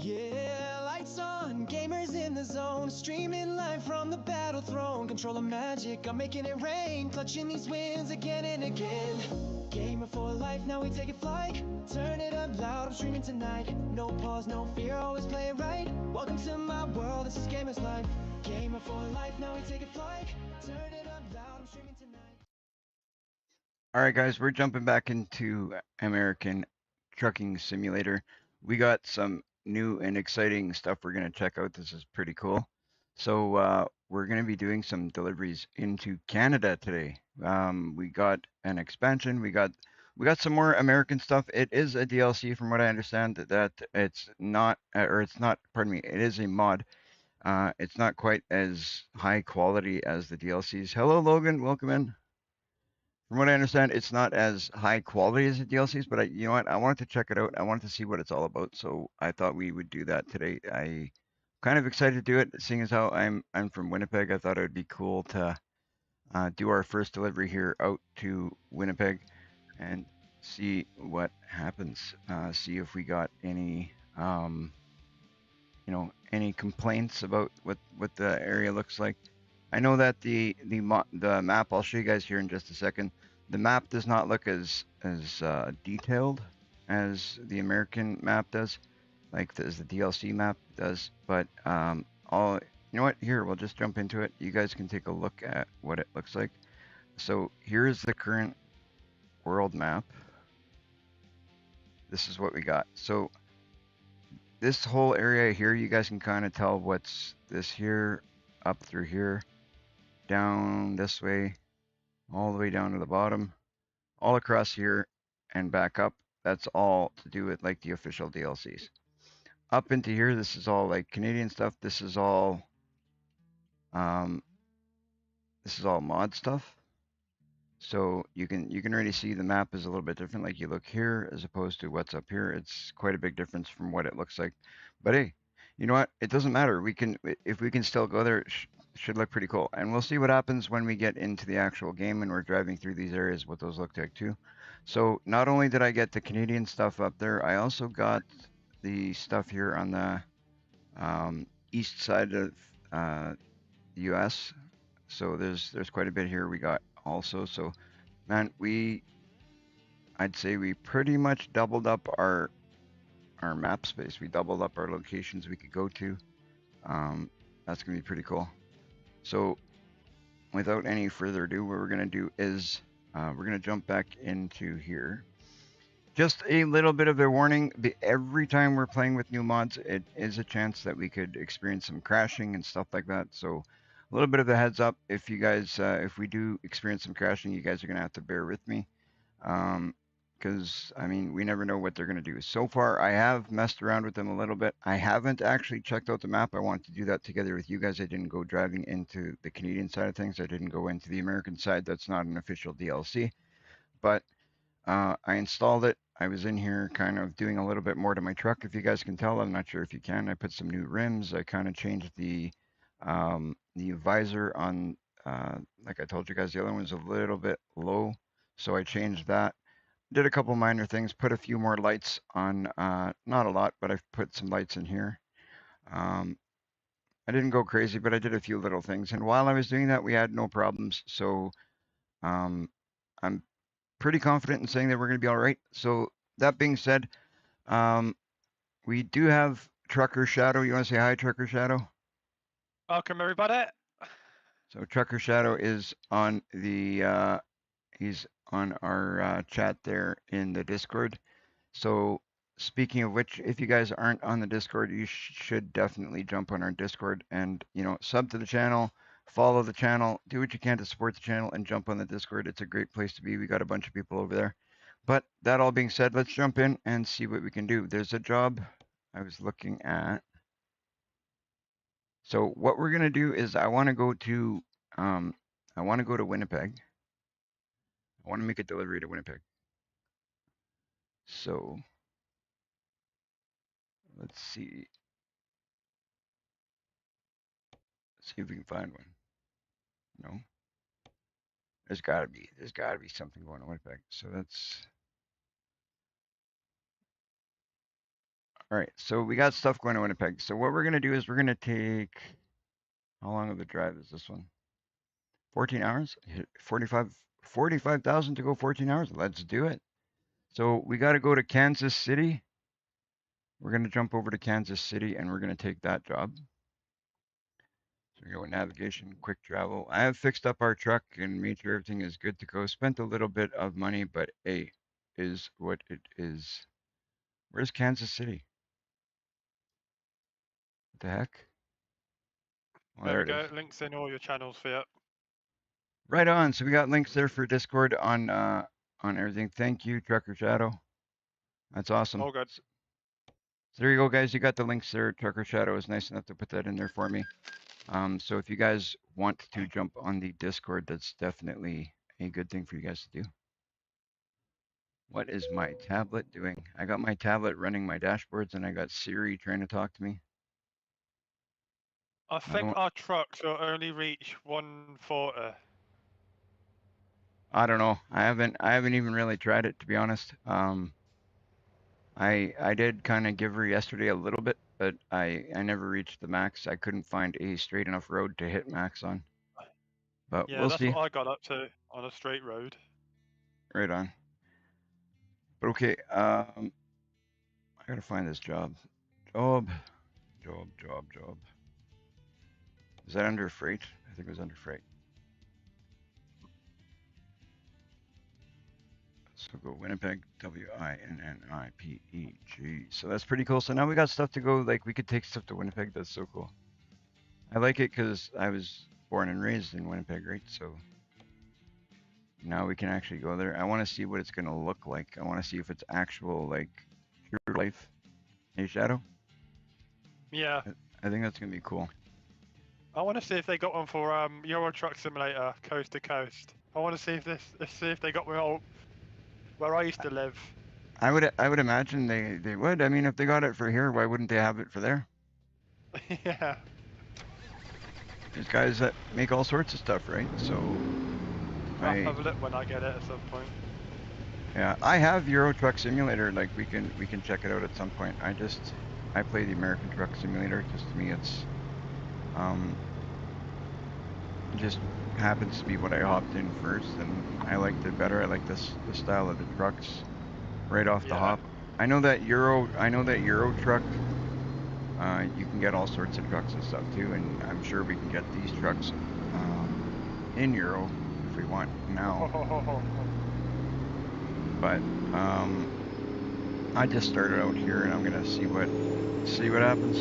Yeah, lights on, gamers in the zone, streaming live from the battle throne. Control of magic, I'm making it rain, clutching these wins again and again. Gamer for life, now we take it flight. Turn it up loud, I'm streaming tonight. No pause, no fear, always play it right. Welcome to my world, this is Gamer's life. Gamer for life, now we take it flight. Turn it up loud, I'm streaming tonight. All right, guys, we're jumping back into American Trucking Simulator. We got some new and exciting stuff we're going to check out. This is pretty cool. So we're going to be doing some deliveries into Canada today. We got an expansion. We got some more American stuff. It is a DLC, from what I understand. That it's not, or it's not. Pardon me. It is a mod. It's not quite as high quality as the DLCs. Hello, Logan. Welcome in. From what I understand, it's not as high quality as the DLCs, but you know what? I wanted to check it out. I wanted to see what it's all about, so I thought we would do that today. I kind of excited to do it, seeing as how I'm from Winnipeg. I thought it would be cool to do our first delivery here out to Winnipeg and see what happens. See if we got any any complaints about what the area looks like. I know that the map, I'll show you guys here in just a second. The map does not look as detailed as the American map does, like as the DLC map does. But I'll you know what? Here, we'll just jump into it. You guys can take a look at what it looks like. So here's the current world map. This is what we got. So this whole area here, you guys can kind of tell what's this here, up through here, down this way, all the way down to the bottom, all across here, and back up. That's all to do with like the official DLCs. Up into here, this is all like Canadian stuff. Um, this is all mod stuff. So you can already see the map is a little bit different. Like you look here as opposed to what's up here. It's quite a big difference from what it looks like. But hey, you know what? It doesn't matter. If we can still go there, it should look pretty cool. And we'll see what happens when we get into the actual game and we're driving through these areas, what those look like too. So not only did I get the Canadian stuff up there, I also got the stuff here on the east side of the U.S. So there's quite a bit here we got also. So man, I'd say we pretty much doubled up our map space. We doubled up our locations we could go to. That's gonna be pretty cool. So without any further ado, what we're gonna do is we're gonna jump back into here. Just a little bit of a warning. Every time we're playing with new mods, it is a chance that we could experience some crashing and stuff like that. So a little bit of a heads up. If you guys, if we do experience some crashing, you guys are gonna have to bear with me. Because I mean, we never know what they're going to do. So far, I have messed around with them a little bit. I haven't actually checked out the map. I wanted to do that together with you guys. I didn't go driving into the Canadian side of things. I didn't go into the American side. That's not an official DLC. But I installed it. I was in here kind of doing a little bit more to my truck. If you guys can tell, I'm not sure if you can. I put some new rims. I kind of changed the visor on. Like I told you guys, the other one was a little bit low, so I changed that. Did a couple minor things, put a few more lights on, not a lot, but I've put some lights in here. Um, I didn't go crazy, but I did a few little things. And while I was doing that, we had no problems. So um, I'm pretty confident in saying that we're going to be all right. So that being said, um, we do have Trucker Shadow. You want to say hi, Trucker Shadow? Welcome, everybody. So Trucker Shadow is on he's on our chat there in the Discord. So speaking of which, if you guys aren't on the Discord, you should definitely jump on our Discord and, sub to the channel, follow the channel, do what you can to support the channel and jump on the Discord. It's a great place to be. We got a bunch of people over there. But that all being said, let's jump in and see what we can do. There's a job I was looking at. So what we're going to do is I want to go to Winnipeg. I want to make a delivery to Winnipeg. So let's see. Let's see if we can find one. No. There's gotta be something going on with Winnipeg. So that's All right, so we got stuff going to Winnipeg. So what we're gonna do is we're gonna take, how long of a drive is this one? 14 hours? 45,000 to go 14 hours? Let's do it. So we got to go to Kansas City. We're going to jump over to Kansas City and we're going to take that job. So we go with navigation, quick travel. I have fixed up our truck and made sure everything is good to go. Spent a little bit of money, but A is what it is. Where's Kansas City? What the heck? Oh, There there we it go. is. Links in all your channels for you. Right on. So we got links there for Discord on everything. Thank you, Trucker Shadow. That's awesome. All good. So there you go, guys. You got the links there. Trucker Shadow is nice enough to put that in there for me. So if you guys want to jump on the Discord, that's definitely a good thing for you guys to do. What is my tablet doing? I got my tablet running my dashboards and I got Siri trying to talk to me. I think our trucks will only reach 140. I don't know. I haven't even really tried it, to be honest. I did kind of give her yesterday a little bit, but I never reached the max. I couldn't find a straight enough road to hit max on. But Yeah, we'll that's see. what I got up to on a straight road. Right on. But okay, I gotta find this job. Job. Is that under freight? I think it was under freight. So go Winnipeg, Winnipeg. So that's pretty cool. So now we got stuff to go. Like we could take stuff to Winnipeg. That's so cool. I like it because I was born and raised in Winnipeg, right? So now we can actually go there. I want to see what it's gonna look like. I want to see if it's actual like true life. Hey, Shadow. Yeah. I think that's gonna be cool. I want to see if they got one for Euro Truck Simulator, coast to coast. I want to see if they got one where I used to live. I would imagine they would. I mean, if they got it for here, why wouldn't they have it for there? Yeah. There's guys that make all sorts of stuff, right? So I'll have a look when I get it at some point. Yeah, I have Euro Truck Simulator. Like we can check it out at some point. I play the American Truck Simulator. Just to me, it's it just happens to be what I hopped in first, and I liked it better. I like the style of the trucks right off the hop. I know that Euro Truck. You can get all sorts of trucks and stuff too, and I'm sure we can get these trucks in Euro if we want now. But I just started out here, and I'm gonna see what happens.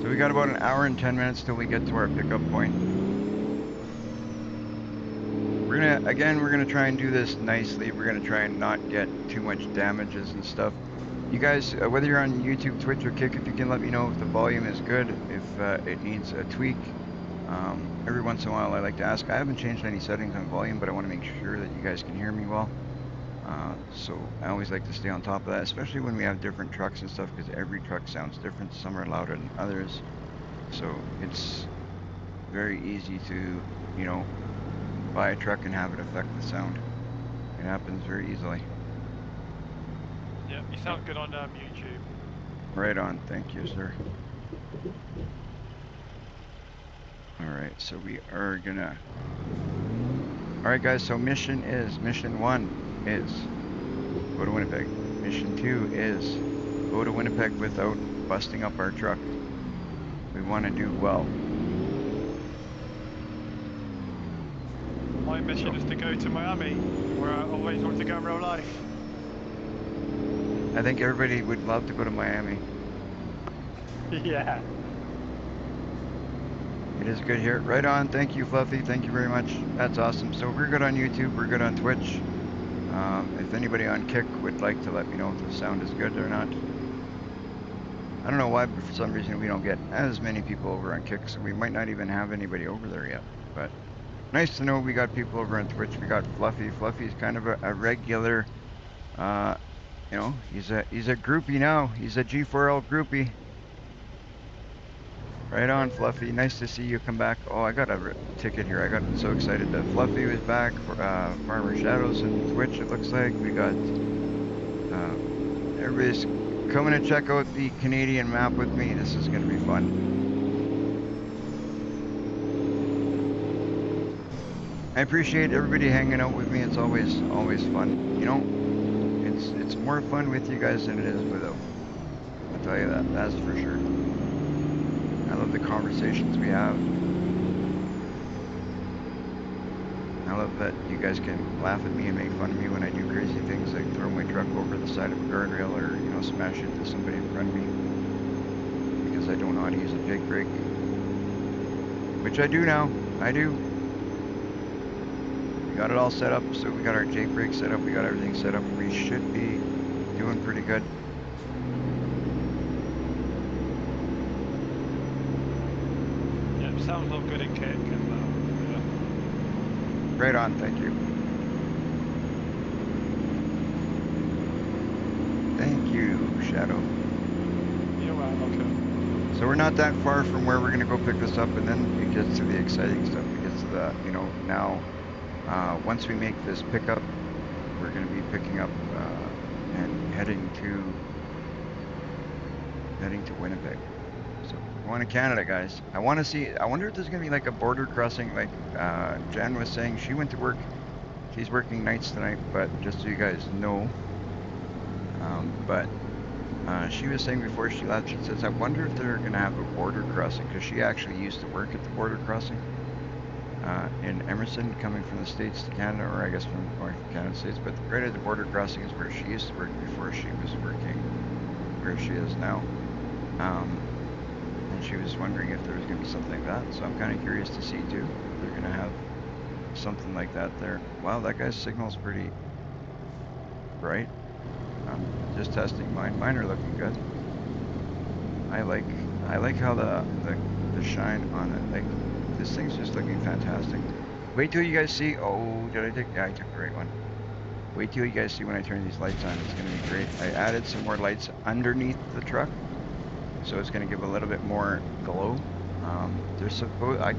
So we got about an hour and 10 minutes till we get to our pickup point. We're gonna try and do this nicely. We're gonna try and not get too much damages and stuff. You guys, whether you're on YouTube, Twitch, or Kick, if you can let me know if the volume is good, if it needs a tweak. Every once in a while I like to ask. I haven't changed any settings on volume, but I want to make sure that you guys can hear me well. So I always like to stay on top of that, especially when we have different trucks and stuff, because every truck sounds different. Some are louder than others. So it's very easy to, buy a truck and have it affect the sound. It happens very easily. Yeah, you sound good on YouTube. Right on, thank you, sir. Alright, so we are gonna... Alright guys, so mission 1 is go to Winnipeg. Mission 2 is go to Winnipeg without busting up our truck. We want to do well. My mission is to go to Miami, where I always want to go in real life. I think everybody would love to go to Miami. Yeah. It is good here. Right on. Thank you, Fluffy. Thank you very much. That's awesome. So we're good on YouTube. We're good on Twitch. If anybody on Kick would like to let me know if the sound is good or not. I don't know why, but for some reason we don't get as many people over on Kick, so we might not even have anybody over there yet. But nice to know we got people over on Twitch. We got Fluffy. Fluffy's kind of a regular, he's a groupie now. He's a G4L groupie. Right on, Fluffy. Nice to see you come back. Oh, I got a ticket here. I got so excited that Fluffy was back. Farmer Shadows and Twitch, it looks like. We got everybody's coming to check out the Canadian map with me. This is going to be fun. I appreciate everybody hanging out with me. It's always fun. You know, it's more fun with you guys than it is without. I'll tell you that. That's for sure. I love the conversations we have. I love that you guys can laugh at me and make fun of me when I do crazy things like throw my truck over the side of a guardrail or, you know, smash into somebody in front of me because I don't know how to use a jake brake. Which I do now. I do. We got it all set up, so we got our jake brake set up, we got everything set up. We should be doing pretty good. Yep, sounds all good in kick and yeah. Right on, thank you. Thank you, Shadow. You're welcome. So we're not that far from where we're gonna go pick this up, and then it gets to the exciting stuff. It gets to the, you know, now, once we make this pickup, we're gonna be picking up and heading to Winnipeg. So we're going to Canada, guys. I want to see. I wonder if there's gonna be like a border crossing, like Jen was saying. She went to work. She's working nights tonight, but just so you guys know. She was saying before she left, she says, I wonder if they're gonna have a border crossing, because she actually used to work at the border crossing in Emerson, coming from the States to Canada, or I guess from North Canada States. But right at the border crossing is where she used to work before she was working where she is now. And she was wondering if there was going to be something like that. So I'm kind of curious to see too if they're going to have something like that there. Wow, that guy's signal's pretty bright. I'm just testing mine. Mine are looking good. I like how the shine on it. Like, this thing's just looking fantastic. Wait till you guys see. Oh, did I take? Yeah, I took the right one. Wait till you guys see when I turn these lights on. It's going to be great. I added some more lights underneath the truck, so it's going to give a little bit more glow. They're supposed. I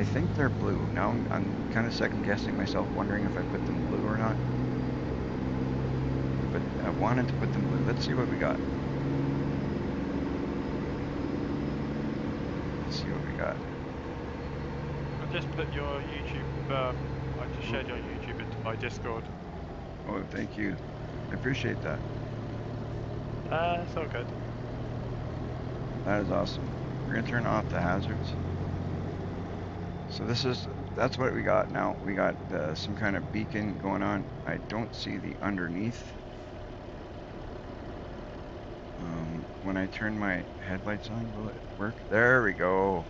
think they're blue. Now I'm kind of second guessing myself, wondering if I put them blue or not. But I wanted to put them blue. Let's see what we got. Let's see what we got. I just put your YouTube. I just shared your YouTube into my Discord. Oh, thank you. I appreciate that. It's all good. That is awesome. We're gonna turn off the hazards. So that's what we got now. We got some kind of beacon going on. I don't see the underneath. When I turn my headlights on, will it work? There we go.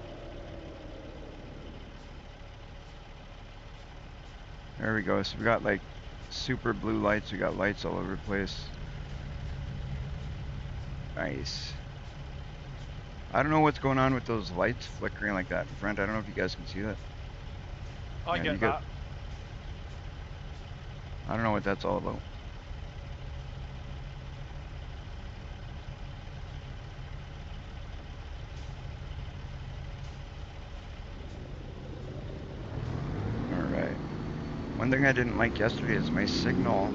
There we go. So we got like super blue lights. We got lights all over the place. Nice. I don't know what's going on with those lights flickering like that in front. I don't know if you guys can see that. I get that. I don't know what that's all about. Alright. One thing I didn't like yesterday is my signal.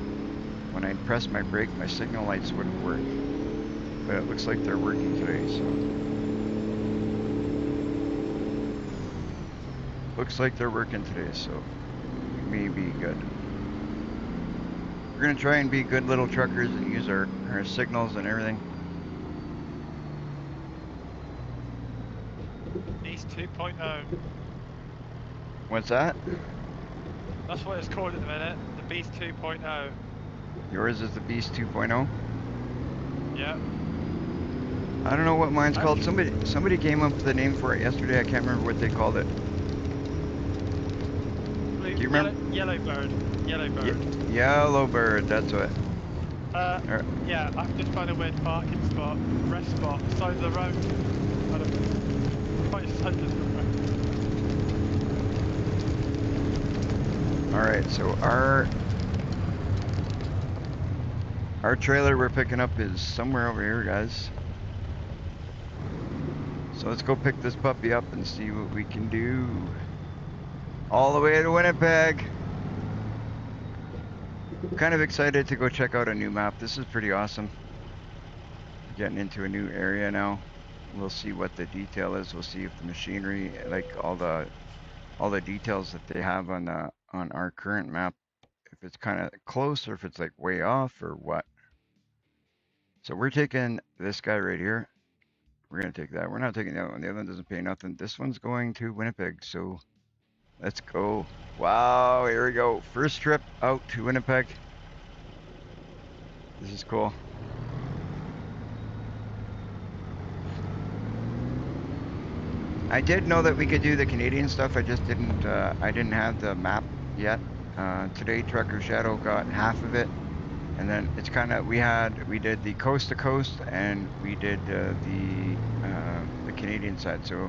When I pressed my brake, my signal lights wouldn't work. But it looks like they're working today, so. Looks like they're working today, so we may be good. We're gonna try and be good little truckers and use our signals and everything. Beast 2.0. What's that? That's what it's called at the minute. The Beast 2.0. Yours is the Beast 2.0? Yeah. I don't know what mine's called. Somebody came up with a name for it yesterday. I can't remember what they called it. Blue, Do you remember? Yellowbird. Yellowbird. Yellowbird, that's what. Yeah, I've just found a weird parking spot, rest spot, side of the road. Quite side of the road. Alright, so our trailer we're picking up is somewhere over here, guys. So let's go pick this puppy up and see what we can do. All the way to Winnipeg. Kind of excited to go check out a new map. This is pretty awesome. getting into a new area now. We'll see what the detail is. We'll see if the machinery, like all the details that they have on our current map, if it's kind of close or if it's like way off or what. So we're taking this guy right here. We're gonna take that. We're not taking the other one. The other one doesn't pay nothing. This one's going to Winnipeg. So let's go. Wow, here we go. First trip out to Winnipeg. This is cool. I did know that we could do the Canadian stuff. I just didn't, I didn't have the map yet. Today Trucker Shadow got half of it. And then it's kind of, we did the coast to coast and we did the Canadian side. So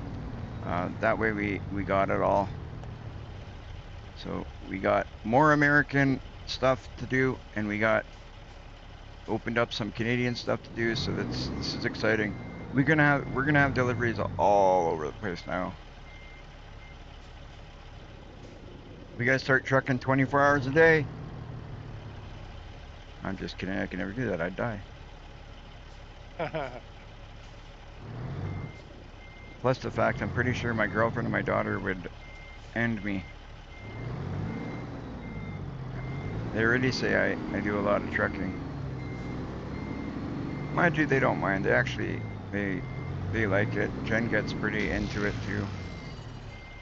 that way we got it all. So we got more American stuff to do and we got opened up some Canadian stuff to do. So this is exciting. We're gonna have deliveries all over the place now. We gotta start trucking 24 hours a day. I'm just kidding, I can never do that, I'd die. Plus the fact I'm pretty sure my girlfriend and my daughter would end me. They already say I do a lot of trucking. Mind you, they don't mind. They actually, they like it. Jen gets pretty into it too.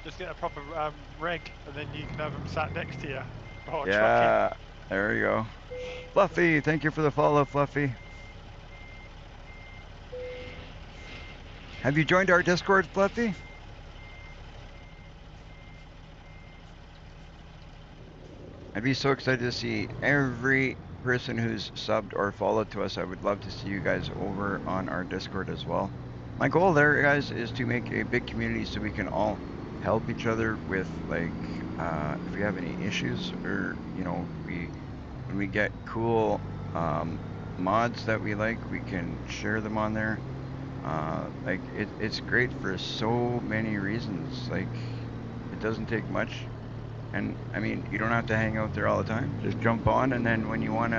Just get a proper rig, and then you can have them sat next to you. Oh, Yeah, trucking. there you go. Fluffy, thank you for the follow, Fluffy. Have you joined our Discord, Fluffy? I'd be so excited to see every person who's subbed or followed to us. I would love to see you guys over on our Discord as well. My goal there, guys, is to make a big community so we can all help each other with, like, if we have any issues or, you know, when we get cool mods that we like, we can share them on there. Like, it's great for so many reasons. Like, it doesn't take much. And I mean, you don't have to hang out there all the time. Just jump on, and then when you want,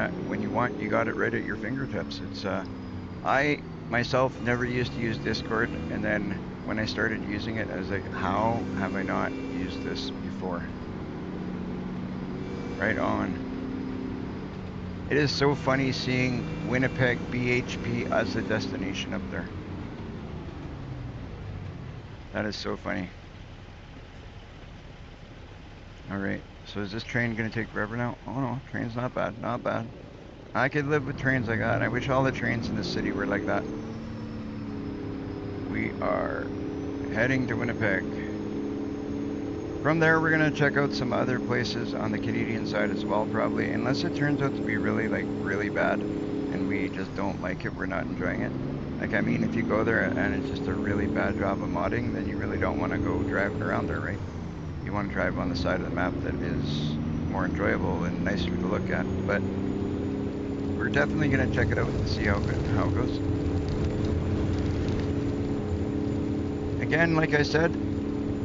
you got it right at your fingertips. It's I myself never used to use Discord, and then when I started using it, I was like, how have I not used this before? Right on. It is so funny seeing Winnipeg BHP as a destination up there. That is so funny. Alright, so is this train gonna take forever now? Oh no, train's not bad, not bad. I could live with trains like that. I wish all the trains in the city were like that. We are heading to Winnipeg. From there, we're gonna check out some other places on the Canadian side as well, probably. Unless it turns out to be really, like, really bad, and we just don't like it, we're not enjoying it. Like, I mean, if you go there and it's just a really bad job of modding, then you really don't want to go driving around there, right? You want to drive on the side of the map that is more enjoyable and nicer to look at. But we're definitely going to check it out and see how it goes. Again, like I said,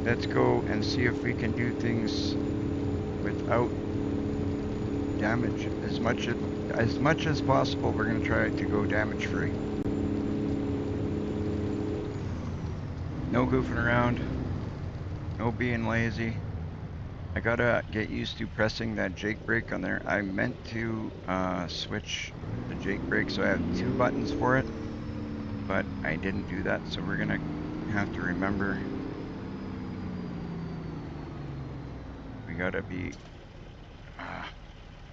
let's go and see if we can do things without damage. As much as possible, we're going to try to go damage free. No goofing around. No being lazy. I gotta get used to pressing that Jake brake on there. I meant to switch the Jake brake so I have 2 buttons for it, but I didn't do that, so we're gonna have to remember. We gotta be,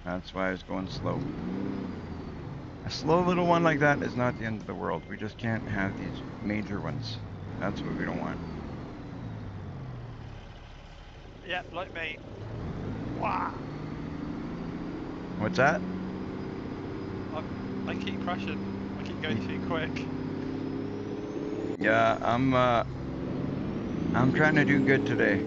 that's why I was going slow. A slow little one like that is not the end of the world. We just can't have these major ones. That's what we don't want. Yep, like me. Wow. What's that? I keep crashing. I keep going too quick. Yeah, I'm trying to do good today.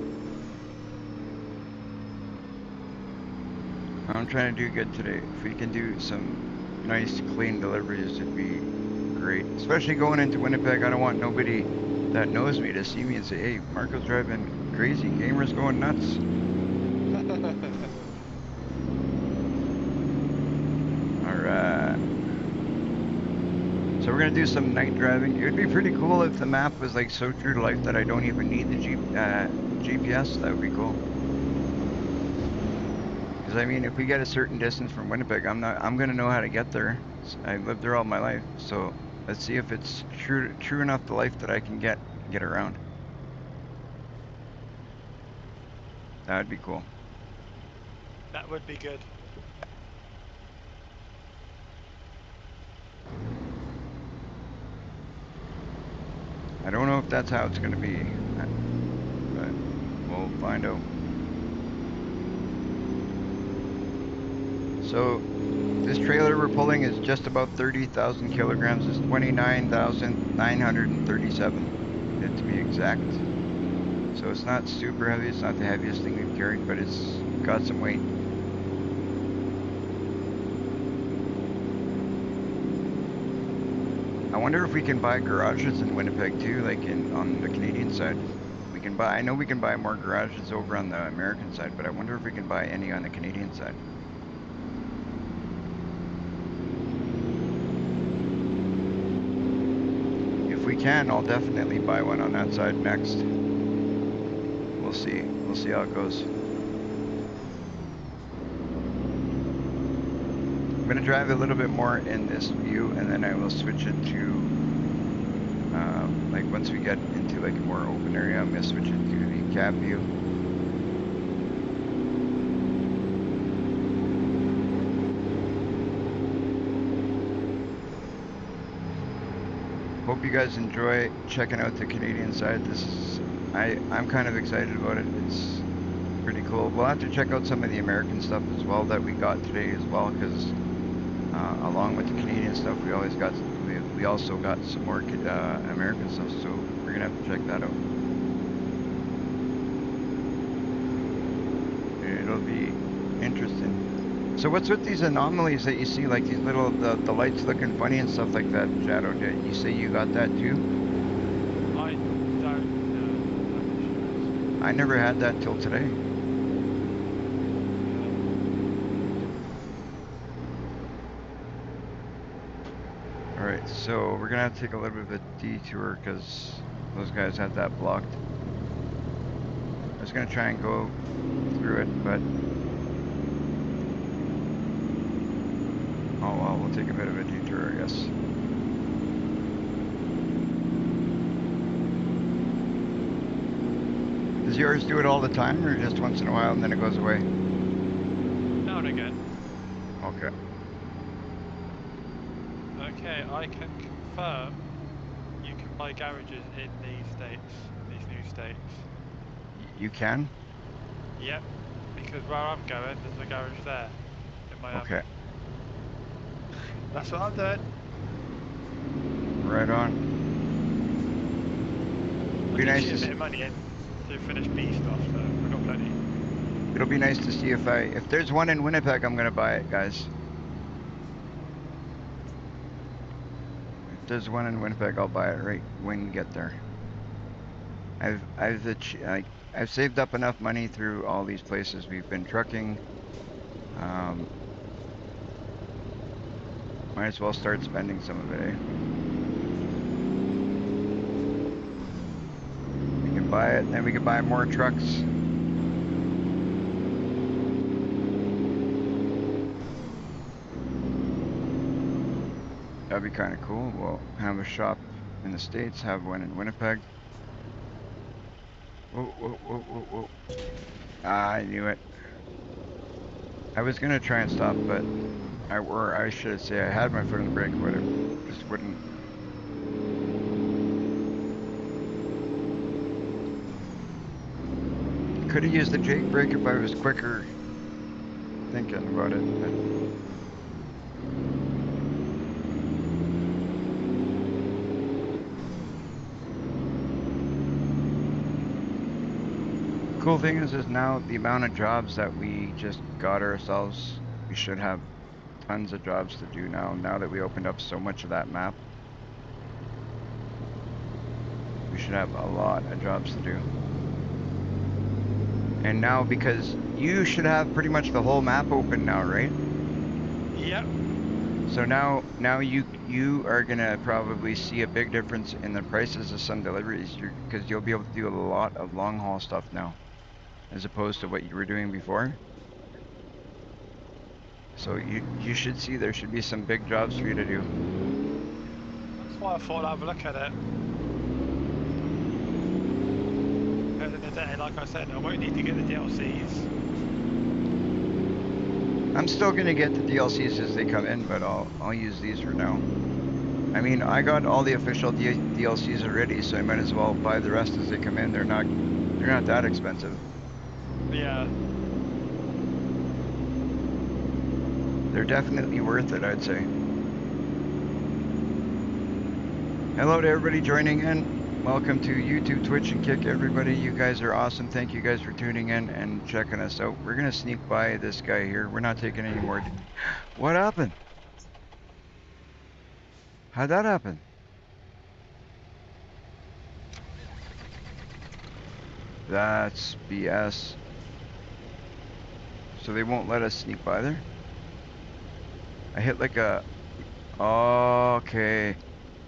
I'm trying to do good today. If we can do some nice, clean deliveries, it'd be great. Especially going into Winnipeg, I don't want nobody that knows me to see me and say, hey, Marco's driving crazy, gamer's going nuts. Alright. So we're gonna do some night driving. It would be pretty cool if the map was like so true to life that I don't even need the GPS. That would be cool. Because I mean, if we get a certain distance from Winnipeg, I'm gonna know how to get there. I lived there all my life, so let's see if it's true enough to life that I can get around. That would be cool. That would be good. I don't know if that's how it's gonna be, but we'll find out. So this trailer we're pulling is just about 30,000 kilograms. It's 29,937, to be exact. So it's not super heavy. It's not the heaviest thing we've carried, but it's got some weight. I wonder if we can buy garages in Winnipeg too, like on the Canadian side. We can buy. I know we can buy more garages over on the American side, but I wonder if we can buy any on the Canadian side. If we can, I'll definitely buy one on that side next. We'll see. We'll see how it goes. I'm gonna drive a little bit more in this view, and then I will switch it to like once we get into like a more open area, I'm gonna switch it to the cab view. Hope you guys enjoy checking out the Canadian side. This is I'm kind of excited about it. It's pretty cool. We'll have to check out some of the American stuff as well that we got today as well, because along with the Canadian stuff, we also got some more American stuff, so we're gonna have to check that out. It'll be interesting. So what's with these anomalies that you see, like these little the lights looking funny and stuff like that, Shadow? Did you say you got that too? I don't know. I never had that till today. Alright, so we're gonna have to take a little bit of a detour because those guys had that blocked. I was gonna try and go through it, but oh well, we'll take a bit of a detour, I guess. Does yours do it all the time, or just once in a while and then it goes away? Now and again. Okay. Okay, I can confirm you can buy garages in these states, these new states. You can? Yep, because where I'm going, there's a garage there in Miami. Okay. That's what I'm doing. Right on. I'll Be get nice you a to bit of money in to finish B stuff, so I've got plenty. It'll be nice to see if there's one in Winnipeg, I'm gonna buy it, guys. If there's one in Winnipeg, I'll buy it right when you get there. I've saved up enough money through all these places we've been trucking. Might as well start spending some of it, eh? We can buy it, then we can buy more trucks. That'd be kind of cool. We'll have a shop in the States, have one in Winnipeg. Whoa, whoa, whoa, whoa, whoa. Ah, I knew it. I was gonna try and stop, but I should say I had my foot on the brake, but it just wouldn't. Could have used the Jake brake if I was quicker thinking about it, but cool thing is now the amount of jobs that we just got ourselves, we should have tons of jobs to do now that we opened up so much of that map. We should have a lot of jobs to do. And now, because you should have pretty much the whole map open now, right? Yep. So now you are gonna probably see a big difference in the prices of some deliveries, because you'll be able to do a lot of long haul stuff now, as opposed to what you were doing before. So you should see there should be some big jobs for you to do. That's why I thought I'd have a look at it. At the end of the day, like I said, I won't need to get the DLCs. I'm still gonna get the DLCs as they come in, but I'll use these for now. I mean, I got all the official DLCs already, so I might as well buy the rest as they come in. They're not that expensive. Yeah. They're definitely worth it, I'd say. Hello to everybody joining in. Welcome to YouTube, Twitch, and Kick, everybody. You guys are awesome. Thank you guys for tuning in and checking us out. We're gonna sneak by this guy here. We're not taking any more. What happened? How'd that happen? That's BS. So they won't let us sneak by there? I hit like a... Okay.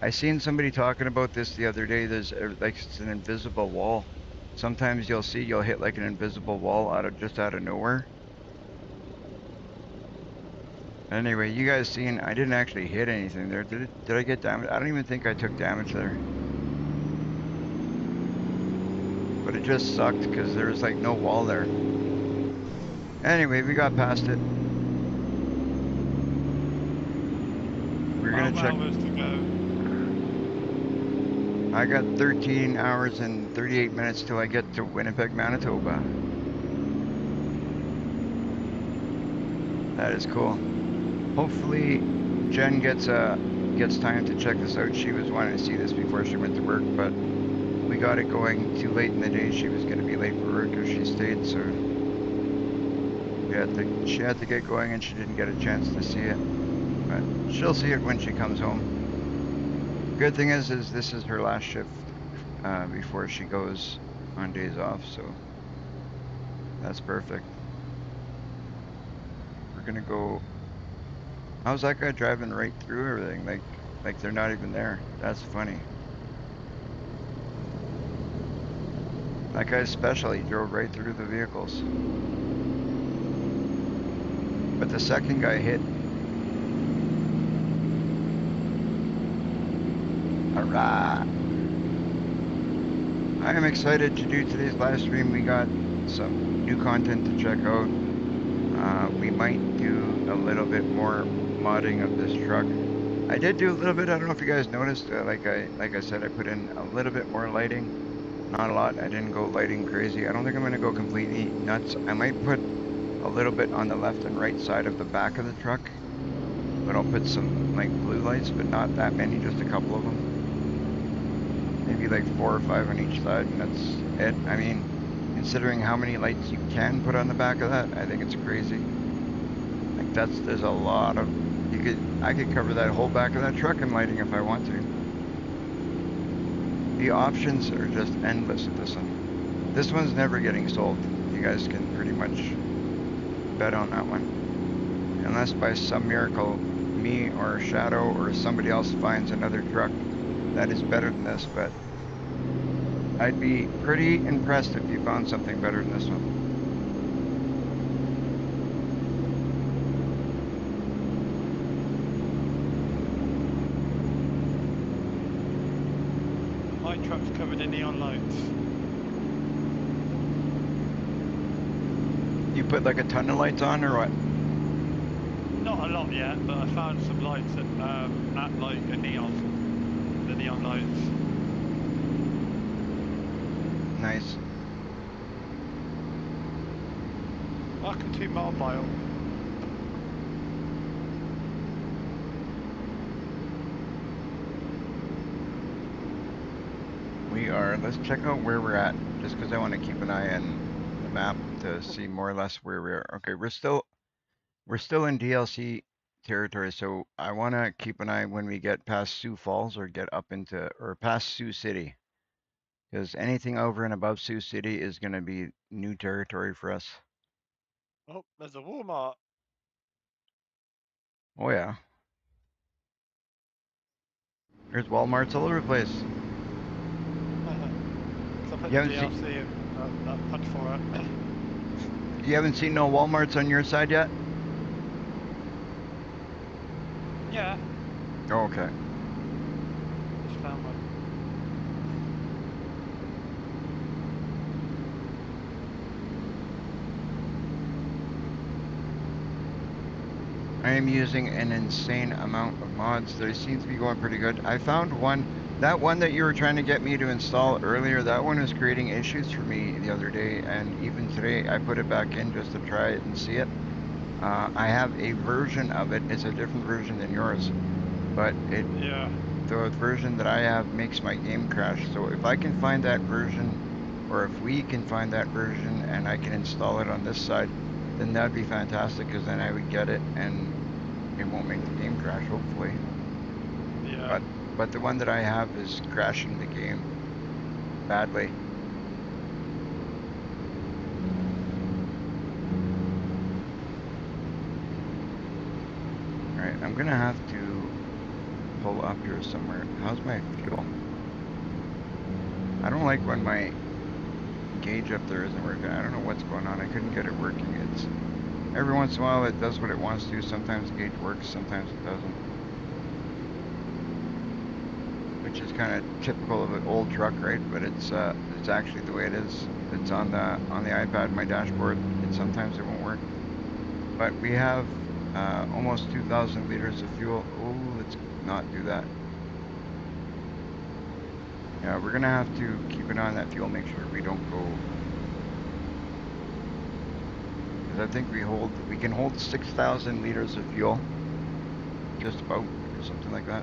I seen somebody talking about this the other day. There's like it's an invisible wall. Sometimes you'll hit like an invisible wall just out of nowhere. Anyway, you guys seen, I didn't actually hit anything there. Did I get damage? I don't even think I took damage there. But it just sucked because there was like no wall there. Anyway, we got past it. We're gonna check. Hours to go. I got 13 hours and 38 minutes till I get to Winnipeg, Manitoba. That is cool. Hopefully Jen gets time to check this out. She was wanting to see this before she went to work, but we got it going too late in the day. She was going to be late for work if she stayed, so she had to get going, and she didn't get a chance to see it. But she'll see it when she comes home. Good thing is this is her last shift before she goes on days off, so that's perfect. We're gonna go. How's that guy driving right through everything? Like they're not even there. That's funny. That guy's special. He drove right through the vehicles. But the second guy hit. Hurrah! I am excited to do today's live stream. We got some new content to check out. We might do a little bit more modding of this truck. I did do a little bit. I don't know if you guys noticed. Like I said, I put in a little bit more lighting. Not a lot. I didn't go lighting crazy. I don't think I'm gonna go completely nuts. I might put a little bit on the left and right side of the back of the truck, but I'll put some like blue lights, but not that many. Just a couple of them. Maybe like 4 or 5 on each side, and that's it. I mean, considering how many lights you can put on the back of that, I think it's crazy. Like there's a lot of, I could cover that whole back of that truck in lighting if I want to. The options are just endless with this one. This one's never getting sold. You guys can pretty much bet on that one. Unless by some miracle, me or Shadow or somebody else finds another truck that is better than this, but I'd be pretty impressed if you found something better than this one. My truck's covered in neon lights. You put like a ton of lights on or what? Not a lot yet, but I found some lights at like a neon. The neon lights. Nice. Welcome to Mobile. We are, let's check out where we're at, just because I want to keep an eye on the map to see more or less where we are. Okay, we're still in DLC territory, so I want to keep an eye when we get past Sioux Falls or get up into, or past Sioux City. Because anything over and above Sioux City is going to be new territory for us. Oh, there's a Walmart. Oh yeah. There's Walmarts all over the place. So I put You the haven't seen DLC in that hunt for it. you haven't seen no Walmarts on your side yet? Yeah, Oh, okay. just found one. I am using an insane amount of mods. They seem to be going pretty good. I found one, that one that you were trying to get me to install earlier, that one was creating issues for me the other day, and even today I put it back in just to try it and see it. I have a version of it. It's a different version than yours, but Yeah. the version that I have makes my game crash. So if I can find that version, or if we can find that version and I can install it on this side, then that'd be fantastic, because then I would get it and it won't make the game crash, hopefully. Yeah. But the one that I have is crashing the game badly. Alright, I'm gonna have to pull up here somewhere. How's my fuel? I don't like when my gauge up there isn't working. I don't know what's going on. I couldn't get it working. It's every once in a while it does what it wants to. Sometimes the gauge works, sometimes it doesn't. Which is kind of typical of an old truck, right? But it's actually the way it is. It's on the iPad, my dashboard. Sometimes it won't work. But we have almost 2,000 liters of fuel. Oh, let's not do that. Yeah, we're gonna have to keep an eye on that fuel, make sure we don't go. Because I think we can hold 6,000 liters of fuel, just about, or something like that,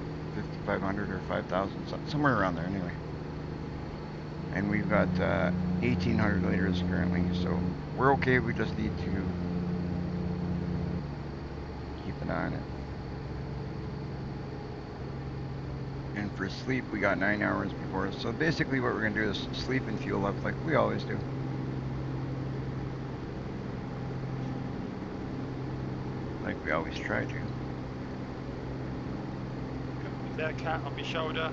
5,500 or 5,000, somewhere around there anyway. And we've got 1,800 liters currently, so we're okay. We just need to keep an eye on it. And for sleep, we got 9 hours before us. So basically what we're gonna do is sleep and fuel up like we always do. Like we always try to. Is there a cat on my shoulder?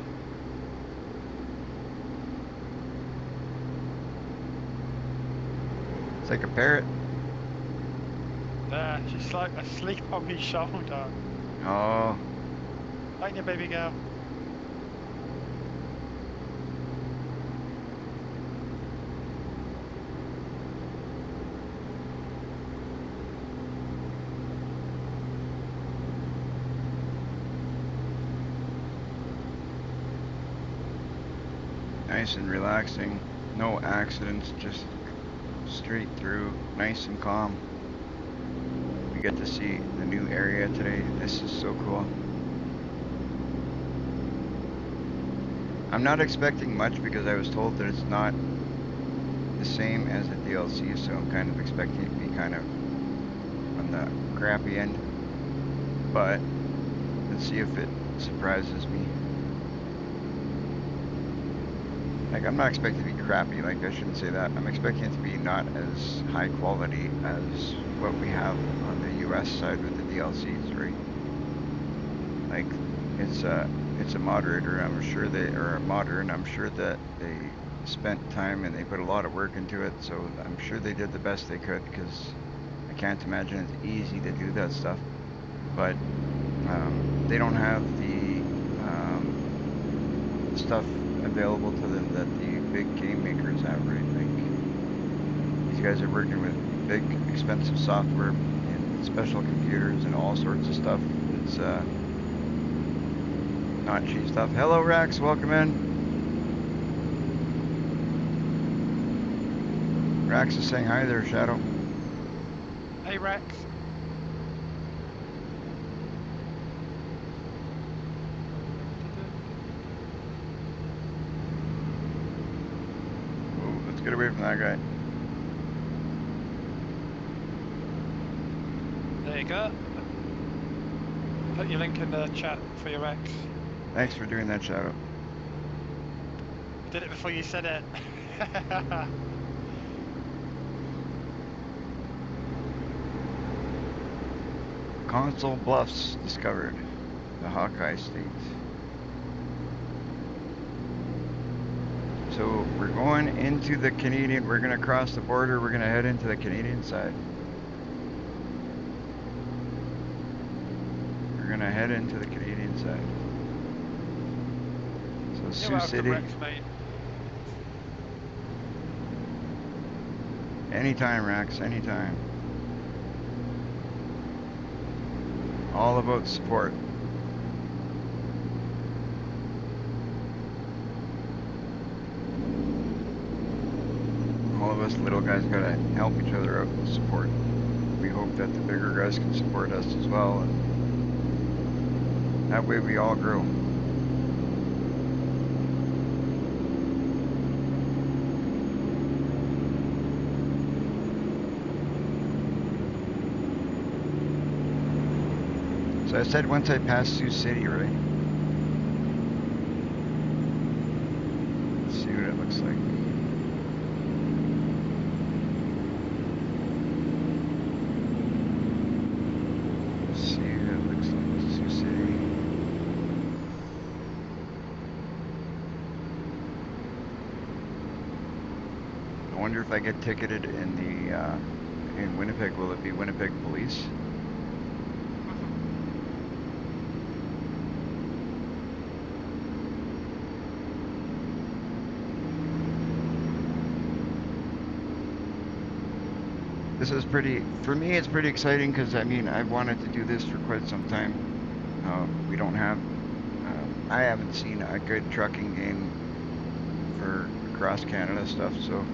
It's like a parrot. There, she's like asleep on my shoulder. Oh, Ain't you, baby girl? nice and relaxing. No accidents, just straight through, nice and calm. We get to see the new area today. This is so cool. I'm not expecting much because I was told that it's not the same as the DLC, so I'm kind of expecting it to be kind of on the crappy end. But let's see if it surprises me. Like, I'm not expecting it to be crappy, like, I shouldn't say that. I'm expecting it to be not as high quality as what we have on the US side with the DLCs, right? Like, it's a moderator, I'm sure or a modder, and I'm sure that they spent time and they put a lot of work into it, so I'm sure they did the best they could, because I can't imagine it's easy to do that stuff. But they don't have the stuff available to them that the big game makers have, right? Like, these guys are working with big, expensive software and special computers and all sorts of stuff. It's not cheap stuff. Hello, Rex. Welcome in. Rex is saying hi there, Shadow. Hey, Rex. Ooh, let's get away from that guy. There you go. Put your link in the chat for your Rex. Thanks for doing that, Shadow. Did it before you said it. Console Bluffs discovered. The Hawkeye State. So we're going into the Canadian, we're gonna cross the border, we're gonna head into the Canadian side. We're gonna head into the Canadian side. So You're Sioux welcome, City, Rex, mate. anytime Rex, anytime. All about support. All of us little guys gotta help each other out with support. We hope that the bigger guys can support us as well, and that way we all grow. So I said once I pass Sioux City, right? Let's see what it looks like. Let's see what it looks like. Sioux City. I wonder if I get ticketed in the in Winnipeg, will it be Winnipeg Police? This is pretty, for me, it's pretty exciting because I mean, I've wanted to do this for quite some time. We don't have, I haven't seen a good trucking game for across Canada stuff, so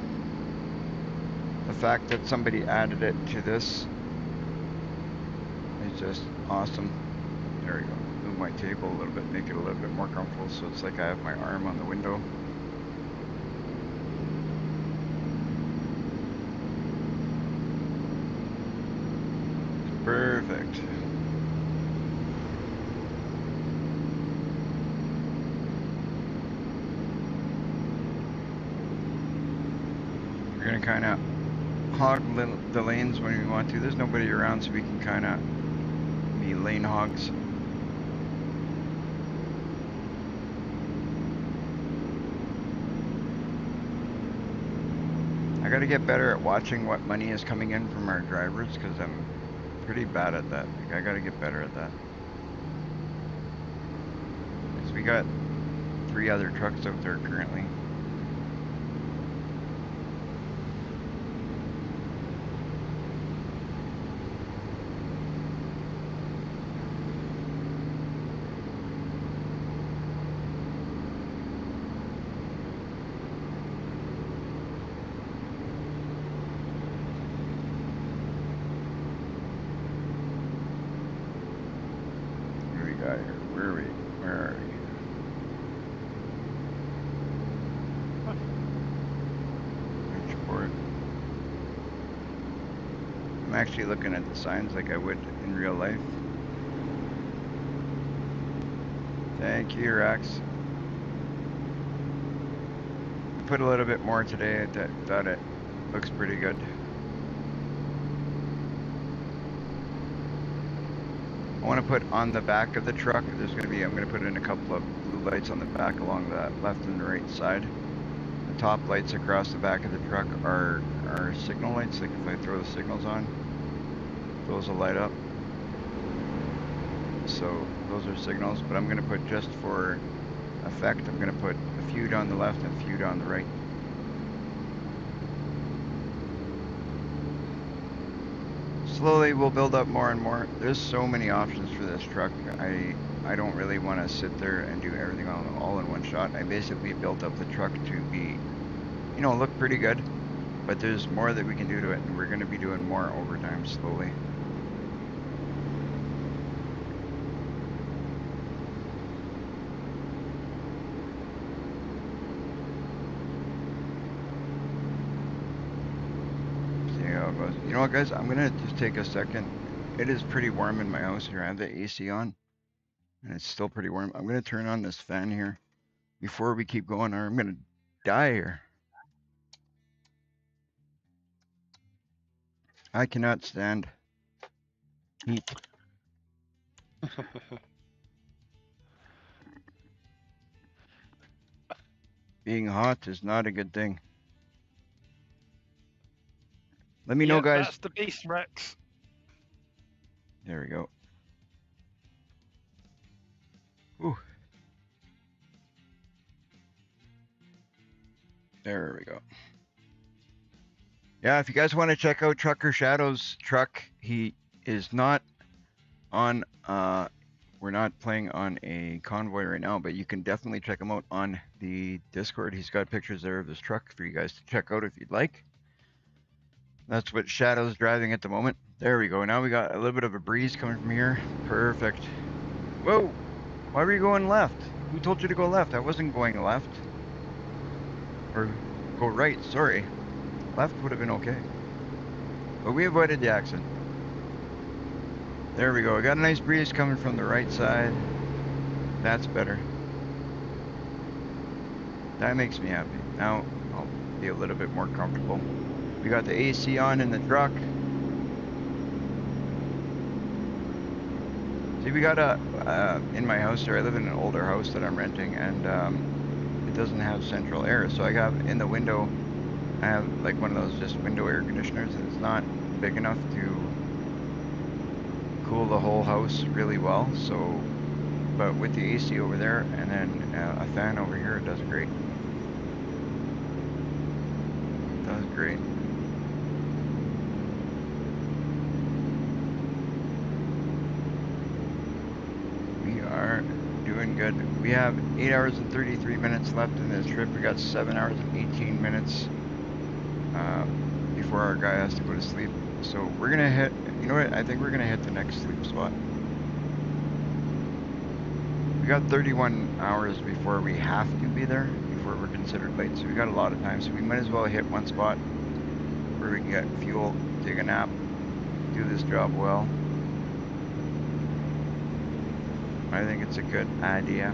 the fact that somebody added it to this is just awesome. There we go. Move my table a little bit, make it a little bit more comfortable so it's like I have my arm on the window. Perfect. We're gonna kind of hog the lanes when we want to. There's nobody around, so we can kind of be lane hogs. I gotta get better at watching what money is coming in from our drivers because I'm pretty bad at that. Like, I gotta get better at that. Because we got 3 other trucks out there currently. Actually looking at the signs like I would in real life. Thank you, Rex. Put a little bit more today. I thought it looks pretty good. I want to put on the back of the truck, I'm going to put in a couple of blue lights on the back along the left and the right side. The top lights across the back of the truck are signal lights, like if I throw the signals on, those will light up. So those are signals, but I'm going to put, just for effect, I'm going to put a few down the left and a few down the right. Slowly we'll build up more and more. There's so many options for this truck. I don't really want to sit there and do everything all in one shot. I basically built up the truck to be, you know, look pretty good, but there's more that we can do to it, and we're going to be doing more over time slowly. You know what, guys? I'm gonna just take a second. It is pretty warm in my house here. I have the AC on, and it's still pretty warm. I'm gonna turn on this fan here before we keep going, or I'm gonna die here. I cannot stand heat. Being hot is not a good thing. Let me know, Yep, guys. that's the beast, Rex. There we go. Ooh. There we go. Yeah, if you guys want to check out Trucker Shadow's truck, he is not on, we're not playing on a convoy right now, but you can definitely check him out on the Discord. He's got pictures there of his truck for you guys to check out if you'd like. That's what Shadow's driving at the moment. There we go. Now we got a little bit of a breeze coming from here. Perfect. Whoa! Why were you going left? Who told you to go left? I wasn't going left. Or go right, sorry. Left would have been okay. But we avoided the accident. There we go. We got a nice breeze coming from the right side. That's better. That makes me happy. Now I'll be a little bit more comfortable. We got the AC on in the truck. See, we got in my house here, I live in an older house that I'm renting, and it doesn't have central air. So I got in the window, I have like one of those just window air conditioners, and it's not big enough to cool the whole house really well. So, but with the AC over there and then a fan over here, it does great. It does great. We are doing good. We have 8 hours and 33 minutes left in this trip. We got 7 hours and 18 minutes before our guy has to go to sleep. So we're gonna hit, you know what, I think we're gonna hit the next sleep spot. We got 31 hours before we have to be there, before we're considered late. So we got a lot of time, so we might as well hit one spot where we can get fuel, take a nap, do this job well. I think it's a good idea.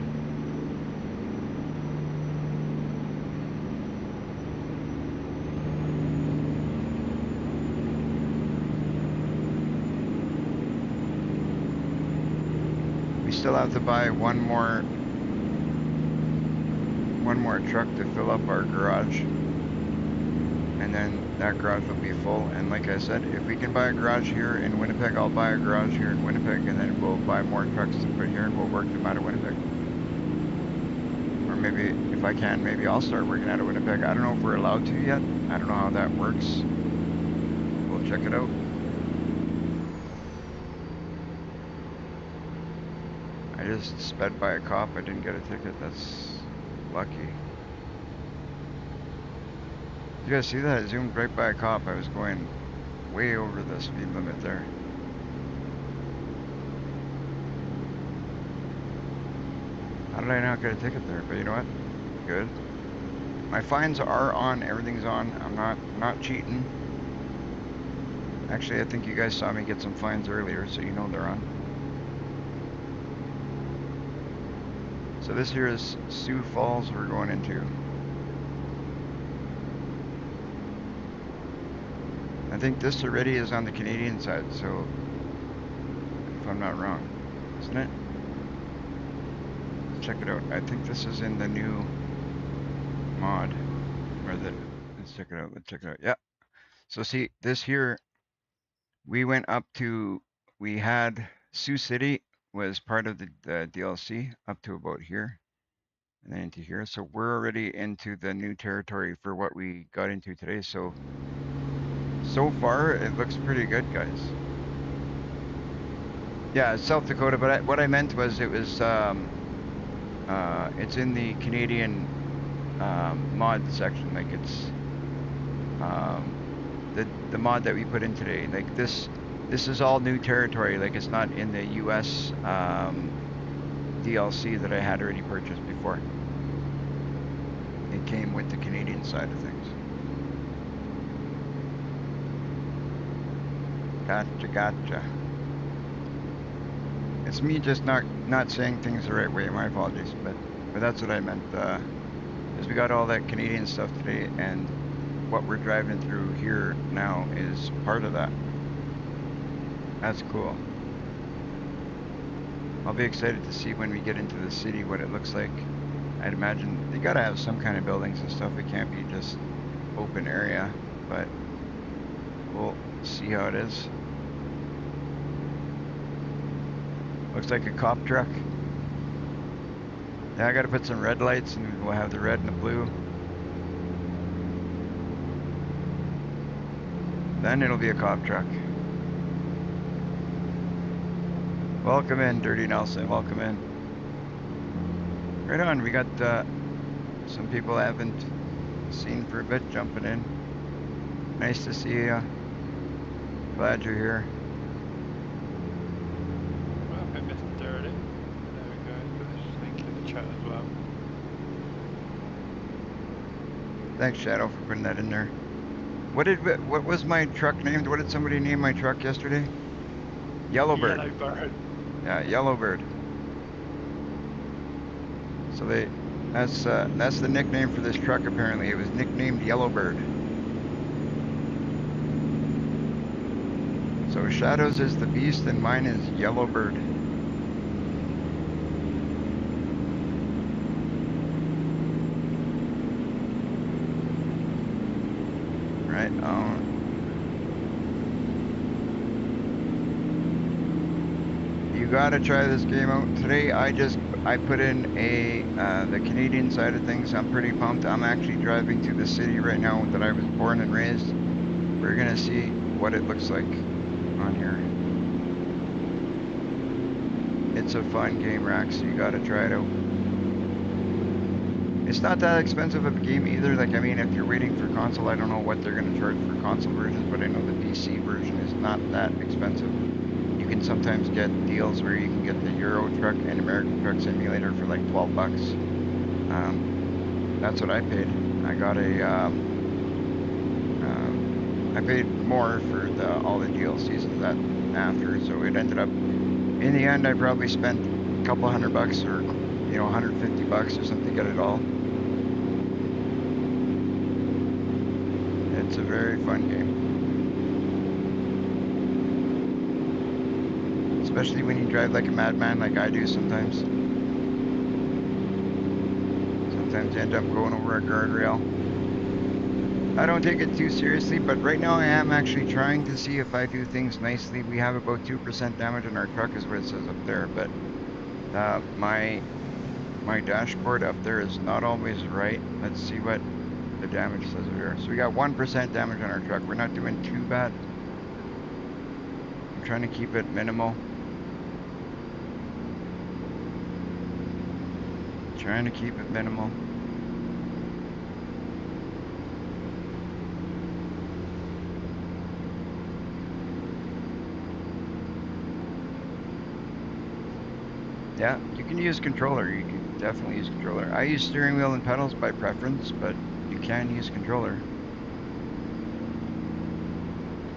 We still have to buy one more truck to fill up our garage. And then that garage will be full. And like I said, if we can buy a garage here in Winnipeg, I'll buy a garage here in Winnipeg, and then we'll buy more trucks to put here and we'll work them out of Winnipeg. Or maybe, if I can, maybe I'll start working out of Winnipeg. I don't know if we're allowed to yet. I don't know how that works. We'll check it out. I just sped by a cop. I didn't get a ticket. That's lucky. You guys see that? I zoomed right by a cop. I was going way over the speed limit there. How did I not get a ticket there? But you know what? Good. My fines are on. Everything's on. I'm not cheating. Actually, I think you guys saw me get some fines earlier, so you know they're on. So this here is Sioux Falls we're going into. I think this already is on the Canadian side, so if I'm not wrong, isn't it? Let's check it out. I think this is in the new mod, or let's check it out. Let's check it out. Yeah. So see, this here, we went up to, we had Sioux City was part of the DLC up to about here, and then into here. So we're already into the new territory for what we got into today. So far, it looks pretty good, guys. Yeah, it's South Dakota, but what I meant was it was, it's in the Canadian mod section. Like it's the mod that we put in today. Like this is all new territory. Like it's not in the US DLC that I had already purchased before. It came with the Canadian side of things. Gotcha. It's me just not saying things the right way. My apologies, but that's what I meant. Is we got all that Canadian stuff today, and what we're driving through here now is part of that. That's cool. I'll be excited to see when we get into the city what it looks like I'd imagine they gotta have some kind of buildings and stuff. It can't be just open area, but we'll see how it is. Looks like a cop truck. Yeah, I gotta put some red lights and we'll have the red and the blue. Then it'll be a cop truck. Welcome in, Dirty Nelson, welcome in. Right on, we got some people I haven't seen for a bit jumping in. Nice to see you. Glad you're here. Welcome, Mr. Dirty. There we go. Put this link in the chat as well. Thanks, Shadow, for putting that in there. What was my truck named? What did somebody name my truck yesterday? Yellowbird. Yellowbird. Yeah, Yellowbird. So that's the nickname for this truck apparently. It was nicknamed Yellowbird. So Shadows is the beast and mine is Yellowbird. Right on. You gotta try this game out. Today I put in the Canadian side of things. I'm pretty pumped. I'm actually driving to the city right now that I was born and raised. We're gonna see what it looks like on here. It's a fun game, Rax. You gotta try it out. It's not that expensive of a game either. Like, I mean, if you're waiting for console, I don't know what they're gonna charge for console versions, but I know the PC version is not that expensive. You can sometimes get deals where you can get the Euro Truck and American Truck Simulator for like 12 bucks. That's what I paid. I got I paid more for all the DLCs and that after, so it ended up, in the end, I probably spent a couple $100 or, you know, 150 bucks or something to get it all. It's a very fun game. Especially when you drive like a madman like I do sometimes. Sometimes you end up going over a guardrail. I don't take it too seriously, but right now I am actually trying to see if I do things nicely. We have about 2% damage on our truck is what it says up there, but my dashboard up there is not always right. Let's see what the damage says over here. So we got 1% damage on our truck. We're not doing too bad. I'm trying to keep it minimal. Trying to keep it minimal. Yeah, you can use controller. You can definitely use controller. I use steering wheel and pedals by preference, but you can use controller.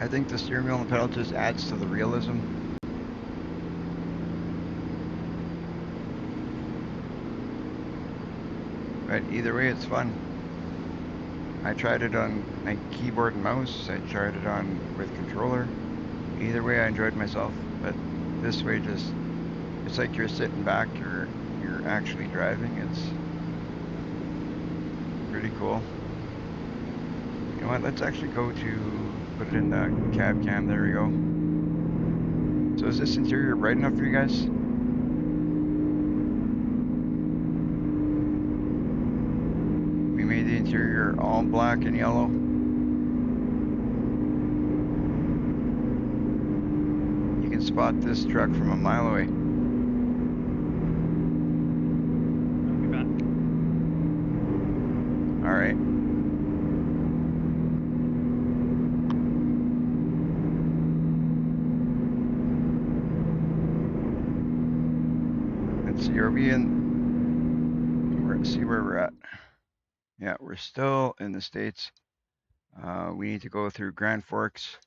I think the steering wheel and pedal just adds to the realism. But either way, it's fun. I tried it on my keyboard and mouse. I tried it on with controller. Either way, I enjoyed myself. But this way, just it's like you're sitting back. You're actually driving. It's pretty cool. You know what? Let's actually go to put it in the cab cam. There we go. So is this interior bright enough for you guys? We made the interior all black and yellow. You can spot this truck from a mile away. I'll be back. All right. Let's see, are we in? Let's see where we're at. Yeah, we're still in the States. We need to go through Grand Forks.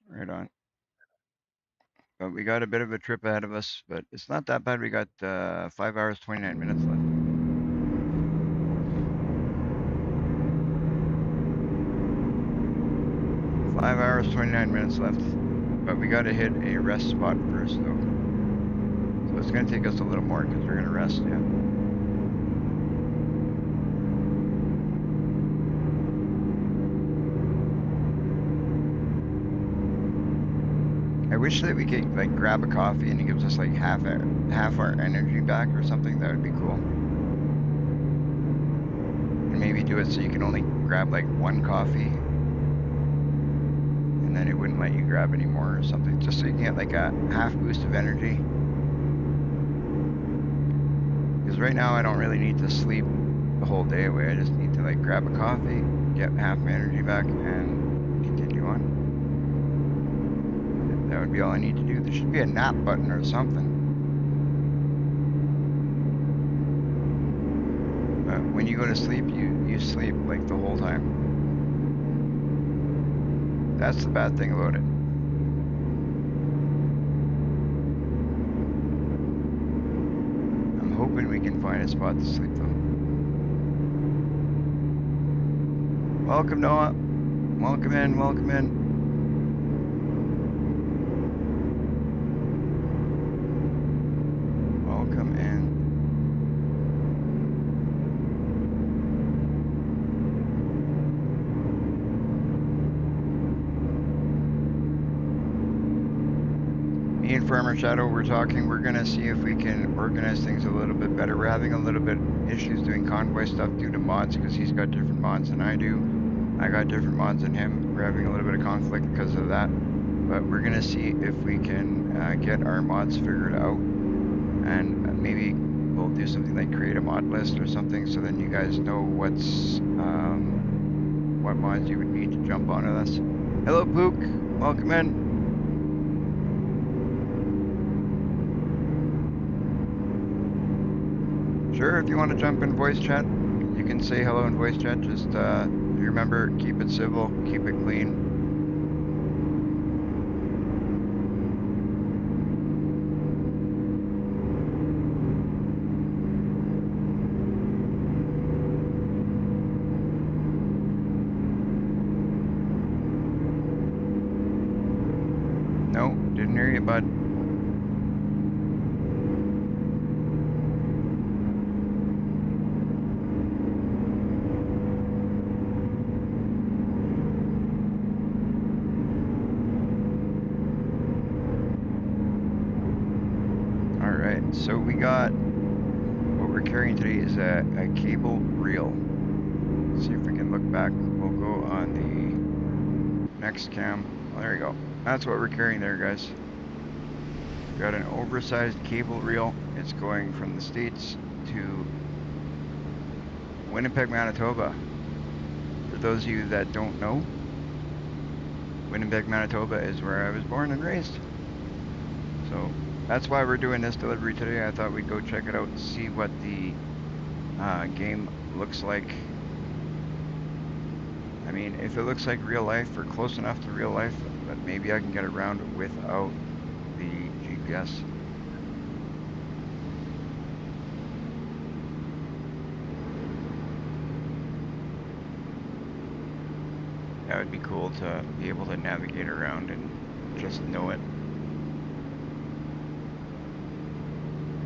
Right on. But we got a bit of a trip ahead of us, but it's not that bad. We got 5 hours, 29 minutes left. Five hours, 29 minutes left. But we got to hit a rest spot first, though. So So it's gonna take us a little more because we're gonna rest, yeah. I wish that we could like grab a coffee and it gives us like half our energy back or something. That would be cool. And maybe do it so you can only grab like one coffee, and then it wouldn't let you grab any more or something, just so you can get like a half boost of energy. Because right now I don't really need to sleep the whole day away. I just need to like grab a coffee, get half my energy back, and continue on. That would be all I need to do. There should be a nap button or something. But when you go to sleep, you sleep like the whole time. That's the bad thing about it. I'm hoping we can find a spot to sleep though. Welcome, Noah. Welcome in, welcome in. Welcome in. Me and Farmer Shadow were talking. We're gonna see if we can organize things a little bit better. We're having a little bit issues doing convoy stuff due to mods because he's got different mods than I do. I got different mods than him. We're having a little bit of conflict because of that. But we're gonna see if we can get our mods figured out, and maybe we'll do something like create a mod list or something, so then you guys know what's what mods you would need to jump on with us. Hello, Pook. Welcome in. Sure, if you want to jump in voice chat, you can say hello in voice chat. Just remember, keep it civil, keep it clean. No, didn't hear you, bud. So we got, what we're carrying today is a cable reel. Let's see if we can look back. We'll go on the next cam. Oh, there you go. That's what we're carrying there, guys. We got an oversized cable reel. It's going from the States to Winnipeg, Manitoba. For those of you that don't know, Winnipeg, Manitoba is where I was born and raised. So that's why we're doing this delivery today. I thought we'd go check it out and see what the game looks like. I mean, if it looks like real life or close enough to real life, but maybe I can get around without the GPS. That would be cool to be able to navigate around and just know it.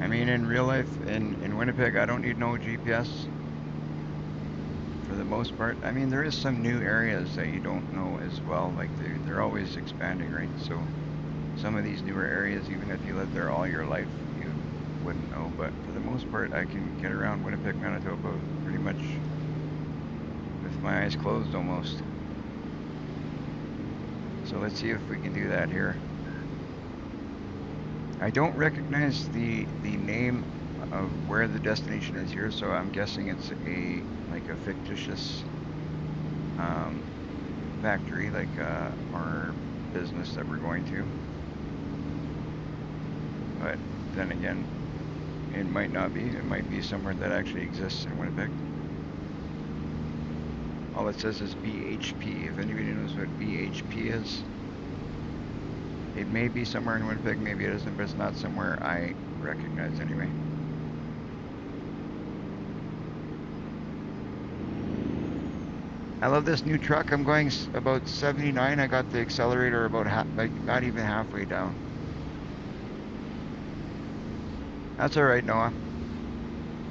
I mean, in real life, in Winnipeg, I don't need no GPS for the most part. I mean, there is some new areas that you don't know as well. Like they're always expanding, right? So some of these newer areas, even if you lived there all your life, you wouldn't know. But for the most part, I can get around Winnipeg, Manitoba pretty much with my eyes closed almost. So let's see if we can do that here. I don't recognize the name of where the destination is here, so I'm guessing it's like a fictitious factory, like our business that we're going to. But then again, it might not be. It might be somewhere that actually exists in Winnipeg. All it says is BHP. If anybody knows what BHP is, it may be somewhere in Winnipeg, maybe it isn't, but it's not somewhere I recognize anyway. I love this new truck. I'm going about 79. I got the accelerator about like not even halfway down. That's all right, Noah.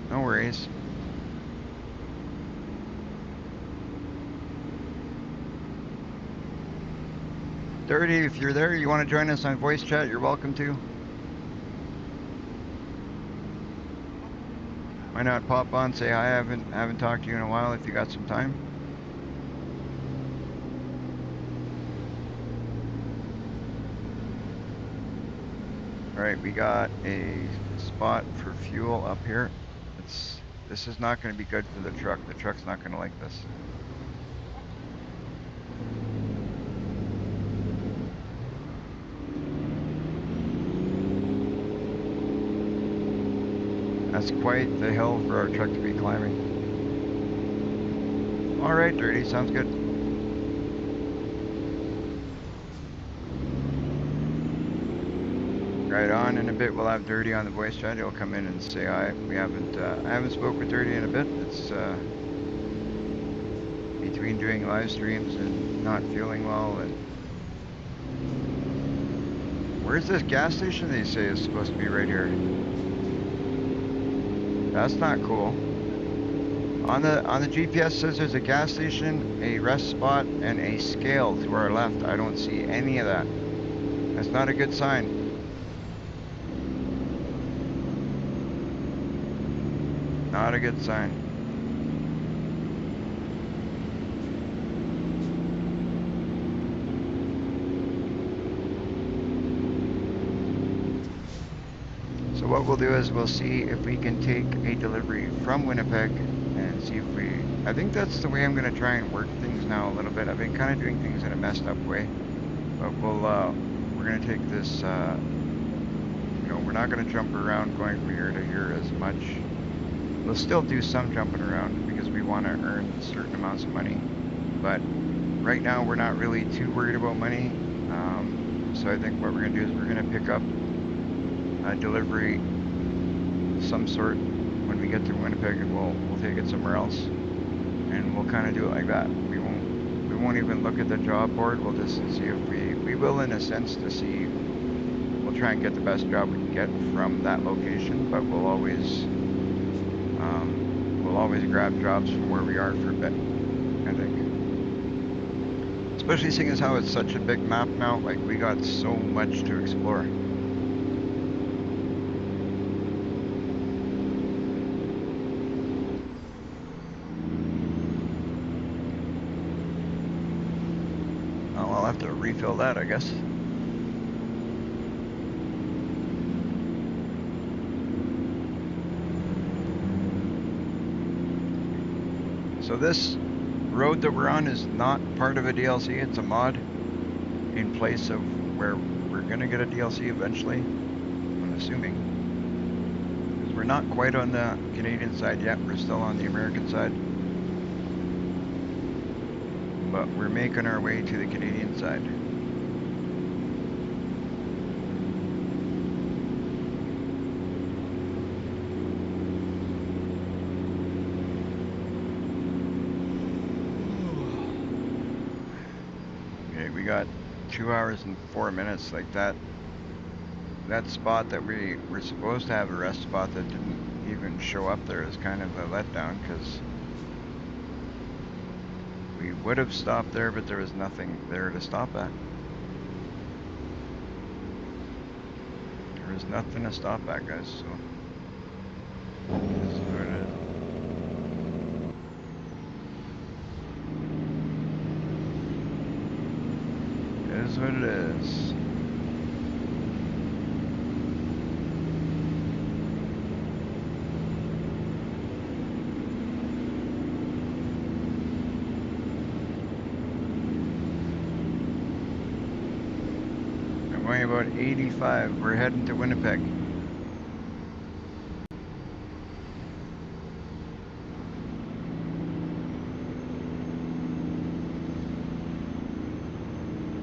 No worries. Dirty, if you're there, you want to join us on voice chat, you're welcome to. Why not pop on, say hi? I haven't talked to you in a while if you got some time. All right, we got a spot for fuel up here. This is not going to be good for the truck. The truck's not going to like this. That's quite the hill for our truck to be climbing. All right, Dirty, sounds good. Right on, in a bit we'll have Dirty on the voice chat. He'll come in and say hi. I haven't spoke with Dirty in a bit. It's between doing live streams and not feeling well. And where's this gas station they say is supposed to be right here? That's not cool. On the GPS says there's a gas station, a rest spot, and a scale to our left. I don't see any of that. That's not a good sign. Not a good sign. So what we'll do is we'll see if we can take a delivery from Winnipeg and see if I think that's the way I'm gonna try and work things now a little bit. I've been kind of doing things in a messed up way, but we're gonna take this, we're not gonna jump around going from here to here as much. We'll still do some jumping around because we want to earn certain amounts of money, but right now we're not really too worried about money. So I think what we're gonna do is we're gonna pick up a delivery some sort when we get to Winnipeg, and we'll take it somewhere else, and we'll kind of do it like that. We won't even look at the job board. We'll just see if we will, in a sense, to see. We'll try and get the best job we can get from that location, but we'll always grab jobs from where we are for a bit, I think. Especially seeing as how it's such a big map now, like we got so much to explore. Oh, I'll have to refill that, I guess. So this road that we're on is not part of a DLC, it's a mod in place of where we're gonna get a DLC eventually, I'm assuming. Because we're not quite on the Canadian side yet, we're still on the American side. But we're making our way to the Canadian side. We got 2 hours and 4 minutes. Like that spot that we were supposed to have a rest spot that didn't even show up there is kind of a letdown, because we would have stopped there, but there was nothing there to stop at. There was nothing to stop at, guys, so this is what it is. It is what it is. I'm going about 85. We're heading to Winnipeg.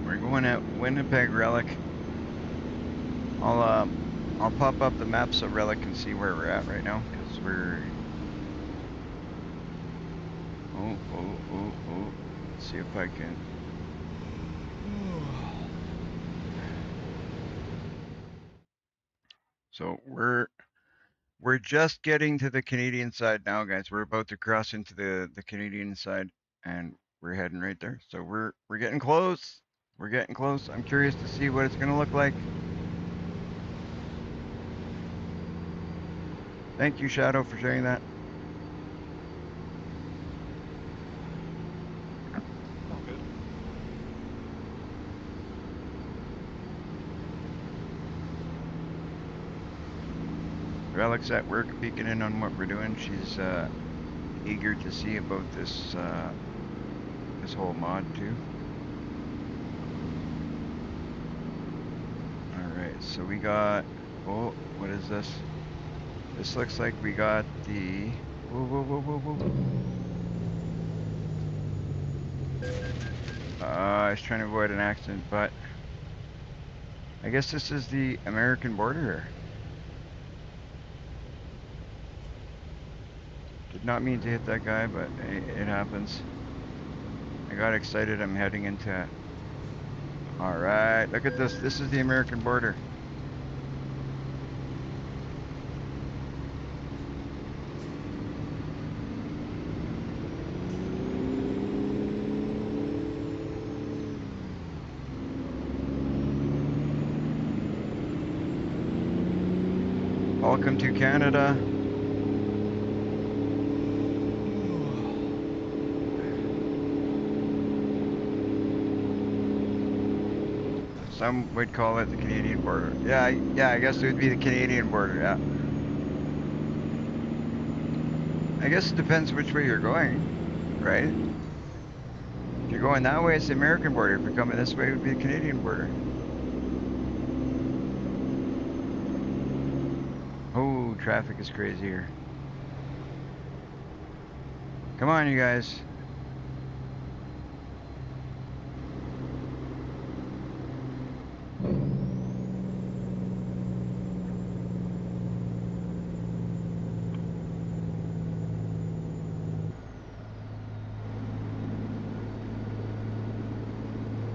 We're going at Winnipeg Relic. I'll pop up the maps of Relic and see where we're at right now, because we're... Oh. Let's see if I can... So we're We're just getting to the Canadian side now, guys. We're about to cross into the Canadian side, and we're heading right there. So we're getting close. We're getting close. I'm curious to see what it's gonna look like. Thank you, Shadow, for sharing that. Oh, good. Relic's at work peeking in on what we're doing. She's eager to see about this this whole mod too. Alright, so we got, oh, what is this? This looks like we got the, whoa, whoa, whoa, whoa, whoa. I was trying to avoid an accident, but I guess this is the American border here. Did not mean to hit that guy, but it happens. I got excited, I'm heading into it. Alright, look at this. This is the American border. Welcome to Canada. Some would call it the Canadian border. Yeah, I guess it would be the Canadian border, yeah. I guess it depends which way you're going, right? If you're going that way, it's the American border. If you're coming this way, it would be the Canadian border. Oh, traffic is crazy here. Come on, you guys.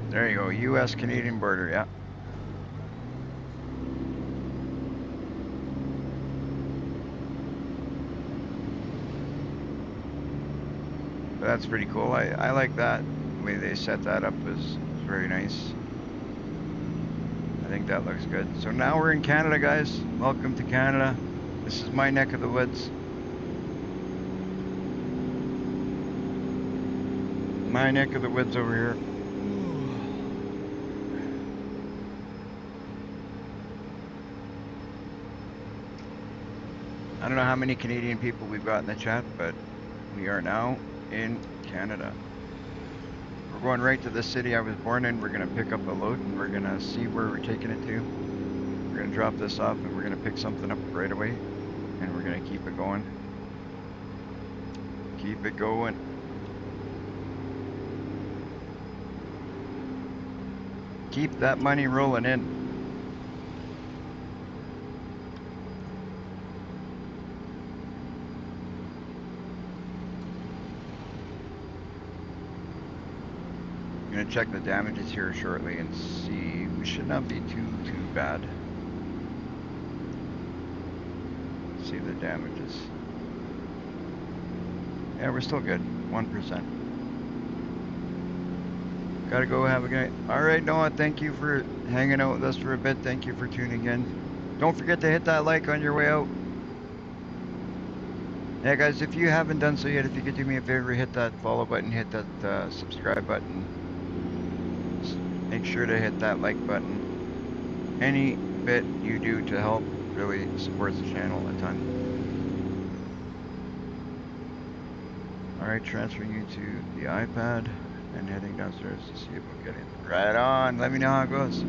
There you go, US-Canadian border, yeah. That's pretty cool. I like that. The way they set that up is very nice. I think that looks good. So now we're in Canada, guys. Welcome to Canada. This is my neck of the woods. My neck of the woods over here. I don't know how many Canadian people we've got in the chat, but we are now in Canada. We're going right to the city I was born in. We're gonna pick up a load and we're gonna see where we're taking it to. We're gonna drop this off and we're gonna pick something up right away. And we're gonna keep it going. Keep it going. Keep that money rolling in. I'm gonna check the damages here shortly and see. We should not be too bad. See the damages. Yeah, we're still good. 1%. Gotta go, have a good night. Alright, Noah, thank you for hanging out with us for a bit. Thank you for tuning in. Don't forget to hit that like on your way out. Yeah, guys, if you haven't done so yet, if you could do me a favor, hit that follow button, hit that subscribe button. Just make sure to hit that like button. Any bit you do to help really supports the channel a ton. Alright, transferring you to the iPad and heading downstairs to see about getting it. Right on, let me know how it goes.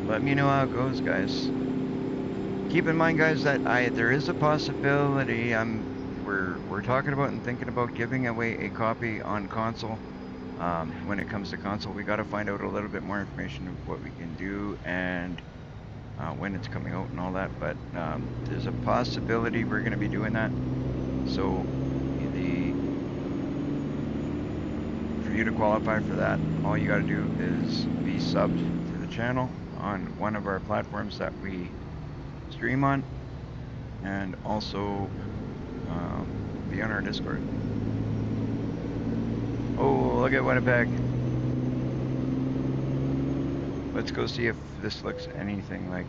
Let me know how it goes, guys. Keep in mind, guys, that there is a possibility we're talking about and thinking about giving away a copy on console. When it comes to console, we got to find out a little bit more information of what we can do and when it's coming out and all that. But there's a possibility we're going to be doing that. So you to qualify for that, all you gotta do is be subbed to the channel on one of our platforms that we stream on, and also be on our Discord. Oh, look at Winnipeg. Let's go see if this looks anything like,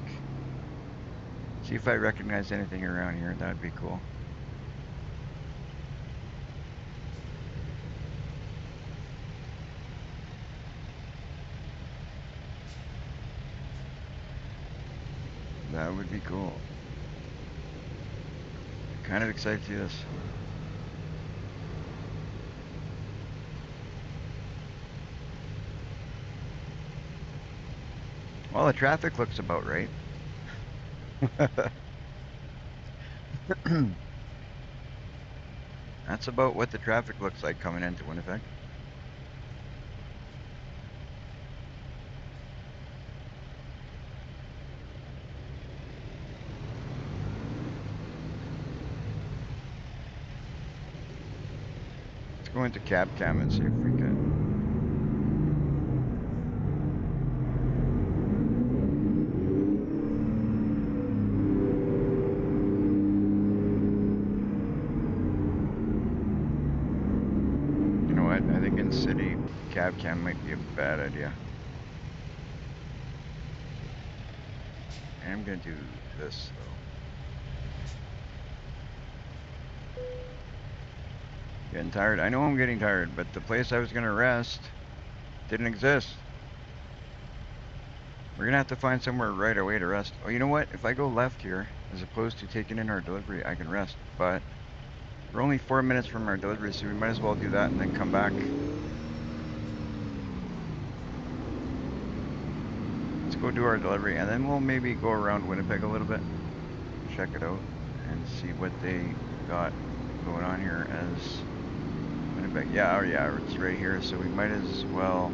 see if I recognize anything around here. That'd be cool. That would be cool. Kind of excited to see this. Well, the traffic looks about right. That's about what the traffic looks like coming into Winnipeg. Let's go into cab cam and see if we can. You know what? I think in city, cab cam might be a bad idea. I'm gonna do this though. Getting tired. I know I'm getting tired, but the place I was gonna rest didn't exist. We're gonna have to find somewhere right away to rest. Oh, you know what? If I go left here, as opposed to taking in our delivery, I can rest. But we're only 4 minutes from our delivery, so we might as well do that and then come back. Let's go do our delivery, and then we'll maybe go around Winnipeg a little bit, check it out, and see what they got going on here as Winnipeg. Yeah, oh yeah, it's right here, so we might as well.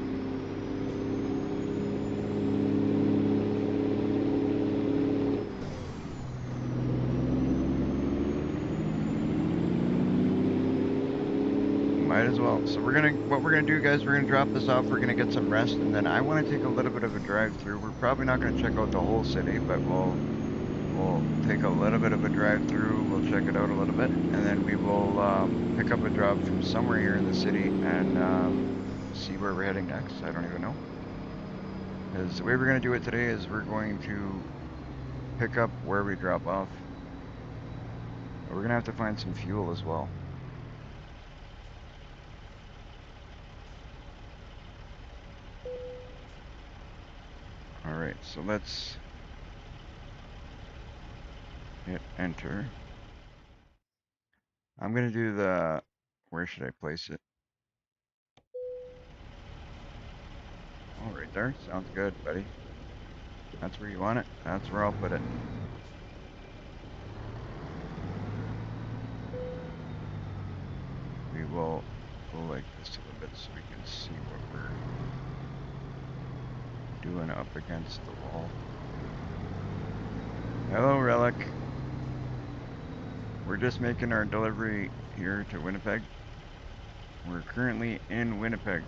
Might as well. So what we're gonna do, guys, we're gonna drop this off, we're gonna get some rest, and then I wanna take a little bit of a drive through. We're probably not gonna check out the whole city, but we'll take a little bit of a drive through, we'll check it out a little bit, and then we will pick up a job from somewhere here in the city and see where we're heading next. I don't even know. Because the way we're gonna do it today is we're going to pick up where we drop off. We're gonna have to find some fuel as well. Alright, so let's hit enter. I'm gonna do the, where should I place it? Oh, right there, sounds good, buddy. That's where you want it, that's where I'll put it. We will go like this a little bit so we can see what we're doing up against the wall. Hello, Relic. We're just making our delivery here to Winnipeg. We're currently in Winnipeg.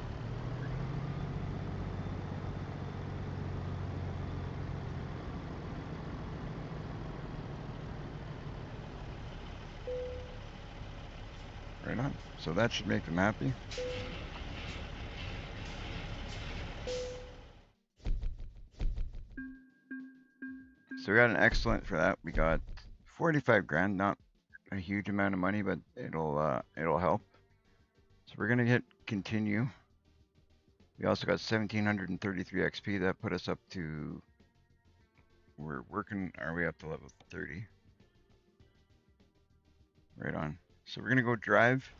Right on. So that should make them happy. So we got an excellent for that. We got 45 grand, not a huge amount of money, but it'll help. So we're gonna hit continue. We also got 1733 XP. That put us up to, we're working our way up to level 30. Right on. So we're gonna go drive,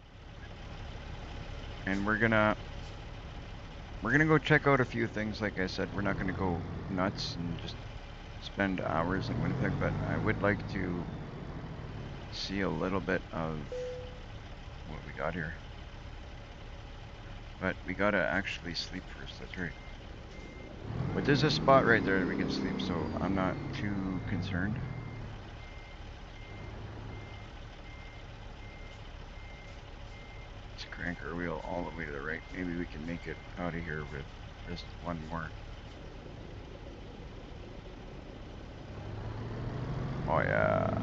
and we're gonna go check out a few things. Like I said, we're not gonna go nuts and just spend hours in Winnipeg, but I would like to see a little bit of what we got here. But we gotta actually sleep first, that's right. But there's a spot right there that we can sleep, so I'm not too concerned. Let's crank our wheel all the way to the right. Maybe we can make it out of here with just one more. Oh yeah.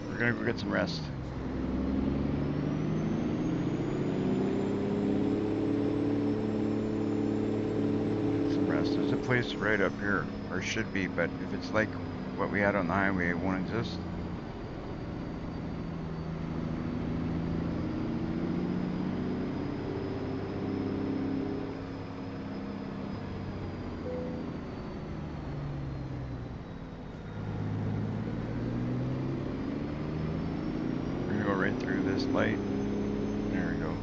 We're gonna go get some rest. Some rest. There's a place right up here, or should be, but if it's like what we had on the highway, it won't exist. We're gonna go right through this light. There we go.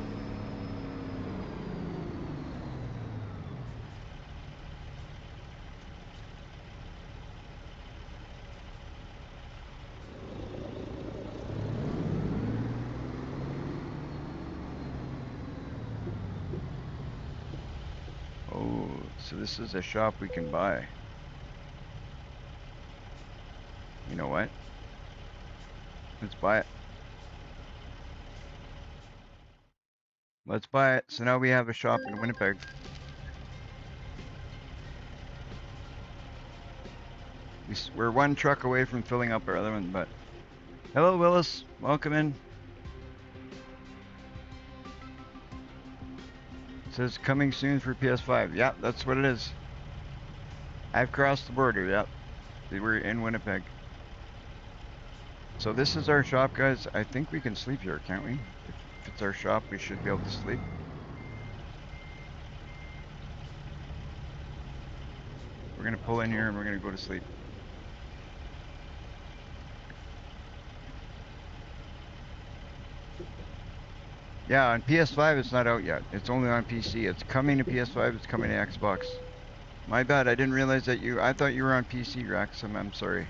Oh, so this is a shop we can buy. You know what? Let's buy it. Let's buy it. So now we have a shop in Winnipeg. We're one truck away from filling up our other one, but hello, Willis. Welcome in. It says coming soon for PS5. Yeah, that's what it is. I've crossed the border. Yep. We're in Winnipeg. So this is our shop, guys. I think we can sleep here, can't we? If it's our shop, we should be able to sleep. We're gonna pull in here and we're gonna go to sleep. Yeah, on PS5 it's not out yet. It's only on PC. It's coming to PS5, it's coming to Xbox. My bad, I didn't realize that I thought you were on PC, Rex. I'm sorry.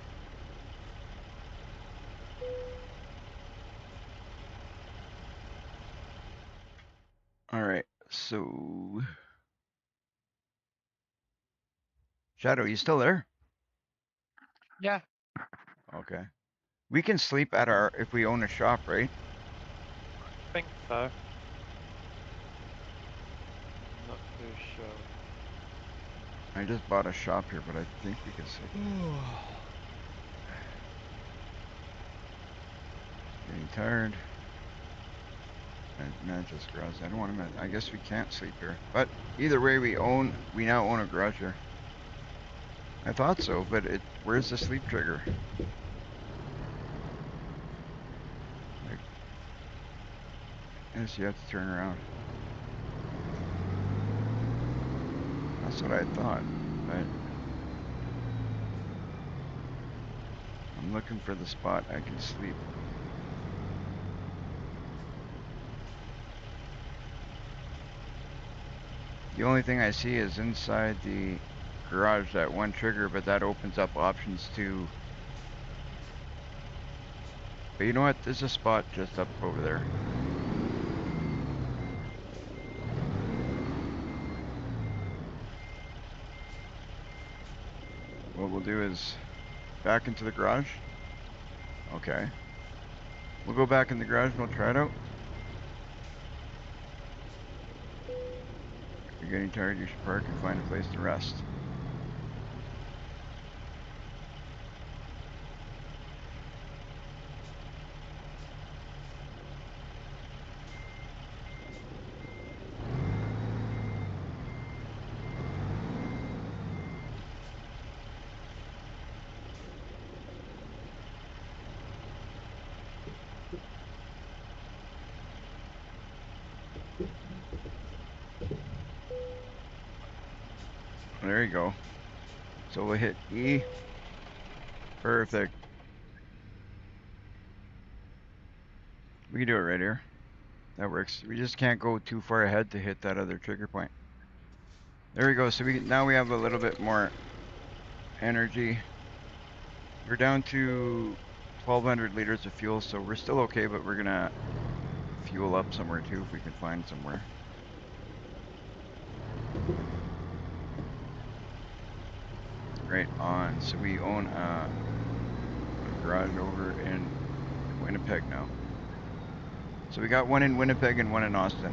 Alright, so... Shadow, you still there? Yeah. Okay. We can sleep at if we own a shop, right? I think so. Not too sure. I just bought a shop here, but I think we can sleep. Getting tired. Manchester garage. I don't want to. I guess we can't sleep here. But either way, we now own a garage here. I thought so, but where's the sleep trigger? Like, yes, you have to turn around. That's what I thought, but I'm looking for the spot I can sleep. The only thing I see is inside the garage that one trigger, but that opens up options too. But you know what? There's a spot just up over there. What we'll do is back into the garage. Okay. We'll go back in the garage and we'll try it out. If you're getting tired, you should park and find a place to rest. There you go. So we'll hit E. Perfect. We can do it right here. That works. We just can't go too far ahead to hit that other trigger point. There we go. So now we have a little bit more energy. We're down to 1,200 liters of fuel, so we're still okay, but we're gonna fuel up somewhere too if we can find somewhere. Right on. So we own a garage over in Winnipeg now. So we got one in Winnipeg and one in Austin.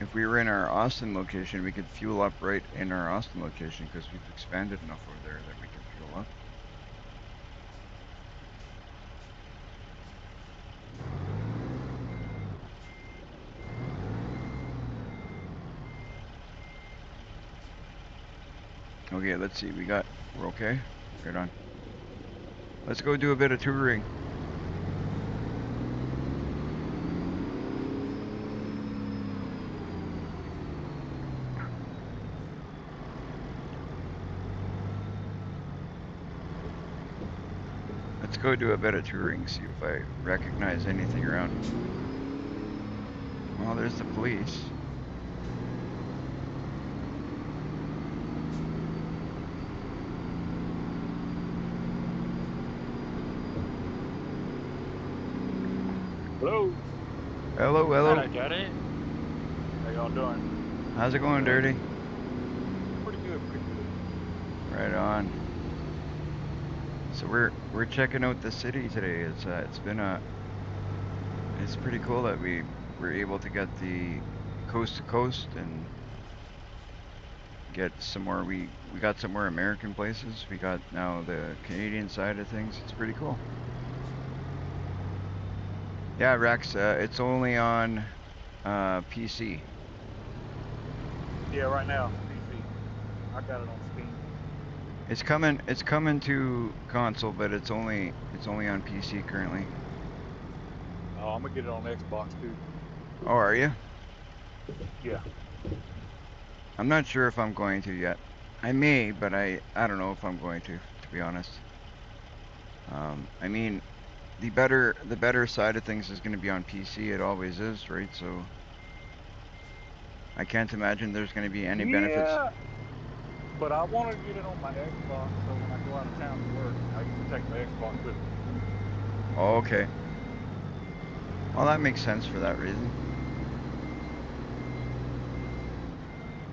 If we were in our Austin location, we could fuel up right in our Austin location because we've expanded enough over there that we can fuel up. Okay, let's see. We're okay? Right on. Let's go do a bit of touring. Let's go do a bit of touring, see if I recognize anything around. Well, there's the police. Hello. Hello, hello. Hello, Daddy. How y'all doing? How's it going, Dirty? Pretty good, pretty good. Right on. So we're checking out the city today. It's pretty cool that we were able to get the coast to coast and get some more. We got some more American places. We got now the Canadian side of things. It's pretty cool. Yeah, Rex. It's only on PC. Yeah, right now, PC. I got it on Steam. It's coming to console, but it's only on PC currently. Oh, I'm gonna get it on Xbox too. Oh, are you? Yeah. I'm not sure if I'm going to yet. I may, but I don't know if I'm going to be honest. I mean, the better side of things is going to be on PC. It always is, right? So I can't imagine there's going to be any benefits. Yeah. But I want to get it on my Xbox, so when I go out of town to work, I can take my Xbox with me. Oh, okay. Well, that makes sense for that reason.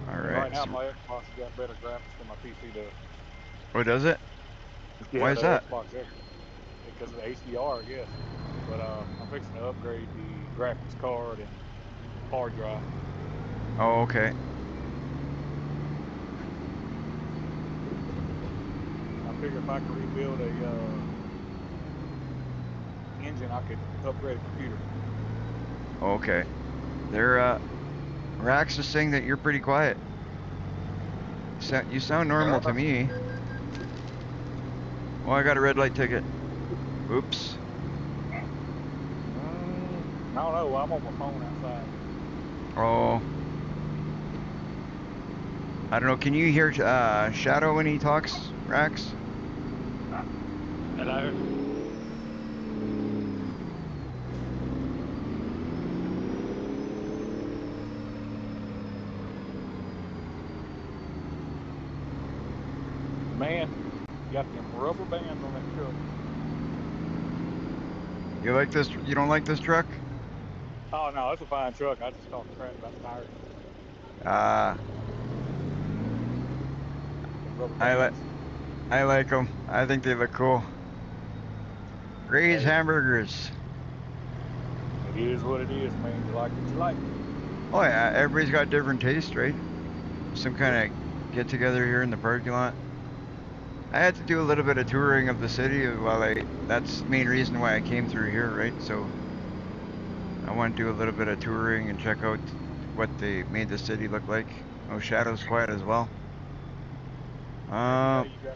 All And right. right now, So, my Xbox has got better graphics than my PC does. oh, does it? Yeah, Why is the that? Xbox X, because of the HDR, I guess. But I'm fixing to upgrade the graphics card and hard drive. Oh, okay. I figure if I could rebuild a engine, I could upgrade a computer. Okay. Rax is saying that you're pretty quiet. You sound normal to me. Oh, I got a red light ticket. Oops. I don't know. I'm on my phone outside. Oh. I don't know. Can you hear Shadow when he talks, Rax? Hello. Man, you got them rubber bands on that truck. You like this? You don't like this truck? Oh no, it's a fine truck. I just talk crap about the tires. Ah, Them rubber I bands. like them. I think they look cool. Gray's Hey. hamburgers. It is what it is, man. You like what you like. Oh yeah, everybody's got different tastes, right? Some kind of get together here in the parking lot. I had to do a little bit of touring of the city that's the main reason why I came through here, right? So I want to do a little bit of touring and check out what they made the city look like. Oh, Shadow's quiet as well. Yeah, you got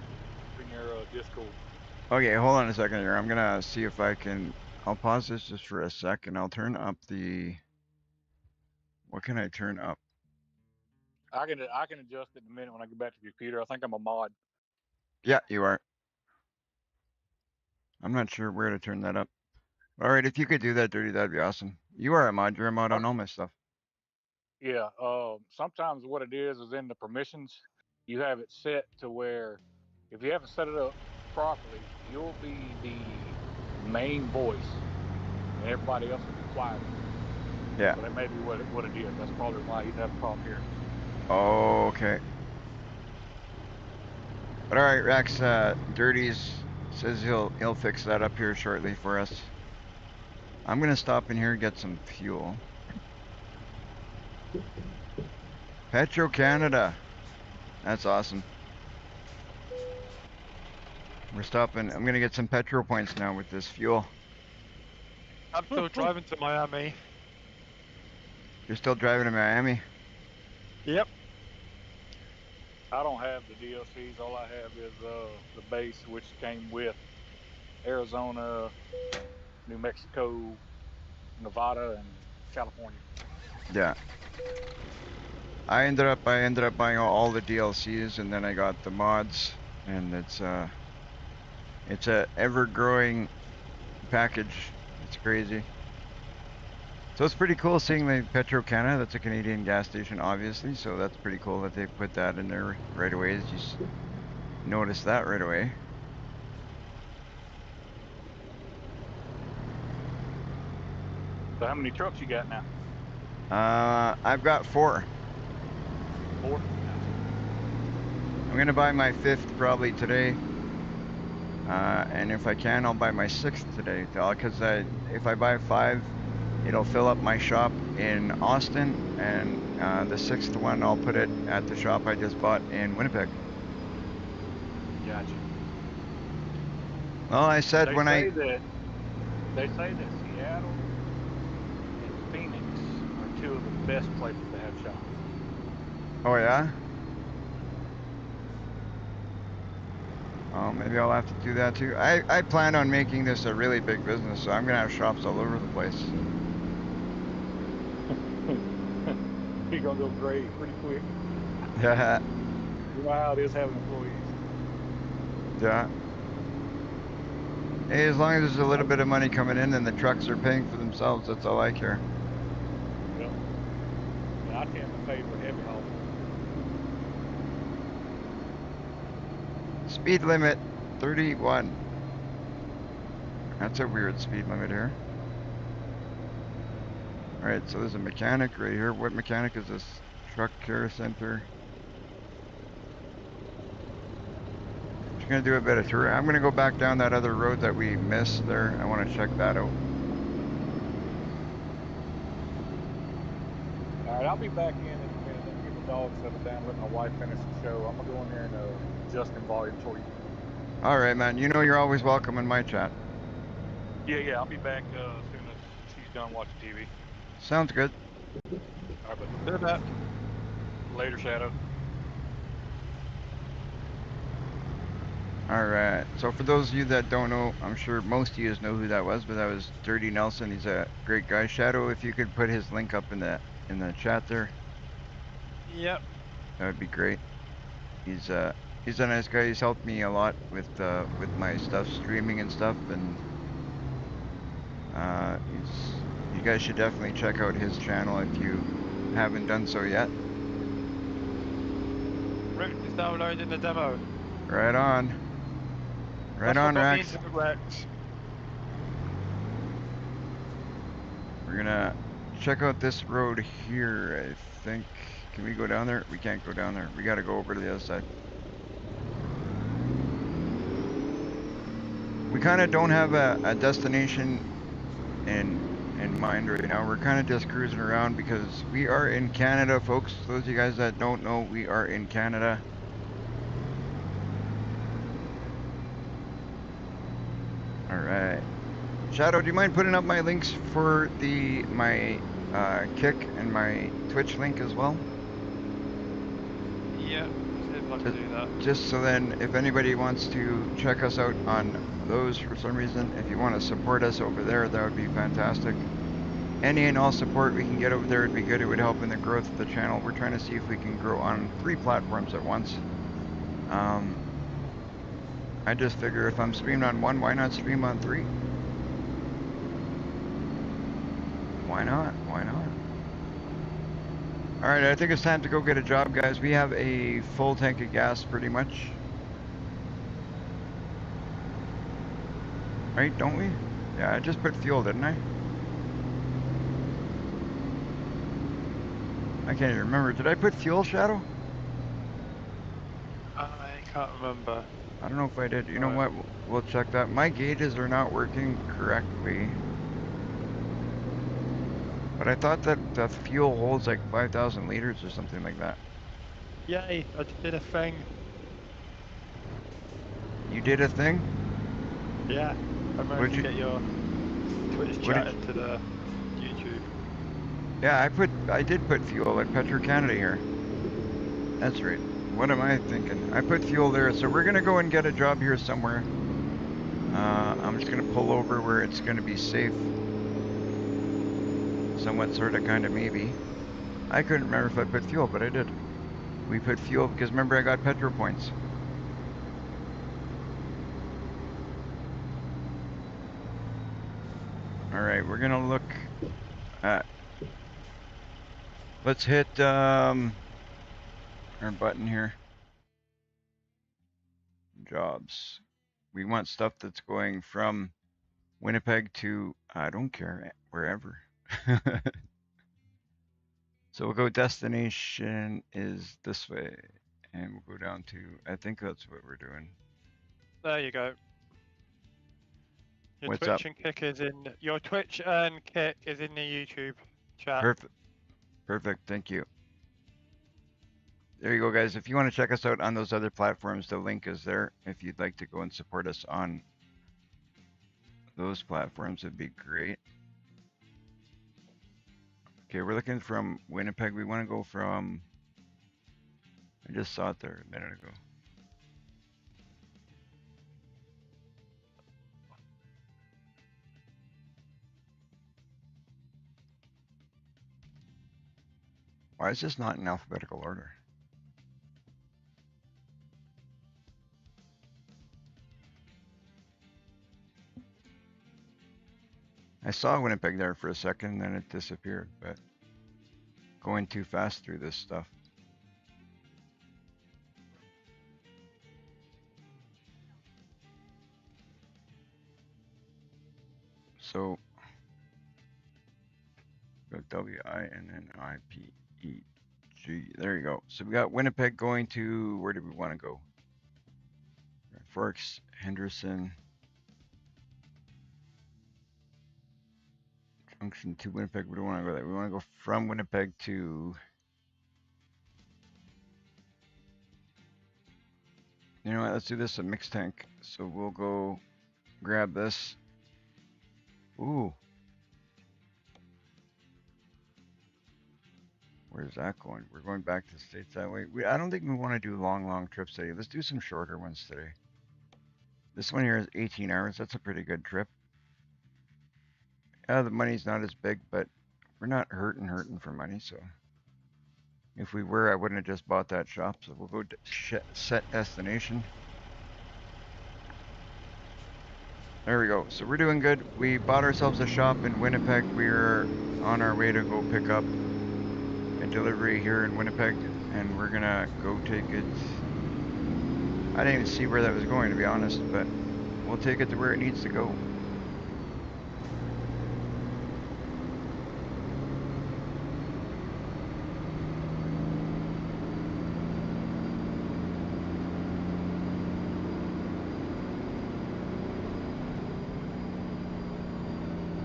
in your Discord. Okay, hold on a second here. I'm gonna see if I can. I'll pause this just for a sec, and I'll turn up the. What can I turn up? I can adjust it in a minute when I get back to the computer. I think I'm a mod. Yeah, you are. I'm not sure where to turn that up. All right, if you could do that, Dirty, that'd be awesome. You are a mod. You're a mod on all my stuff. Yeah. Sometimes what it is in the permissions, you have it set to where if you haven't set it up, properly, you'll be the main voice, and everybody else will be quiet. Yeah. So that may be what it is. That's probably why he's having a problem here. Oh, okay. But all right, Rex. Dirties says he'll fix that up here shortly for us. I'm gonna stop in here and get some fuel. Petro Canada. That's awesome. We're stopping. I'm gonna get some petrol points now with this fuel. I'm still driving to Miami. You're still driving to Miami? Yep. I don't have the DLCs. All I have is the base, which came with Arizona, New Mexico, Nevada, and California. Yeah. I ended up buying all the DLCs, and then I got the mods, and it's a ever-growing package. It's crazy. So it's pretty cool seeing the Petro Canada. That's a Canadian gas station, obviously. So that's pretty cool that they put that in there right away. Just notice that right away. So how many trucks you got now? I've got 4. 4? I'm gonna buy my 5th probably today. And if I can, I'll buy my 6th today. Because if I buy 5, it'll fill up my shop in Austin, and the 6th one I'll put it at the shop I just bought in Winnipeg. Gotcha. Well, I said They say that Seattle and Phoenix are 2 of the best places to have shops. Oh yeah? Oh, maybe I'll have to do that too. I plan on making this a really big business, so I'm gonna have shops all over the place. You're gonna go gray pretty quick. Yeah. You know how it is having employees. Yeah. Hey, as long as there's a little bit of money coming in and the trucks are paying for themselves, that's all I care. Yep. And I tend to pay for heavy haul. Speed limit 31. That's a weird speed limit here. Alright, so there's a mechanic right here. What mechanic is this? Truck care center. Just gonna do a bit of tour. I'm gonna go back down that other road that we missed there. I want to check that out. Alright, I'll be back in a minute. Let me get the dog settled down, let my wife finish the show. I'm gonna go in there and adjust in volume for you. Alright, man. You know you're always welcome in my chat. Yeah, I'll be back as soon as she's done watching TV. Sounds good. Alright, but Do that. later, Shadow. Alright, so for those of you that don't know, I'm sure most of you know who that was, but that was Dirty Nelson. He's a great guy. Shadow, if you could put his link up in the chat there, Yep. that would be great. He's a nice guy. He's helped me a lot with my stuff, streaming and stuff, and you guys should definitely check out his channel if you haven't done so yet. Rex is downloading the demo. Right on. Right That's on, what got me Rex. into Rex. We're gonna check out this road here, I think. Can we go down there? We can't go down there. We gotta go over to the other side. We kind of don't have a destination in mind right now. We're kind of just cruising around because we are in Canada, folks. Those of you guys that don't know, we are in Canada. Alright. Shadow, do you mind putting up my links for my Kick and my Twitch link as well? Yeah. See if I can do that. Just so then, if anybody wants to check us out on those for some reason, if you want to support us over there, that would be fantastic. Any and all support we can get over there would be good. It would help in the growth of the channel. We're trying to see if we can grow on 3 platforms at once. I just figure if I'm streaming on 1, why not stream on 3? Why not? Why not? Alright, I think it's time to go get a job, guys. We have a full tank of gas, pretty much. right? Don't we? Yeah, I just put fuel, didn't I? I can't even remember. Did I put fuel, Shadow? I can't remember. I don't know if I did. You know Alright. what? We'll check that. My gauges are not working correctly. But I thought that the fuel holds like 5,000 liters or something like that. Yay! I just did a thing. You did a thing? Yeah. I What'd managed to you- get your Twitch What did chat into the YouTube. Yeah, I did put fuel at Petro Canada here. That's right. What am I thinking? I put fuel there, so we're gonna go and get a job here somewhere. I'm just gonna pull over where it's gonna be safe. Somewhat, sorta, kinda, maybe. I couldn't remember if I put fuel, but I did. We put fuel because remember I got Petro points. All right, we're gonna look at. Let's hit our button here. Jobs. We want stuff that's going from Winnipeg to, I don't care, wherever. So we'll go destination is this way. And we'll go down to, I think that's what we're doing. There you go. Your What's Twitch up? and kick is in your Twitch and kick is in the YouTube chat. Perfect. Perfect. Thank you. There you go, guys. If you want to check us out on those other platforms, the link is there. If you'd like to go and support us on those platforms, it'd be great. Okay, we're looking from Winnipeg. We want to go from, I just saw it there a minute ago. Why is this not in alphabetical order? I saw Winnipeg there for a second, then it disappeared, but going too fast through this stuff. So, go W-I-N-N-I-P-E-G. There you go. So we got Winnipeg going to, where do we want to go? Forks, Henderson. Junction to Winnipeg. We don't want to go there. We want to go from Winnipeg to. You know what? Let's do this a mixed tank. So we'll go grab this. Ooh. Where's that going? We're going back to the States that way. I don't think we want to do long trips today. Let's do some shorter ones today. This one here is 18 hours. That's a pretty good trip. Yeah, the money's not as big, but we're not hurting for money, so. If we were, I wouldn't have just bought that shop, so we'll go set destination. There we go. So we're doing good. We bought ourselves a shop in Winnipeg. We're on our way to go pick up a delivery here in Winnipeg, and we're gonna go take it. I didn't even see where that was going, to be honest, but we'll take it to where it needs to go.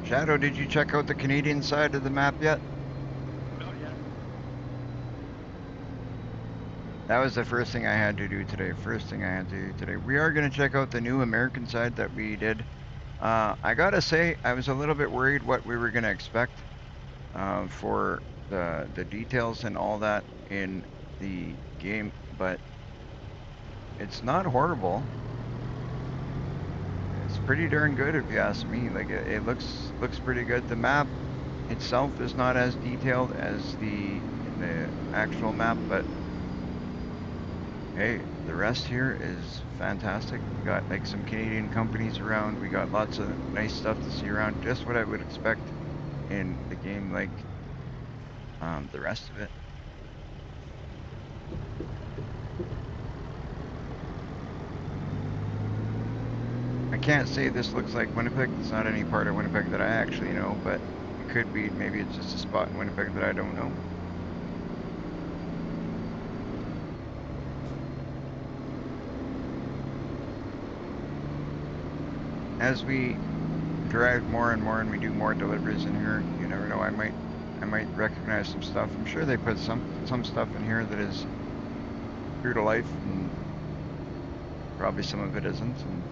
Shadow, did you check out the Canadian side of the map yet? Not yet. That was the first thing I had to do today. We are going to check out the new American side that we did. I gotta say, I was a little bit worried what we were going to expect for the details and all that in the game, but it's not horrible. It's pretty darn good if you ask me. Like it looks pretty good. The map itself is not as detailed as the actual map, but hey, the rest here is fantastic. We got like some Canadian companies around. We got lots of nice stuff to see around. Just what I would expect in the game, like the rest of it. I can't say this looks like Winnipeg. It's not any part of Winnipeg that I actually know, but it could be. Maybe it's just a spot in Winnipeg that I don't know. As we drive more and more and we do more deliveries in here, you never know, I might recognize some stuff. I'm sure they put some stuff in here that is true to life, and probably some of it isn't, and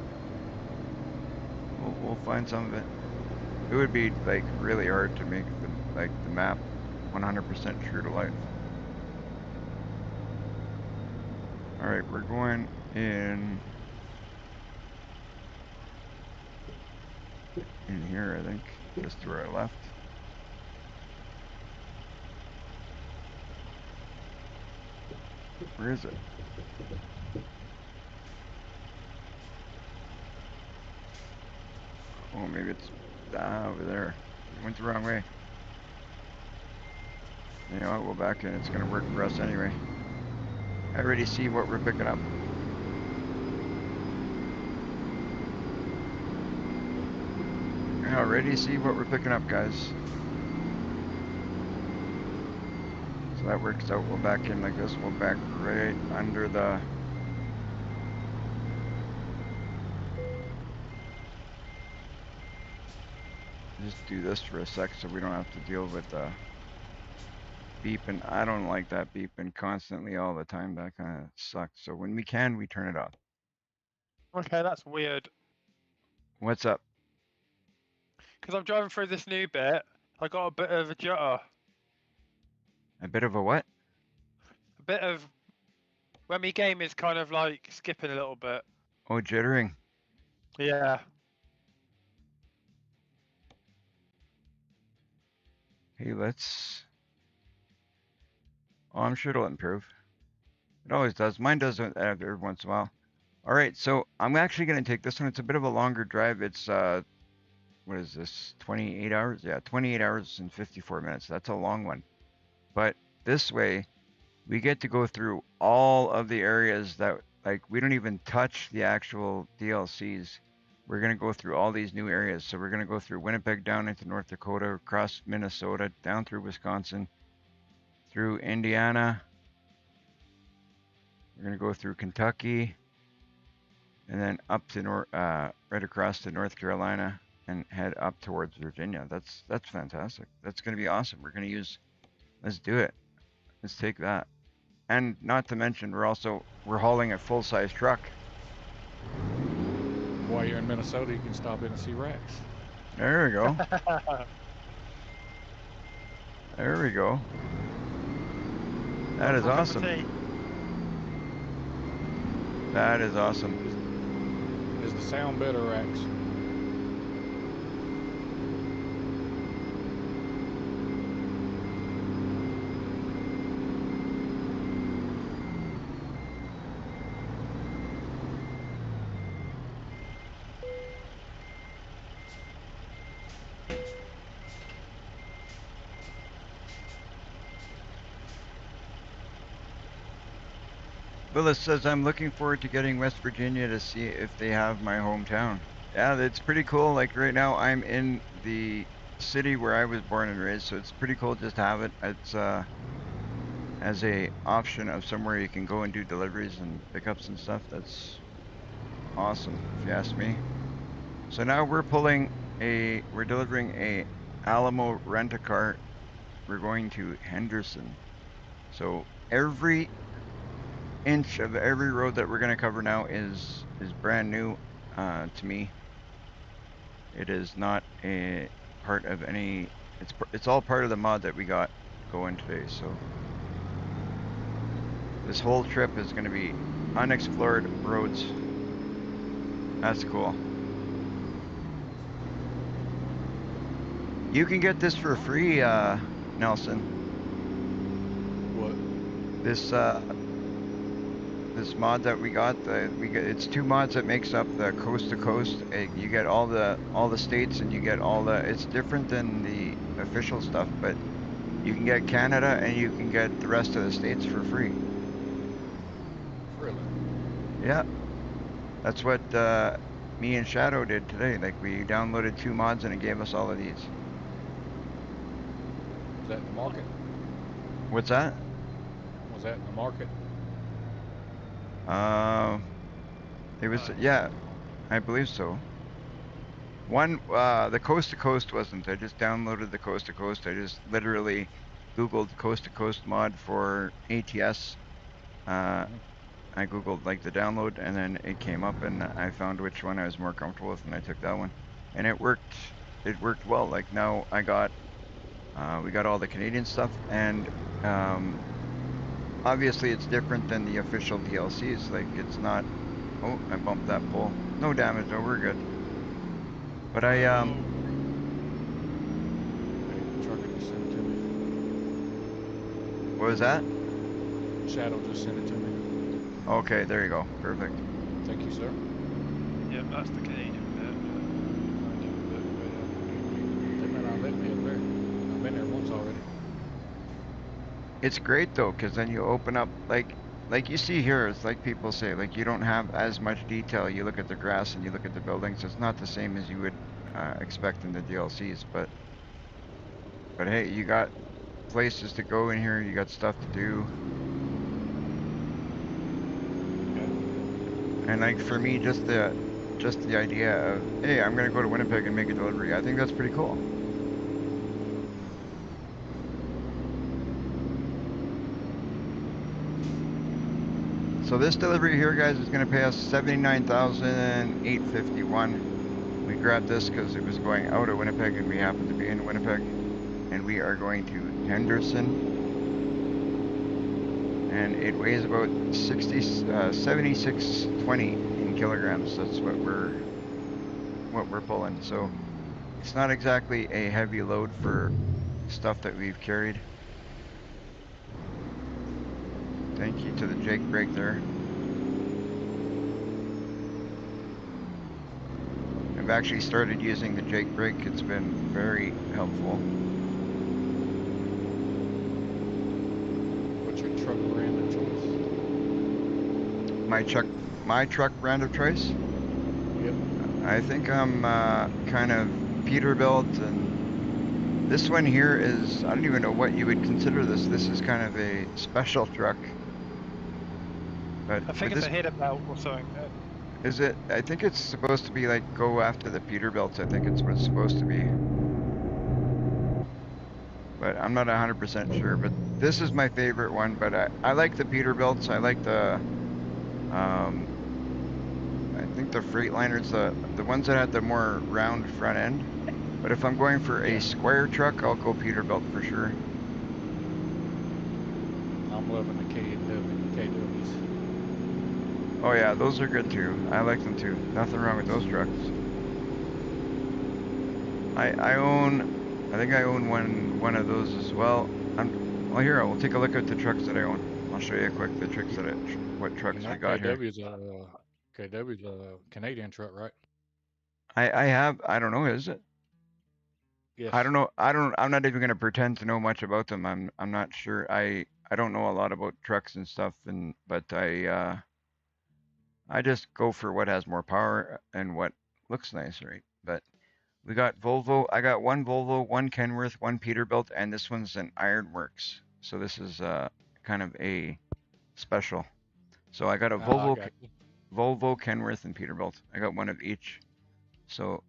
we'll find some of it. It would be like really hard to make the map 100% true to life. All right, we're going in here, I think, just to our left. Where is it? Oh, maybe it's over there. We went the wrong way. You know what, we'll back in. It's gonna work for us anyway. I already see what we're picking up. I already see what we're picking up, guys. So that works out. We'll back in like this. We'll back right under the... Just do this for a sec so we don't have to deal with the beeping. I don't like that beeping constantly all the time. That kind of sucks. So when we can, we turn it off. Okay, that's weird. What's up? Because I'm driving through this new bit, I got a bit of a jutter. A bit of a what? A bit of... when my game is kind of like skipping a little bit. Oh, jittering. Yeah. Hey, let's... Oh, I'm sure it'll improve. It always does. Mine does it every once in a while. All right, so I'm actually going to take this one. It's a bit of a longer drive. It's, what is this, 28 hours? Yeah, 28 hours and 54 minutes. That's a long one. But this way, we get to go through all of the areas that, like, we don't even touch the actual DLCs. We're going to go through all these new areas. So we're going to go through Winnipeg down into North Dakota, across Minnesota, down through Wisconsin, through Indiana. We're going to go through Kentucky, and then up to right across to North Carolina, and head up towards Virginia. That's fantastic. That's going to be awesome. We're going to use, let's do it. Let's take that. And not to mention, we're hauling a full-size truck. While you're in Minnesota, you can stop in and see Rex. There we go. There we go. That is awesome. That is awesome. Is the sound better, Rex? Willis says, I'm looking forward to getting West Virginia to see if they have my hometown. Yeah, it's pretty cool. Like right now, I'm in the city where I was born and raised, so it's pretty cool just to have it. It's as a option of somewhere you can go and do deliveries and pickups and stuff. That's awesome, if you ask me. So now we're delivering a Alamo rent-a-car. We're going to Henderson. So every inch of every road that we're going to cover now is brand new to me. It is not a part of any, it's all part of the mod that we got going today. So this whole trip is going to be unexplored roads. That's cool. You can get this for free, Nelson. What? This mod that we got, it's two mods that makes up the coast to coast. You get all the states, and you get it's different than the official stuff, but you can get Canada and you can get the rest of the states for free. Really? Yeah. That's what me and Shadow did today. Like we downloaded 2 mods and it gave us all of these. Was that in the market? What's that? Was that in the market? It was, yeah, I believe so. One, the coast to coast wasn't. I just downloaded the coast to coast. I just literally Googled coast to coast mod for ATS. I Googled like the download and then it came up and I found which one I was more comfortable with and I took that one. And it worked well. Like now I got, we got all the Canadian stuff and, obviously it's different than the official DLCs. Like it's not, oh, I bumped that pole. No damage, no, we're good. But I, Hey, the trucker just sent it to me. what was that? Shadow just sent it to me. Okay, there you go. Perfect. Thank you, sir. Yep, that's the Canadian bit. They may not let me up there. I've been there once already. It's great though, cause then you open up, like you see here, it's like people say, like you don't have as much detail. You look at the grass and you look at the buildings. It's not the same as you would expect in the DLCs, but hey, you got places to go in here. You got stuff to do. And like for me, just the idea of, hey, I'm gonna go to Winnipeg and make a delivery. I think that's pretty cool. So this delivery here, guys, is gonna pay us $79,851. We grabbed this because it was going out of Winnipeg and we happen to be in Winnipeg. And we are going to Henderson. And it weighs about 7620 in kilograms. That's what we're pulling. So it's not exactly a heavy load for stuff that we've carried. Thank you to the Jake brake there. I've actually started using the Jake brake. It's been very helpful. What's your truck brand of choice? My truck brand of choice? Yep. I think I'm kind of Peterbilt, and this one here is, I don't even know what you would consider this. This is kind of a special truck. But I think it's a header belt or something. Is it? I think it's supposed to be like go after the Peterbilts. I think it's what it's supposed to be. But I'm not 100% sure. But this is my favorite one. But I like the Peterbilts. I like the, I think the Freightliners, the ones that had the more round front end. But if I'm going for a square truck, I'll go Peterbilt for sure. I'm loving the KWs. Oh yeah, those are good too. I like them too. Nothing wrong with those trucks. I think I own one of those as well. Well, here, we'll take a look at the trucks that I own. I'll show you quick the trucks that what trucks we got here. KW's a Canadian truck, right? I don't know, is it? Yes. I don't know. I'm not even gonna pretend to know much about them. I'm not sure. I don't know a lot about trucks and stuff, but I just go for what has more power and what looks nice, right? But we got Volvo. I got one Volvo, one Kenworth, one Peterbilt, and this one's an Ironworks. So this is kind of a special. So I got a Volvo, Kenworth, and Peterbilt. I got one of each. So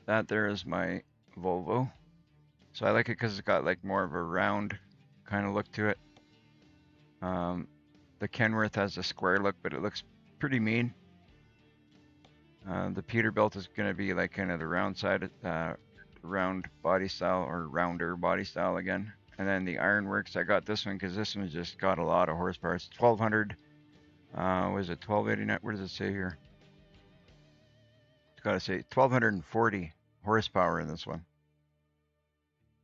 that there is my Volvo. So I like it because it's got like more of a round kind of look to it. The Kenworth has a square look, but it looks pretty mean. The Peterbilt is going to be like kind of the round side, round body style or rounder body style again. And then the Ironworks, I got this one because this one's just got a lot of horsepower. It's 1200. Was it 1289? What does it say here? It's got to say 1240 horsepower in this one.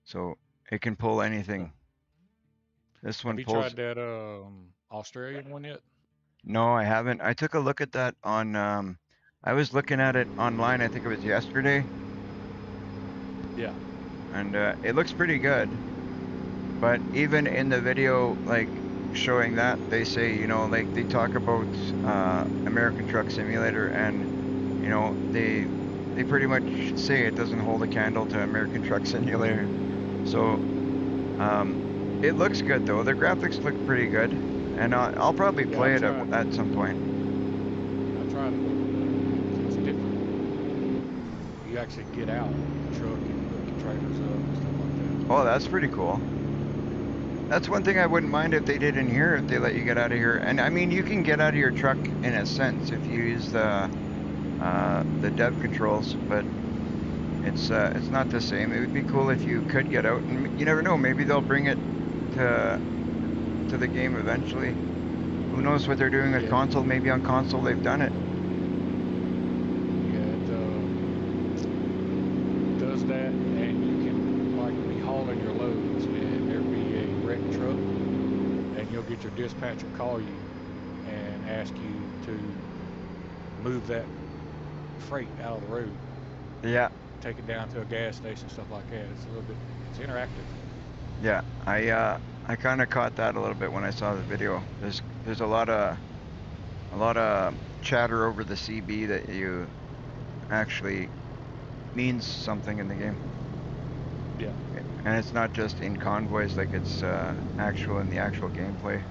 So it can pull anything. This one pulls. Have you tried that Australian one yet? No, I haven't. I took a look at that on. I was looking at it online. I think it was yesterday. Yeah. And it looks pretty good. But even in the video, like showing that, they say, you know, like they talk about American Truck Simulator, and you know, they pretty much say it doesn't hold a candle to American Truck Simulator. So, it looks good though. The graphics look pretty good, and I'll probably Yeah, play I it tried. at some point. I tried it a little bit. It's different. You actually get out of the truck and hook your trailers up and stuff like that. Oh, that's pretty cool. That's one thing I wouldn't mind if they did in here, if they let you get out of here. And I mean, you can get out of your truck in a sense if you use the dev controls, but it's not the same. It would be cool if you could get out, and you never know, maybe they'll bring it to the game eventually. Who knows what they're doing with Yeah. console? Maybe on console they've done it. Yeah, it does that, and you can like be hauling your loads, and there be a wrecked truck, and you'll get your dispatcher call you and ask you to move that freight out of the road, Yeah, take it down to a gas station, stuff like that. It's a little bit, it's interactive. yeah. I kind of caught that a little bit when I saw the video. There's a lot of chatter over the CB that you actually means something in the game. Yeah. And it's not just in convoys, like it's actual in the actual gameplay.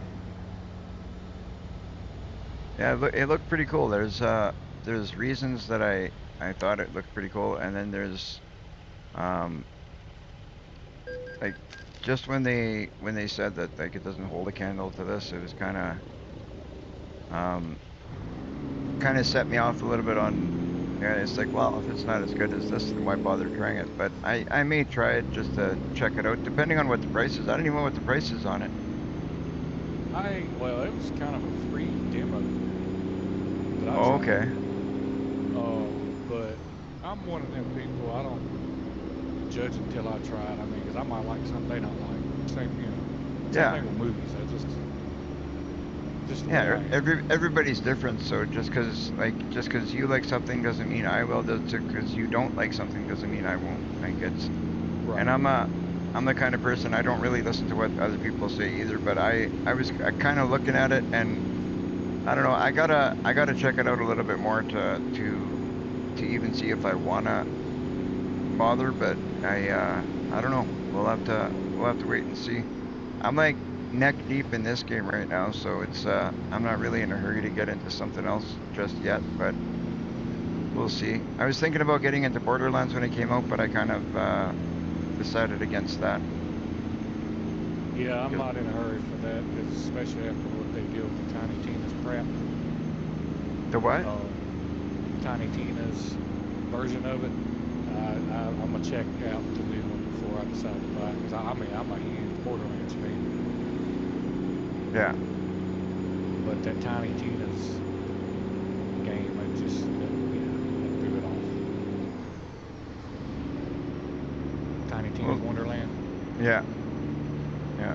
Yeah, it looked pretty cool. There's reasons that I thought it looked pretty cool, and then there's like just when they said that like it doesn't hold a candle to this, it was kind of set me off a little bit on. Yeah, it's like, well, if it's not as good as this, then why bother trying it? But I may try it just to check it out, depending on what the price is. I don't even know what the price is on it. Well, it was kind of a free demo that I Oh, tried. okay. But I'm one of them people, I don't judge until I try it. I mean, because I might like something they don't like. Same, you know, same Yeah. thing with movies. I just the way I Yeah, am. everybody's different, so just cause you like something doesn't mean I will. Just cause you don't like something doesn't mean I won't. Like it's, Right. and I'm the kind of person, I don't really listen to what other people say either. But I was kind of looking at it, and I don't know. I gotta check it out a little bit more to even see if I wanna bother. But I don't know. We'll have to wait and see. I'm like neck deep in this game right now, so it's I'm not really in a hurry to get into something else just yet, but we'll see. I was thinking about getting into Borderlands when it came out, but I kind of decided against that. Yeah, I'm not in a hurry for that, 'cause especially after what they did with Tiny Tina's crap. The what? Tiny Tina's version of it. I'm gonna check out the new one before I decide to buy it, because I mean, I'm a huge Borderlands fan. Yeah. But that Tiny Tina's game, I just, that threw it off. Tiny Tina's Wonderland. Yeah. Yeah.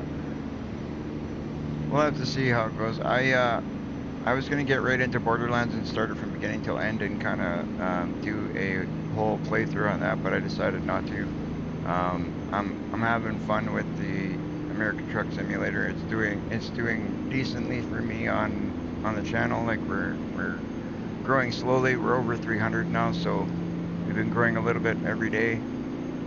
We'll have to see how it goes. I was gonna get right into Borderlands and start it from beginning till end and kind of do a whole playthrough on that, but I decided not to. I'm having fun with the American Truck Simulator. It's doing decently for me on the channel. Like we're growing slowly. We're over 300 now, so we've been growing a little bit every day.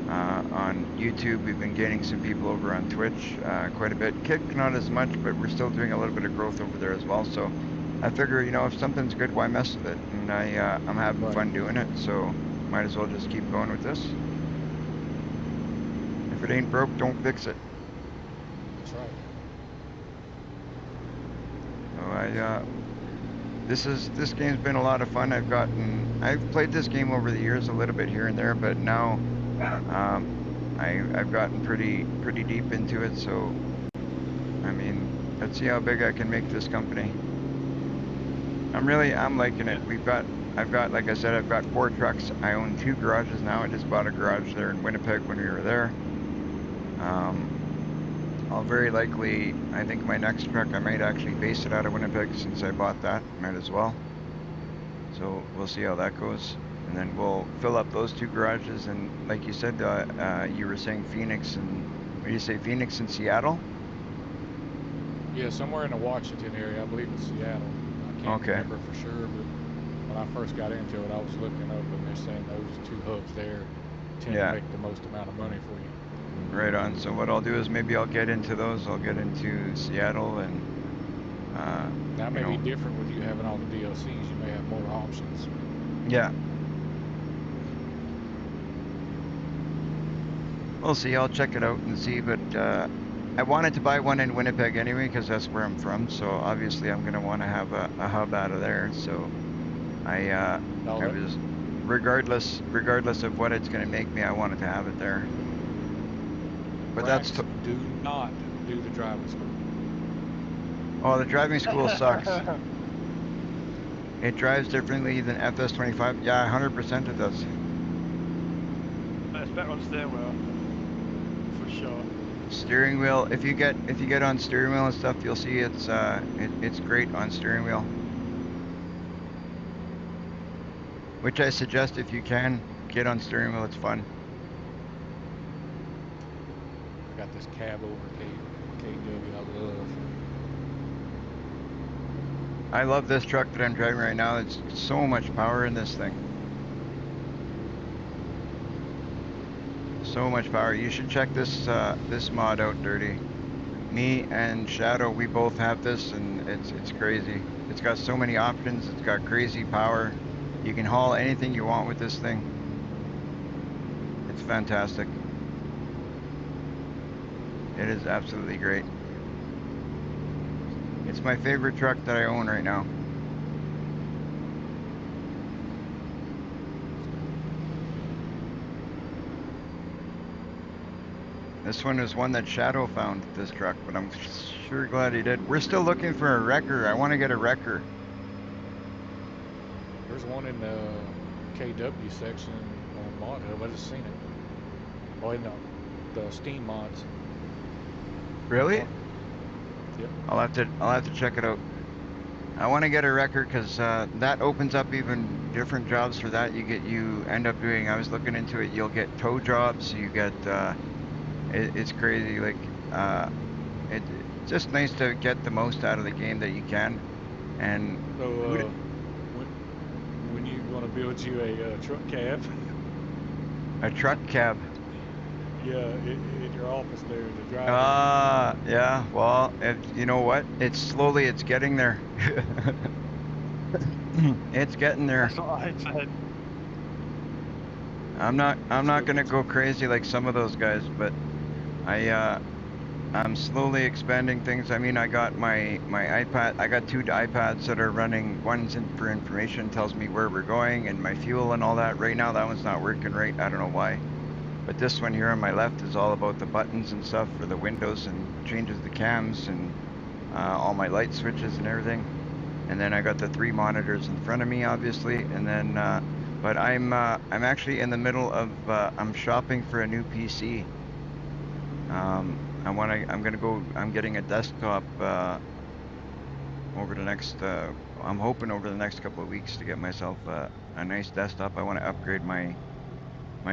On YouTube, we've been gaining some people over on Twitch, quite a bit. Kick, not as much, but we're still doing a little bit of growth over there as well. So I figure, if something's good, why mess with it? And I'm having Right. fun doing it, so might as well just keep going with this. If it ain't broke, don't fix it. That's right. So this game's been a lot of fun. I've played this game over the years a little bit here and there, but now I've gotten pretty deep into it. So I mean, let's see how big I can make this company. I'm liking it. I've got, like I said, I've got 4 trucks. I own 2 garages now. I just bought a garage there in Winnipeg when we were there. I'll very likely, I think my next truck, I might actually base it out of Winnipeg since I bought that. Might as well. So we'll see how that goes. And then we'll fill up those 2 garages. And like you said, you were saying Phoenix and, what do you say, Phoenix and Seattle? Yeah, somewhere in the Washington area. I believe it's Seattle. I can't remember for sure, but when I first got into it, I was looking up and they're saying those two hubs there tend Yeah. to make the most amount of money for you. Right on. So what I'll do is maybe I'll get into those. I'll get into Seattle and, That may you be know, different with you having all the DLCs. You may have more options. yeah. We'll see. I'll check it out and see. But I wanted to buy one in Winnipeg anyway because that's where I'm from. So obviously I'm gonna want to have a hub out of there. So I was regardless of what it's gonna make me, I wanted to have it there. But that's Brax, do not do the driving school. oh, the driving school sucks. It drives differently than FS25. Yeah, 100% it does. It's better on steering wheel, for sure. Steering wheel. If you get on steering wheel and stuff, you'll see it's great on steering wheel. Which I suggest if you can get on steering wheel. It's fun. I got this cab over KW I love. I love this truck that I'm driving right now. It's so much power in this thing. So much power. You should check this this mod out, Dirty. Me and Shadow, we both have this, and it's crazy. It's got so many options. It's got crazy power. You can haul anything you want with this thing. It's fantastic. It is absolutely great. It's my favorite truck that I own right now. This one is one that Shadow found, this truck, but I'm sure glad he did. We're still looking for a wrecker. I want to get a wrecker. There's one in the KW section on mod. I just seen it. Oh, no, the Steam mods. Really? Yep. I'll have to check it out. I want to get a wrecker because that opens up even different jobs for that. You end up doing. I was looking into it. You'll get tow jobs. You get. It's crazy. Like it's just nice to get the most out of the game that you can. And So when you want to build you a truck cab, a truck cab. yeah, in your office there to drive. Yeah. Well, you know what? It's getting there. It's getting there. That's what I said. I'm not gonna go crazy like some of those guys, but I'm slowly expanding things. I mean, I got my iPad. I got 2 iPads that are running. One's in for information, tells me where we're going and my fuel and all that. Right now, that one's not working right. I don't know why. But this one here on my left is all about the buttons and stuff for the windows and changes the cams and all my light switches and everything. And then I got the 3 monitors in front of me, obviously. And then, but I'm actually in the middle of I'm shopping for a new PC. I'm getting a desktop over the next. I'm hoping over the next couple of weeks to get myself a nice desktop. I want to upgrade my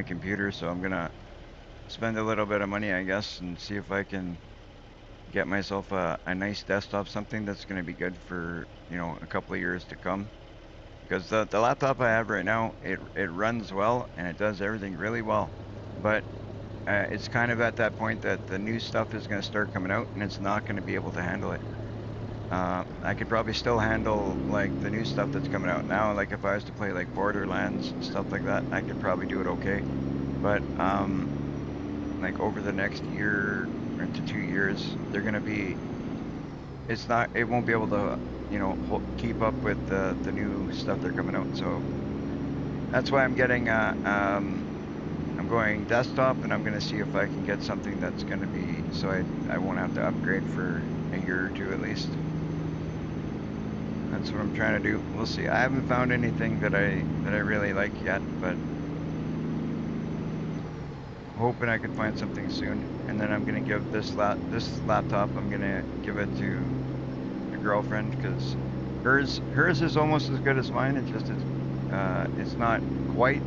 computer, so I'm gonna spend a little bit of money, I guess, and see if I can get myself a nice desktop, something that's gonna be good for, you know, a couple of years to come. Because the laptop I have right now, it runs well and it does everything really well, but it's kind of at that point that the new stuff is going to start coming out and it's not going to be able to handle it. I could probably still handle like the new stuff that's coming out now. Like if I was to play like Borderlands and stuff like that, I could probably do it okay. But like over the next year to 2 years, they're going to be. It won't be able to, you know, keep up with the new stuff they're coming out. So that's why I'm getting I'm going desktop, and I'm going to see if I can get something that's going to be, so I won't have to upgrade for a year or 2 at least. That's what I'm trying to do. We'll see. I haven't found anything that I really like yet, but hoping I can find something soon. And then I'm going to give this laptop, I'm going to give it to a girlfriend, because hers is almost as good as mine. It's just it's not quite.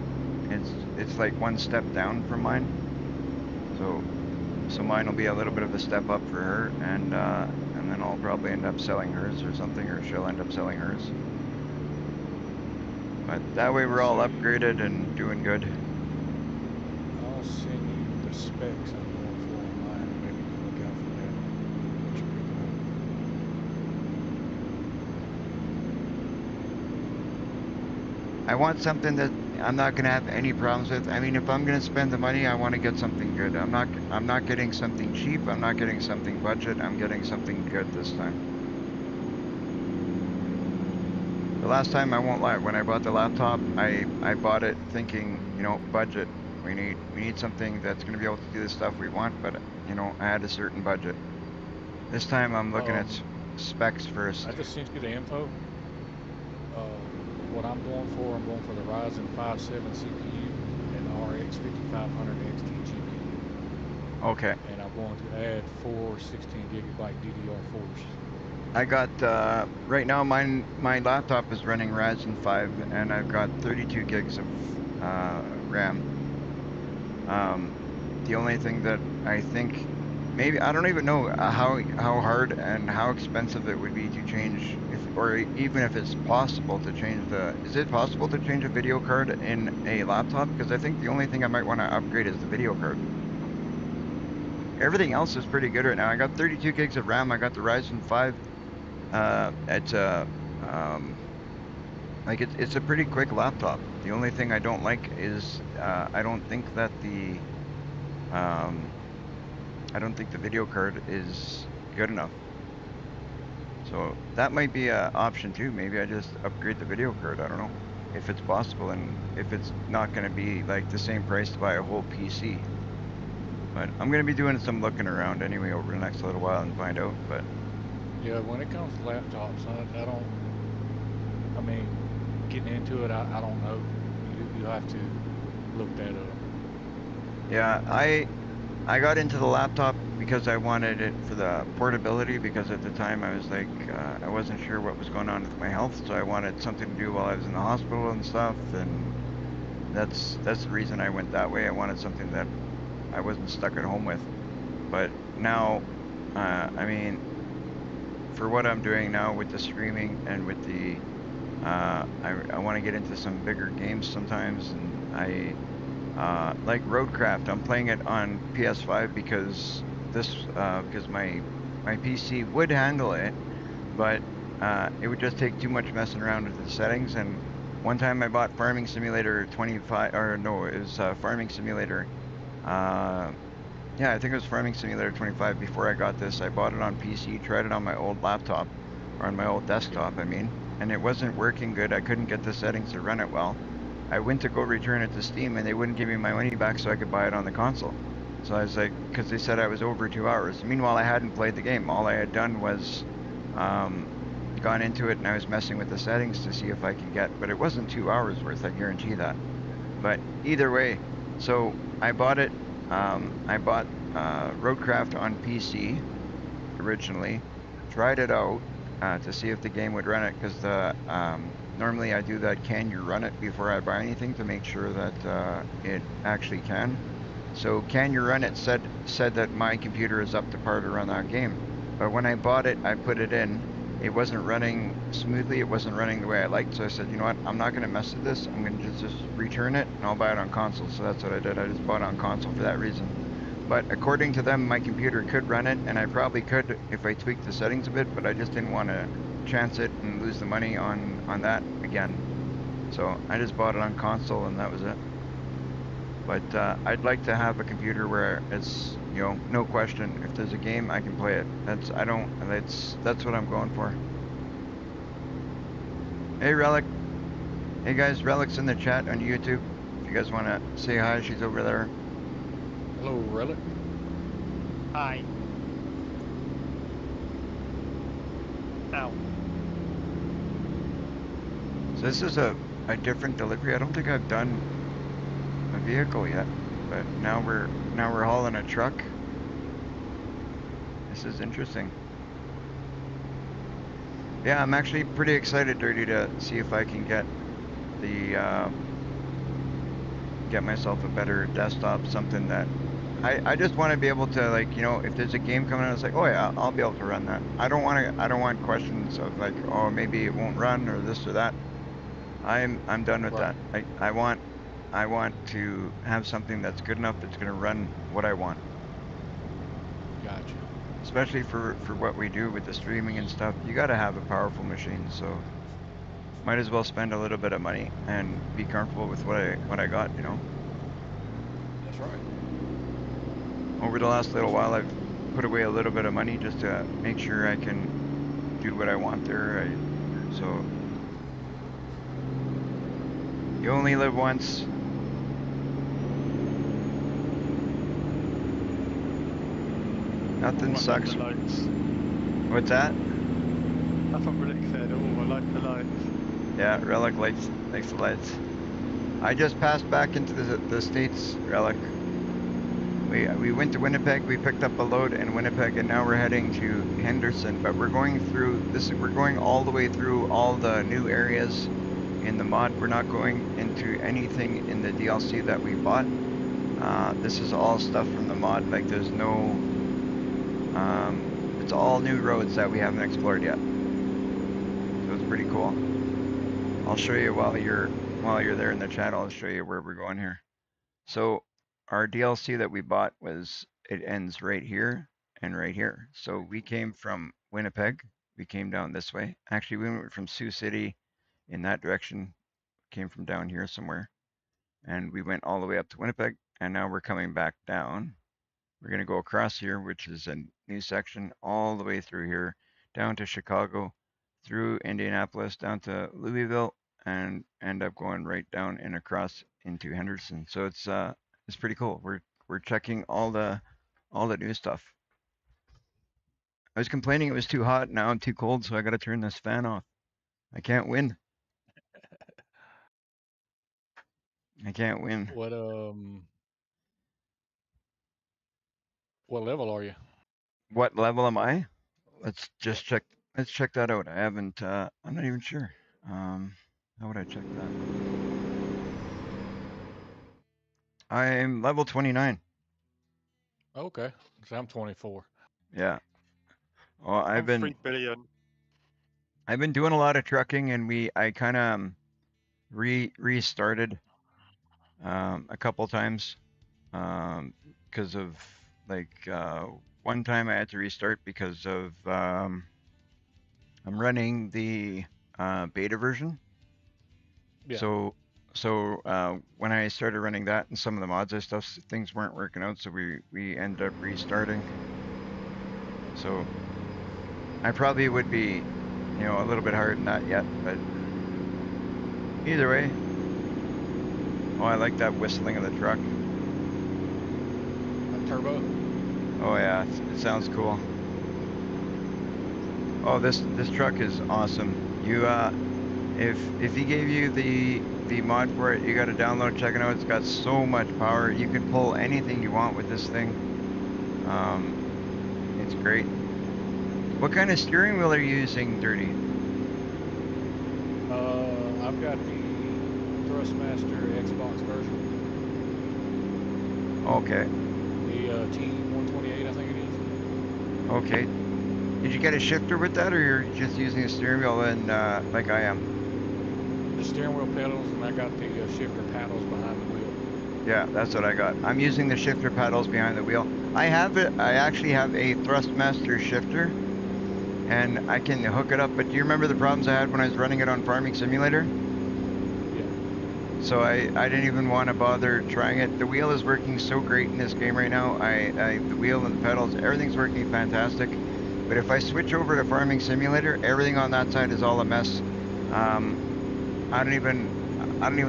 It's like one step down from mine. So mine will be a little bit of a step up for her, and then I'll probably end up selling hers or something, or she'll end up selling hers. But that way we're all upgraded and doing good. I'll send you the specs I'm going for on mine. Maybe you can look out for that. What you're picking I want something that I'm not gonna have any problems with. I mean, if I'm gonna spend the money, I want to get something good. I'm not getting something cheap. I'm not getting something budget. I'm getting something good this time. The last time, I won't lie, when I bought the laptop, I bought it thinking, you know, budget. We need something that's gonna be able to do the stuff we want, but you know, I had a certain budget. This time I'm looking at specs first. I just sent you the info. What I'm going for the Ryzen 5 7 CPU and the RX 5500 XT GPU. Okay. And I'm going to add 4 16 gigabyte DDR4s. I got, right now my laptop is running Ryzen 5 and I've got 32 gigs of RAM. The only thing that I think, maybe, I don't even know how hard and how expensive it would be to change, or even if it's possible to change is it possible to change a video card in a laptop? Because I think the only thing I might want to upgrade is the video card. Everything else is pretty good right now. I got 32 gigs of RAM, I got the Ryzen 5. It's like it's a pretty quick laptop. The only thing I don't like is I don't think that the video card is good enough. So that might be an option too. Maybe I just upgrade the video card. I don't know if it's possible and if it's not going to be like the same price to buy a whole PC. But I'm going to be doing some looking around anyway over the next little while and find out. But yeah, when it comes to laptops, I mean, getting into it, I don't know. You have to look that up. yeah, I got into the laptop because I wanted it for the portability, because at the time I was like, I wasn't sure what was going on with my health, so I wanted something to do while I was in the hospital and stuff, and that's the reason I went that way. I wanted something that I wasn't stuck at home with. But now, I mean, for what I'm doing now with the streaming and with the, I want to get into some bigger games sometimes, and I like Roadcraft. I'm playing it on PS5 because because my PC would handle it, but it would just take too much messing around with the settings. And one time I bought Farming Simulator 25, or no, it was Farming Simulator. Yeah, I think it was Farming Simulator 25 before I got this. I bought it on PC, tried it on my old laptop, or on my old desktop, I mean, and it wasn't working good. I couldn't get the settings to run it well. I went to go return it to Steam and they wouldn't give me my money back so I could buy it on the console. So I was like, because they said I was over 2 hours. Meanwhile, I hadn't played the game. All I had done was gone into it and I was messing with the settings to see if I could get, but it wasn't 2 hours worth, I guarantee that. But either way, so I bought it. I bought Roadcraft on PC originally, tried it out to see if the game would run it, because the normally I do that can you run it before I buy anything to make sure that it actually can. So can you run it said that my computer is up to par to run that game. But when I bought it, I put it in, it wasn't running smoothly, it wasn't running the way I liked, so I said, you know what, I'm not going to mess with this, I'm going to just return it and I'll buy it on console. So that's what I did, I just bought it on console for that reason. But according to them, my computer could run it, and I probably could if I tweaked the settings a bit, but I just didn't want to chance it and lose the money on that again. So I just bought it on console and that was it. But I'd like to have a computer where it's, you know, no question, if there's a game I can play it. That's what I'm going for. Hey Relic. Hey guys, Relic's in the chat on YouTube. If you guys want to say hi, she's over there. Hello, Relic. Hi. Ow. So this is a different delivery. I don't think I've done a vehicle yet, but now we're hauling a truck. This is interesting. Yeah, I'm actually pretty excited, Dirty, to see if I can get the get myself a better desktop, something that I just want to be able to, like, you know, if there's a game coming out, it's like, oh yeah, I'll be able to run that. I don't want questions of like, oh, maybe it won't run or this or that. I'm done with Right. that. I want to have something that's good enough that's gonna run what I want. Gotcha. Especially for what we do with the streaming and stuff. You gotta have a powerful machine, so might as well spend a little bit of money and be comfortable with what I got, you know. That's right. Over the last little while, I've put away a little bit of money just to make sure I can do what I want there. So you only live once. Nothing Oh, I like sucks. the lights. What's that? That's what Rick said. Oh, I like the lights. Yeah, Relic likes the lights. I just passed back into the States, Relic. We went to Winnipeg, we picked up a load in Winnipeg, and now we're heading to Henderson, but we're going through we're going all the way through all the new areas in the mod. We're not going into anything in the DLC that we bought. This is all stuff from the mod, like there's no, it's all new roads that we haven't explored yet. So it's pretty cool. I'll show you while you're there in the chat, I'll show you where we're going here. So our DLC that we bought it ends right here and right here. So we came from Winnipeg, we came down this way. Actually, we went from Sioux City in that direction, came from down here somewhere, and we went all the way up to Winnipeg, and now we're coming back down. We're gonna go across here, which is a new section, all the way through here, down to Chicago, through Indianapolis, down to Louisville, and end up going right down and across into Henderson. So it's pretty cool. We're checking all the new stuff. I was complaining it was too hot. Now I'm too cold, so I got to turn this fan off. I can't win. I can't win. What level are you? What level am I? Let's just check. Let's check that out. I haven't. I'm not even sure. How would I check that? I'm level 29. Okay, so I'm 24. Yeah. Well, I'm 3 billion. I've been doing a lot of trucking, and I kind of restarted a couple times because of like one time I had to restart because of I'm running the beta version. Yeah. So when I started running that and some of the mods and stuff, things weren't working out, so we ended up restarting. So I probably would be, you know, a little bit higher than that yet, but either way. Oh, I like that whistling of the truck. A turbo. Oh yeah, it sounds cool. Oh, this truck is awesome. You if he gave you the mod for it, you got to download, check it out. It's got so much power. You can pull anything you want with this thing. It's great. What kind of steering wheel are you using, Dirty? I've got the Thrustmaster Xbox version. Okay. The T128, I think it is. Okay. Did you get a shifter with that, or you're just using a steering wheel and like I am? The steering wheel pedals, and I got the shifter paddles behind the wheel. Yeah, that's what I got. I'm using the shifter paddles behind the wheel. I actually have a Thrustmaster shifter, and I can hook it up. But do you remember the problems I had when I was running it on Farming Simulator? Yeah. So I didn't even want to bother trying it. The wheel is working so great in this game right now. The wheel and the pedals, everything's working fantastic. But if I switch over to Farming Simulator, everything on that side is all a mess. I don't even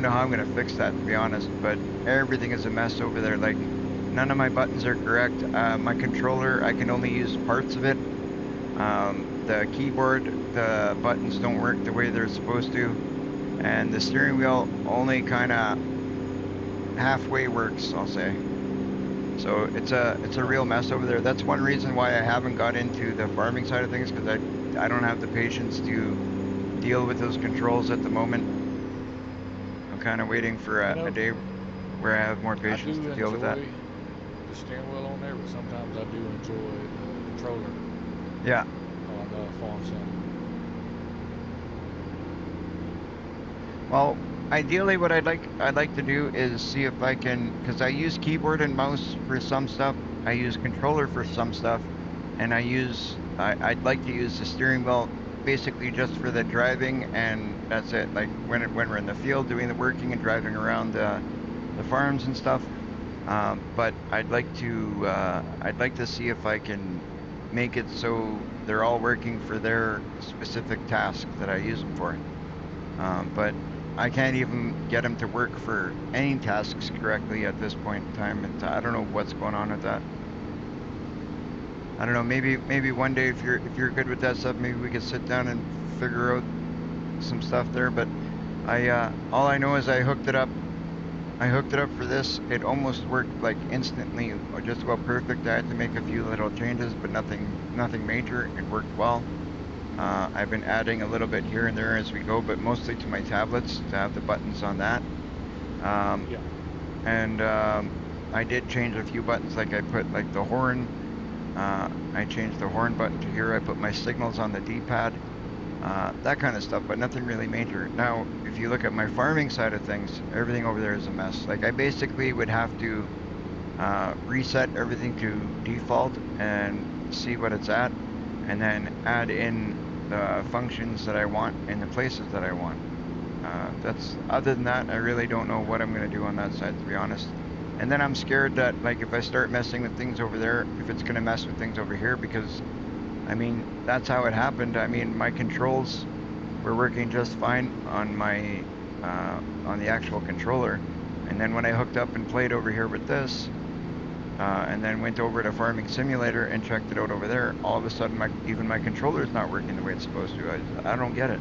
know how I'm gonna fix that, to be honest. But everything is a mess over there. Like, none of my buttons are correct. My controller, I can only use parts of it. The keyboard, the buttons don't work the way they're supposed to, and the steering wheel only kind of halfway works, I'll say. So it's a real mess over there. That's one reason why I haven't got into the farming side of things, because I don't have the patience to deal with those controls at the moment. I'm kind of waiting for a day where I have more patience to deal with that. I do enjoy the steering wheel on there, but sometimes I do enjoy the controller. Yeah. On the Farm Sim. Well, ideally what I'd like to do is see if I can, because I use keyboard and mouse for some stuff, I use controller for some stuff, and I'd like to use the steering wheel basically just for the driving, and that's it. Like when we're in the field doing the working and driving around the farms and stuff. But I'd like to see if I can make it so they're all working for their specific task that I use them for. But I can't even get them to work for any tasks correctly at this point in time. And I don't know what's going on with that. I don't know. Maybe one day if you're good with that stuff, maybe we could sit down and figure out some stuff there. But all I know is I hooked it up. I hooked it up for this. It almost worked like instantly, or just about perfect. I had to make a few little changes, but nothing major. It worked well. I've been adding a little bit here and there as we go, but mostly to my tablets to have the buttons on that. Yeah. And I did change a few buttons, like I put like the horn. I changed the horn button to here. I put my signals on the D-pad. That kind of stuff, but nothing really major. Now, if you look at my farming side of things, everything over there is a mess. Like I basically would have to reset everything to default and see what it's at, and then add in the functions that I want in the places that I want. Other than that, I really don't know what I'm going to do on that side, to be honest. And then I'm scared that, like, if I start messing with things over there, if it's going to mess with things over here, because I mean, that's how it happened. I mean, my controls were working just fine on my, on the actual controller. And then when I hooked up and played over here with this, and then went over to Farming Simulator and checked it out over there, all of a sudden even my controller's not working the way it's supposed to. I don't get it.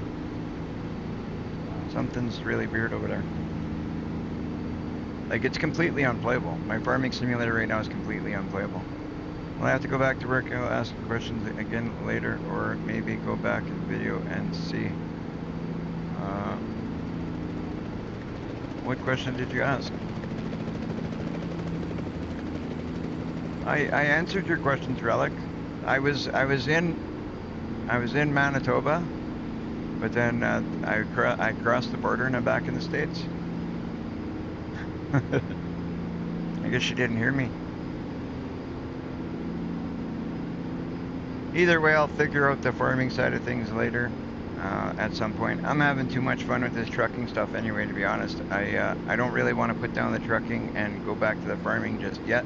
Something's really weird over there. Like, it's completely unplayable. My Farming Simulator right now is completely unplayable. Well, I have to go back to work and I'll ask questions again later, or maybe go back in the video and see. What question did you ask? I answered your questions, Relic. I was in Manitoba, but then I crossed the border and I'm back in the States. I guess you didn't hear me. Either way, I'll figure out the farming side of things later, at some point. I'm having too much fun with this trucking stuff anyway, to be honest. I don't really want to put down the trucking and go back to the farming just yet.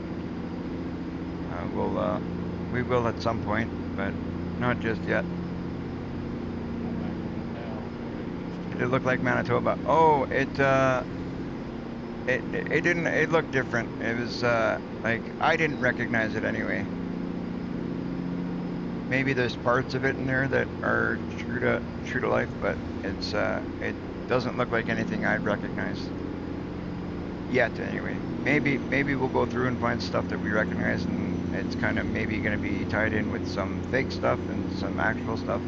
We will at some point, but not just yet. Did it look like Manitoba? Oh, it didn't. It looked different. It was like, I didn't recognize it anyway. Maybe there's parts of it in there that are true to life, but it doesn't look like anything I'd recognize yet. Anyway, maybe we'll go through and find stuff that we recognize, and it's kind of maybe going to be tied in with some fake stuff and some actual stuff.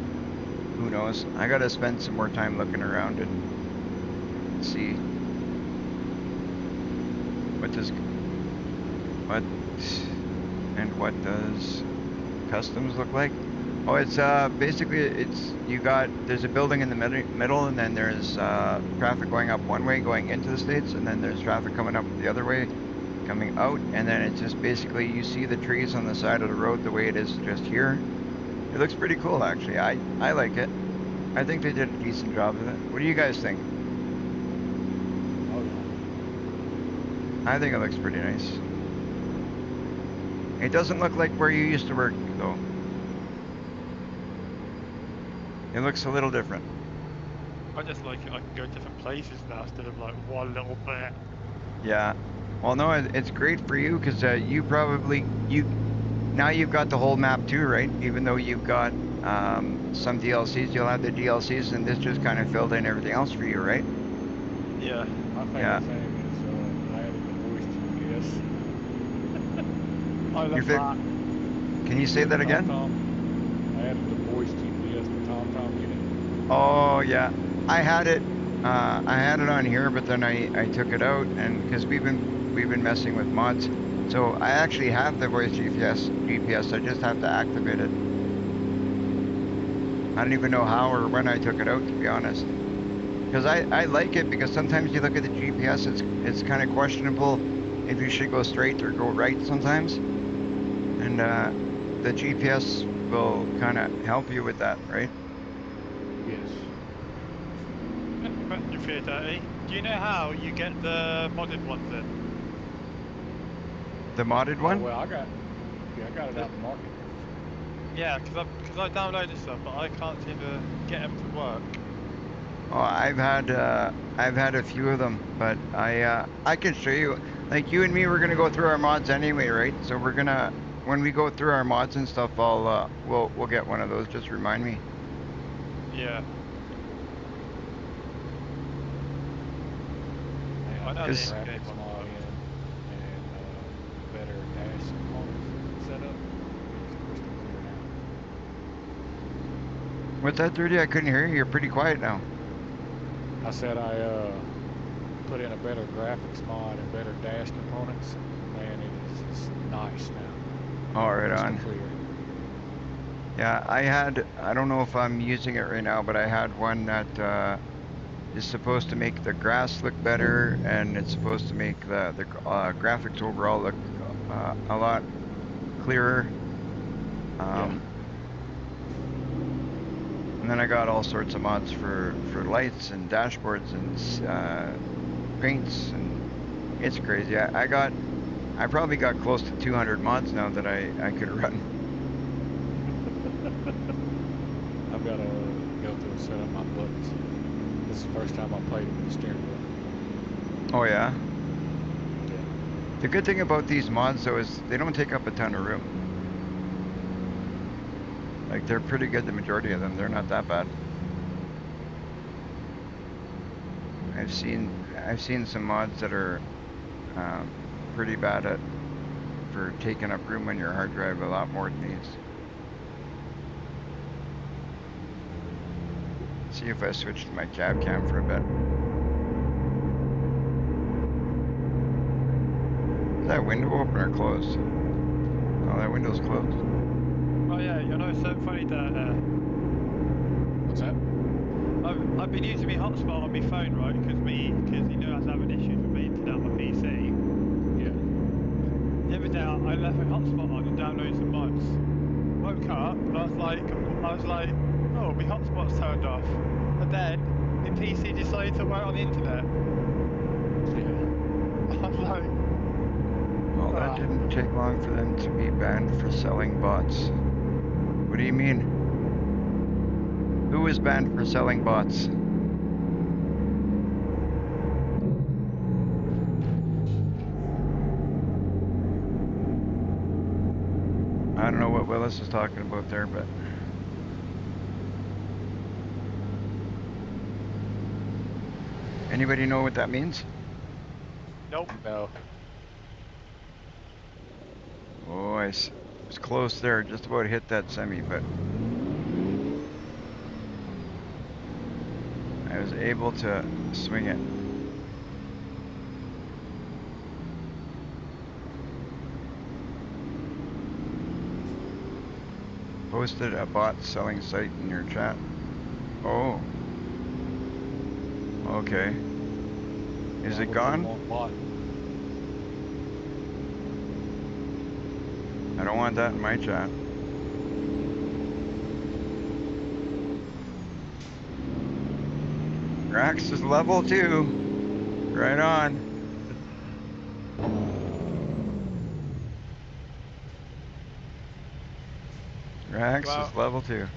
Who knows? I gotta spend some more time looking around and see what does customs look like. Oh, it's basically there's a building in the middle, and then there's traffic going up one way going into the States, and then there's traffic coming up the other way coming out, and then it's just basically you see the trees on the side of the road the way it is just here. It looks pretty cool, actually. I like it. I think they did a decent job of it. What do you guys think? I think it looks pretty nice. It doesn't look like where you used to work, though. It looks a little different. I just like it. I can go different places now instead of like one little bit. Yeah. Well, no, it's great for you because now you've got the whole map too, right? Even though you've got some DLCs, you'll have the DLCs, and this just kind of filled in everything else for you, right? Yeah. My favorite Yeah. thing is I added the voice GPS. I love that. Can you say that again? I added the voice GPS to TomTom unit. Oh yeah, I had it on here, but then I took it out, and because we've been messing with mods, so I actually have the voice GPS. I just have to activate it. I don't even know how or when I took it out, to be honest. Because I like it because sometimes you look at the GPS, it's kind of questionable if you should go straight or go right sometimes. And the GPS will kind of help you with that, right? Yes. Question for you, Dirty. Do you know how you get the modded ones in? The modded Oh, one? well, I got it out in the market. Yeah, because I downloaded stuff, but I can't seem to get them to work. Oh, I've had a few of them, but I can show you. Like you and me, we're gonna go through our mods anyway, right? So we're gonna, when we go through our mods and stuff, we'll get one of those. Just remind me. Yeah. And I know the the Is- game graphics one. mod in and better dash components set up. It's crystal clear now. What's that, Dirty? I couldn't hear you. You're pretty quiet now. I said I put in a better graphics mod and better dash components, and it's nice now. All right, Crystal on. clear. Yeah, I don't know if I'm using it right now, but I had one that is supposed to make the grass look better, and it's supposed to make the graphics overall look a lot clearer. Yeah. And then I got all sorts of mods for lights and dashboards and paints, and it's crazy. I probably got close to 200 mods now that I could run. I've got to go through and set up my buttons. This is the first time I played with the steering wheel. Oh yeah. Yeah. The good thing about these mods though is they don't take up a ton of room. Like they're pretty good, the majority of them. They're not that bad. I've seen some mods that are pretty bad for taking up room on your hard drive a lot more than these. See if I switch to my cab cam for a bit. Is that window open or closed? Oh, that window's closed. Oh yeah, you know, it's so funny that What's that? I've been using my hotspot on my phone, right? Because you know I was having issues with my internet on my PC. Yeah. The other day I left my hotspot on and downloaded some mods. Woke up and I was like, oh, my hotspot's turned off. And then my PC decided to work on the internet. Yeah. I was like, Well, that didn't take long for them to be banned for selling bots. What do you mean? Who is banned for selling bots? I don't know what Willis is talking about there, but anybody know what that means? nope. No. Oh, I was close there, just about hit that semi, but I was able to swing it. Posted a bot selling site in your chat. Oh. Okay. Is Why it would gone? you want bot? I don't want that in my chat. Rax is level 2. Right on. Rax Well, is level 2.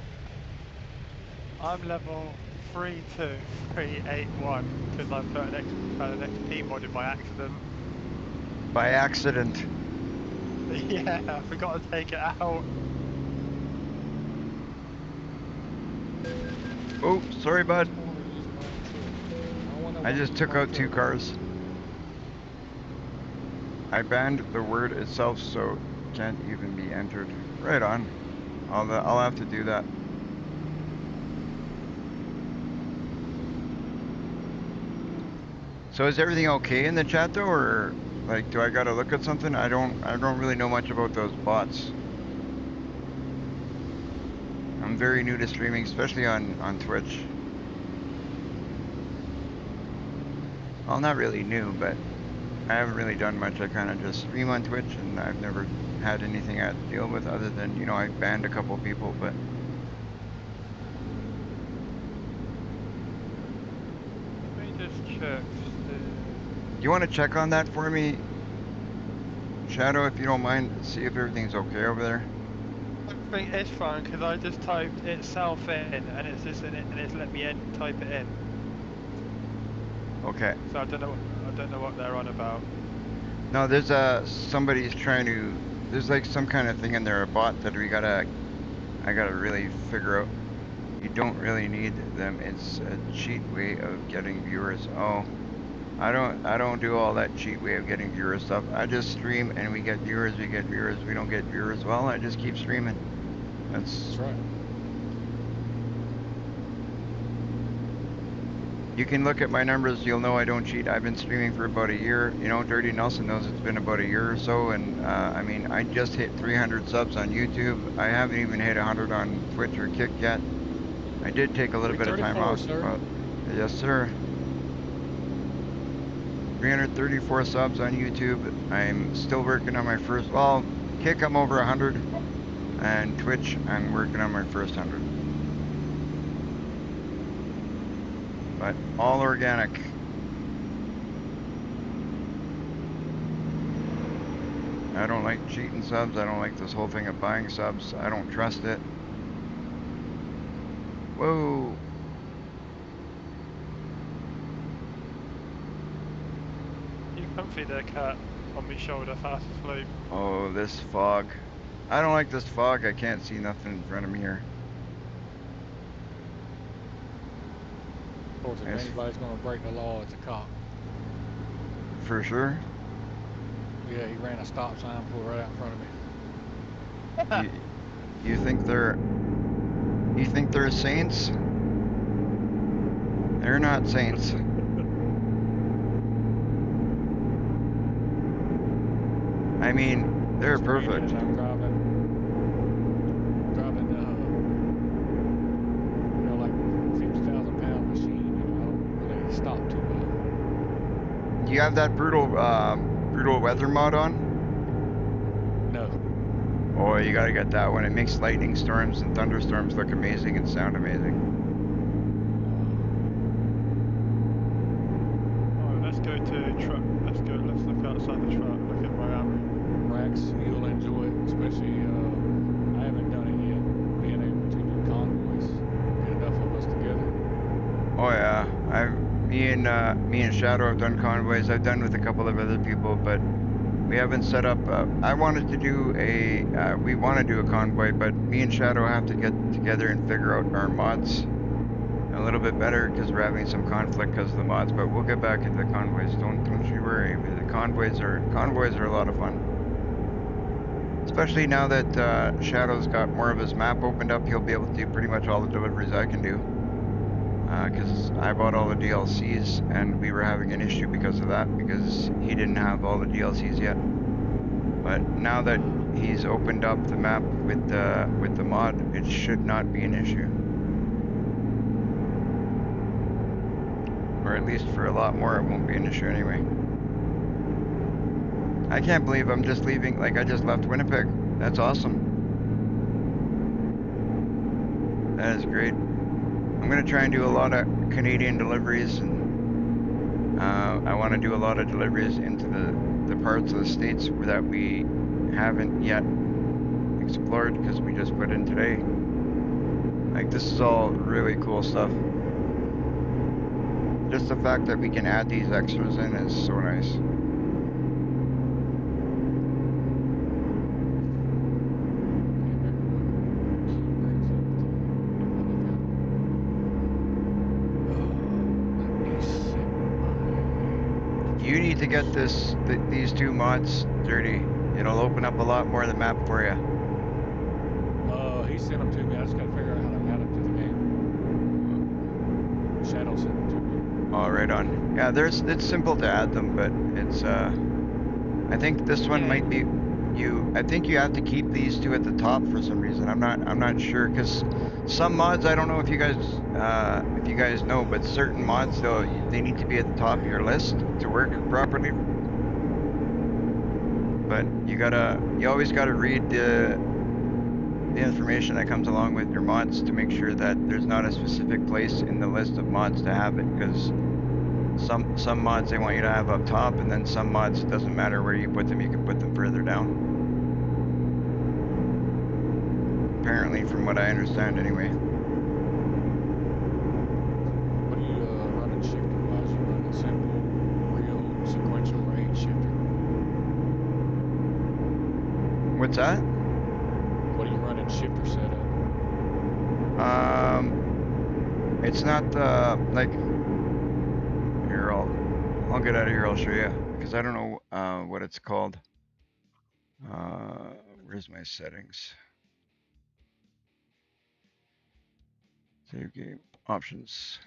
I'm level 32381 because I put an XP mod in by accident. By accident. Yeah, I forgot to take it out. Oh, sorry, bud. wanna I just took out 2 cars. I banned the word itself, so it can't even be entered. Right on. I'll have to do that. So is everything okay in the chat though, or like do I gotta look at something? I don't really know much about those bots. I'm very new to streaming, especially on Twitch. well, not really new, but I haven't really done much. I kind of just stream on Twitch, and I've never had anything I had to deal with other than, you know, I banned a couple people, but Let me just check. you want to check on that for me, Shadow, if you don't mind, see if everything's okay over there. I think it's fine because I just typed itself in and it's just in it and it's let me type it in. Okay. So I don't know what they're on about. No, there's somebody's trying to, there's like some kind of thing in there, a bot that I gotta really figure out. You don't really need them. It's a cheat way of getting viewers. Oh, I don't do all that cheat way of getting viewers stuff. I just stream and we get viewers, we don't get viewers. Well, I just keep streaming. That's right. You can look at my numbers, you'll know I don't cheat. I've been streaming for about a year. You know, Dirty Nelson knows it's been about a year or so, and I mean, I just hit 300 subs on YouTube. I haven't even hit 100 on Twitch or Kick yet. I did take a little bit of time off. Sir. Yes, sir. 334 subs on YouTube. I'm still working on my first, well, Kick I'm over 100, and Twitch I'm working on my first 100. But all organic. I don't like cheating subs. I don't like this whole thing of buying subs. I don't trust it. Whoa. You comfy there, cat, on my shoulder, fast asleep. Oh, this fog. I don't like this fog. I can't see nothing in front of me here. Of course, if Yes. anybody's going to break the law, it's a cop. For sure. Yeah, he ran a stop sign, pulled right out in front of me. You think they're saints? They're not saints. I mean, they're perfect. As I'm driving, you know, like 50,000-pound machine. You know, I don't really stop too well. You have that brutal weather mod on? No. Oh, you gotta get that one. It makes lightning storms and thunderstorms look amazing and sound amazing. Alright, let's go to truck. Let's look outside the truck, look at Miami. Rex, you'll enjoy it, especially, I haven't done it yet, being able to do convoys, get enough of us together. Oh yeah, me and Shadow have done convoys. I've done with a couple of other people, but we haven't set up. I wanted to do we want to do a convoy, but me and Shadow have to get together and figure out our mods a little bit better because we're having some conflict because of the mods. But we'll get back into the convoys. Don't you worry. The convoys are a lot of fun. Especially now that Shadow's got more of his map opened up, he'll be able to do pretty much all the deliveries I can do. Because I bought all the DLCs and we were having an issue because of that, because he didn't have all the DLCs yet. But now that he's opened up the map with the mod, it should not be an issue. Or at least for a lot more, it won't be an issue anyway. I can't believe I'm just leaving, like I just left Winnipeg. That's awesome. That is great. I'm gonna try and do a lot of Canadian deliveries, and I want to do a lot of deliveries into the parts of the States that we haven't yet explored because we just put in today. Like, this is all really cool stuff. Just the fact that we can add these extras in is so nice. You need to get these two mods dirty. It'll open up a lot more of the map for you. He sent them to me. I just got to figure out how to add them to the game. Shadow sent them to me. Oh, right on. Yeah, it's simple to add them, but it's I think this one might be I think you have to keep these two at the top for some reason. I'm not sure, because some mods, I don't know if you guys know, but certain mods, they need to be at the top of your list to work properly. But you always gotta read the information that comes along with your mods to make sure that there's not a specific place in the list of mods to have it, because some mods they want you to have up top, and then some mods, it doesn't matter where you put them, you can put them further down. Apparently, from what I understand anyway. What are you running shifter wise? You running simple, real, sequential, or 8 shifter? What's that? What are you running shifter setup? It's not like, here, I'll get out of here, I'll show you, because I don't know what it's called. Where's my settings? Save game options.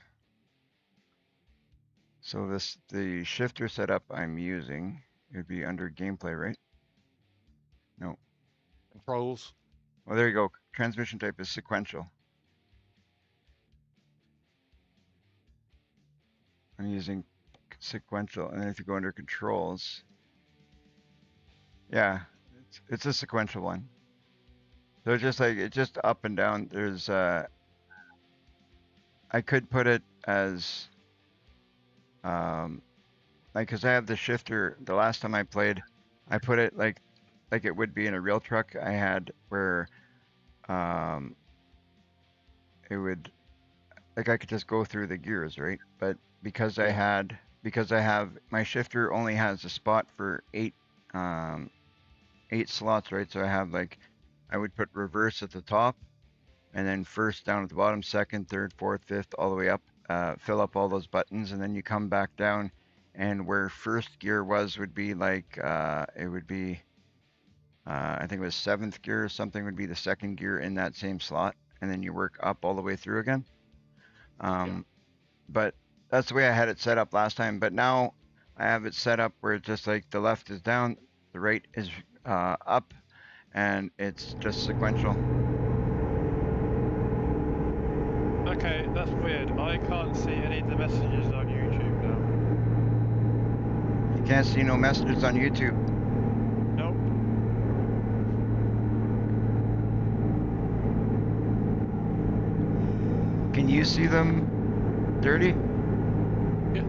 So the shifter setup I'm using, it would be under gameplay, right? No. Controls. Well, there you go. Transmission type is sequential. I'm using sequential, and then if you go under controls, yeah, it's a sequential one. So it's just up and down. There's I could put it as like, cause I have the shifter. The last time I played, I put it like it would be in a real truck. I had where it would, like, I could just go through the gears, right? But because I have my shifter only has a spot for 8 slots, right? So I have, like, I would put reverse at the top, and then first down at the bottom, second, third, fourth, fifth, all the way up, fill up all those buttons, and then you come back down, and where first gear would be like, it would be, I think it was 7th gear or something would be the second gear in that same slot, and then you work up all the way through again. But that's the way I had it set up last time, but now I have it set up where it's just like the left is down, the right is up, and it's just sequential. Okay, that's weird. I can't see any of the messages on YouTube now. You can't see no messages on YouTube. Nope. Can you see them, Dirty? Yeah.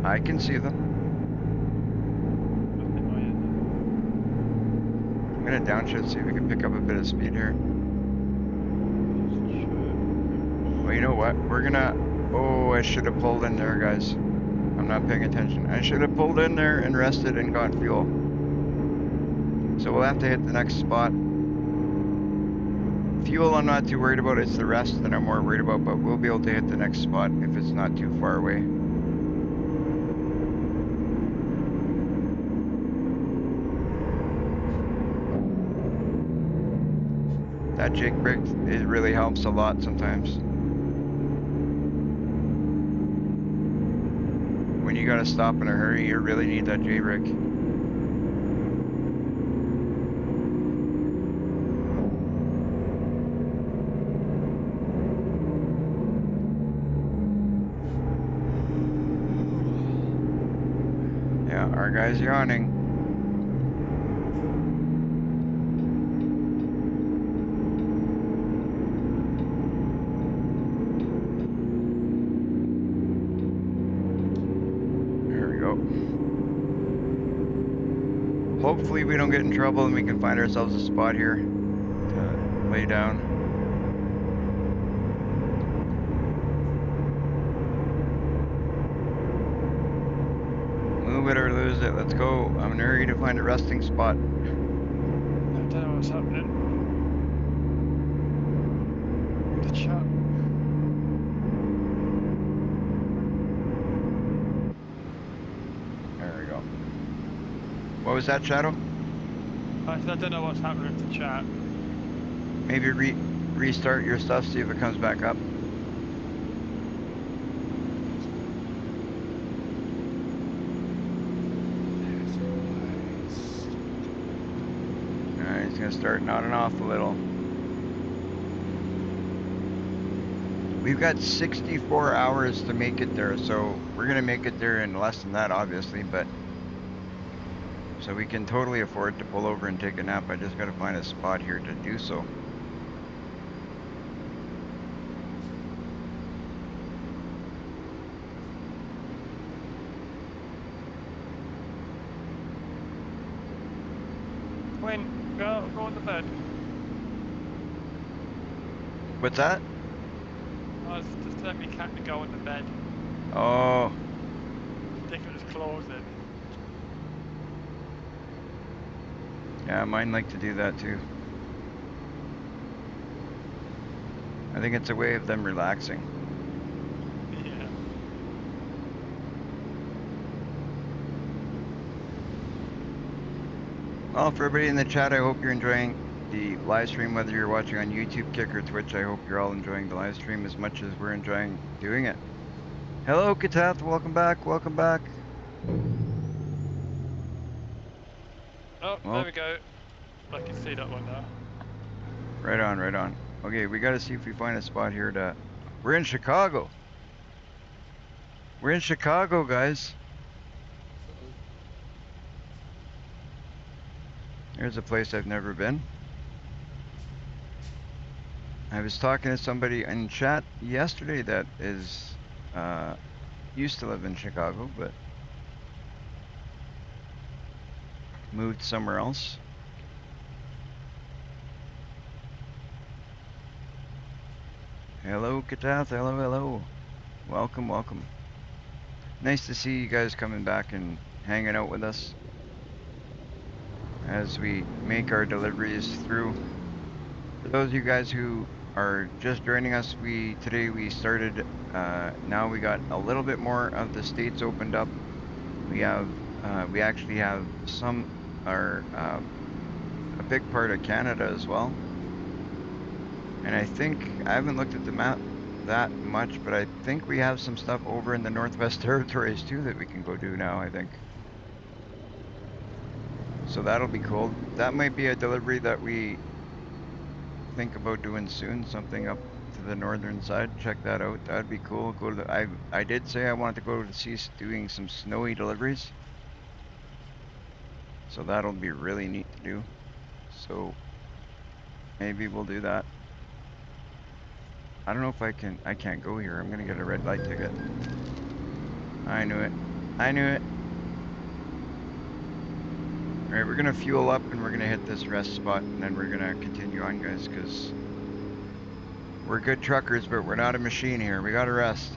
I can see them. Nothing on my end. I'm gonna downshift, see if we can pick up a bit of speed here. Well, you know what? We're gonna, oh, I should have pulled in there, guys. I'm not paying attention. I should have pulled in there and rested and got fuel. So we'll have to hit the next spot. Fuel I'm not too worried about, it's the rest that I'm more worried about, but we'll be able to hit the next spot if it's not too far away. That Jake brake, it really helps a lot sometimes. When you gotta stop in a hurry, you really need that J-brake. Yeah, our guy's yawning. Hopefully we don't get in trouble and we can find ourselves a spot here to lay down. Move it or lose it. Let's go. I'm in a hurry to find a resting spot. I don't know what's happening. The chat. There we go. What was that, Shadow? I don't know what's happening with the chat. Maybe restart your stuff, see if it comes back up. gonna start nodding off a little. We've got 64 hours to make it there, so we're gonna make it there in less than that, obviously, but so we can totally afford to pull over and take a nap. I just gotta find a spot here to do so. When go on the bed. What's that? I was just let me cat to go on the bed. Oh, Stick its claws in. yeah, mine like to do that too. I think it's a way of them relaxing. Yeah. Well, for everybody in the chat, I hope you're enjoying the live stream, whether you're watching on YouTube, Kick, or Twitch. I hope you're all enjoying the live stream as much as we're enjoying doing it. Hello, Katath, welcome back, welcome back. Oh, Well, there we go. I can see that one now. right on, right on. Okay, we gotta see if we find a spot here to... We're in Chicago. We're in Chicago, guys. Here's a place I've never been. I was talking to somebody in chat yesterday that is used to live in Chicago, but moved somewhere else. Hello, Katath. Hello, hello. Welcome, welcome. Nice to see you guys coming back and hanging out with us as we make our deliveries through. For those of you guys who are just joining us, today we started, now we got a little bit more of the states opened up. We actually have a big part of Canada as well. And I think, I haven't looked at the map that much, but I think we have some stuff over in the Northwest Territories too that we can go do now, I think. So that'll be cool. That might be a delivery that we think about doing soon, something up to the northern side. Check that out. That'd be cool. Go to the, I did say I wanted to go to see doing some snowy deliveries. So that'll be really neat to do. So maybe we'll do that. I don't know if I can't go here. I'm gonna get a red light ticket. I knew it. I knew it. Alright, we're gonna fuel up and we're gonna hit this rest spot and then we're gonna continue on, guys, because we're good truckers, but we're not a machine here. We gotta rest.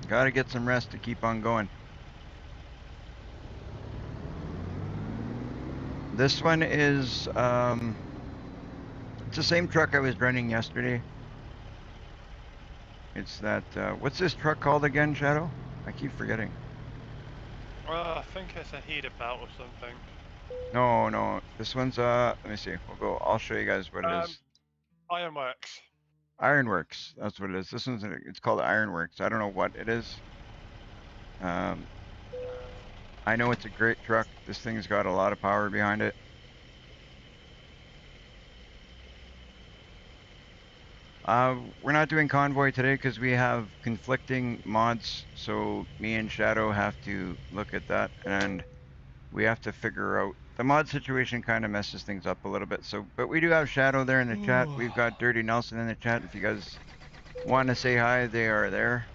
Gotta get some rest to keep on going. This one is, it's the same truck I was running yesterday. It's that, what's this truck called again, Shadow? I keep forgetting. I think it's a heater belt or something. No, no, this one's, let me see, I'll show you guys what it is. Ironworks. Ironworks, that's what it is. This one's, it's called Ironworks. I don't know what it is. I know it's a great truck. This thing's got a lot of power behind it. We're not doing Convoy today because we have conflicting mods, so me and Shadow have to look at that, and we have to figure out the mod situation. Kind of messes things up a little bit. So, but we do have Shadow there in the chat. We've got Dirty Nelson in the chat. If you guys want to say hi, they are there.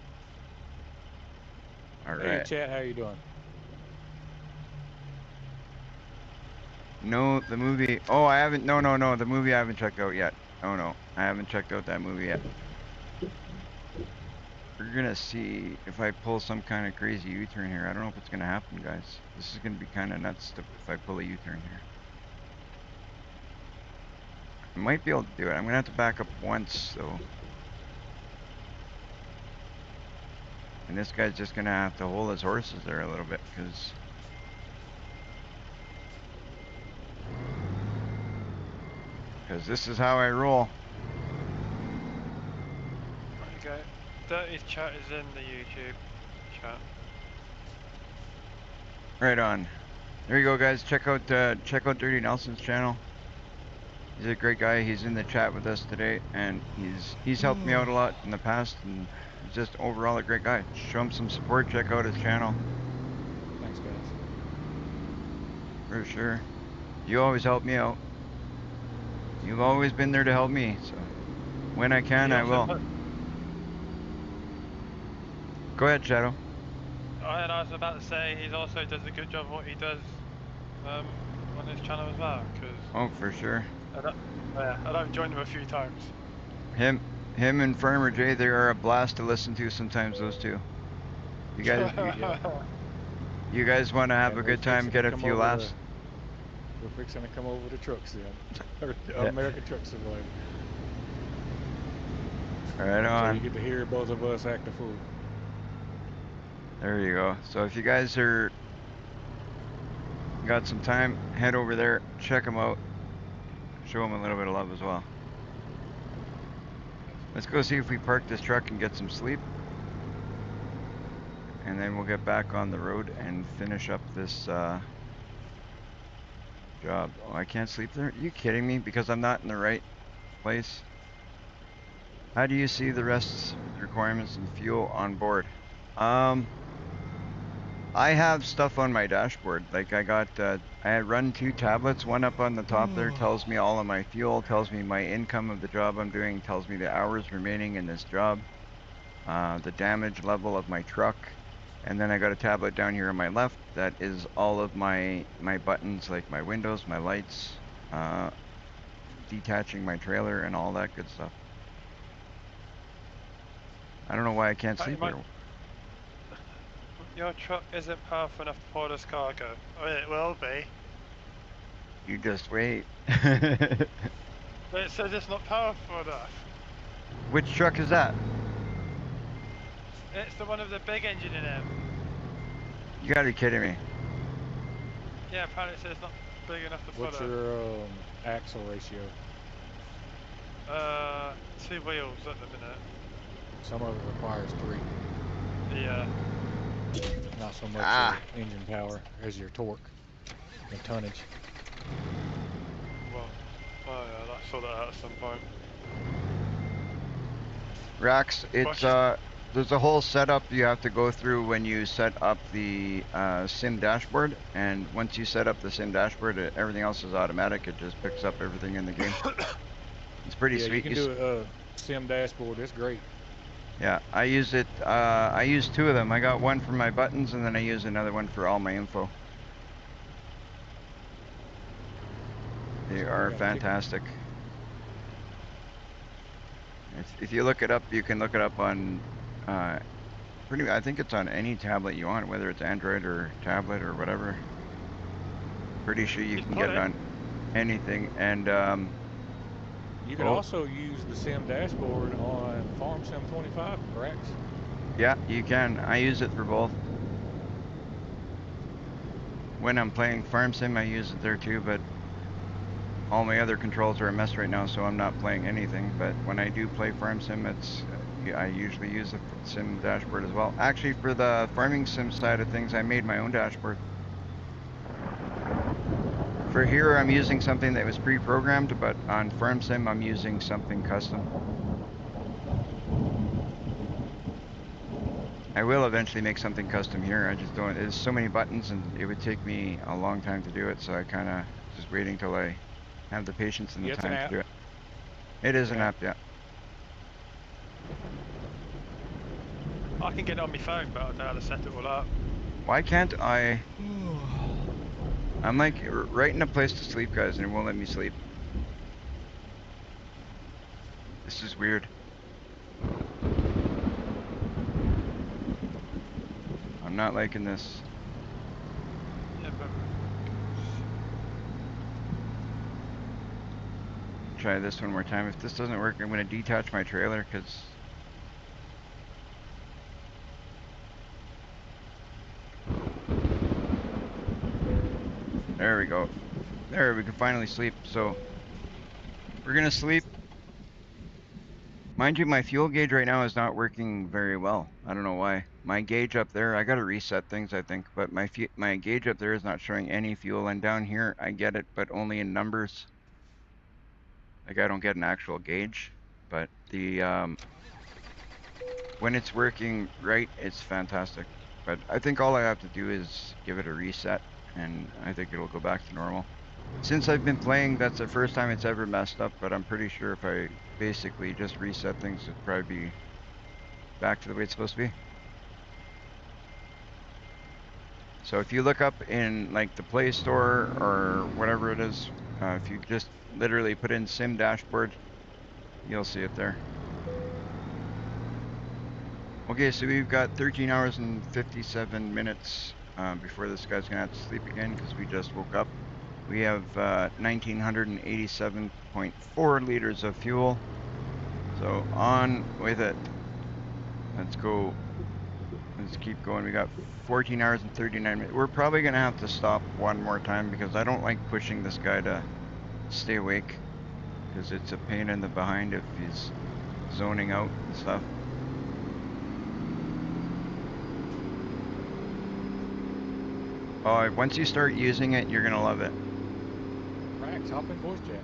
All right. Hey, chat, how you doing? No, the movie. Oh, I haven't. No, the movie I haven't checked out yet. Oh no, I haven't checked out that movie yet. We're gonna see if I pull some kind of crazy U-turn here. I don't know if it's gonna happen, guys. This is gonna be kind of nuts if I pull a U-turn here. I might be able to do it. I'm gonna have to back up once though. And this guy's just gonna have to hold his horses there a little bit because this is how I roll. There you go. Dirty's chat is in the YouTube chat. Right on. There you go, guys. Check out Dirty Nelson's channel. He's a great guy. He's in the chat with us today, and he's helped me out a lot in the past, and he's just overall a great guy. Show him some support. Check out his channel. Thanks, guys. For sure. You always help me out. You've always been there to help me, so when I can, I will. Go ahead, Shadow. And I was about to say, he also does a good job of what he does on his channel as well, because Oh, for sure. I've joined him a few times. Him and Farmer Jay, they are a blast to listen to sometimes, those two. You guys, you guys want to have And a we're good time, fixing get to a come few over laughs. We're fixing to come over to Truck Sim. Or Yeah. American Truck Simulator. Right So on. you get to hear both of us act a fool. There you go. So if you guys got some time, head over there, check them out, show them a little bit of love as well. Let's go see if we park this truck and get some sleep. And then we'll get back on the road and finish up this job. Oh, I can't sleep there? Are you kidding me? Because I'm not in the right place? How do you see the rest requirements and fuel on board? I have stuff on my dashboard. Like I had run 2 tablets. One up on the top there tells me all of my fuel, tells me my income of the job I'm doing, tells me the hours remaining in this job, the damage level of my truck, and then I got a tablet down here on my left that is all of my buttons, like my windows, my lights, detaching my trailer, and all that good stuff. I don't know why I can't sleep here. Your truck isn't powerful enough to pour this cargo. I mean, it will be. You just wait. But it says it's not powerful enough. Which truck is that? It's the one with the big engine in it. You gotta be kidding me. Yeah, apparently it says it's not big enough to What's pull it. your axle ratio? 2 wheels at the minute. Some of it requires 3. Yeah. Not so much your engine power as your torque and tonnage. Well, oh yeah, I'll sort that out at some point. Rax, it's there's a whole setup you have to go through when you set up the sim dashboard, and once you set up the sim dashboard, everything else is automatic. It just picks up everything in the game. It's pretty Yeah, sweet. you can do a sim dashboard. It's great. Yeah, I use it. I use 2 of them. I got one for my buttons, and then I use another one for all my info. They are fantastic. If you look it up, you can look it up on I think it's on any tablet you want, whether it's Android or tablet or whatever. Pretty sure you can get it on anything. And you can also use the sim dashboard on Farm Sim 25, correct? yeah, you can. I use it for both. When I'm playing Farm Sim, I use it there too, but all my other controls are a mess right now, so I'm not playing anything. But when I do play Farm Sim, I usually use the sim dashboard as well. Actually, for the farming sim side of things, I made my own dashboard. For here, I'm using something that was pre-programmed, but on Farm Sim, I'm using something custom. I will eventually make something custom here. I just don't, there's so many buttons and it would take me a long time to do it, so I kind of just waiting till I have the patience and the time to do it. It is an app, yeah. I can get it on my phone, but I don't know how to set it all up. Why can't I? I'm like right in a place to sleep, guys, and it won't let me sleep. This is weird. I'm not liking this. Yeah, but Try this one more time. If this doesn't work, I'm going to detach my trailer because there we go. There, we can finally sleep. So we're going to sleep. Mind you, my fuel gauge right now is not working very well. I don't know why. My gauge up there, I gotta reset things, I think, but my gauge up there is not showing any fuel, and down here I get it, but only in numbers. Like I don't get an actual gauge, but the when it's working right, it's fantastic. But I think all I have to do is give it a reset, and I think it'll go back to normal. Since I've been playing, that's the first time it's ever messed up, but I'm pretty sure if I basically just reset things, it'd probably be back to the way it's supposed to be. So if you look up in like the Play Store or whatever it is, if you just literally put in Sim Dashboard, you'll see it there. Okay, so we've got 13 hours and 57 minutes before this guy's gonna have to sleep again because we just woke up. We have 1,987.4 liters of fuel. So on with it. Let's go. Let's keep going. We got 14 hours and 39 minutes. We're probably gonna have to stop one more time because I don't like pushing this guy to stay awake because it's a pain in the behind if he's zoning out and stuff. Oh, once you start using it, you're gonna love it. Rax, hop in voice chat.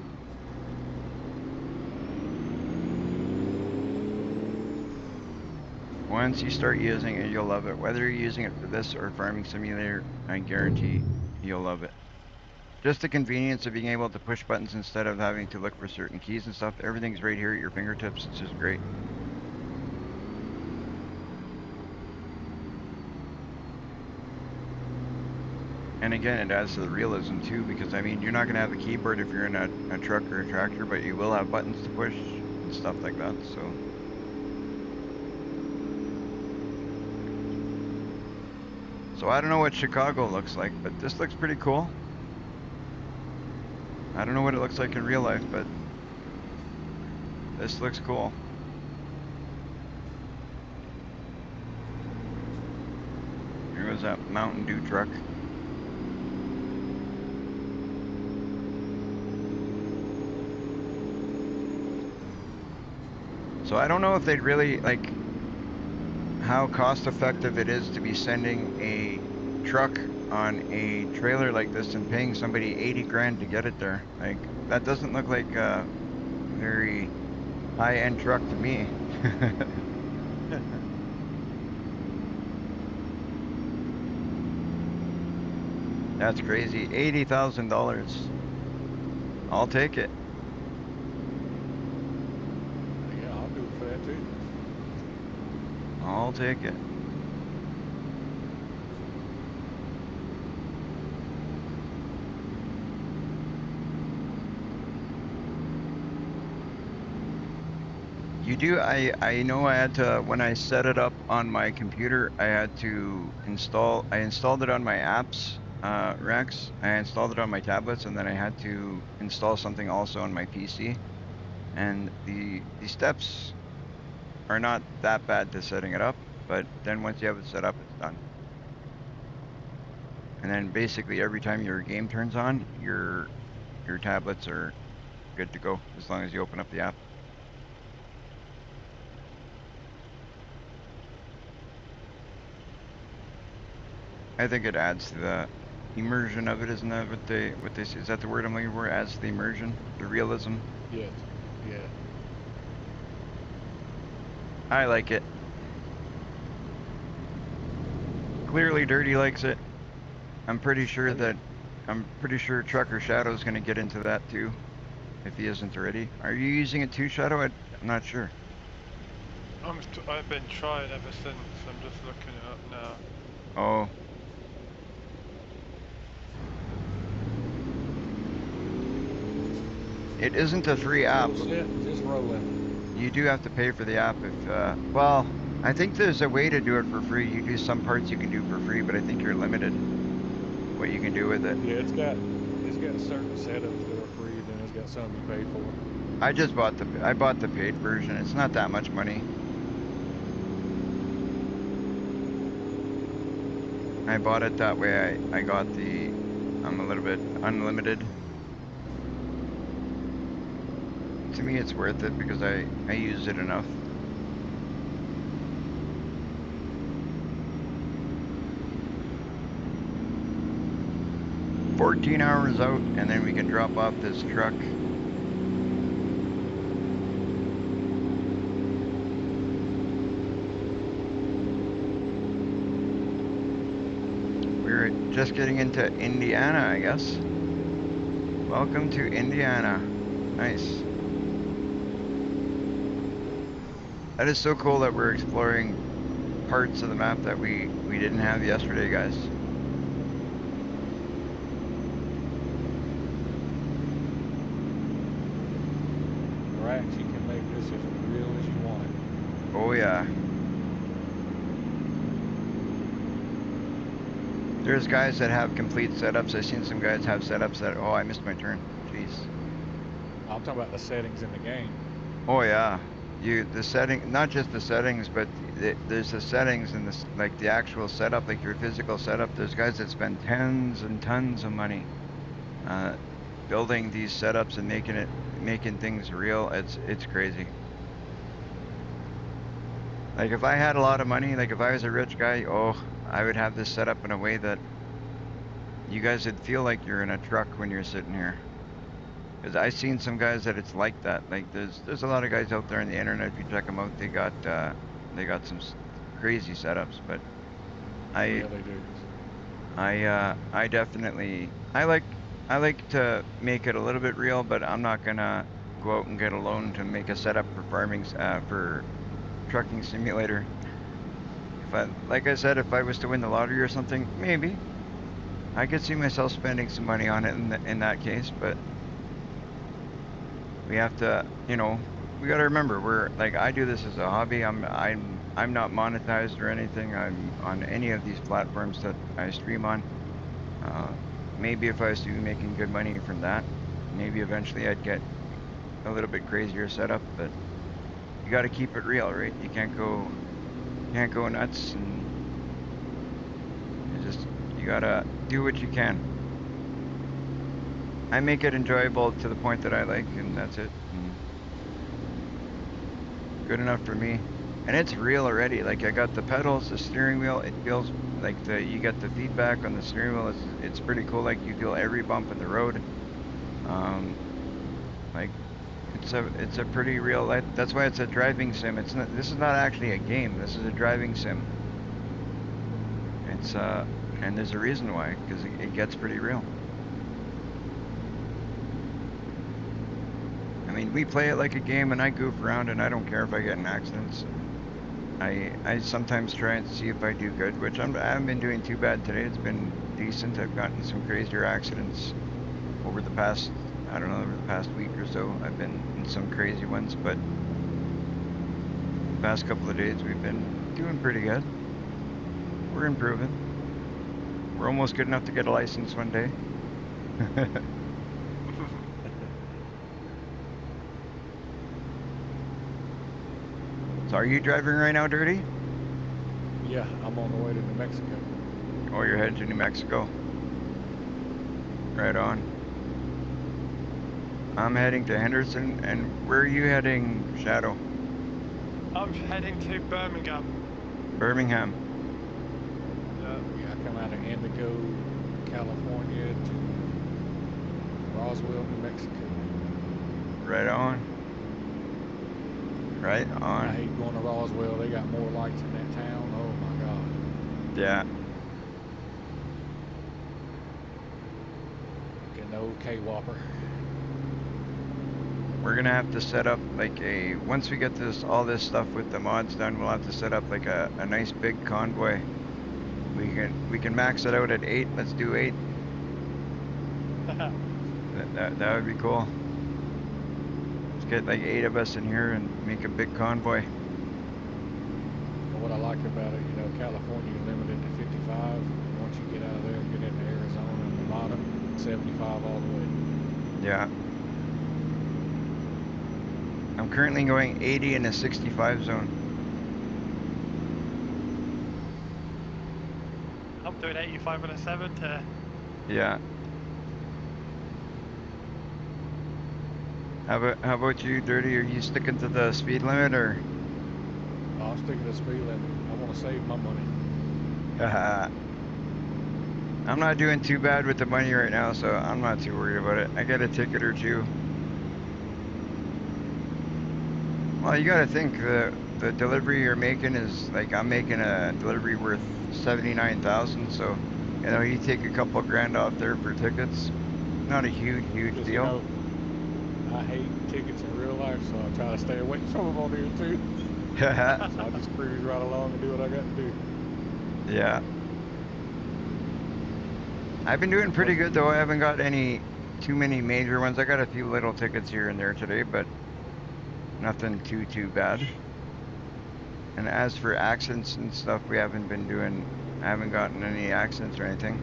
Once you start using it, you'll love it. Whether you're using it for this or Farming Simulator, I guarantee you'll love it. Just the convenience of being able to push buttons instead of having to look for certain keys and stuff. Everything's right here at your fingertips. It's just great. And again, it adds to the realism too, because I mean, you're not gonna have a keyboard if you're in a truck or a tractor, but you will have buttons to push and stuff like that, so. So I don't know what Chicago looks like, but this looks pretty cool. I don't know what it looks like in real life, but this looks cool. Here goes that Mountain Dew truck. So I don't know if they'd really, like, how cost effective it is to be sending a truck on a trailer like this and paying somebody 80 grand to get it there. Like, that doesn't look like a very high-end truck to me. That's crazy. $80,000. I'll take it. Yeah, I'll do it for that too. I'll take it. You do, I know I had to, when I set it up on my computer, I had to install, I installed it on my apps, Rex. I installed it on my tablets, and then I had to install something also on my PC. And the steps are not that bad to setting it up, but then once you have it set up, it's done. And then basically every time your game turns on, your tablets are good to go as long as you open up the app. I think it adds to the immersion of it, isn't that what they say? Is that the word I'm looking for? Adds to the immersion, the realism. Yes. Yeah. I like it. Clearly Dirty likes it. I'm pretty sure Trucker Shadow's gonna get into that too, if he isn't already. Are you using it too, Shadow? I'm not sure. I've been trying ever since. I'm just looking it up now. Oh. It isn't a free app. Just rolling. You do have to pay for the app if, well, I think there's a way to do it for free. You do some parts you can do for free, but I think you're limited what you can do with it. Yeah, it's got certain setups that are free, then it's got some you pay for. I bought the paid version. It's not that much money. I bought it that way. I got I'm a little bit unlimited. to me, it's worth it because I use it enough. "14 hours out, and then we can drop off this truck." We're just getting into Indiana, I guess. Welcome to Indiana. Nice. That is so cool that we're exploring parts of the map that we didn't have yesterday, guys. Right, you can make this as real as you want it. Oh yeah. There's guys that have complete setups. I've seen some guys have setups that, oh, I missed my turn. Jeez. I'm talking about the settings in the game. Oh yeah. The setting, not just the settings, but there's the settings and like the actual setup, like your physical setup. There's guys that spend tons and tons of money building these setups and making things real. It's crazy. Like if I had a lot of money, like if I was a rich guy, oh, I would have this set up in a way that you guys would feel like you're in a truck when you're sitting here. Because I've seen some guys that it's like that. Like there's a lot of guys out there on the internet. If you check them out, they got some crazy setups. But Yeah, they do. I definitely I like to make it a little bit real, but I'm not gonna go out and get a loan to make a setup for farming for trucking simulator. Like I said, if I was to win the lottery or something, maybe I could see myself spending some money on it in that case. But we have to, you know, we got to remember we're like I do this as a hobby. I'm not monetized or anything. I'm on any of these platforms that I stream on. Maybe if I was to be making good money from that, maybe eventually I'd get a little bit crazier setup. But you got to keep it real, right? You can't go nuts, and you gotta do what you can. I make it enjoyable to the point that I like, and that's it. And good enough for me. And it's real already. Like I got the pedals, the steering wheel. It feels like you get the feedback on the steering wheel. It's pretty cool. Like you feel every bump in the road. Like it's a pretty real. That's why it's a driving sim. This is not actually a game. This is a driving sim. It's and there's a reason why, because it gets pretty real. I mean, we play it like a game, and I goof around, and I don't care if I get in accidents. I sometimes try and see if I do good, which I haven't been doing too bad today. It's been decent. I've gotten some crazier accidents over the past, I don't know, over the past week or so. I've been in some crazy ones, but the past couple of days we've been doing pretty good. We're improving. We're almost good enough to get a license one day. So are you driving right now, Dirty? Yeah, I'm on the way to New Mexico. Oh, you're headed to New Mexico. Right on. I'm heading to Henderson, and where are you heading, Shadow? I'm heading to Birmingham. Birmingham. Yeah, I come out of Indigo, California to Roswell, New Mexico. Right on. Right on. I hate going to Roswell. They got more lights in that town. Oh my God. Yeah. Getting the old K-Whopper. We're gonna have to set up like once we get all this stuff with the mods done, we'll have to set up like a nice big convoy. We can max it out at 8. Let's do 8. That would be cool. Let's get like 8 of us in here and make a big convoy. What I like about it, you know, California is limited to 55. Once you get out of there and get into Arizona and Nevada, 75 all the way. Yeah. I'm currently going 80 in a 65 zone. I'm doing 85 and a 70. Yeah. How about you, Dirty? Are you sticking to the speed limit or? I'm sticking to the speed limit. I want to save my money. I'm not doing too bad with the money right now, so I'm not too worried about it. I got a ticket or two. Well, you gotta think the delivery you're making is like I'm making a delivery worth 79,000, so you know you take a couple grand off there for tickets. Not a huge Just, deal. you know, I hate tickets in real life, so I try to stay away from them on here too. So I just cruise right along and do what I got to do. Yeah. I've been doing pretty good though. I haven't got too many major ones. I got a few little tickets here and there today, but nothing too bad. And as for accidents and stuff, I haven't gotten any accidents or anything.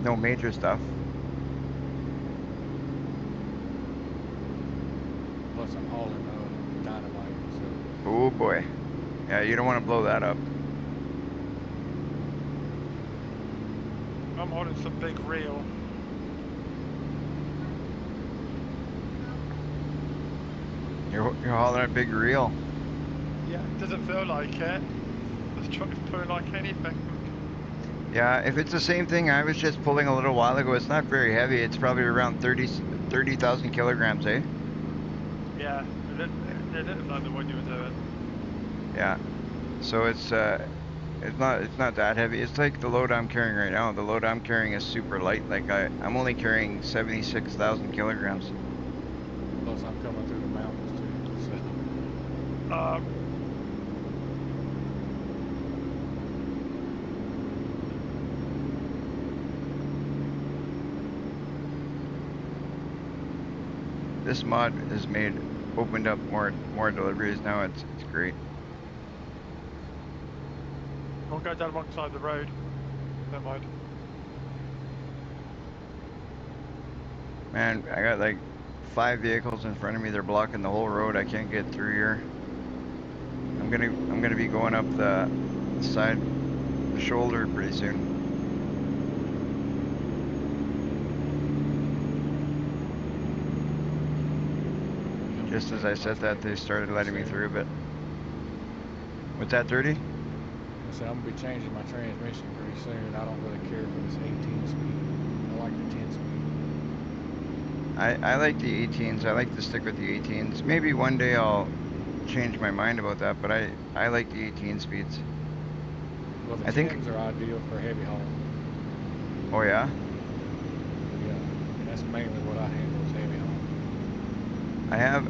No major stuff. Plus, I'm hauling dynamite, so Oh boy. Yeah, you don't want to blow that up. I'm holding some big reel. You're hauling a big reel. Yeah, it doesn't feel like it. This truck's pulling like anything. Yeah, if it's the same thing I was just pulling a little while ago, it's not very heavy. It's probably around 30,000 kilograms, eh? Yeah, it looks like the one you were doing. Yeah. So it's not that heavy. It's like the load I'm carrying right now. The load I'm carrying is super light. Like I'm only carrying 76,000 kilograms. plus I'm coming through the mountains too. So This mod has opened up more deliveries now. It's great. I'll go down one side of the road. Don't mind. Man, I got like 5 vehicles in front of me. They're blocking the whole road. I can't get through here. I'm gonna be going up the side, the shoulder pretty soon. Just as I said that, they started letting me through a bit. What's that, 30? I said I'm gonna be changing my transmission pretty soon. I don't really care for this 18 speed. I like the 10 speed. I like the 18s. I like to stick with the 18s. Maybe one day I'll change my mind about that, but I like the 18 speeds. Well, the I think. 10s are ideal for heavy haul. Oh yeah. Yeah, and that's mainly what I handle is heavy haul.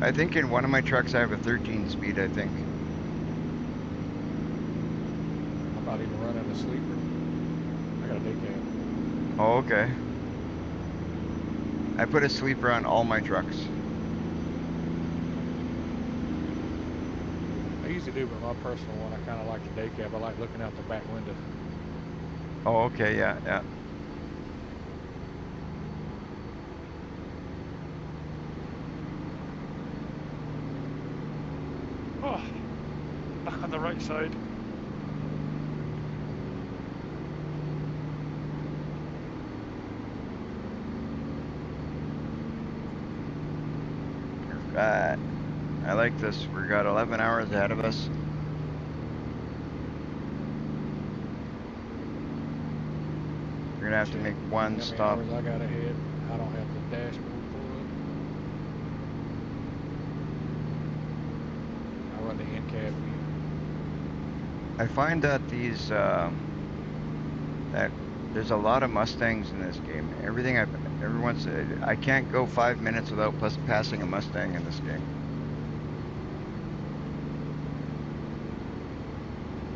I think in one of my trucks I have a 13 speed. I think. I'm not even running a sleeper. I got a day cab. Oh okay. I put a sleeper on all my trucks. I usually do, but my personal one, I kind of like the day cab. I like looking out the back window. Oh okay, yeah. Oh, back on the right side. I like this. We got 11 hours ahead of us. We're gonna have to make one stop. How many hours I got ahead? I don't have the dashboard pulled up. I run the in cab view. I find that that there's a lot of Mustangs in this game. I can't go 5 minutes without passing a Mustang in this game.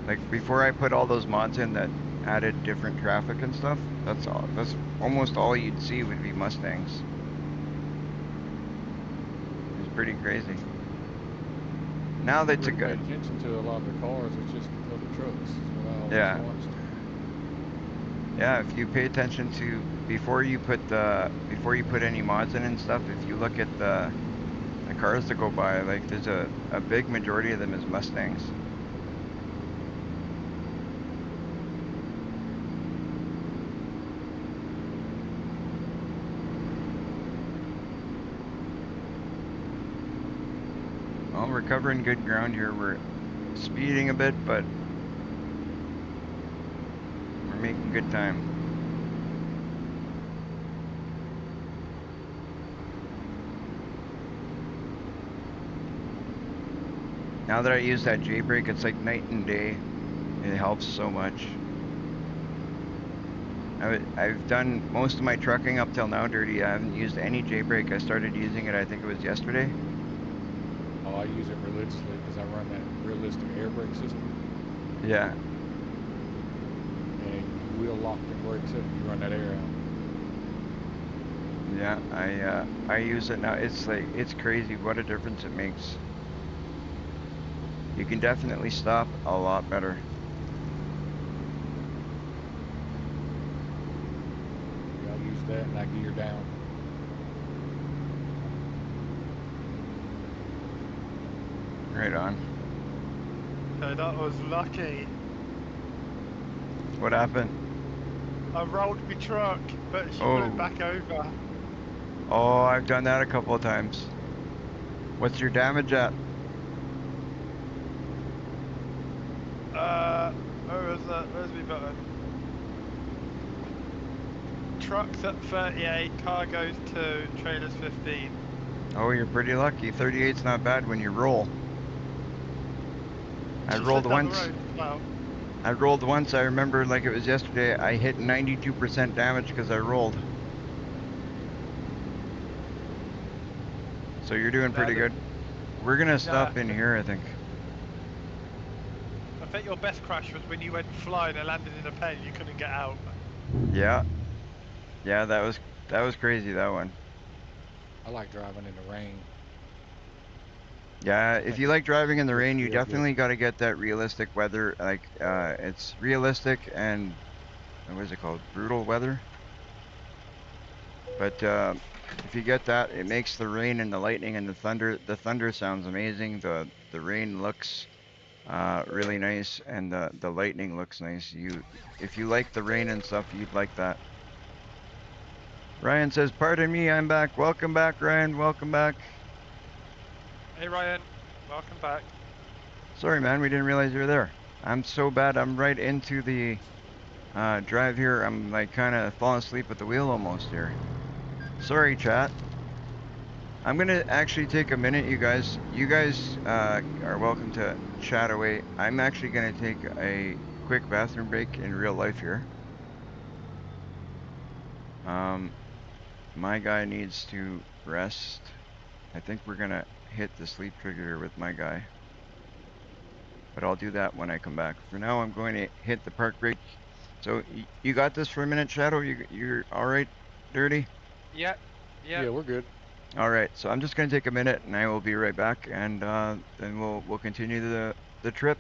Like before I put all those mods in that added different traffic and stuff, that's almost all you'd see would be Mustangs. It's pretty crazy. Now that's a Pay good. attention to a lot of the cars. It's just other trucks. Is what I always Yeah. watched. Yeah, if you pay attention to before you put any mods in and stuff, if you look at the cars that go by, like there's a big majority of them is Mustangs. we're covering good ground here. We're speeding a bit, but we're making good time. Now that I use that J brake, it's like night and day. It helps so much. I've done most of my trucking up till now dirty. I haven't used any J brake. I started using it, I think it was yesterday. Oh, I use it religiously because I run that realistic air brake system. Yeah. And you will lock the brakes up if you run that air out. Yeah, I use it now. It's like, it's crazy what a difference it makes. You can definitely stop a lot better. Yeah, I'll use that and I gear down. Right on. So that was lucky. What happened? I rolled my truck, but she put it back over. Oh, I've done that a couple of times. What's your damage at? Where is that? Where's my button? Truck's at 38, cargo's 2, trailer's 15. Oh, you're pretty lucky. 38's not bad when you roll. I She rolled slid down the once. road as well. I rolled once. I remember like it was yesterday. I hit 92% damage because I rolled. So you're doing pretty good. We're gonna stop in here, I think. I think your best crash was when you went flying and landed in a pen and you couldn't get out. Yeah. Yeah, that was crazy, that one. I like driving in the rain. Yeah, if you like driving in the rain, you real good. definitely got to get that realistic weather. Like, it's realistic and what is it called? Brutal weather. But if you get that, it makes the rain and the lightning and the thunder. The thunder sounds amazing. The rain looks really nice, and the lightning looks nice. If you like the rain and stuff, you'd like that. Ryan says, "Pardon me, I'm back." Welcome back, Ryan. Welcome back. Hey Ryan, welcome back. Sorry, man, we didn't realize you were there. I'm so bad. I'm right into the drive here. I'm like kind of falling asleep at the wheel almost here. Sorry, chat. I'm gonna actually take a minute, you guys. You guys are welcome to chat away. I'm actually gonna take a quick bathroom break in real life here. My guy needs to rest. I think we're gonna hit the sleep trigger with my guy. But I'll do that when I come back. For now, I'm going to hit the park brake. So you got this for a minute, Shadow? You're all right, Dirty? Yeah. Yeah, we're good. All right. So I'm just going to take a minute, and I will be right back, and then we'll continue the trip.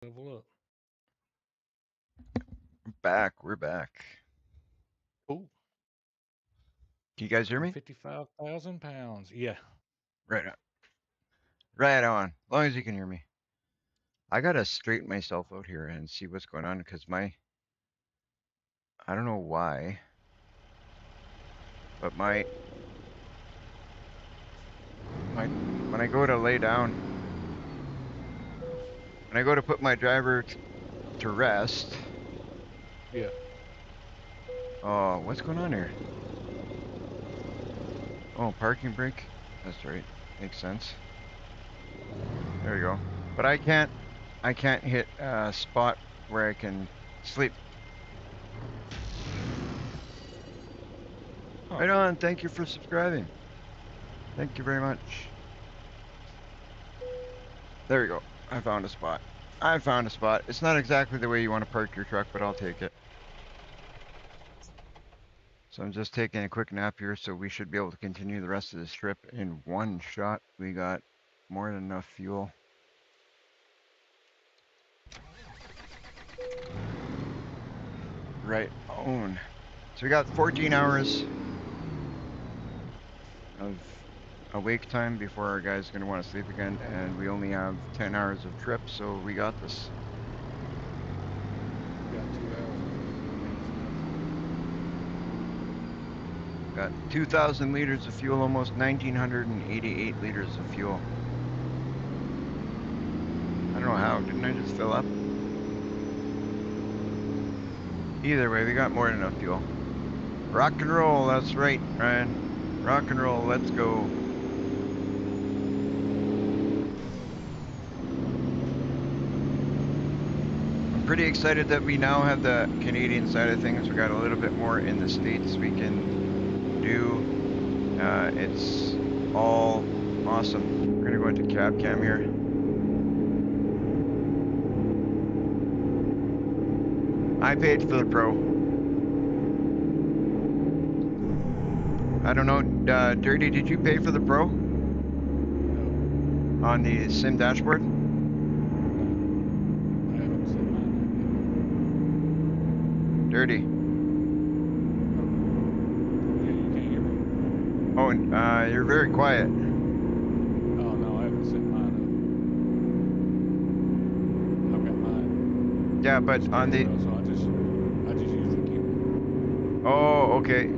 Level up. We're back. Cool. Can you guys hear me? 55,000 pounds. Yeah. Right on. Right on. As long as you can hear me. I gotta straighten myself out here and see what's going on because I don't know why, but when I go to lay down, when I go to put my driver to rest. Yeah. Oh, what's going on here? Oh, parking brake. That's right. Makes sense. There we go. But I can't hit a spot where I can sleep. Huh. Right on. Thank you for subscribing. Thank you very much. There we go. I found a spot. It's not exactly the way you want to park your truck, but I'll take it. So I'm just taking a quick nap here, so we should be able to continue the rest of this trip in one shot. We got more than enough fuel. Right on. So we got 14 hours of awake time before our guy's going to want to sleep again, and we only have 10 hours of trip, so we got this. Got 2 hours. Got 2,000 liters of fuel, almost 1,988 liters of fuel. I don't know how, didn't I just fill up? Either way, we got more than enough fuel. Rock and roll, that's right, Ryan. Rock and roll, let's go. I'm pretty excited that we now have the Canadian side of things. We got a little bit more in the States we can do. It's all awesome. We're gonna go into cab cam here. I paid for the Pro. I don't know, Dirty, did you pay for the Pro? No. On the sim dashboard? I haven't set mine Dirty. up. Yeah, you can't hear me? Oh, you're very quiet. Oh, no, I haven't set mine up. I've got mine. Yeah, but on the... Well, so I just use the keyboard. Oh, okay.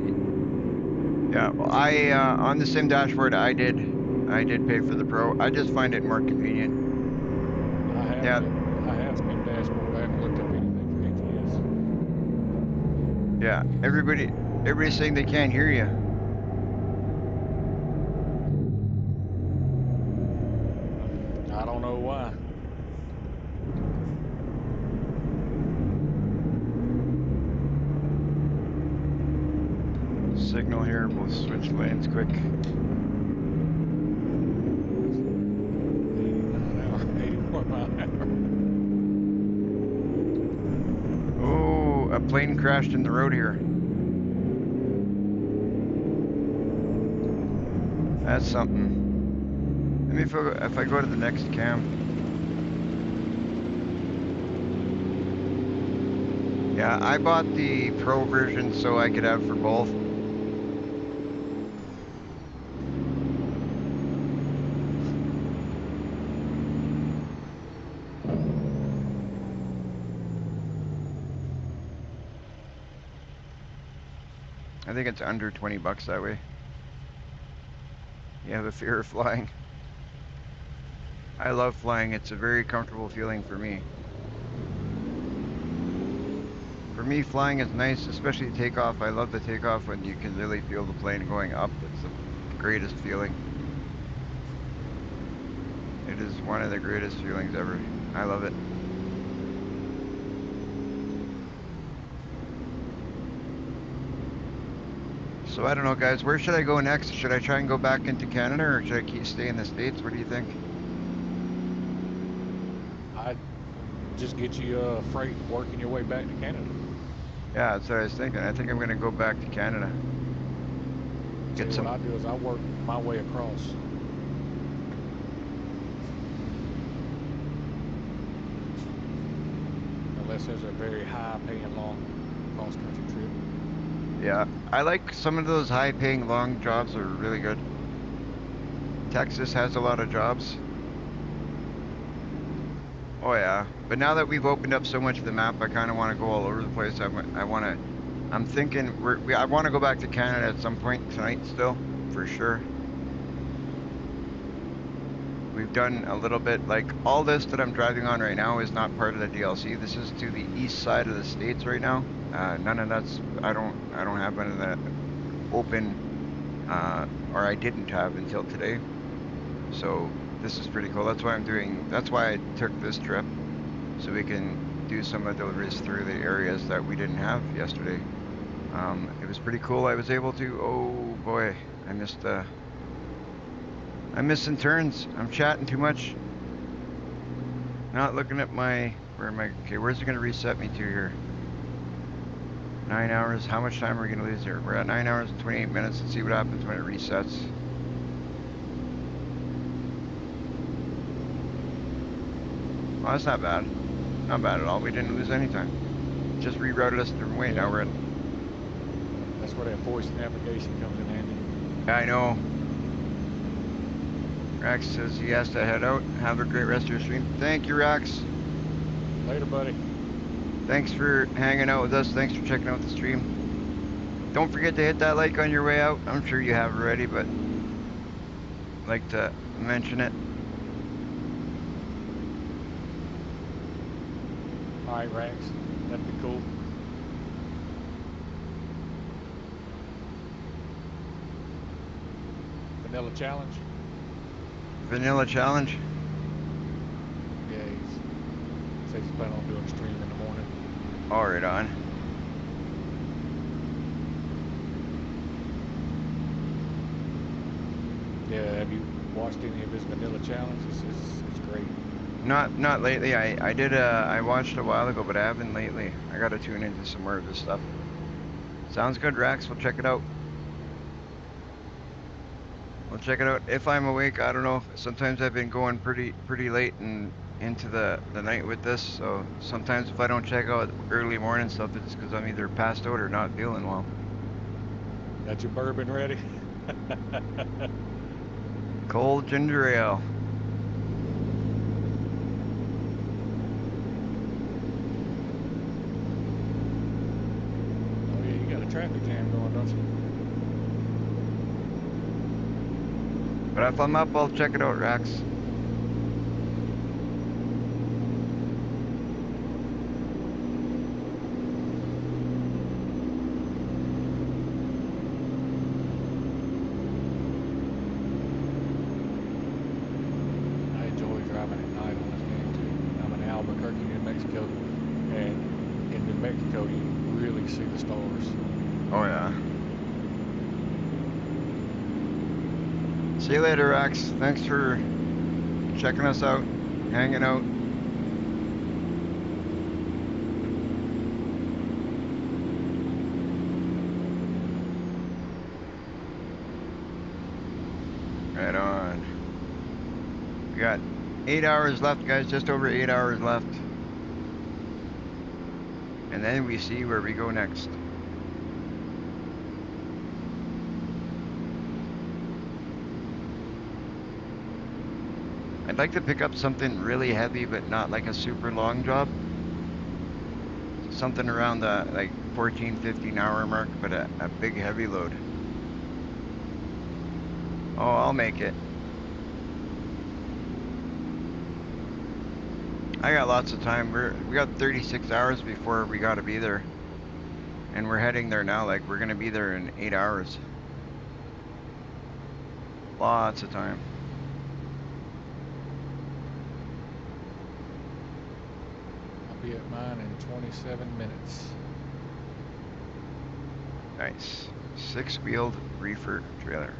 Yeah, well, on the sim dashboard, I did pay for the Pro. I just find it more convenient. I have sim dashboard. I haven't looked up anything for ATS. Yeah, everybody's saying they can't hear you. I don't know why. Signal here, we'll switch lanes quick. 84 mile an hour. Oh, a plane crashed in the road here. That's something. Let me if I go to the next cam. Yeah, I bought the Pro version so I could have for both. I think it's under 20 bucks that way. You have a fear of flying. I love flying. It's a very comfortable feeling for me. For me, flying is nice, especially takeoff. I love the takeoff when you can really feel the plane going up. It's the greatest feeling. It is one of the greatest feelings ever. I love it. So I don't know, guys. Where should I go next? Should I try and go back into Canada, or should I stay in the States? What do you think? I'd just get you freight working your way back to Canada. Yeah, that's what I was thinking. I think I'm going to go back to Canada. Get some. What I do is I work my way across. this as a very high-paying long cross-country trip. Yeah, I like some of those high-paying long jobs are really good. Texas has a lot of jobs. Oh yeah, but now that we've opened up so much of the map, I kind of want to go all over the place. I'm thinking I want to go back to Canada at some point tonight still, for sure. We've done a little bit, like all this that I'm driving on right now is not part of the DLC. This is to the east side of the states right now. None of that's, I don't have none of that open, or I didn't have until today. So this is pretty cool. That's why I took this trip, so we can do some of the deliveries through the areas that we didn't have yesterday. It was pretty cool. I was able to, oh boy, I'm missing turns. I'm chatting too much. Not looking at my, okay, where's it gonna reset me to here? 9 hours, how much time are we gonna lose here? We're at 9 hours and 28 minutes. Let's see what happens when it resets. Oh, that's not bad. Not bad at all. We didn't lose any time. Just rerouted us a different way. Now we're in. That's where that voice navigation comes in handy. I know. Rax says he has to head out. Have a great rest of your stream. Thank you, Rax. Later, buddy. Thanks for hanging out with us. Thanks for checking out the stream. Don't forget to hit that like on your way out. I'm sure you have already, but I'd like to mention it. All right, Rax. That'd be cool. Vanilla challenge. Vanilla challenge. Yeah, he says he's planning on doing a stream in the morning. All right, on. Yeah, have you watched any of his vanilla challenges? It's great. Not lately. I watched a while ago, but I haven't lately. I gotta tune into some more of this stuff. Sounds good, Rax. We'll check it out. We'll check it out if I'm awake. I don't know. Sometimes I've been going pretty late and into the night with this. So sometimes if I don't check out early morning stuff, it's because I'm either passed out or not feeling well. Got your bourbon ready? Cold ginger ale. Oh yeah, you got a traffic jam going, don't you? But if I'm up, I'll check it out, Rax. I enjoy driving at night on this game too. I'm in Albuquerque, New Mexico, and in New Mexico you really see the stars. Oh yeah. See you later, Rax. Thanks for checking us out, hanging out. Right on. We got 8 hours left, guys. Just over 8 hours left. And then we see where we go next. I'd like to pick up something really heavy, but not like a super long job. Something around the like 14, 15 hour mark, but a big heavy load. Oh, I'll make it. I got lots of time. We got 36 hours before we gotta be there. And we're heading there now, like we're gonna be there in 8 hours. Lots of time. I'll be at mine in 27 minutes. Nice. 6-wheeled reefer trailer.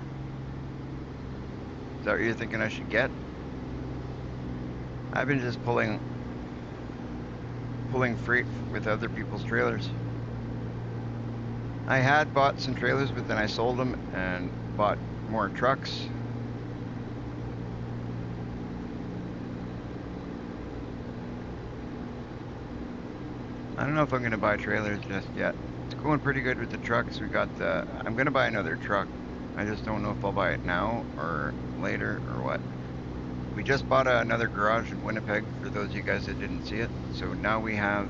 Is that what you're thinking I should get? I've been just pulling freight with other people's trailers. I had bought some trailers, but then I sold them and bought more trucks. I don't know if I'm gonna buy trailers just yet. It's going pretty good with the trucks. We got the. I'm gonna buy another truck. I just don't know if I'll buy it now or later or what. We just bought another garage in Winnipeg for those of you guys that didn't see it. So now we have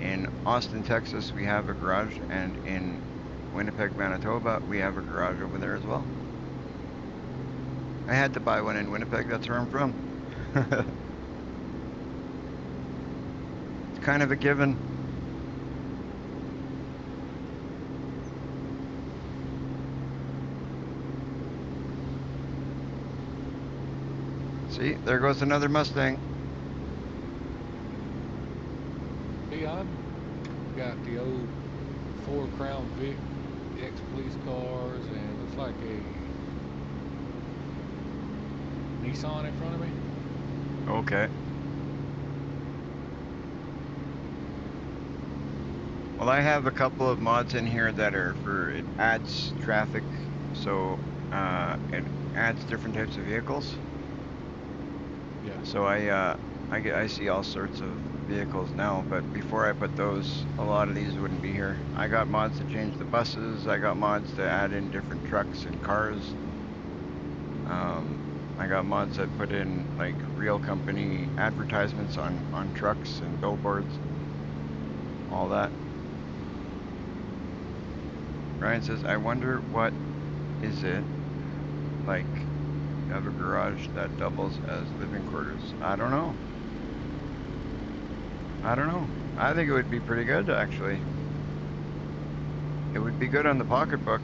in Austin, Texas, we have a garage, and in Winnipeg, Manitoba, we have a garage over there as well. I had to buy one in Winnipeg. That's where I'm from. It's kind of a given. See, there goes another Mustang. See, I've got the old 4 Crown Vic ex-police cars, and looks like a Nissan in front of me. Okay. Well, I have a couple of mods in here that are for, it adds traffic, so it adds different types of vehicles. Yeah. So I see all sorts of vehicles now, but before I put those, a lot of these wouldn't be here. I got mods to change the buses. I got mods to add in different trucks and cars. I got mods that put in like real company advertisements on trucks and billboards, all that. Ryan says, I wonder what is it like to have a garage that doubles as living quarters? I don't know. I don't know. I think it would be pretty good, actually. It would be good on the pocketbook.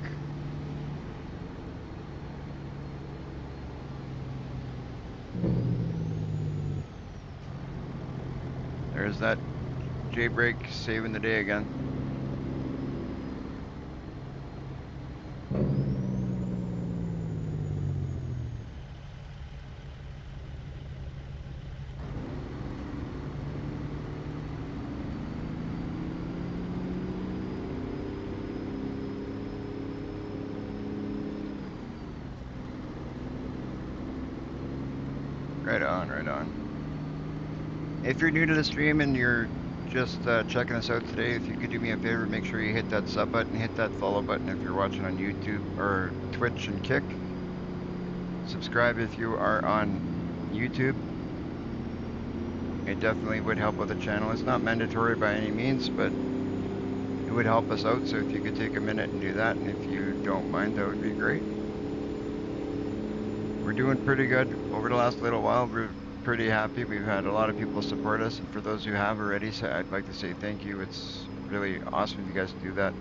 There's that J-brake saving the day again. Right on, right on. If you're new to the stream and you're just checking us out today, if you could do me a favor, make sure you hit that sub button, hit that follow button if you're watching on YouTube or Twitch and Kick. Subscribe if you are on YouTube. It definitely would help with the channel. It's not mandatory by any means, but it would help us out. So if you could take a minute and do that, and if you don't mind, that would be great. We're doing pretty good over the last little while. We're pretty happy. We've had a lot of people support us, and for those who have already, so I'd like to say thank you. It's really awesome if you guys do that.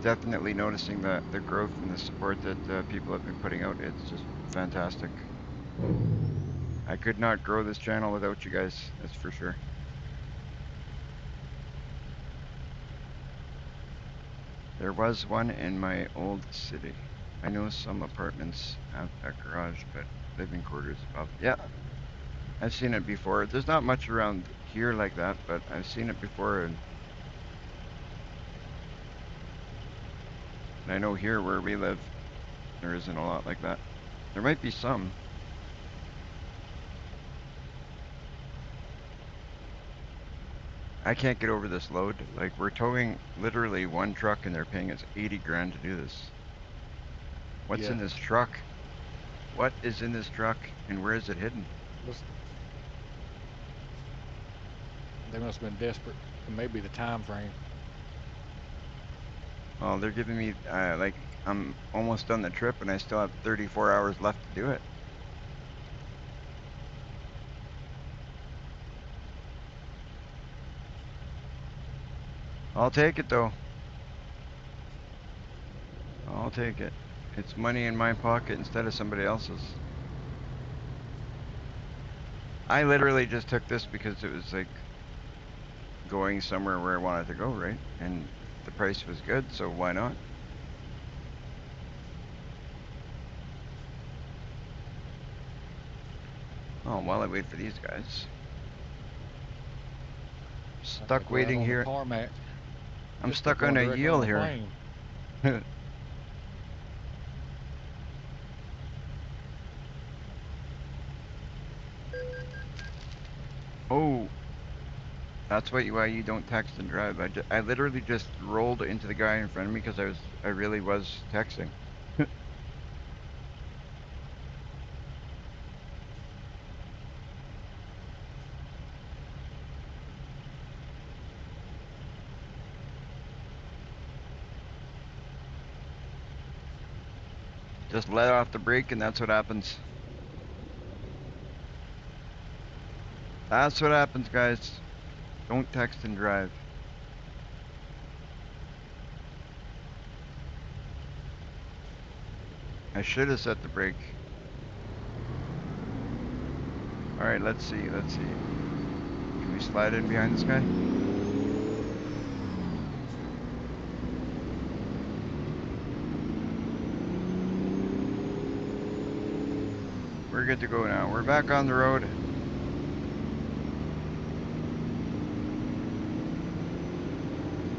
Definitely noticing the growth and the support that people have been putting out. It's just fantastic. I could not grow this channel without you guys, that's for sure. There was one in my old city. I know some apartments have a garage, but living quarters above. Yeah, I've seen it before. There's not much around here like that, but I've seen it before, and I know here where we live, there isn't a lot like that. There might be some. I can't get over this load. Like, we're towing literally one truck and they're paying us 80 grand to do this. What's in this truck? What is in this truck and where is it hidden? They must have been desperate. Maybe the time frame. Well, they're giving me, like, I'm almost done the trip and I still have 34 hours left to do it. I'll take it though. I'll take it. It's money in my pocket instead of somebody else's. I literally just took this because it was like going somewhere where I wanted to go, right? And the price was good, so why not? Oh, while I wait for these guys. Stuck waiting here. Tarmac. I'm stuck on a yield here. Oh, That's why you don't text and drive. I literally just rolled into the guy in front of me because I really was texting. Just let off the brake and that's what happens. That's what happens, guys. Don't text and drive. I should have set the brake. Alright, let's see. Can we slide in behind this guy? We're good to go now. We're back on the road.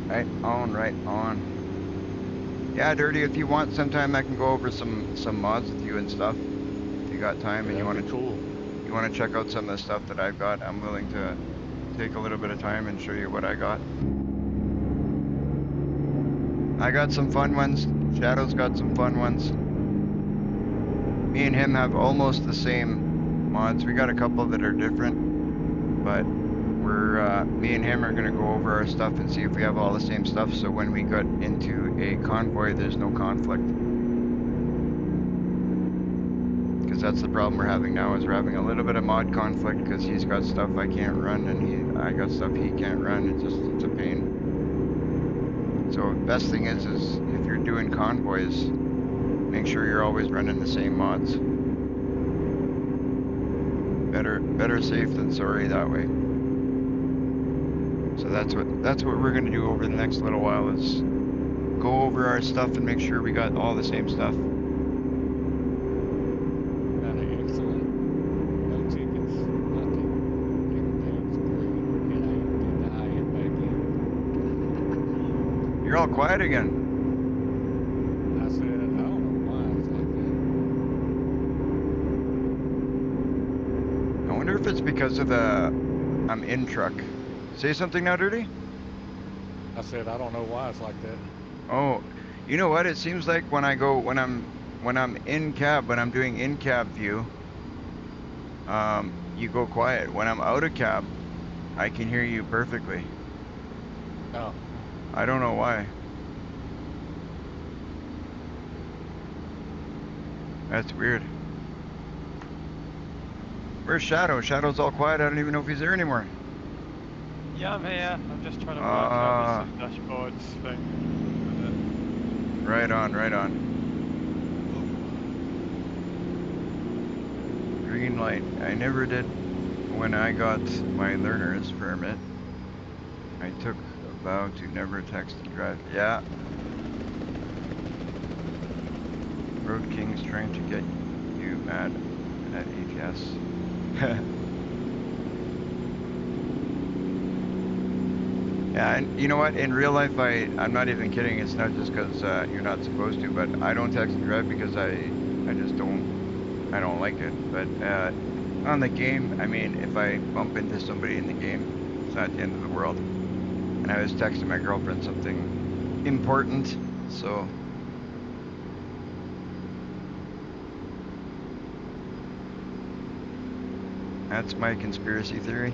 Right on, right on. Yeah, Dirty, if you want sometime I can go over some mods with you and stuff. If you got time and you want to cool. You want to check out some of the stuff that I've got, I'm willing to take a little bit of time and show you what I got. I got some fun ones. Shadow's got some fun ones. Me and him have almost the same mods. We got a couple that are different, but me and him are gonna go over our stuff and see if we have all the same stuff, so when we get into a convoy, there's no conflict. Because that's the problem we're having now, is we're having a little bit of mod conflict because he's got stuff I can't run and I got stuff he can't run. It's a pain. So best thing is if you're doing convoys, make sure you're always running the same mods. Better safe than sorry that way. So that's what we're gonna do over the next little while, is go over our stuff and make sure we got all the same stuff. Got an excellent. No tickets. Nothing. Everything's green. And I am back in. You're all quiet again. I said, I don't know why it's like that. I wonder if it's because of the I'm in truck. Say something now, Dirty? I said, I don't know why it's like that. Oh, you know what? It seems like when I'm in cab, when I'm doing in cab view, you go quiet. When I'm out of cab, I can hear you perfectly. Oh. I don't know why. That's weird. Where's Shadow? Shadow's all quiet. I don't even know if he's there anymore. Yeah, I'm here. I'm just trying to work out this dashboards thing. Right on, right on. Green light. I never did when I got my learner's permit. I took a vow to never text and drive. Yeah. Road King's trying to get you mad at ATS. Yeah, and you know what? In real life, I'm not even kidding. It's not just because you're not supposed to, but I don't text and drive because I just I don't like it. But on the game, I mean, if I bump into somebody in the game, it's not the end of the world. And I was texting my girlfriend something important, so. That's my conspiracy theory.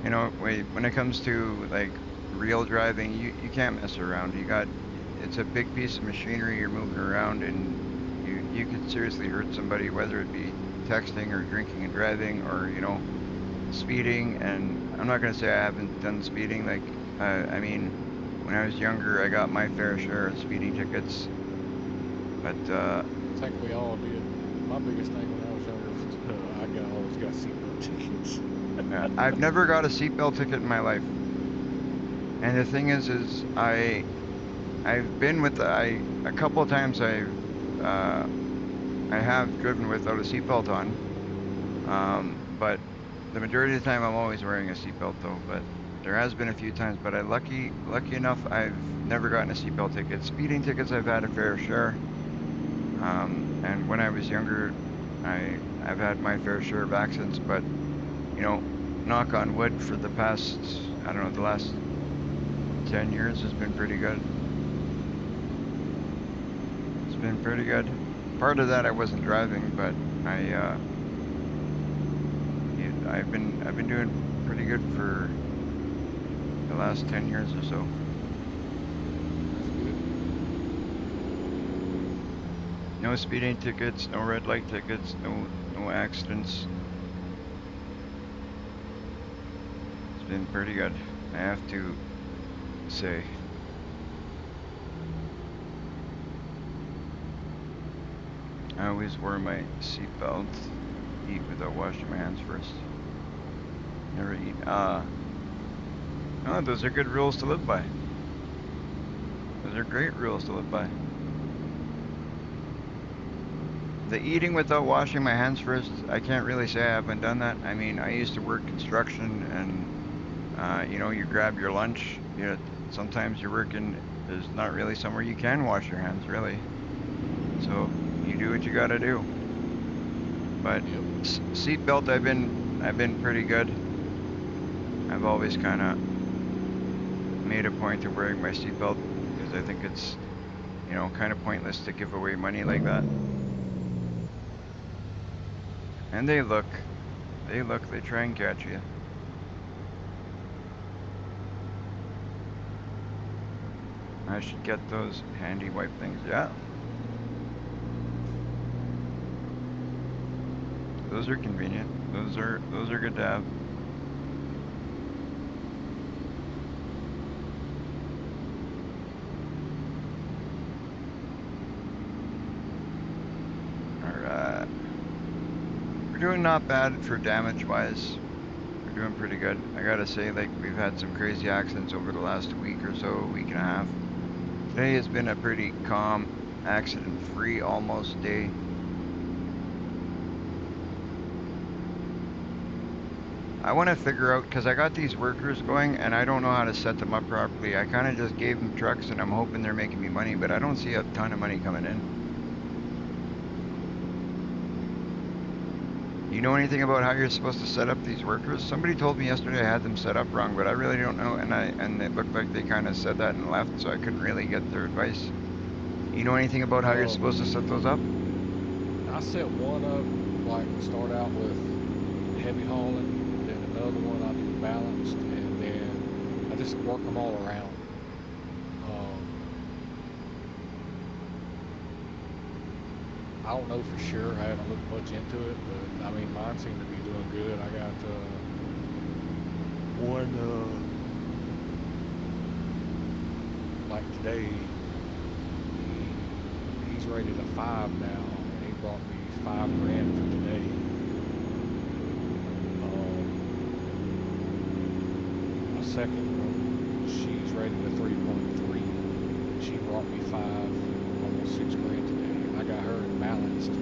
You know, when it comes to like real driving, you can't mess around. It's a big piece of machinery you're moving around, and you could seriously hurt somebody, whether it be texting or drinking and driving, or speeding. And I'm not gonna say I haven't done speeding. Like, I mean, when I was younger, I got my fair share of speeding tickets. But I think we all did. My biggest thing when I was younger was always got seatbelt tickets. I've never got a seatbelt ticket in my life. And the thing is I've been with a couple of times I have driven without a seatbelt on. But the majority of the time I'm always wearing a seatbelt though. But there has been a few times. But lucky enough, I've never gotten a seatbelt ticket. Speeding tickets I've had a fair share. And when I was younger, I've had my fair share of accidents, but knock on wood, for the past, I don't know, the last 10 years has been pretty good. It's been pretty good. Part of that I wasn't driving, but I've been doing pretty good for the last 10 years or so. That's good. No speeding tickets, no red light tickets, no accidents. It's been pretty good, I have to say. I always wear my seatbelt. Eat without washing my hands first. Never eat. Oh, those are good rules to live by. Those are great rules to live by. The eating without washing my hands first, I can't really say I haven't done that. I mean, I used to work construction, and you know, you grab your lunch. You know, sometimes you're working, there's not really somewhere you can wash your hands, really. So you do what you gotta do. But Yep. seatbelt, I've been pretty good. I've always kind of made a point of wearing my seatbelt because I think it's, you know, kind of pointless to give away money like that. And they try and catch you. I should get those handy wipe things, yeah. Those are convenient. Those are good to have. Alright. We're doing not bad for damage wise. We're doing pretty good. I gotta say, like, we've had some crazy accidents over the last week or so, week and a half. Today has been a pretty calm, accident-free almost day. I want to figure out, because I got these workers going and I don't know how to set them up properly. I kind of just gave them trucks and I'm hoping they're making me money, but I don't see a ton of money coming in. You know anything about how you're supposed to set up these workers? Somebody told me yesterday I had them set up wrong, but I really don't know, and it looked like they kind of said that and left, so I couldn't really get their advice. You know anything about how you're supposed to set those up? I set one up, like, start out with heavy hauling, then another one I do balanced, and then I just work them all around. I don't know for sure. I haven't looked much into it, but I mean, mine seem to be doing good. I got one, like today, he's rated a 5 now, and he brought me $5 grand for today. My second one, she's rated a 3.3. She brought me almost $6 grand today. I got her balanced. The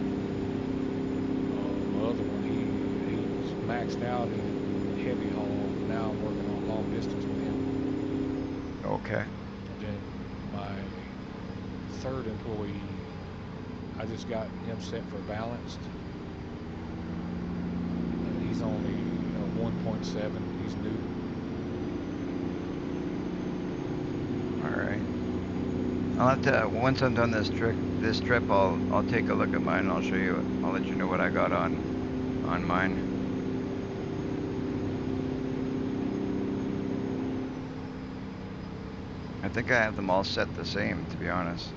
other one, he's maxed out in heavy haul. Now I'm working on long distance with him. Okay. And then my third employee, I just got him set for balanced. He's only 1.7. He's new. All right. I'll have to, once I'm done this trip, I'll take a look at mine and I'll show you, I'll let you know what I got on mine. I think I have them all set the same, to be honest.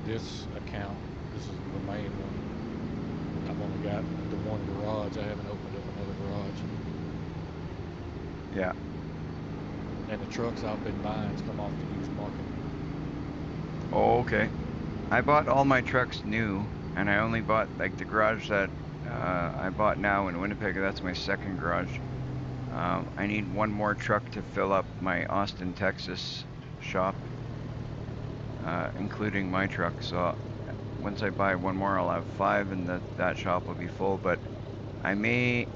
This account, this is the main one. I've only got the one garage. I haven't opened up another garage. Yeah. And the trucks I've been buying come off the used market. Oh, okay. I bought all my trucks new, and I only bought, like, the garage that I bought now in Winnipeg. That's my second garage. I need one more truck to fill up my Austin, Texas shop, including my truck. So once I buy one more, I'll have 5, and that shop will be full. But I may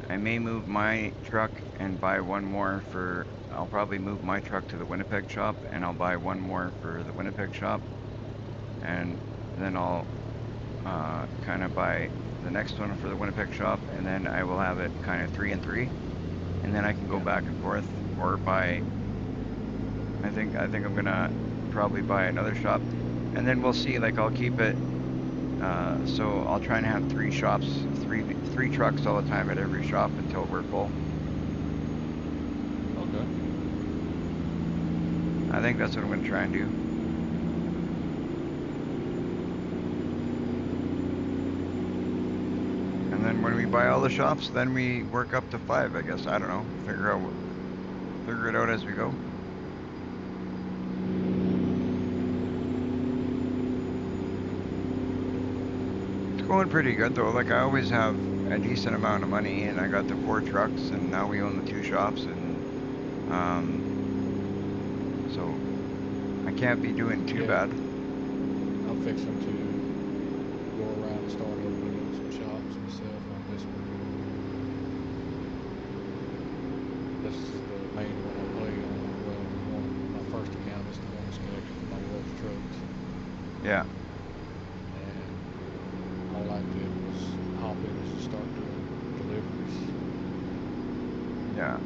move my truck and buy one more for. I'll probably move my truck to the Winnipeg shop, and I'll buy one more for the Winnipeg shop, and then I'll kind of buy the next one for the Winnipeg shop, and then I will have it kind of 3 and 3, and then I can go Yeah. back and forth or buy. I think I'm gonna probably buy another shop, and then we'll see. Like I'll keep it. So I'll try and have 3 shops, three trucks all the time at every shop until we're full. Okay. I think that's what I'm gonna try and do. And then when we buy all the shops, then we work up to 5, I guess. I don't know. Figure it out as we go. It's going pretty good though. Like I always have a decent amount of money, and I got the 4 trucks, and now we own the 2 shops, and so I can't be doing too Yeah. bad. I'm fixing to go around and start opening up some shops myself on this one. This is the main one I play on. Well, my first account is the one that's connected to my work trucks. Yeah. And all I did was hop in and just start doing deliveries. Yeah.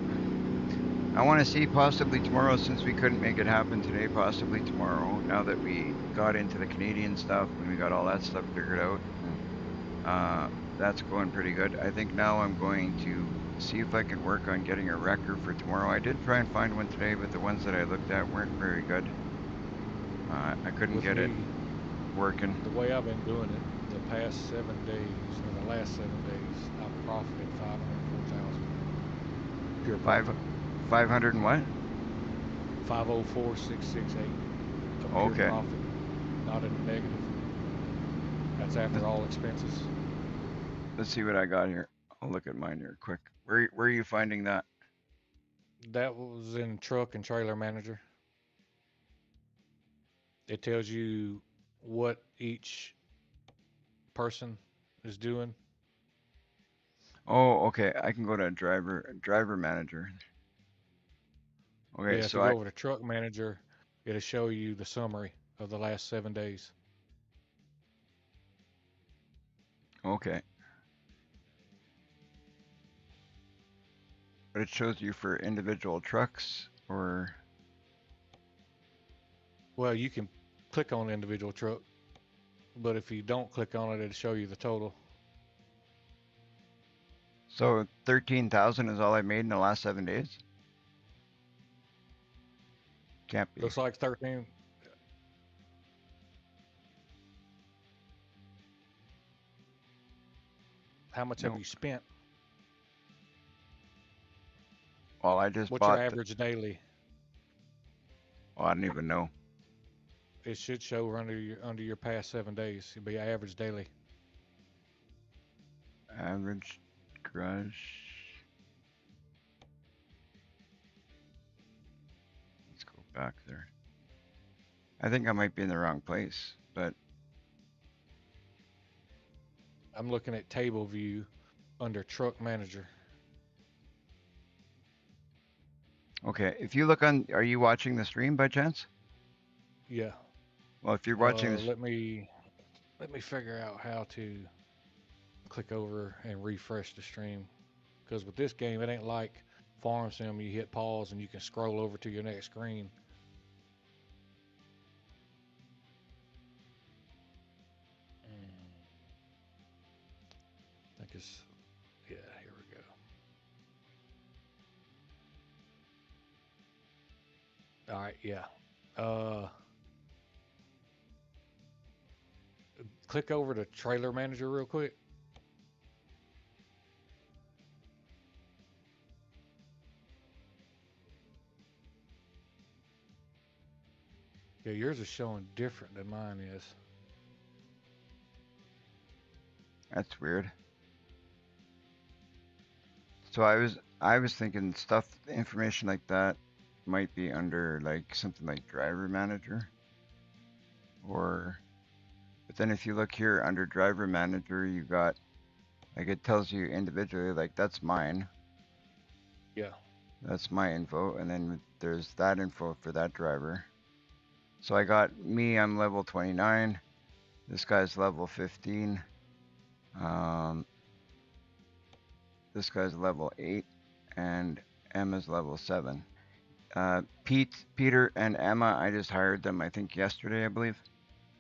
I want to see possibly tomorrow, since we couldn't make it happen today, possibly tomorrow, now that we got into the Canadian stuff and we got all that stuff figured out. That's going pretty good. I think now I'm going to see if I can work on getting a wrecker for tomorrow. I did try and find one today, but the ones that I looked at weren't very good. I couldn't With get it me, working. the way I've been doing it, the past 7 days, or the last 7 days, I've profited 504,000. Pure profit. 500 and what? 504,668. A pure Okay. profit, not a negative. That's after all expenses. Let's see what I got here. I'll look at mine here quick. Where are you finding that? That was in Truck and Trailer Manager. It tells you what each person is doing. Oh, okay. I can go to driver manager. Okay, Yeah, if so you go over to Truck Manager, it'll show you the summary of the last 7 days. okay. But it shows you for individual trucks or Well, you can click on individual truck, but if you don't click on it, it'll show you the total. so 13,000 is all I made in the last 7 days? Can't be. Looks like 13. How much have No. you spent? Well, I just What's bought. your average daily? Oh, I don't even know. It should show under your past 7 days. It'll be average daily. Average garage. Let's go back there. I think I might be in the wrong place, but I'm looking at table view under Truck Manager. okay. If you look on, are you watching the stream by chance? Yeah. Well, if you're watching this, Let me figure out how to click over and refresh the stream. Because with this game, it ain't like Farm Sim. You hit pause and you can scroll over to your next screen. I think it's, yeah, here we go. All right, yeah. Click over to Trailer Manager real quick. Yeah, yours is showing different than mine is. that's weird. So I was thinking stuff, information like that might be under like something like driver manager or, but then if you look here under driver manager, you got, like it tells you individually, like that's mine. Yeah. That's my info. And then there's that info for that driver. So I got me, I'm level 29. This guy's level 15. Um, this guy's level 8 and Emma's level 7. Peter and Emma, I just hired them, I think yesterday, I believe.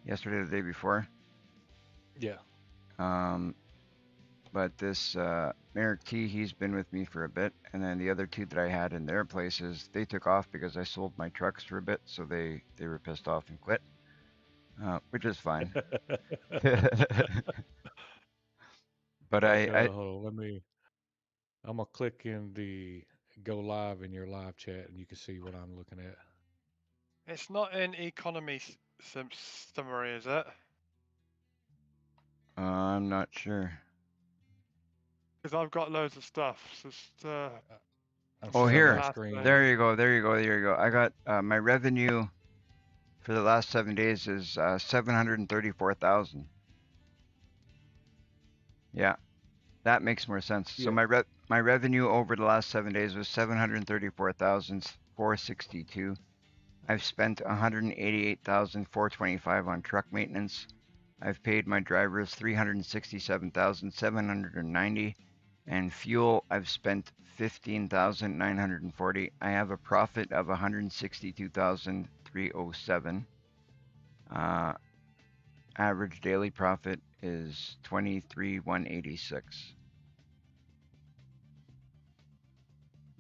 Yesterday or the day before. Yeah. But this Merrick T, he's been with me for a bit. And then the other 2 that I had in their places, they took off because I sold my trucks for a bit. So they were pissed off and quit, which is fine. But I'm gonna click in the go live in your live chat and you can see what I'm looking at. It's not in economy summary, is it? I'm not sure. Because I've got loads of stuff. Just, I'm Oh, sharing here. my screen. There you go. There you go. There you go. I got my revenue for the last 7 days is 734,000. Yeah, that makes more sense. So Yeah. my revenue over the last 7 days was 734,462. I've spent 188,425 on truck maintenance. I've paid my drivers 367,790, and fuel I've spent 15,940. I have a profit of 162,307. Average daily profit is 23,186.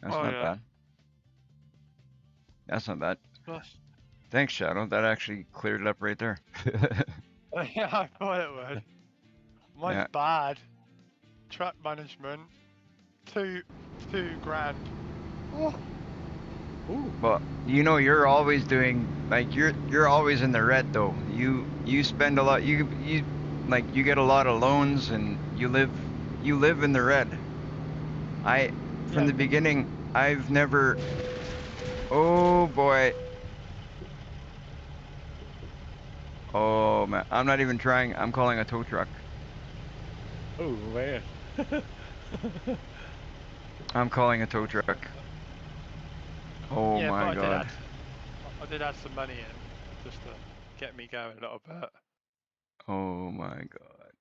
That's not bad. That's not bad. Nice. Thanks, Shadow. That actually cleared it up right there. Yeah, I thought it would. Mine's bad. Truck management, two grand. Oh. Ooh. Well, you know, you're always doing, like, you're always in the red though. You spend a lot. You like, you get a lot of loans and you live in the red. From the beginning, I've never. Oh boy. Oh man, I'm not even trying. I'm calling a tow truck. Oh man. I'm calling a tow truck. Oh yeah, my god. I did add some money in just to get me going a little bit. Oh my god.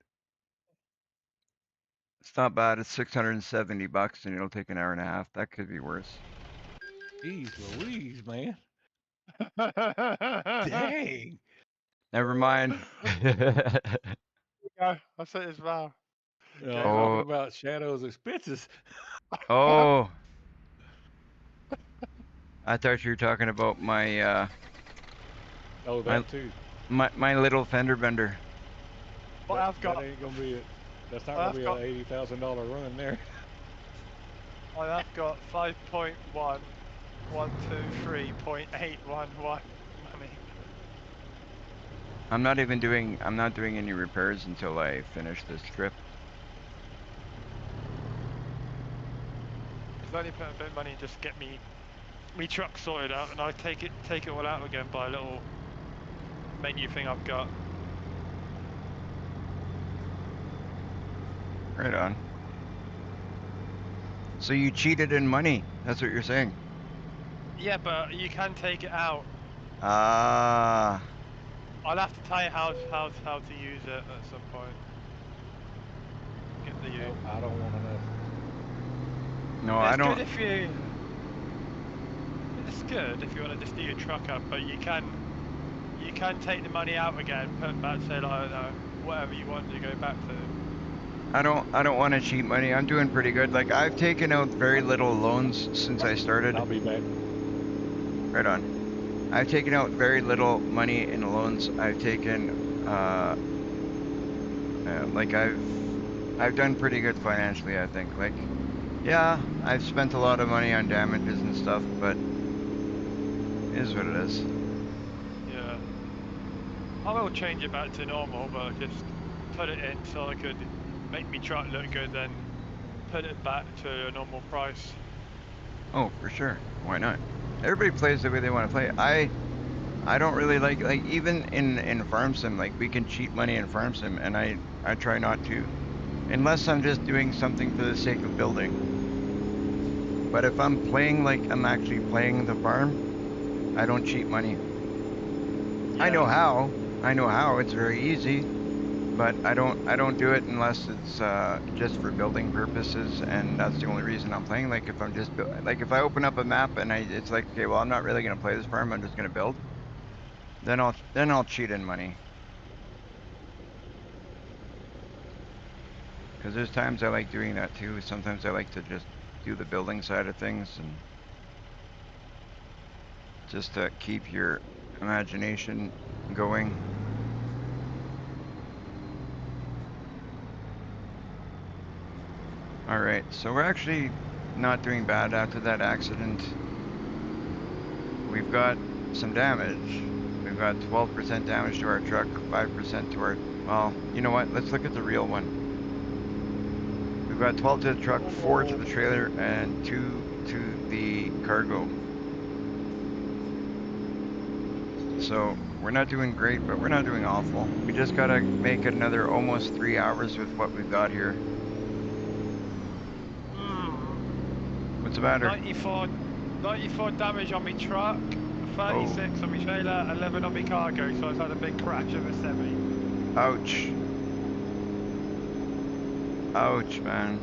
It's not bad. It's $670 and it'll take an hour and a half. That could be worse. Jeez Louise, man. Dang. Never mind. Yeah, I said it as well. I'm talking about Shadow's expenses. Oh. I thought you were talking about my Oh, that too. my little fender bender. Well, that ain't gonna be it. That's not gonna be an $80,000 run there. I have got 5.1123.811 money. I'm not doing any repairs until I finish this trip. Because I only put a bit of money just get me truck sorted out, and I take it all out again by a little menu thing I've got. Right on. So you cheated in money. That's what you're saying. Yeah, but you can take it out. Ah. I'll have to tell you how to use it at some point. Get the I don't want to know. No, I don't. It's good if you want to just do your truck up, but you can take the money out again, put it back, say like whatever you want to go back to. I don't want to cheat money. I'm doing pretty good. Like, I've taken out very little loans since I started. I'll be back. Right on. I've taken out very little money in loans. I've taken like I've done pretty good financially, I think. Like, yeah, I've spent a lot of money on damages and stuff, but it is what it is. Yeah. I will change it back to normal, but just put it in so I could make me truck look good, then put it back to a normal price. Oh, for sure. Why not? Everybody plays the way they want to play. I don't really like even in farm sim, like, we can cheat money in farm sim, and I try not to, unless I'm just doing something for the sake of building. But if I'm playing like I'm actually playing the farm, I don't cheat money. Yeah. I know how. It's very easy. but I don't do it unless it's just for building purposes, and that's the only reason I'm playing. Like if I'm just like if I open up a map and it's like, okay, well I'm not really gonna play this farm, I'm just gonna build. Then I'll cheat in money. Because there's times I like doing that too. Sometimes I like to just do the building side of things and just to keep your imagination going. Alright, so we're actually not doing bad after that accident. We've got some damage. We've got 12% damage to our truck, 5% to our... Well, you know what? Let's look at the real one. We've got 12 to the truck, 4 to the trailer, and 2 to the cargo. So, we're not doing great, but we're not doing awful. We just gotta make it another almost 3 hours with what we've got here. What's the matter? 94 damage on my truck, 36 on my trailer, 11 on my cargo, so I've had a big crash of a semi. Ouch. Ouch, man.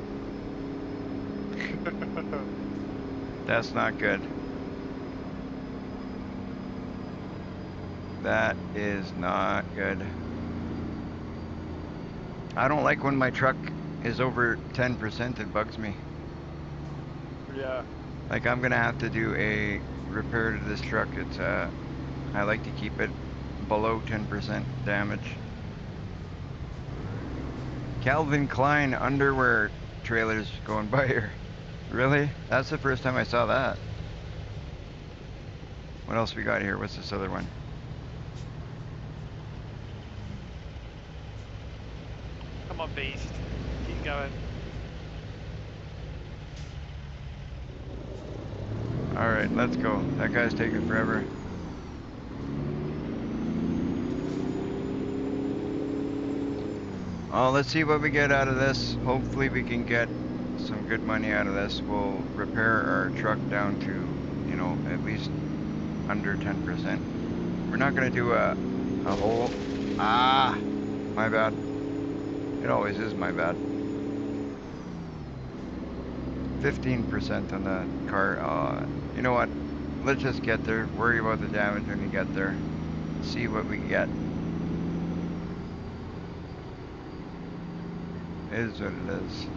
That's not good. That is not good. I don't like when my truck is over 10%, it bugs me. Yeah. Like I'm gonna have to do a repair to this truck. It's I like to keep it below 10% damage. Calvin Klein underwear trailers going by here. Really? That's the first time I saw that. What else we got here? What's this other one? Come on, beast. Keep going. Alright, let's go. That guy's taking forever. Oh, let's see what we get out of this. Hopefully we can get some good money out of this. We'll repair our truck down to, you know, at least under 10%. We're not gonna do a whole... Ah! My bad. It always is my bad. 15% on the car. You know what? Let's just get there. Worry about the damage when we get there. See what we get. It is what it is.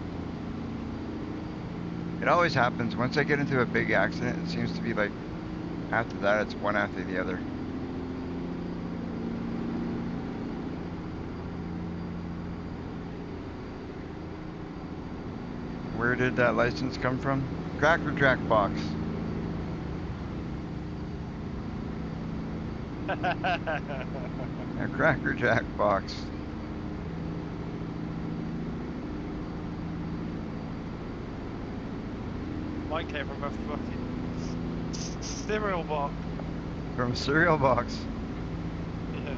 It always happens. Once I get into a big accident, it seems to be like, after that, it's one after the other. Where did that license come from? Cracker Jack box. A Cracker Jack box. Mine came from a fucking cereal box. From a cereal box. Yeah.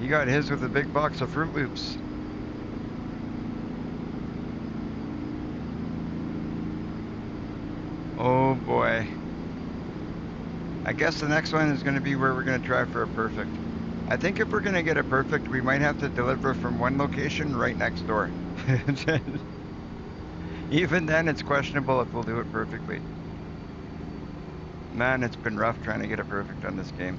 He got his with a big box of Fruit Loops. Oh boy. I guess the next one is going to be where we're going to try for a perfect. I think if we're going to get a perfect, we might have to deliver from one location right next door. Even then, it's questionable if we'll do it perfectly. Man, it's been rough trying to get a perfect on this game.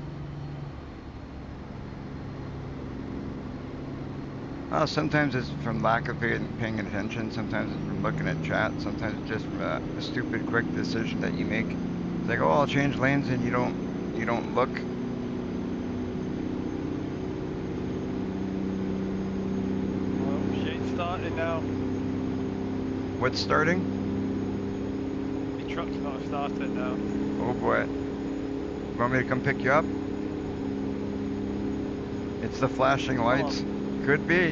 Sometimes it's from lack of paying attention, sometimes it's from looking at chat, sometimes it's just from a stupid quick decision that you make. It's like, oh, I'll change lanes, and you don't look. Well, shit's starting now. What's starting? My truck's not starting now. Oh boy. Want me to come pick you up? It's the flashing lights. Could be.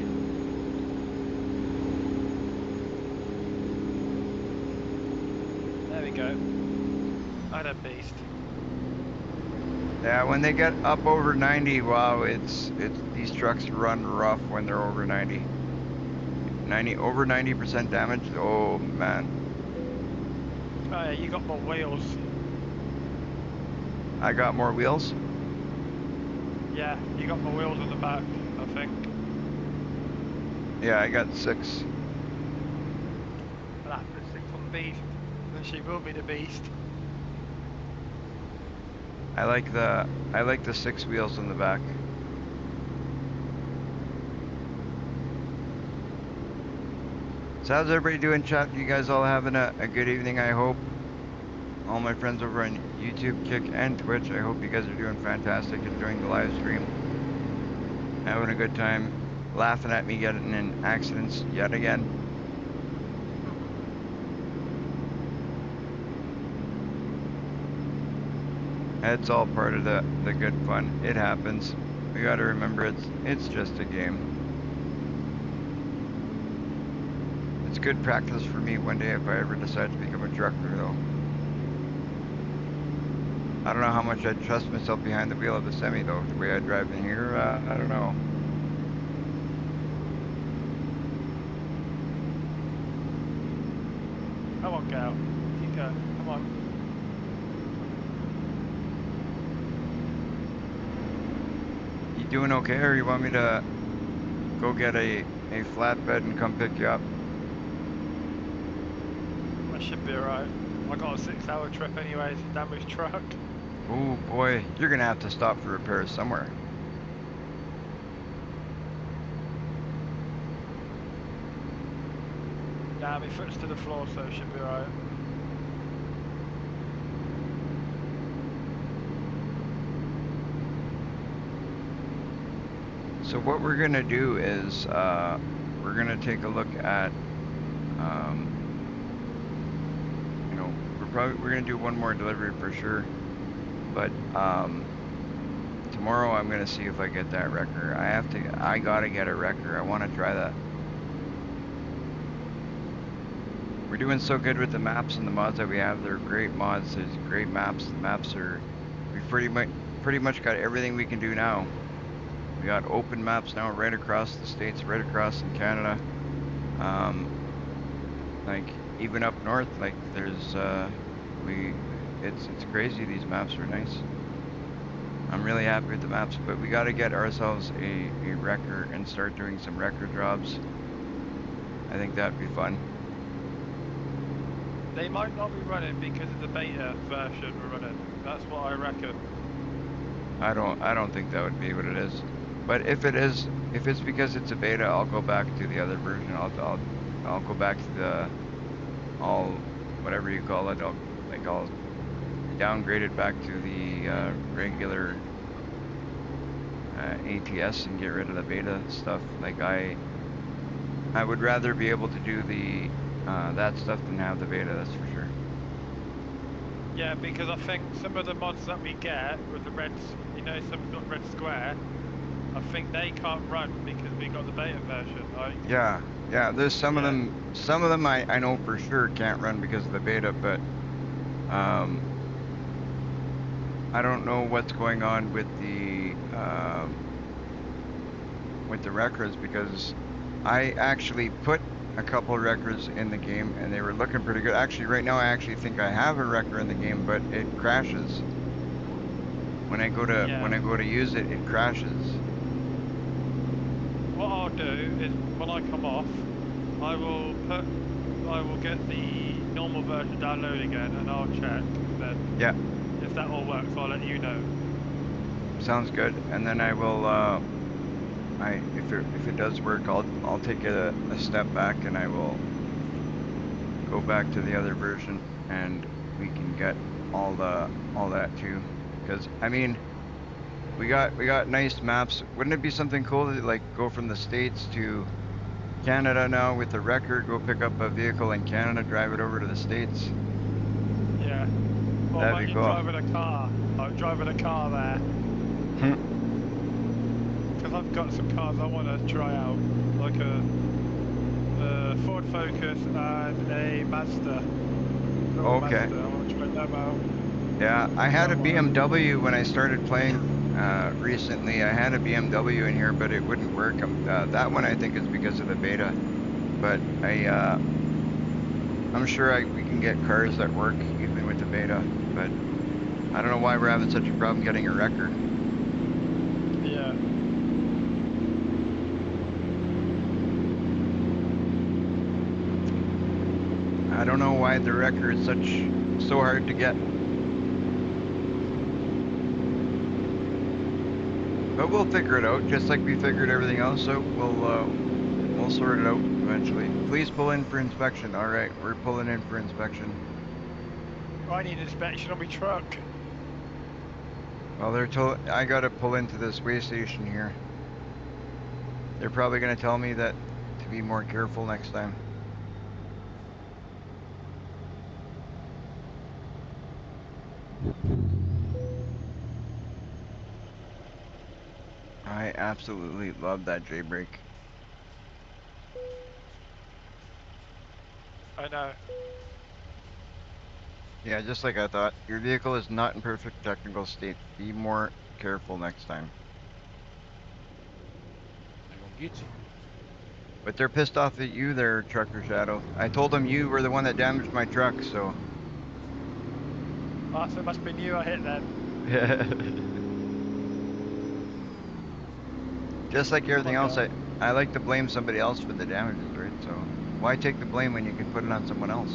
There we go. I'm a beast. Yeah, when they get up over 90, wow, it's these trucks run rough when they're over 90. Over 90% damage. Oh man. Oh yeah, you got more wheels. I got more wheels. Yeah, you got my wheels on the back, I think. Yeah, I got 6. I'll have to put 6 on the beast. And she will be the beast. I like the 6 wheels on the back. So how's everybody doing, chat? You guys all having a good evening, I hope. All my friends over on YouTube, Kick, and Twitch, I hope you guys are doing fantastic, enjoying the live stream. Having a good time, laughing at me getting in accidents yet again. It's all part of the good fun. It happens. We gotta remember it's just a game. It's good practice for me one day if I ever decide to become a trucker though. I don't know how much I'd trust myself behind the wheel of a semi though. The way I drive in here, I don't know. Come on, gal. Keep going. Come on. You doing okay, or you want me to go get a flatbed and come pick you up? I should be alright. I got a 6-hour trip anyways, damaged truck. Oh boy, you're gonna have to stop for repairs somewhere. Nah, my foot's to the floor, so it should be alright. So what we're gonna do is we're gonna take a look at you know, we're gonna do one more delivery for sure, but tomorrow I'm gonna see if I get that wrecker. I gotta get a wrecker. I want to try that. We're doing so good with the maps and the mods that we have. They're great mods. There's great maps. The maps are, we've pretty much got everything we can do now. We got open maps now right across the states, right across in Canada. Like even up north, like there's it's crazy. These maps are nice. I'm really happy with the maps, but we got to get ourselves a wrecker and start doing some wrecker jobs. I think that'd be fun. They might not be running because of the beta version we're running. That's what I reckon. I don't think that would be what it is. But if it is, if it's because it's a beta, I'll go back to the other version. I'll go back to the whatever you call it. I'll downgrade it back to the regular ATS and get rid of the beta stuff. Like I would rather be able to do the that stuff than have the beta. That's for sure. Yeah, because I think some of the mods that we get with the red, you know, some got red square, I think they can't run because we got the beta version. Like, Yeah, there's some of them I know for sure can't run because of the beta, but I don't know what's going on with the records, because I actually put a couple records in the game and they were looking pretty good. Actually, right now I actually think I have a record in the game, but it crashes. When I go to use it, it crashes. what I'll do is when I come off, I will get the normal version download again and I'll check. Then Yeah, if that all works, I'll let you know. sounds good. And then I will if it does work, I'll take it a step back and I will go back to the other version and we can get all that too. Because I mean, we got nice maps. Wouldn't it be something cool to like go from the States to Canada now with the record, go pick up a vehicle in Canada, drive it over to the States? Yeah. Or That'd be cool. driving a car. I'm driving a car there. Because I've got some cars I want to try out, like a Ford Focus and a Mazda. Okay. Mazda. I want to try them out. Yeah, I had a BMW when I started playing recently. I had a BMW in here, but it wouldn't work. That one I think is because of the beta. But I'm sure we can get cars that work even with the beta. But I don't know why we're having such a problem getting a record. I don't know why the wrecker is so hard to get. But we'll figure it out, just like we figured everything else out. We'll sort it out eventually. Please pull in for inspection. All right, we're pulling in for inspection. I need inspection on my truck. Well, I gotta pull into this way station here. They're probably gonna tell me that to be more careful next time. I absolutely love that J-brake. I know. Yeah, just like I thought. Your vehicle is not in perfect technical state. Be more careful next time. They're gonna get you. But they're pissed off at you there, Trucker Shadow. I told them you were the one that damaged my truck, so... Oh, so it must have been you I hit then. Just like everything else, Okay. I like to blame somebody else for the damages, right? So why take the blame when you can put it on someone else?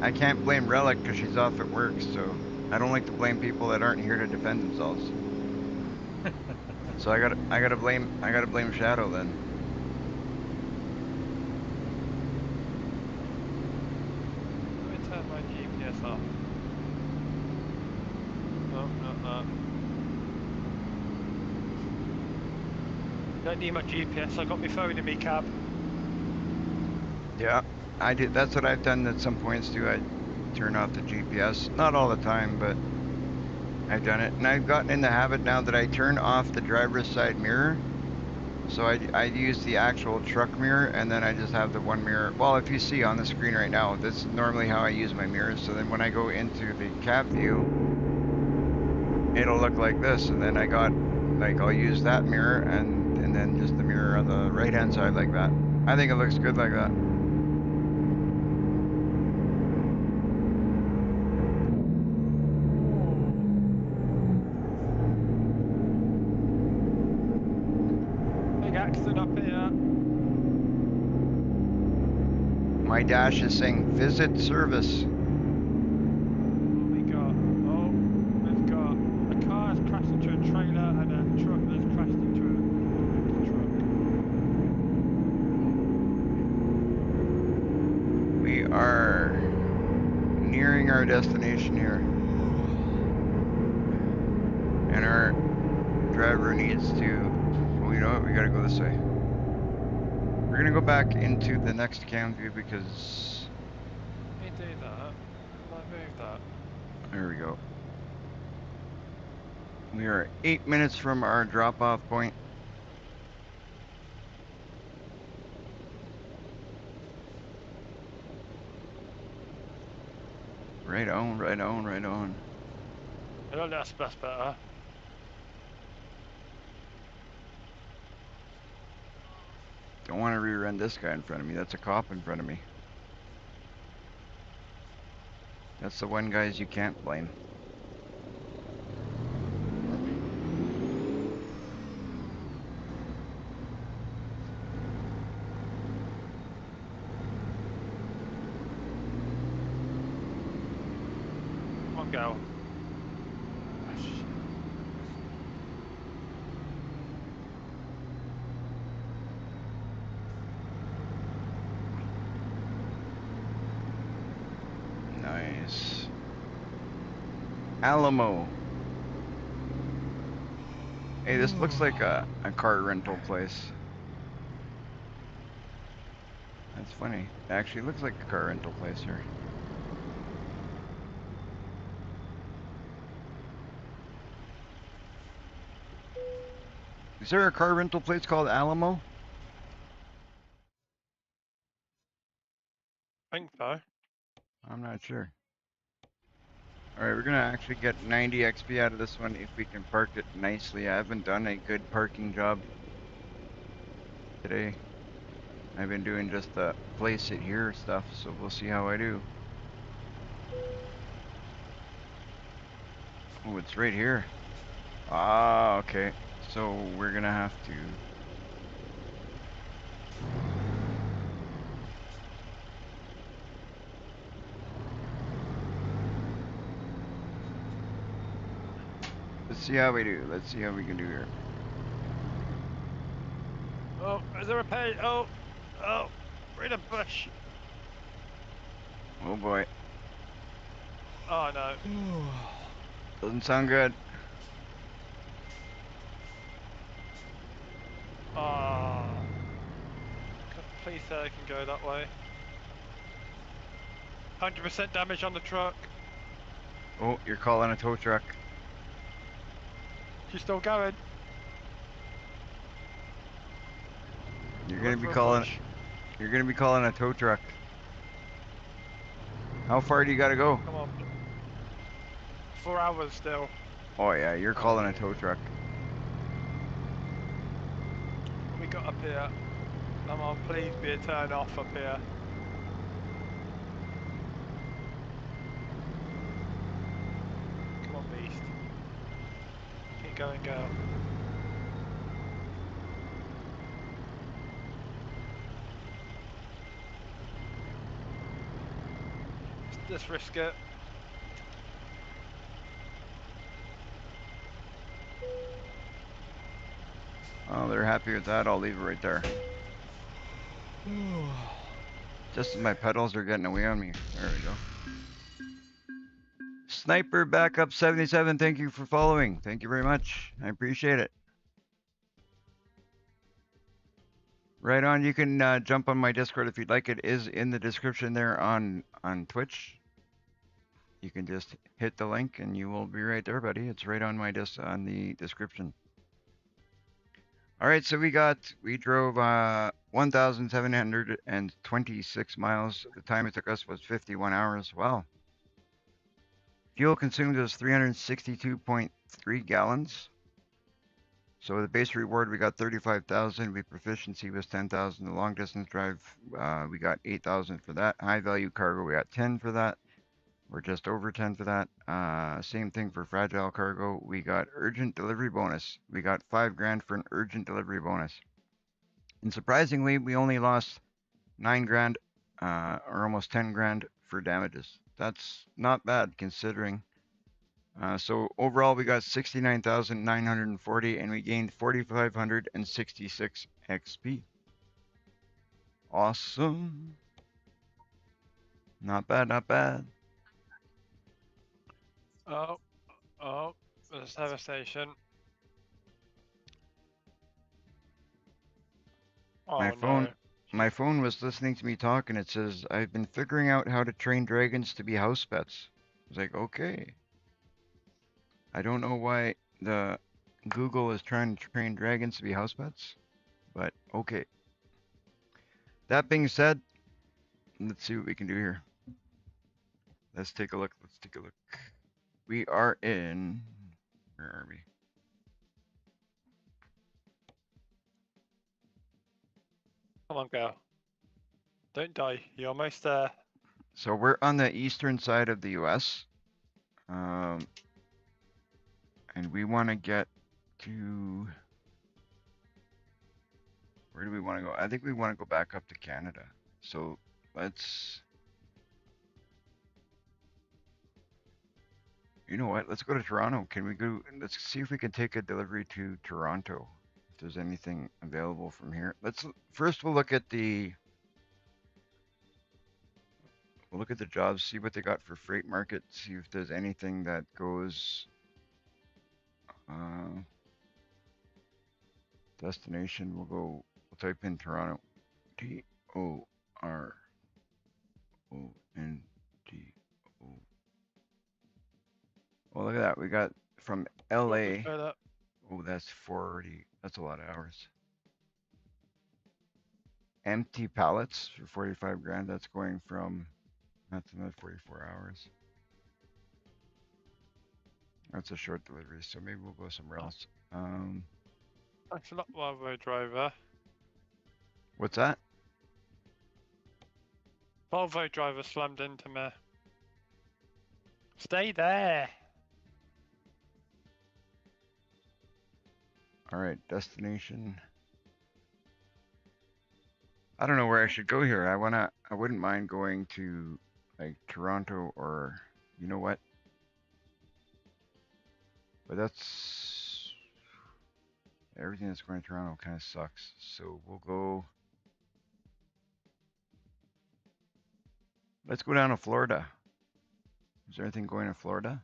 I can't blame Relic because she's off at work, so I don't like to blame people that aren't here to defend themselves. So I gotta blame Shadow then. Let me turn my GPS off. No. Don't need my GPS, I got my phone in my cab. Yeah, I did. That's what I've done at some points too. I turn off the GPS. Not all the time, but I've done it. And I've gotten in the habit now that I turn off the driver's side mirror. So I use the actual truck mirror, and then I just have the one mirror. Well, if you see on the screen right now, that's normally how I use my mirrors. So then when I go into the cab view, it'll look like this. And then I'll use that mirror and then just the mirror on the right-hand side like that. I think it looks good like that. Big accident up here. My dash is saying visit service. We've got a car has crashed into a trailer and a truck that's crashed into a truck. We are nearing our destination here. And our driver needs to, well, you know what, we gotta go this way. We're gonna go back into the next cam view because, Let me do that. Can I move that? there we go. We are 8 minutes from our drop-off point. Right on, right on, right on. I don't know, that's better. Don't want to rear end this guy in front of me. That's a cop in front of me. That's the one guys you can't blame. Come on, go. Ah, shit. Nice. Alamo. Hey, this looks like a car rental place. That's funny. It actually looks like a car rental place here. Is there a car rental place called Alamo? I think so. I'm not sure. Alright, we're gonna actually get 90 XP out of this one if we can park it nicely. I haven't done a good parking job today. I've been doing just the place it here stuff, so we'll see how I do. Oh, it's right here. Ah, okay. So we're gonna have to Let's see how we do. Let's see how we can do here. Oh, is there a pay? Oh, we're in a bush. Oh boy. Oh no. Doesn't sound good. Ah. Please say I can go that way. 100% damage on the truck. Oh, you're calling a tow truck. She's still going. You're Look gonna be for a calling. bush. You're gonna be calling a tow truck. How far do you gotta go? Come on. 4 hours still. Oh yeah, you're calling a tow truck. What we got up here? Come on, please be a turn off up here. Come on, beast. Keep going, girl. Just risk it. Oh, they're happy with that. I'll leave it right there. Just as my pedals are getting away on me. There we go. Sniper Backup 77, thank you for following. Thank you very much. I appreciate it. Right on. You can jump on my Discord if you'd like. It is in the description there on Twitch. You can just hit the link and you will be right there, buddy. It's right on my on the description. All right, so we drove 1,726 miles. The time it took us was 51 hours. Wow. Fuel consumed was 362.3 gallons. So the base reward, we got 35,000. The proficiency was 10,000. The long distance drive, we got 8,000 for that. High value cargo, we got 10 for that. We're just over 10 for that. Same thing for fragile cargo. We got urgent delivery bonus. We got 5 grand for an urgent delivery bonus. And surprisingly, we only lost 9 grand, or almost 10 grand for damages. That's not bad considering. So overall, we got 69,940 and we gained 4,566 XP. Awesome. Not bad, not bad. Oh, there's a service station. Oh no. My phone was listening to me talk and it says, I've been figuring out how to train dragons to be house pets. I was like, okay. I don't know why the Google is trying to train dragons to be house pets, but okay. That being said, let's see what we can do here. Let's take a look. Let's take a look. We are in, where are we? Come on, girl. Don't die. You're almost there. So we're on the eastern side of the US. And we want to get to, where do we want to go? I think we want to go back up to Canada. So let's, you know what? Let's go to Toronto. Can we go? Let's see if we can take a delivery to Toronto. If there's anything available from here. First we'll look at the jobs, see what they got for freight market, see if there's anything that goes destination. We'll type in Toronto. TORONTO. Oh, look at that. We got from LA. Oh, that's 40. That's a lot of hours. Empty pallets for 45 grand. That's going from, that's another 44 hours. That's a short delivery, so maybe we'll go somewhere else. That's not Volvo driver. What's that? Volvo driver slammed into me. Stay there. All right, destination. I don't know where I should go here. I wouldn't mind going to like Toronto or, you know what? But that's everything that's going to Toronto kind of sucks. So we'll go. Let's go down to Florida. Is there anything going to Florida?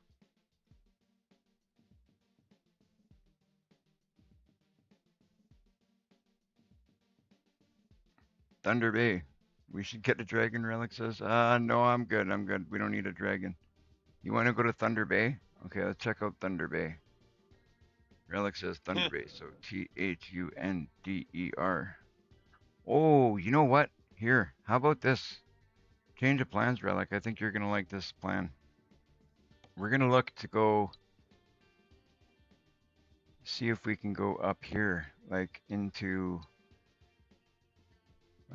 Thunder Bay. We should get a dragon, Relic says. No, I'm good. I'm good. We don't need a dragon. You want to go to Thunder Bay? Okay, let's check out Thunder Bay. Relic says Thunder Bay. So Thunder. Oh, you know what? Here, how about this? Change of plans, Relic. I think you're going to like this plan. We're going to look to go see if we can go up here, like into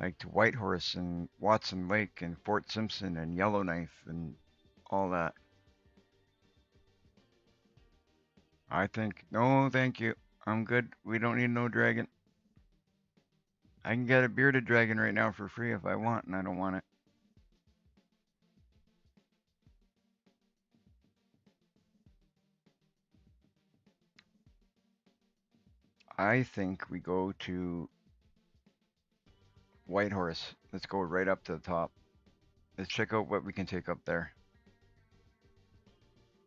like to Whitehorse and Watson Lake and Fort Simpson and Yellowknife and all that. I think, no, thank you. I'm good. We don't need no dragon. I can get a bearded dragon right now for free if I want, and I don't want it. I think we go to Whitehorse. Let's go right up to the top. Let's check out what we can take up there.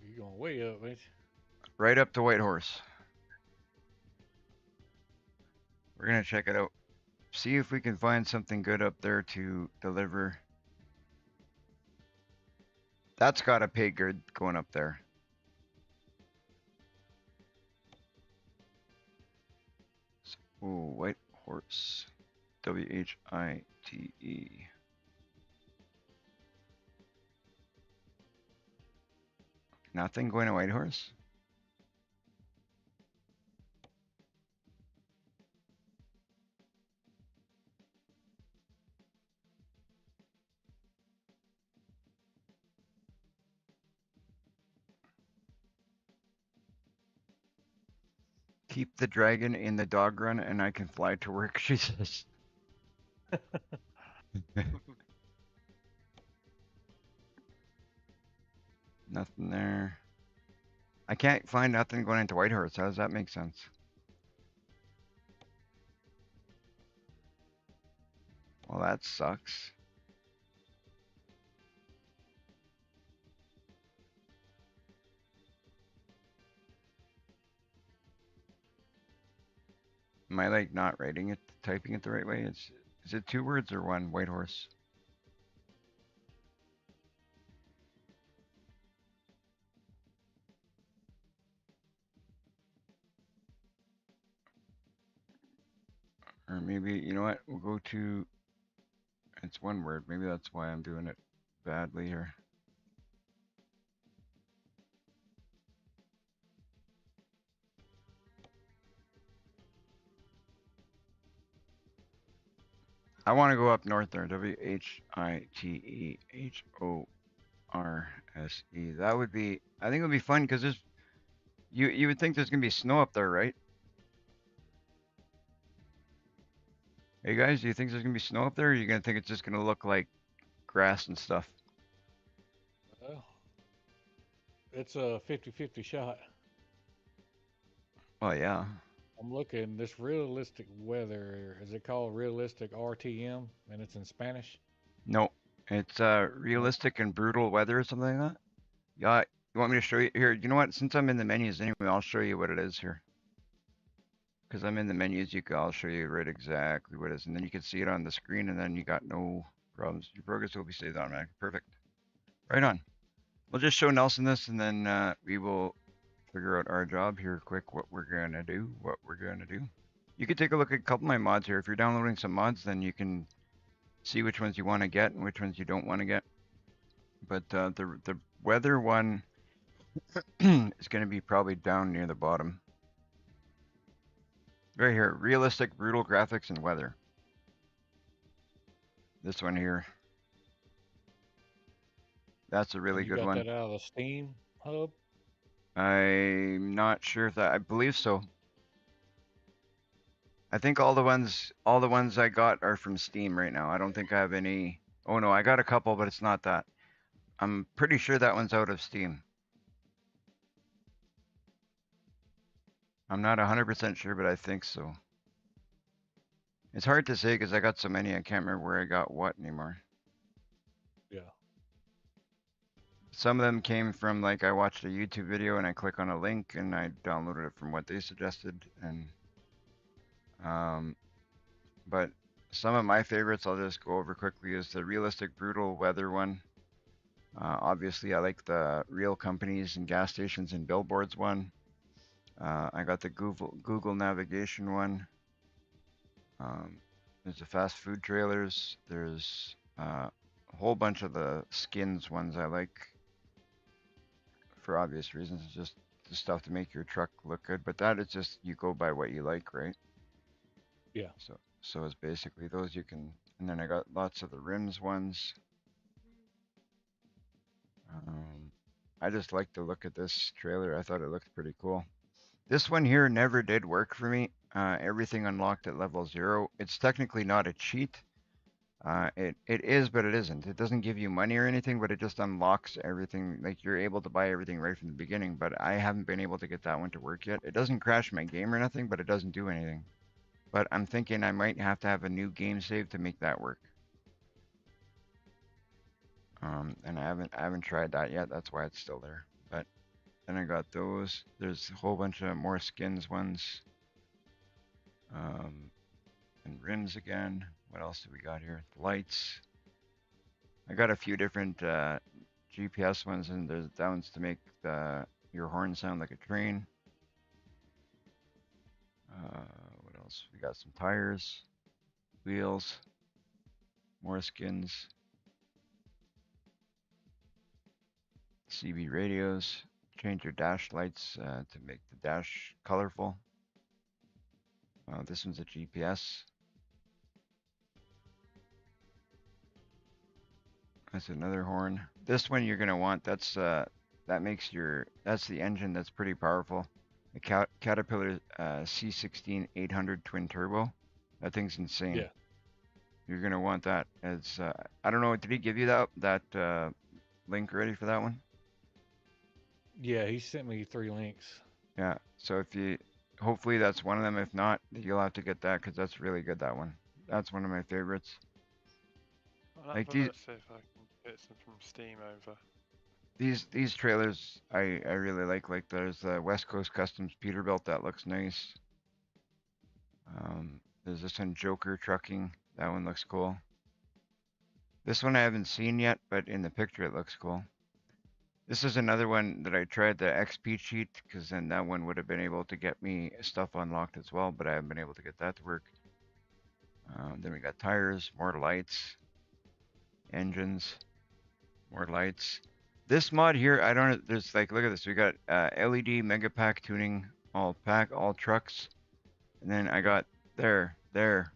You're going way up, ain't you? Right up to Whitehorse. We're gonna check it out. See if we can find something good up there to deliver. That's gotta pay good going up there. Ooh, Whitehorse. White. Nothing going to Whitehorse? Keep the dragon in the dog run and I can fly to work, she says. Nothing there. I can't find nothing going into Whitehorse. How does that make sense? Well, that sucks. Am I like not writing it, typing it the right way? Is it 2 words or 1? Whitehorse. Or maybe, you know what? We'll go to, it's 1 word. Maybe that's why I'm doing it badly here. I want to go up north there. Whitehorse. That would be, I think it would be fun because there's, you would think there's going to be snow up there, right? Hey guys, do you think there's going to be snow up there? Or are you going to think it's just going to look like grass and stuff? Well, it's a 50-50 shot. Well, yeah. I'm looking, this realistic weather, is it called realistic RTM? And it's in Spanish? No, it's realistic and brutal weather or something like that. Yeah, you want me to show you here? You know what? Since I'm in the menus anyway, I'll show you what it is here. Because I'm in the menus, I'll show you right exactly what it is, and then you can see it on the screen, and then you got no problems. Your progress will be saved automatically. Perfect. Right on. We'll just show Nelson this, and then we will figure out our job here quick, what we're gonna do. You can take a look at a couple of my mods here. If you're downloading some mods, then you can see which ones you want to get and which ones you don't want to get. But the weather one is going to be probably down near the bottom. Right here, realistic, brutal graphics and weather. This one here. That's a really good one. You got that out of the Steam hub? I'm not sure if that, I believe so. I think all the ones I got are from Steam right now. I don't think I have any. Oh no, I got a couple, but it's not that. I'm pretty sure that one's out of Steam. I'm not 100% sure, but I think so. It's hard to say because I got so many, I can't remember where I got what anymore. Yeah. Some of them came from like I watched a YouTube video and I click on a link and I downloaded it from what they suggested. And but some of my favorites I'll just go over quickly is the realistic brutal weather one. Obviously, I like the real companies and gas stations and billboards one. I got the Google navigation one. There's the fast food trailers. There's a whole bunch of the skins ones I like for obvious reasons. It's just the stuff to make your truck look good. But that is just you go by what you like, right? Yeah. So it's basically those you can. And then I got lots of the rims ones. I just like to look at this trailer. I thought it looked pretty cool. This one here never did work for me. Everything unlocked at level 0. It's technically not a cheat. It is, but it isn't. It doesn't give you money or anything, but it just unlocks everything. Like you're able to buy everything right from the beginning, but I haven't been able to get that one to work yet. It doesn't crash my game or nothing, but it doesn't do anything. But I'm thinking I might have to have a new game save to make that work. And I haven't tried that yet. That's why it's still there. But then I got those. There's a whole bunch of more skins ones. And rims again. What else do we got here? Lights. I got a few different GPS ones, and there's that one's to make your horn sound like a train. What else? We got some tires, wheels, more skins, CB radios. Change your dash lights to make the dash colorful. This one's a GPS. That's another horn. This one you're gonna want. That's that's the engine that's pretty powerful. The Caterpillar C16 800 twin turbo. That thing's insane. Yeah. You're gonna want that. It's I don't know. Did he give you that link already for that one? Yeah, he sent me 3 links. Yeah. So if you, hopefully that's one of them. If not, you'll have to get that because that's really good. That one. That's one of my favorites. I'll Like have a look, see if I can get some from Steam over. These trailers I really like. Like there's the West Coast Customs Peterbilt that looks nice. There's this one Joker Trucking. That one looks cool. This one I haven't seen yet, but in the picture it looks cool. This is another one that I tried the XP cheat because then that one would have been able to get me stuff unlocked as well, but I haven't been able to get that to work. Then we got tires, more lights, engines, more lights. This mod here, I don't, there's like, look at this. We got LED Mega Pack tuning, all trucks. And then I got there. And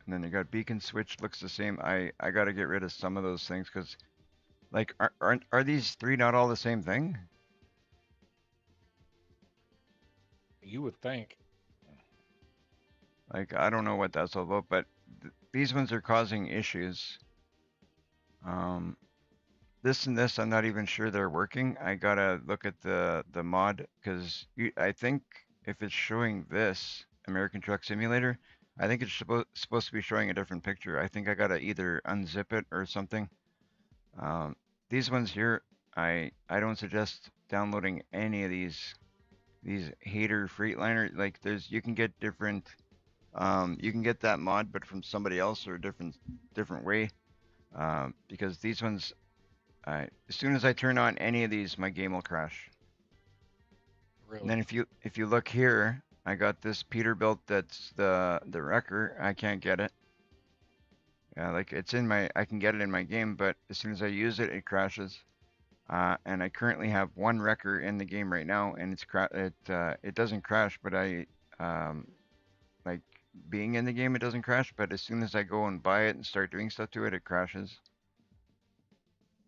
then I got beacon switch, looks the same. I got to get rid of some of those things because like, are these 3 not all the same thing? You would think. Like, I don't know what that's all about, but these ones are causing issues. This and this, I'm not even sure they're working. I gotta look at the mod because I think if it's showing this American Truck Simulator, I think it's supposed to be showing a different picture. I think I gotta either unzip it or something. These ones here, I don't suggest downloading any of these hater Freightliner. Like you can get different, you can get that mod, but from somebody else or a different way. Because these ones, as soon as I turn on any of these, my game will crash. Really? And then if you look here, I got this Peterbilt that's the wrecker. I can't get it. Yeah, like it's in my, I can get it in my game, but as soon as I use it, it crashes. And I currently have 1 wrecker in the game right now, and it doesn't crash, but like being in the game, it doesn't crash. But as soon as I go and buy it and start doing stuff to it, it crashes.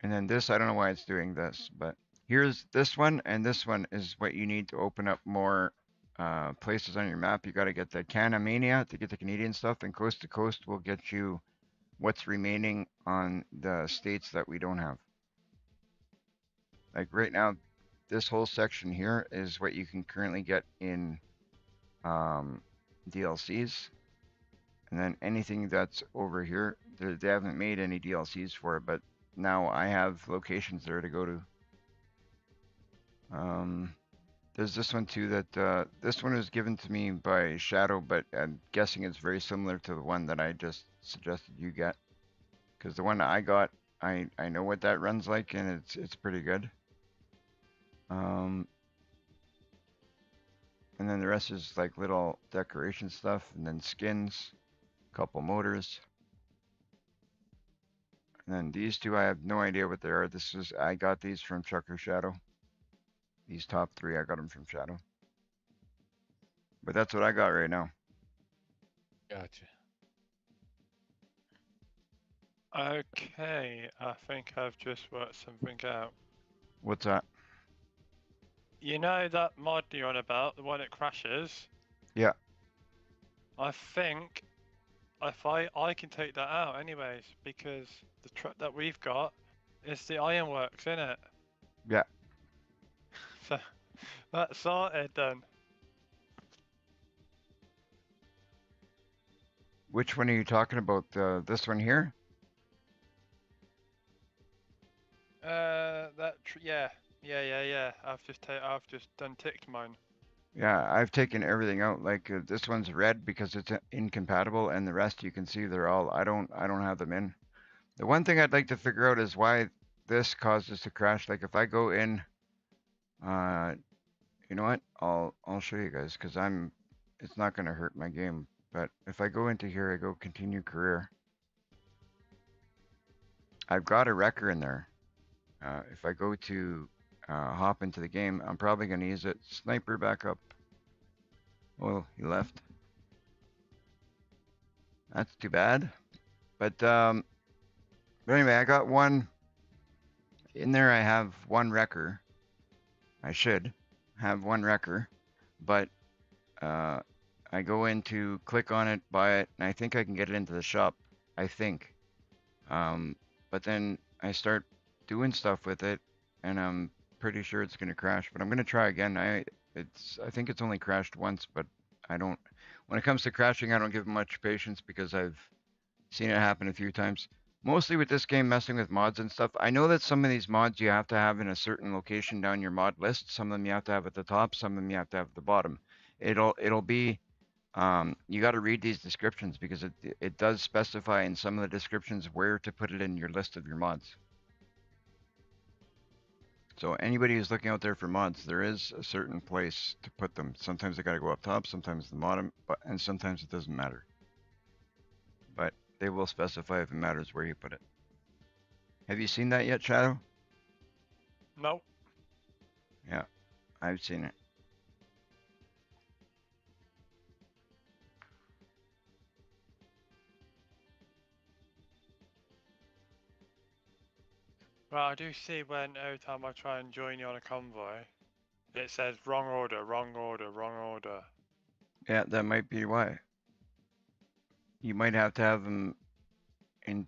And then this, I don't know why it's doing this, but here's this one, and this one is what you need to open up more places on your map. You got to get the Canamania to get the Canadian stuff, and Coast to Coast will get you what's remaining on the states that we don't have. Like right now, this whole section here is what you can currently get in DLCs. And then anything that's over here, they haven't made any DLCs for it, but now I have locations there to go to. There's this one too that, this one was given to me by Shadow, but I'm guessing it's very similar to the one that I just suggested you get. Because the one that I got, I know what that runs like, and it's pretty good. And then the rest is like little decoration stuff, and then skins, couple motors. And then these two, I have no idea what they are. I got these from Trucker Shadow. These top three, I got them from Shadow. But that's what I got right now. Gotcha. Okay, I think I've just worked something out. What's that? You know that mod you're on about, the one that crashes? Yeah. I think if I can take that out anyways, because the truck that we've got is the ironworks in it. Yeah. So that's sorted then. Which one are you talking about? This one here? Yeah. I've just done ticked mine. Yeah, I've taken everything out. Like this one's red because it's incompatible, and the rest you can see they're all. I don't have them in. The one thing I'd like to figure out is why this causes to crash. Like if I go in, you know what? I'll show you guys because it's not going to hurt my game. But if I go into here, I go continue career. I've got a wrecker in there. If I go to hop into the game, I'm probably going to use it. Sniper back up. Well, he left. That's too bad. But anyway, I got one. In there I have one wrecker. I should have one wrecker. But I go into click on it, buy it, and I think I can get it into the shop. I think. But then I start doing stuff with it, and I'm pretty sure it's going to crash. But I'm going to try again. I think it's only crashed once, but I don't. When it comes to crashing, I don't give much patience because I've seen it happen a few times. Mostly with this game, messing with mods and stuff. I know that some of these mods you have to have in a certain location down your mod list. Some of them you have to have at the top. Some of them you have to have at the bottom. It'll be. You got to read these descriptions because it does specify in some of the descriptions where to put it in your list of your mods. So anybody who's looking out there for mods, there is a certain place to put them. Sometimes they got to go up top, sometimes the bottom, and sometimes it doesn't matter. But they will specify if it matters where you put it. Have you seen that yet, Shadow? No. Yeah, I've seen it. Well, I do see when every time I try and join you on a convoy, it says wrong order, wrong order, wrong order. Yeah, that might be why. You might have to have them in,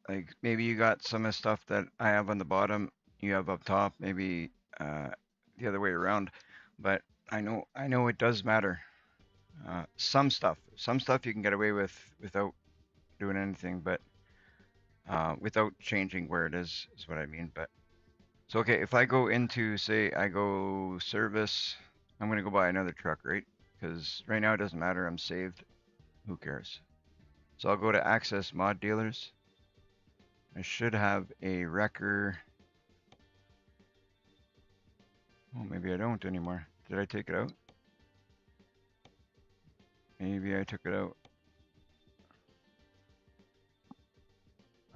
like, maybe you got some of the stuff that I have on the bottom, you have up top, maybe the other way around. But I know it does matter. Some stuff you can get away with without doing anything, but without changing where it is what I mean. But so okay, if I go into, say I go service, I'm gonna go buy another truck, right? Because right now it doesn't matter, I'm saved. Who cares? So I'll go to access mod dealers. I should have a wrecker. Oh, maybe I don't anymore. Did I take it out? Maybe I took it out.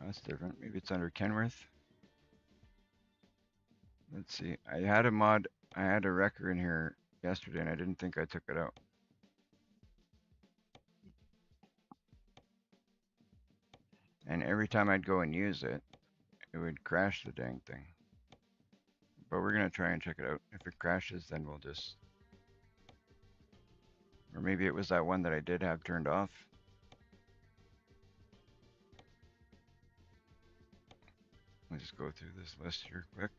That's different. Maybe it's under Kenworth. Let's see. I had a wrecker in here yesterday and I didn't think I took it out. And every time I'd go and use it, it would crash the dang thing. But we're gonna try and check it out. If it crashes, then we'll just, or maybe it was that one that I did have turned off. Let me just go through this list here quick.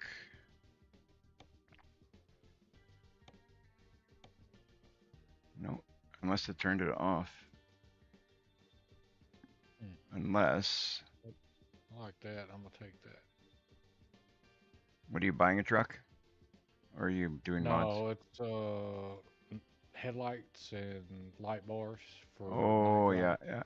must have turned it off. Hmm. Unless, I like that. I'm gonna take that. what are you buying a truck? Or are you doing mods? No, it's headlights and light bars for night Oh, driving. yeah, yeah.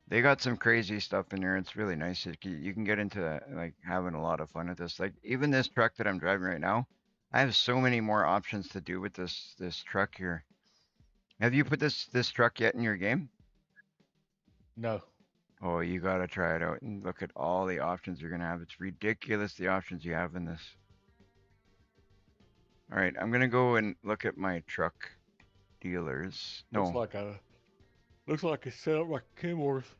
They got some crazy stuff in there. It's really nice. You can get into like having a lot of fun with this. Like even this truck that I'm driving right now, I have so many more options to do with this truck here. Have you put this truck yet in your game? No. Oh, you gotta try it out and look at all the options you're gonna have. It's ridiculous the options you have in this. All right, I'm gonna go and look at my truck dealers. Looks No, like it's set up like a Kenworth.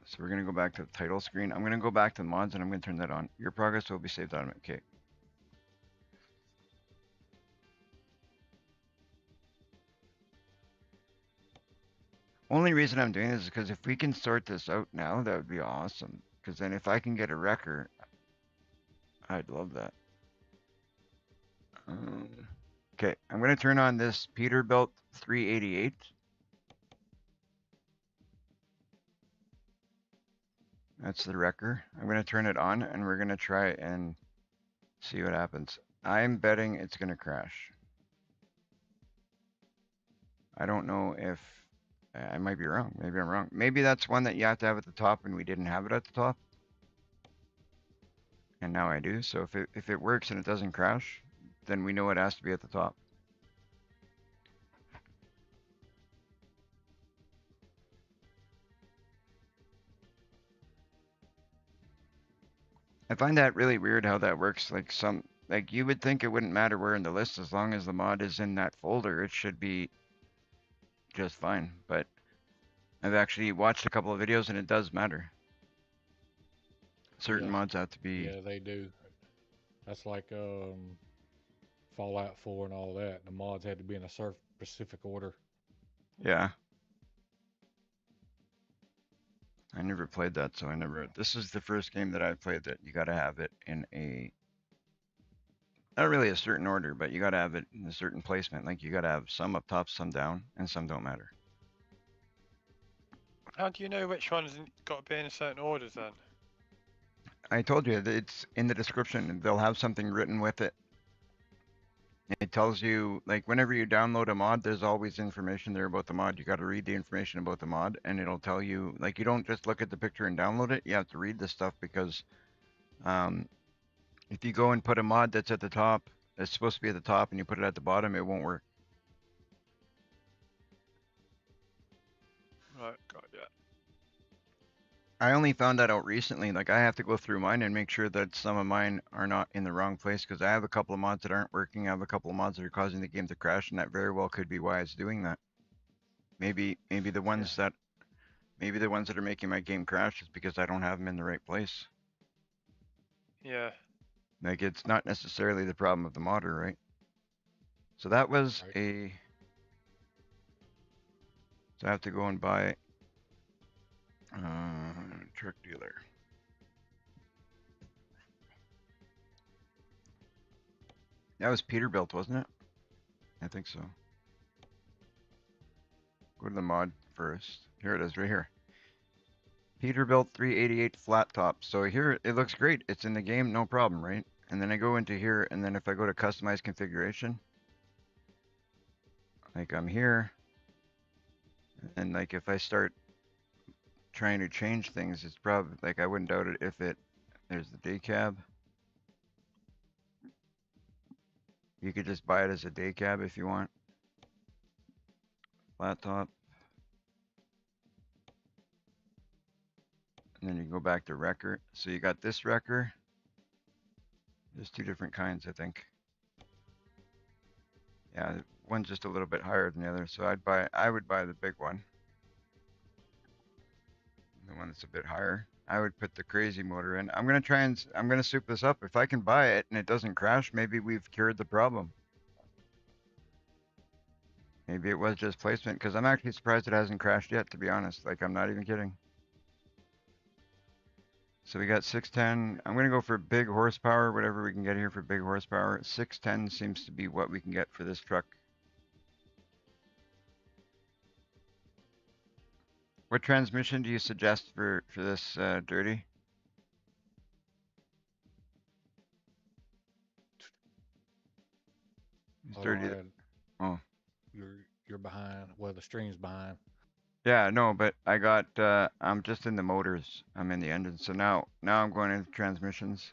so we're gonna go back to the title screen. I'm gonna go back to the mods and I'm gonna turn that on. Your progress will be saved automatically. Okay. Only reason I'm doing this is because if we can sort this out now, that would be awesome. Because then if I can get a wrecker, I'd love that. Okay, I'm gonna turn on this Peterbilt 388. That's the wrecker. I'm gonna turn it on and we're gonna try and see what happens. I'm betting it's gonna crash. I don't know if I might be wrong. Maybe I'm wrong. Maybe that's one that you have to have at the top and we didn't have it at the top. And now I do. So if it works and it doesn't crash, then we know it has to be at the top. I find that really weird how that works. Like you would think it wouldn't matter where in the list as long as the mod is in that folder, it should be just fine. But I've actually watched a couple of videos and it does matter. Certain Yeah. mods have to be, Yeah, they do. That's like Fallout 4 and all that. The mods had to be in a certain specific order. yeah. I never played that, so this is the first game that I've played that you gotta have it in a, not really a certain order, but you gotta have it in a certain placement. Like you gotta have some up top, some down, and some don't matter. How do you know which one's got to be in a certain order then? I told you that it's in the description and they'll have something written with it. It tells you, like, whenever you download a mod, there's always information there about the mod. You got to read the information about the mod, and it'll tell you, like, you don't just look at the picture and download it. You have to read the stuff because if you go and put a mod that's at the top, that's supposed to be at the top, and you put it at the bottom, it won't work. Right, got ya. I only found that out recently. Like, I have to go through mine and make sure that some of mine are not in the wrong place because I have a couple of mods that aren't working. I have a couple of mods that are causing the game to crash, and that very well could be why it's doing that. Maybe the ones that are making my game crash is because I don't have them in the right place. Yeah. Like it's not necessarily the problem of the modder, right? So that was Right. so I have to go and buy truck dealer. That was Peterbilt, wasn't it? I think so. Go to the mod first. Here it is, right here. Peterbilt 388 flat top. So here it looks great. It's in the game, no problem, right? And then I go into here, and then if I go to customize configuration, like I'm here, and like if I start trying to change things, it's probably like I wouldn't doubt it if there's the day cab. You could just buy it as a day cab if you want. Flat top. And then you go back to wrecker. So you got this wrecker. There's two different kinds, I think. Yeah, one's just a little bit higher than the other. So I would buy the big one. The one that's a bit higher. I would put the crazy motor in. I'm gonna soup this up. If I can buy it and it doesn't crash, maybe we've cured the problem. Maybe it was just placement, because I'm actually surprised it hasn't crashed yet, to be honest. Like, I'm not even kidding. So we got 610. I'm gonna go for big horsepower, whatever we can get here for big horsepower. 610 seems to be what we can get for this truck. What transmission do you suggest for this dirty? It's Hold dirty. on, Ed. Oh, You're behind. Well, the stream's behind. yeah, no, but I got. I'm just in the motors. I'm in the engine. So now I'm going into transmissions.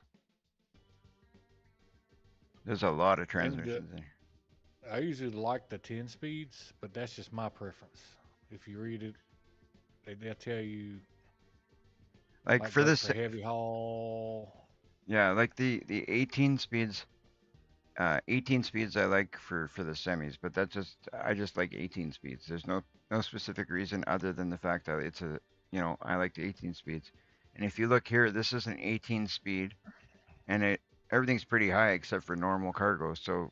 There's a lot of And transmissions in here. I usually like the 10 speeds, but that's just my preference. If you read it, they'll tell you Like like for great this, for heavy haul. yeah, like the 18 speeds. 18 speeds I like for the semis, but I just like 18 speeds. There's no specific reason other than the fact that it's a, I like the 18 speeds. And if you look here, this is an 18 speed, and everything's pretty high except for normal cargo, so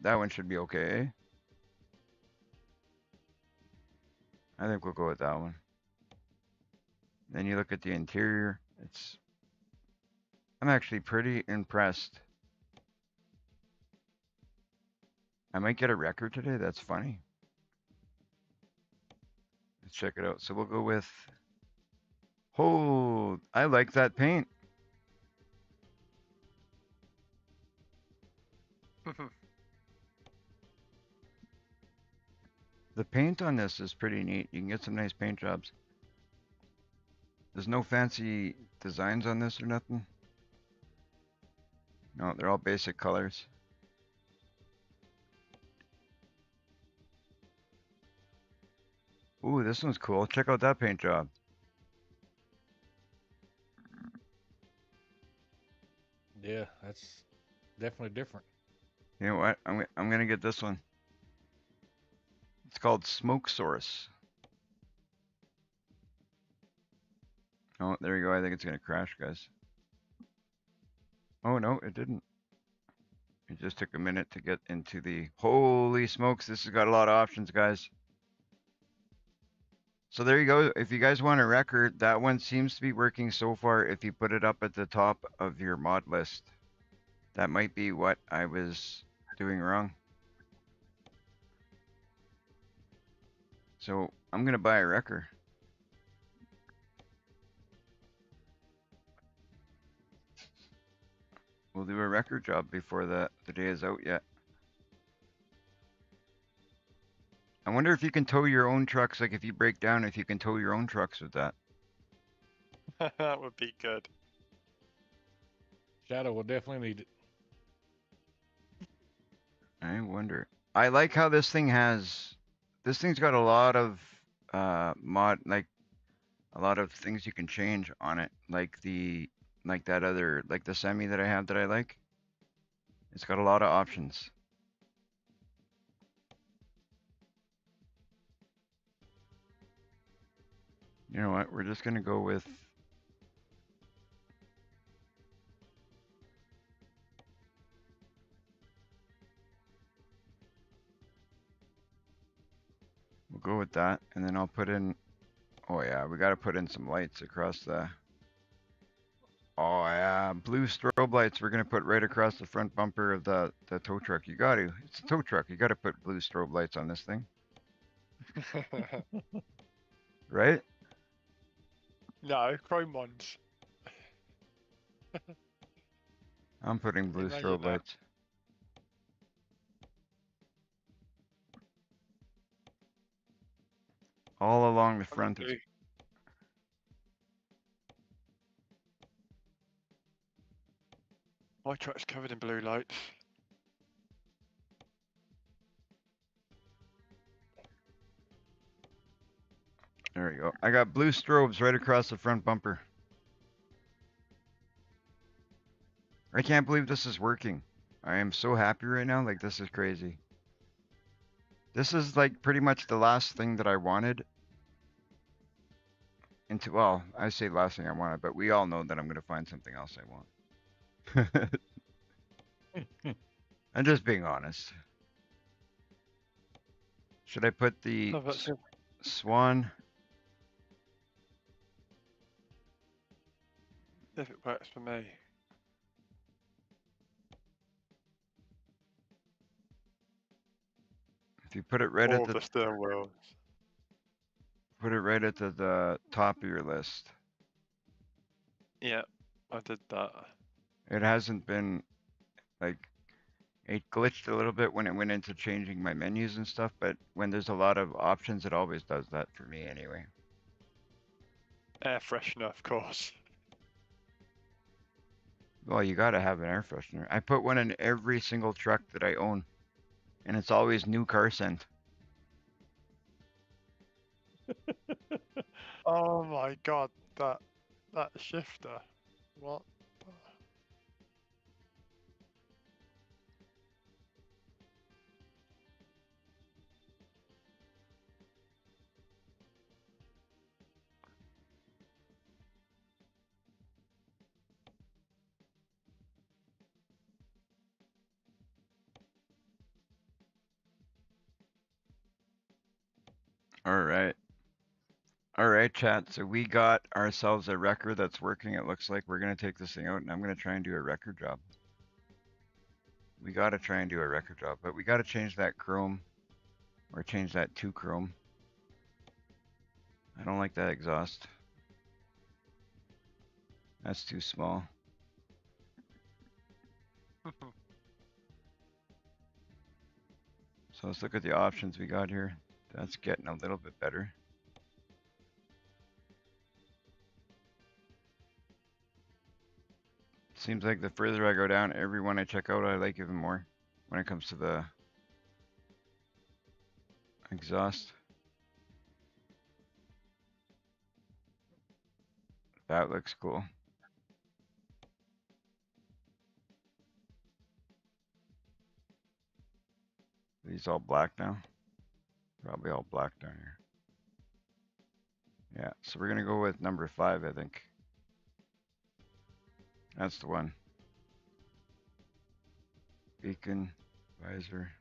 that one should be okay. I think we'll go with that one. Then you look at the interior. I'm actually pretty impressed. I might get a record today. That's funny. Let's check it out. So we'll go with. Oh, I like that paint. The paint on this is pretty neat. You can get some nice paint jobs. There's no fancy designs on this or nothing. No, they're all basic colors. Ooh, this one's cool. Check out that paint job. Yeah, that's definitely different. You know what? I'm gonna get this one. It's called Smoke Source. Oh, there you go. I think it's gonna crash, guys. Oh no, it didn't. It just took a minute to get into the. Holy smokes! This has got a lot of options, guys. So there you go. If you guys want a record, that one seems to be working so far. If you put it up at the top of your mod list, that might be what I was doing wrong. So I'm gonna buy a wrecker. We'll do a record job before the day is out yet. I wonder if you can tow your own trucks, like if you break down, if you can tow your own trucks with that. That would be good. Shadow will definitely need it. I wonder. I like how this thing's got a lot of like a lot of things you can change on it, like the semi that I have that I like. It's got a lot of options. You know what? We're just gonna go with. We'll go with that, and then I'll put in. Oh yeah, we gotta put in some lights across the. Oh yeah, blue strobe lights. We're gonna put right across the front bumper of the tow truck. You got to. It's a tow truck. You got to put blue strobe lights on this thing, right? No, chrome ones. I'm putting blue Imagine strobe that. lights. All along the front. Blue. My truck's covered in blue lights. There we go. I got blue strobes right across the front bumper. I can't believe this is working. I am so happy right now. Like, this is crazy. This is like pretty much the last thing that I wanted. Well, I say last thing I wanted, but we all know that I'm going to find something else I want. I'm just being honest. Should I put the Oh, that's it. Swan? If it works for me. If you put it right at All the the stern wheels. the top of your list. Yeah, I did that. It hasn't been like it glitched a little bit when it went into changing my menus and stuff, but when there's a lot of options, it always does that for me anyway. Air freshener, of course. Well, you gotta have an air freshener. I put one in every single truck that I own, and it's always new car scent. Oh my god, that shifter. What? All right. All right, chat. So we got ourselves a wrecker that's working. It looks like we're gonna take this thing out, and I'm gonna try and do a wrecker job. We gotta try and do a wrecker job, but we gotta change that chrome, or change that to chrome. I don't like that exhaust. That's too small. So let's look at the options we got here. That's getting a little bit better. Seems like the further I go down, every one I check out, I like even more when it comes to the exhaust. That looks cool. These all black now. Probably all black down here. Yeah, so we're gonna go with number 5, I think. That's the one. Beacon, visor,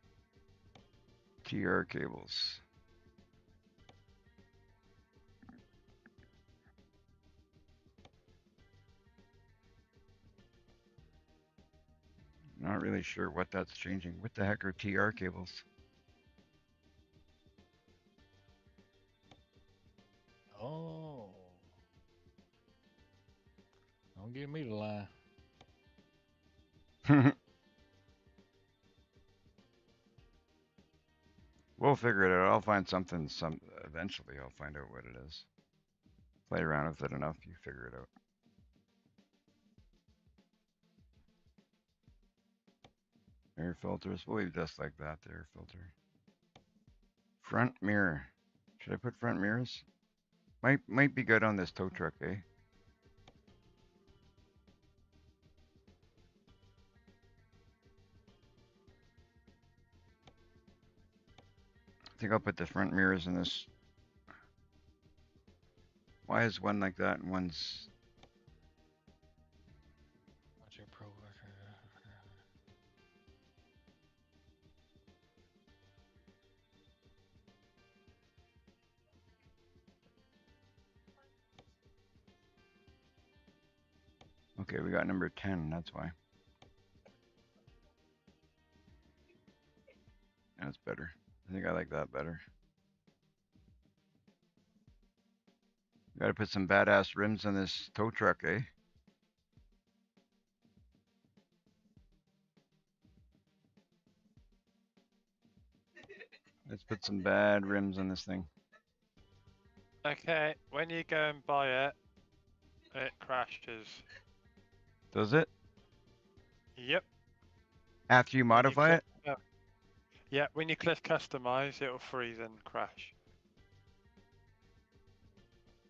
TR cables. Not really sure what that's changing. What the heck are TR cables? Oh. Don't give me the lie. We'll figure it out. I'll find something eventually I'll find out what it is. Play around with it enough, you figure it out. Air filters, we'll leave just like that, the air filter. Front mirror. Should I put front mirrors? Might be good on this tow truck, eh? I think I'll put the front mirrors in this. Why is one like that and one's... What's your pro record? Okay, we got number 10, that's why. That's better. I think I like that better. Gotta put some badass rims on this tow truck, eh? Let's put some bad rims on this thing. Okay, when you go and buy it, it crashes. Does it? Yep. After you modify it? Yeah, when you click customize, it'll freeze and crash.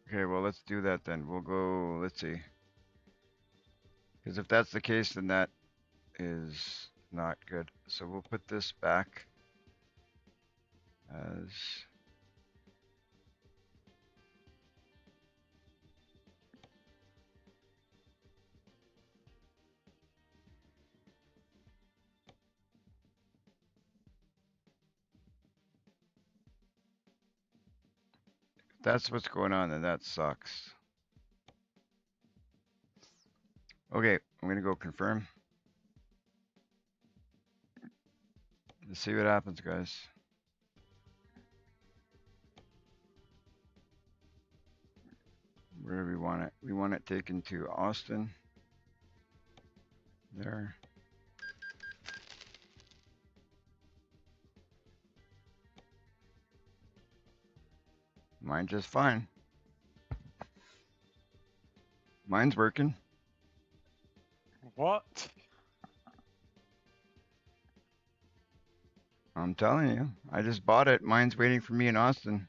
Okay, well, let's do that then. We'll go, let's see. Because if that's the case, then that is not good. So we'll put this back as... If that's what's going on, then that sucks. Okay, I'm gonna go confirm. Let's see what happens, guys. Where do we want it? We want it taken to Austin. There. Mine just fine. Mine's working. What? I'm telling you. I just bought it. Mine's waiting for me in Austin.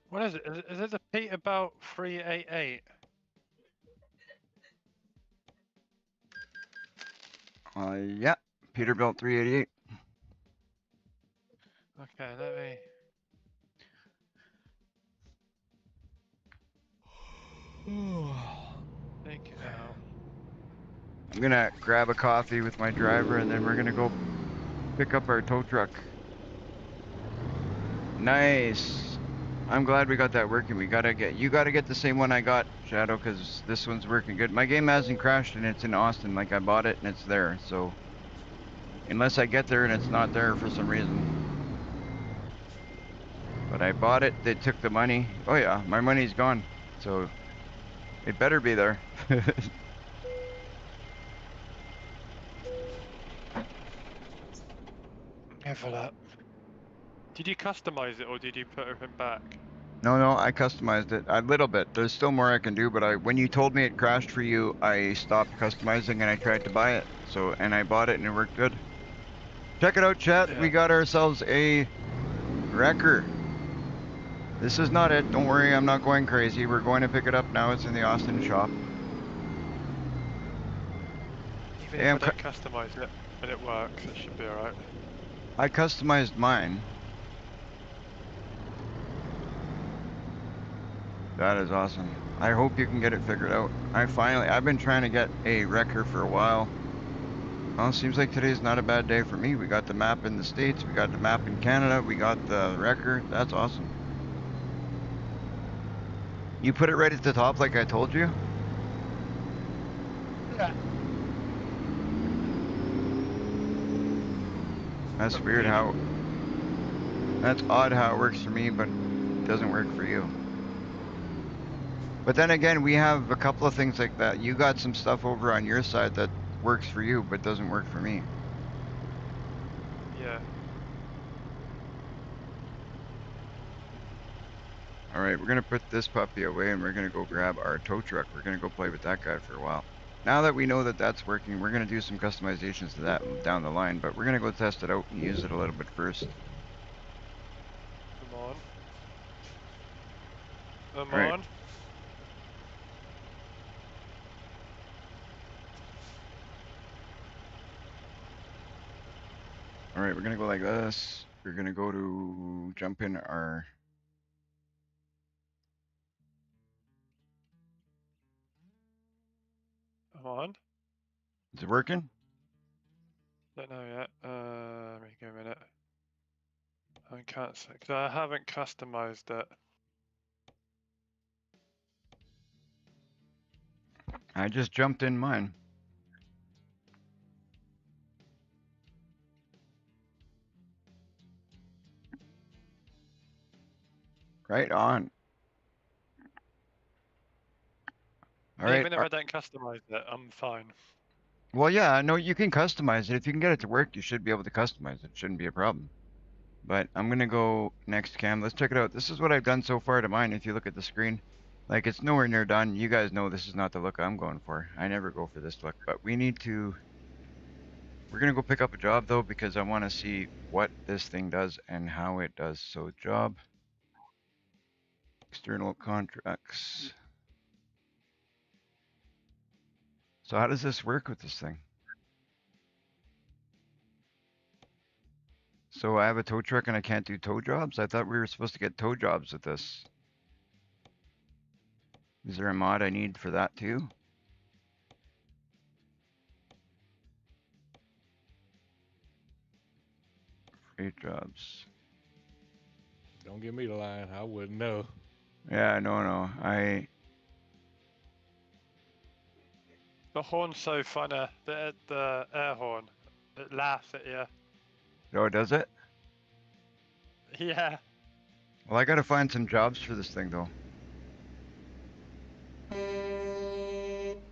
What is it? Is it the Peterbilt 388? Yeah. Peterbilt 388. Okay, let me. Take it out. I'm gonna grab a coffee with my driver and then we're gonna go pick up our tow truck. Nice. I'm glad we got that working. You gotta get the same one I got, Shadow, because this one's working good. My game hasn't crashed and it's in Austin. Like I bought it and it's there. So unless I get there and it's not there for some reason. But I bought it. They took the money. Oh yeah, my money's gone. So it better be there. Have a look. Did you customize it or did you put everything back? No, I customized it a little bit. There's still more I can do, but when you told me it crashed for you, I stopped customizing and I tried to buy it. So, and I bought it and it worked good. Check it out, chat. Yeah. We got ourselves a wrecker. This is not it. Don't worry, I'm not going crazy. We're going to pick it up now. It's in the Austin shop. Even Hey, if I don't customize it and it works, it should be alright. I customized mine. That is awesome. I hope you can get it figured out. I've been trying to get a wrecker for a while. Well, it seems like today's not a bad day for me. We got the map in the States, we got the map in Canada, we got the wrecker. That's awesome. You put it right at the top like I told you? Yeah. That's weird how... That's odd how it works for me, but it doesn't work for you. But then again, we have a couple of things like that. You got some stuff over on your side that works for you, but doesn't work for me. Yeah. Alright, we're gonna put this puppy away and we're gonna go grab our tow truck. We're gonna go play with that guy for a while. Now that we know that that's working, we're gonna do some customizations to that down the line, but we're gonna go test it out and use it a little bit first. Come on. Come Right. on. Alright, we're gonna go like this. We're gonna go to jump in our... Come on. Is it working? Don't know yet. Let me give a minute. I can't say because I haven't customized it. I just jumped in mine. Right on. Alright. Even if I don't customize it, I'm fine. Well, yeah, no, you can customize it. If you can get it to work, you should be able to customize it. Shouldn't be a problem. But I'm gonna go next cam. Let's check it out. This is what I've done so far to mine. If you look at the screen, like it's nowhere near done. You guys know this is not the look I'm going for. I never go for this look, but we need to, we're gonna go pick up a job though, because I want to see what this thing does and how it does. So job, external contracts. So how does this work with this thing? So I have a tow truck and I can't do tow jobs? I thought we were supposed to get tow jobs with this. Is there a mod I need for that too? Freight jobs. Don't give me the line. I wouldn't know. Yeah, no. The horn's so funny. The air horn. It laughs at you. Oh, does it? Yeah. Well, I gotta find some jobs for this thing though.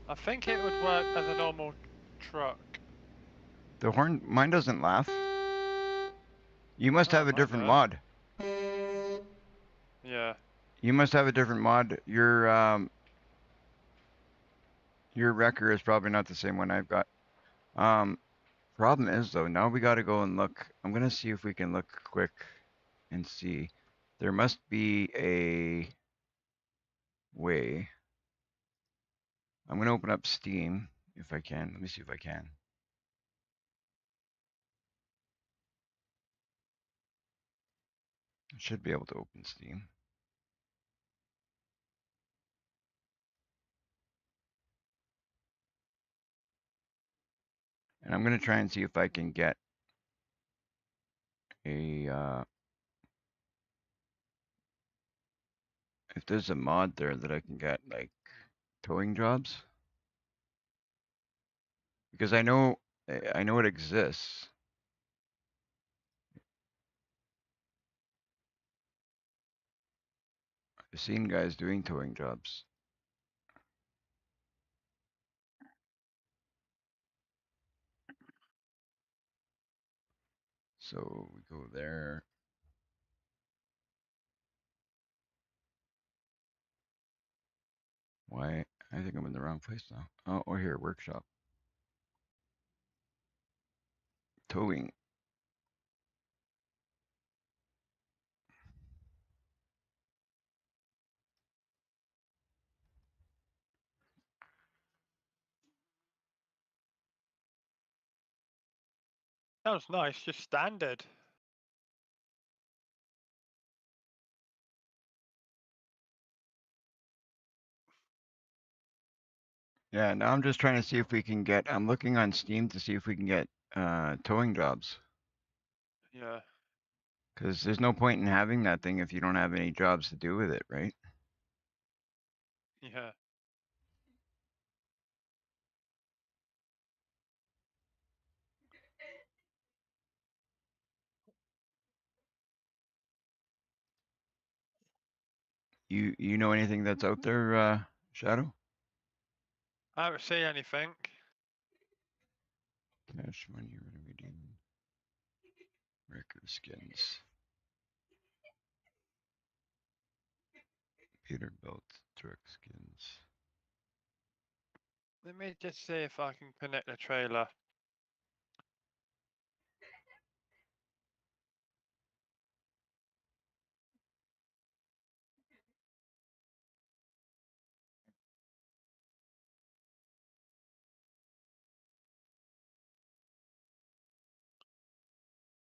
I think it would work as a normal truck. The horn, mine doesn't laugh. You must Oh, have a mine different does. mod. Yeah. You must have a different mod. Your wrecker is probably not the same one I've got. Problem is though, now we gotta go and look. I'm gonna see if we can look quick and see. There must be a way. I'm gonna open up Steam if I can. Let me see if I can. I should be able to open Steam. And I'm gonna try and see if I can get a if there's a mod there that I can get like towing jobs. Because I know it exists. I've seen guys doing towing jobs. So we go there. Why? I think I'm in the wrong place now. Oh, or here, workshop. Towing. Sounds nice. Just standard. Yeah, now I'm just trying to see if we can get, I'm looking on Steam to see if we can get towing jobs. Yeah. Because there's no point in having that thing if you don't have any jobs to do with it, right? Yeah. You know anything that's out there, Shadow? I haven't seen anything. Cash money, redeem, record skins, Peterbilt, truck skins. Let me just see if I can connect the trailer.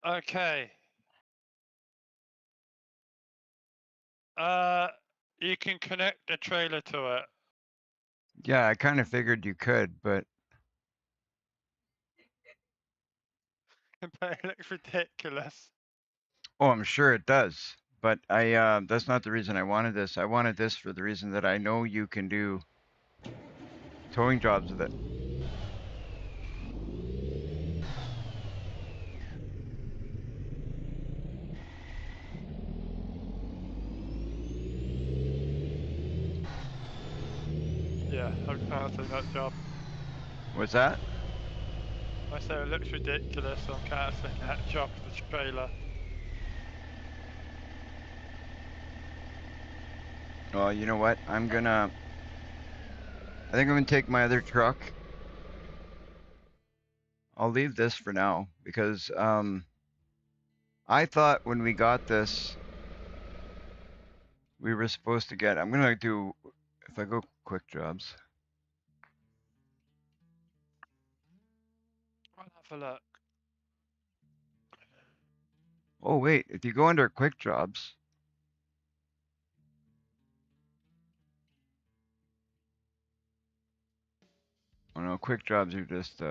Okay. You can connect the trailer to it. Yeah, I kind of figured you could, but But it looks ridiculous. oh, I'm sure it does. But that's not the reason I wanted this. I wanted this for the reason that I know you can do towing jobs with it. Yeah, I can't see that job. What's that? I say it looks ridiculous, so I'm cancelling that job for the trailer. Well, you know what? I think I'm gonna take my other truck. I'll leave this for now because I thought when we got this, we were supposed to get. I'm gonna do if I go quick jobs. I'll have a look. Oh wait, if you go under quick jobs, oh no, quick jobs are just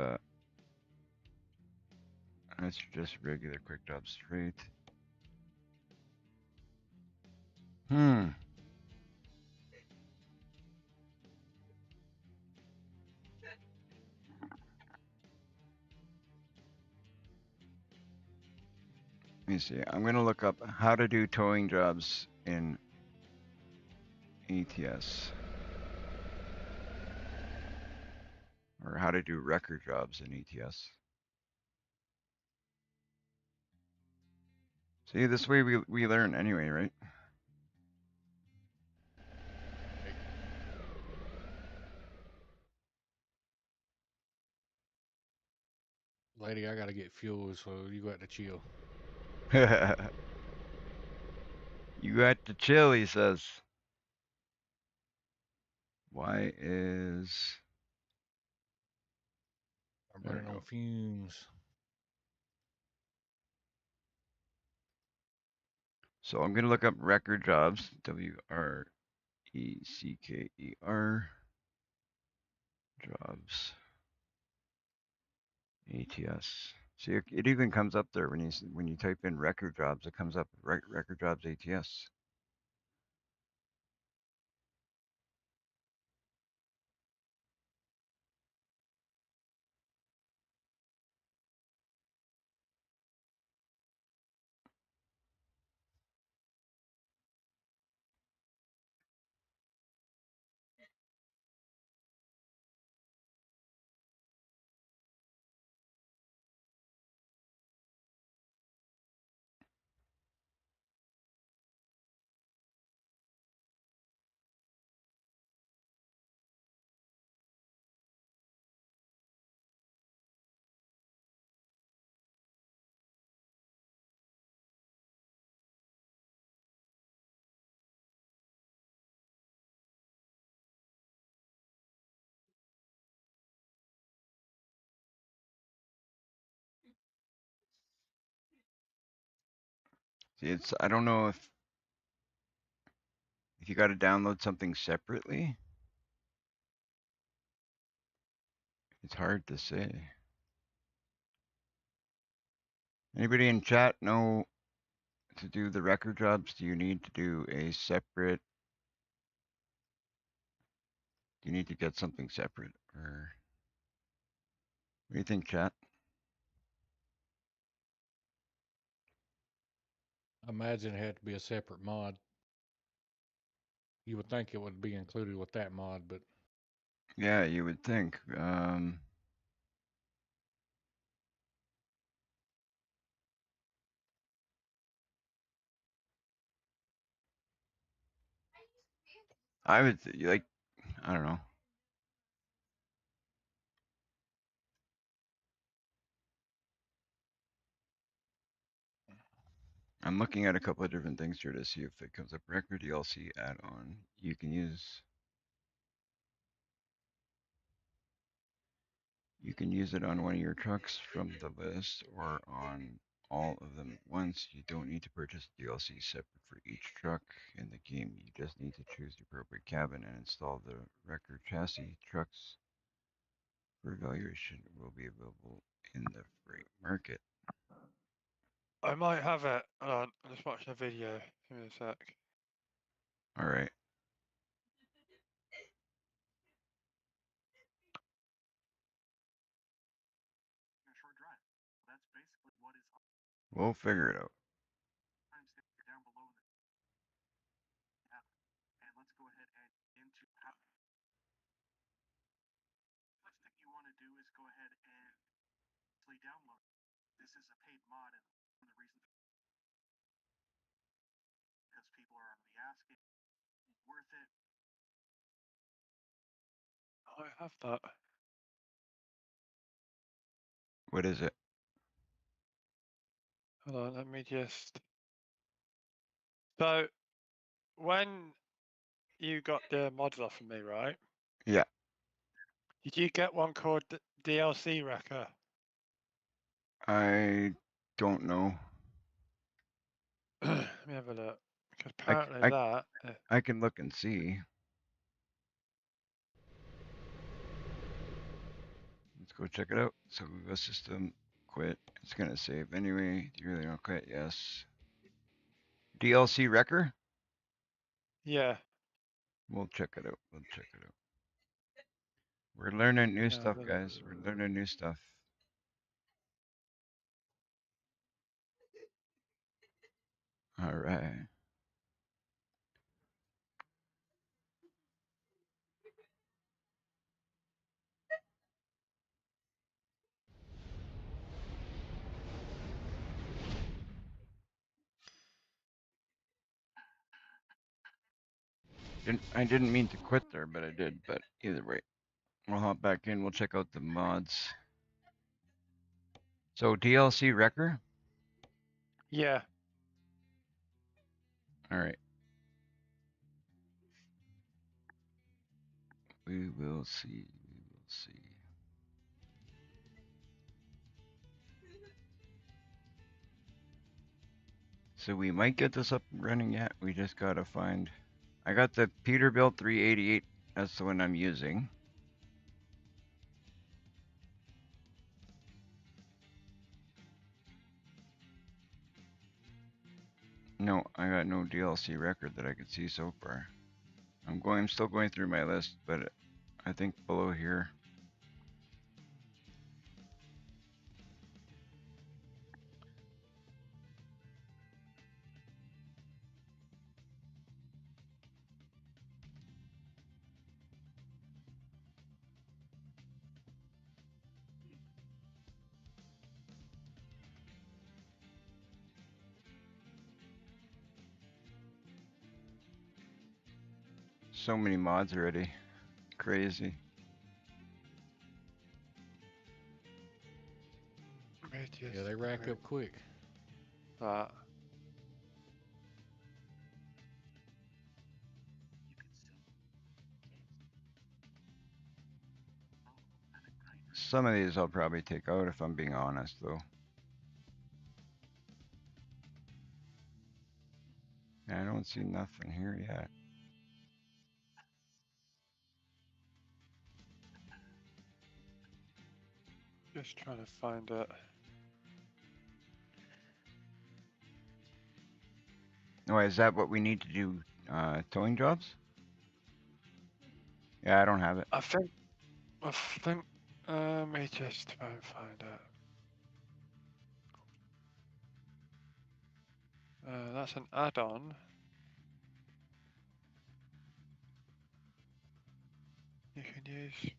that's just regular quick jobs straight. Hmm. Let me see. I'm gonna look up how to do towing jobs in ATS, or how to do record jobs in ATS. See, this way we learn anyway, right? Lady, I gotta get fuel, so you got to chill. You got to chill, he says. Why is I'm there? We running on go. fumes. So I'm gonna look up record jobs. WRECKER jobs. ATS. See, it even comes up there when you type in record jobs. It comes up record jobs ATS. See, I don't know if you got to download something separately. It's hard to say. Anybody in chat know to do the record jobs? Do you need to do a separate? Do you need to get something separate, or what do you think, chat? I imagine it had to be a separate mod. You would think it would be included with that mod, but Yeah, you would think. I would like. I don't know. I'm looking at a couple of different things here to see if it comes up. Record DLC add-on. You can use. You can use it on one of your trucks from the list or on all of them at once. You don't need to purchase DLC separate for each truck in the game. You just need to choose the appropriate cabin and install the record chassis. Trucks for evaluation will be available in the freight market. I might have it. Hold on, I'm just watching a video. Give me a sec. All right. We'll figure it out. I have that. What is it? Hold on, let me just. So, when you got the mods off of me, right? Yeah. Did you get one called DLC Wrecker? I don't know. Let me have a look. Because I, apparently I, that. I can look and see. Let's go check it out. So Google system quit. It's gonna save anyway. Do you really want to quit? Yes. DLC Wrecker? Yeah. We'll check it out. We'll check it out. We're learning new Yeah, stuff, guys. We're learning new stuff. All right. I didn't mean to quit there, but I did. But either way, we'll hop back in. We'll check out the mods. So DLC Wrecker. Yeah. All right. We will see. We will see. So we might get this up and running yet. We just gotta find. I got the Peterbilt 388. That's the one I'm using. No, I got no DLC record that I could see so far. I'm still going through my list, but I think below here. So many mods already. Crazy. Yeah, they rack up quick. Some of these I'll probably take out if I'm being honest, though. I don't see nothing here yet. Just trying to find it. Oh, is that what we need to do? Towing jobs? Yeah, I don't have it. I think, let me just try and find it. That's an add-on. You can use.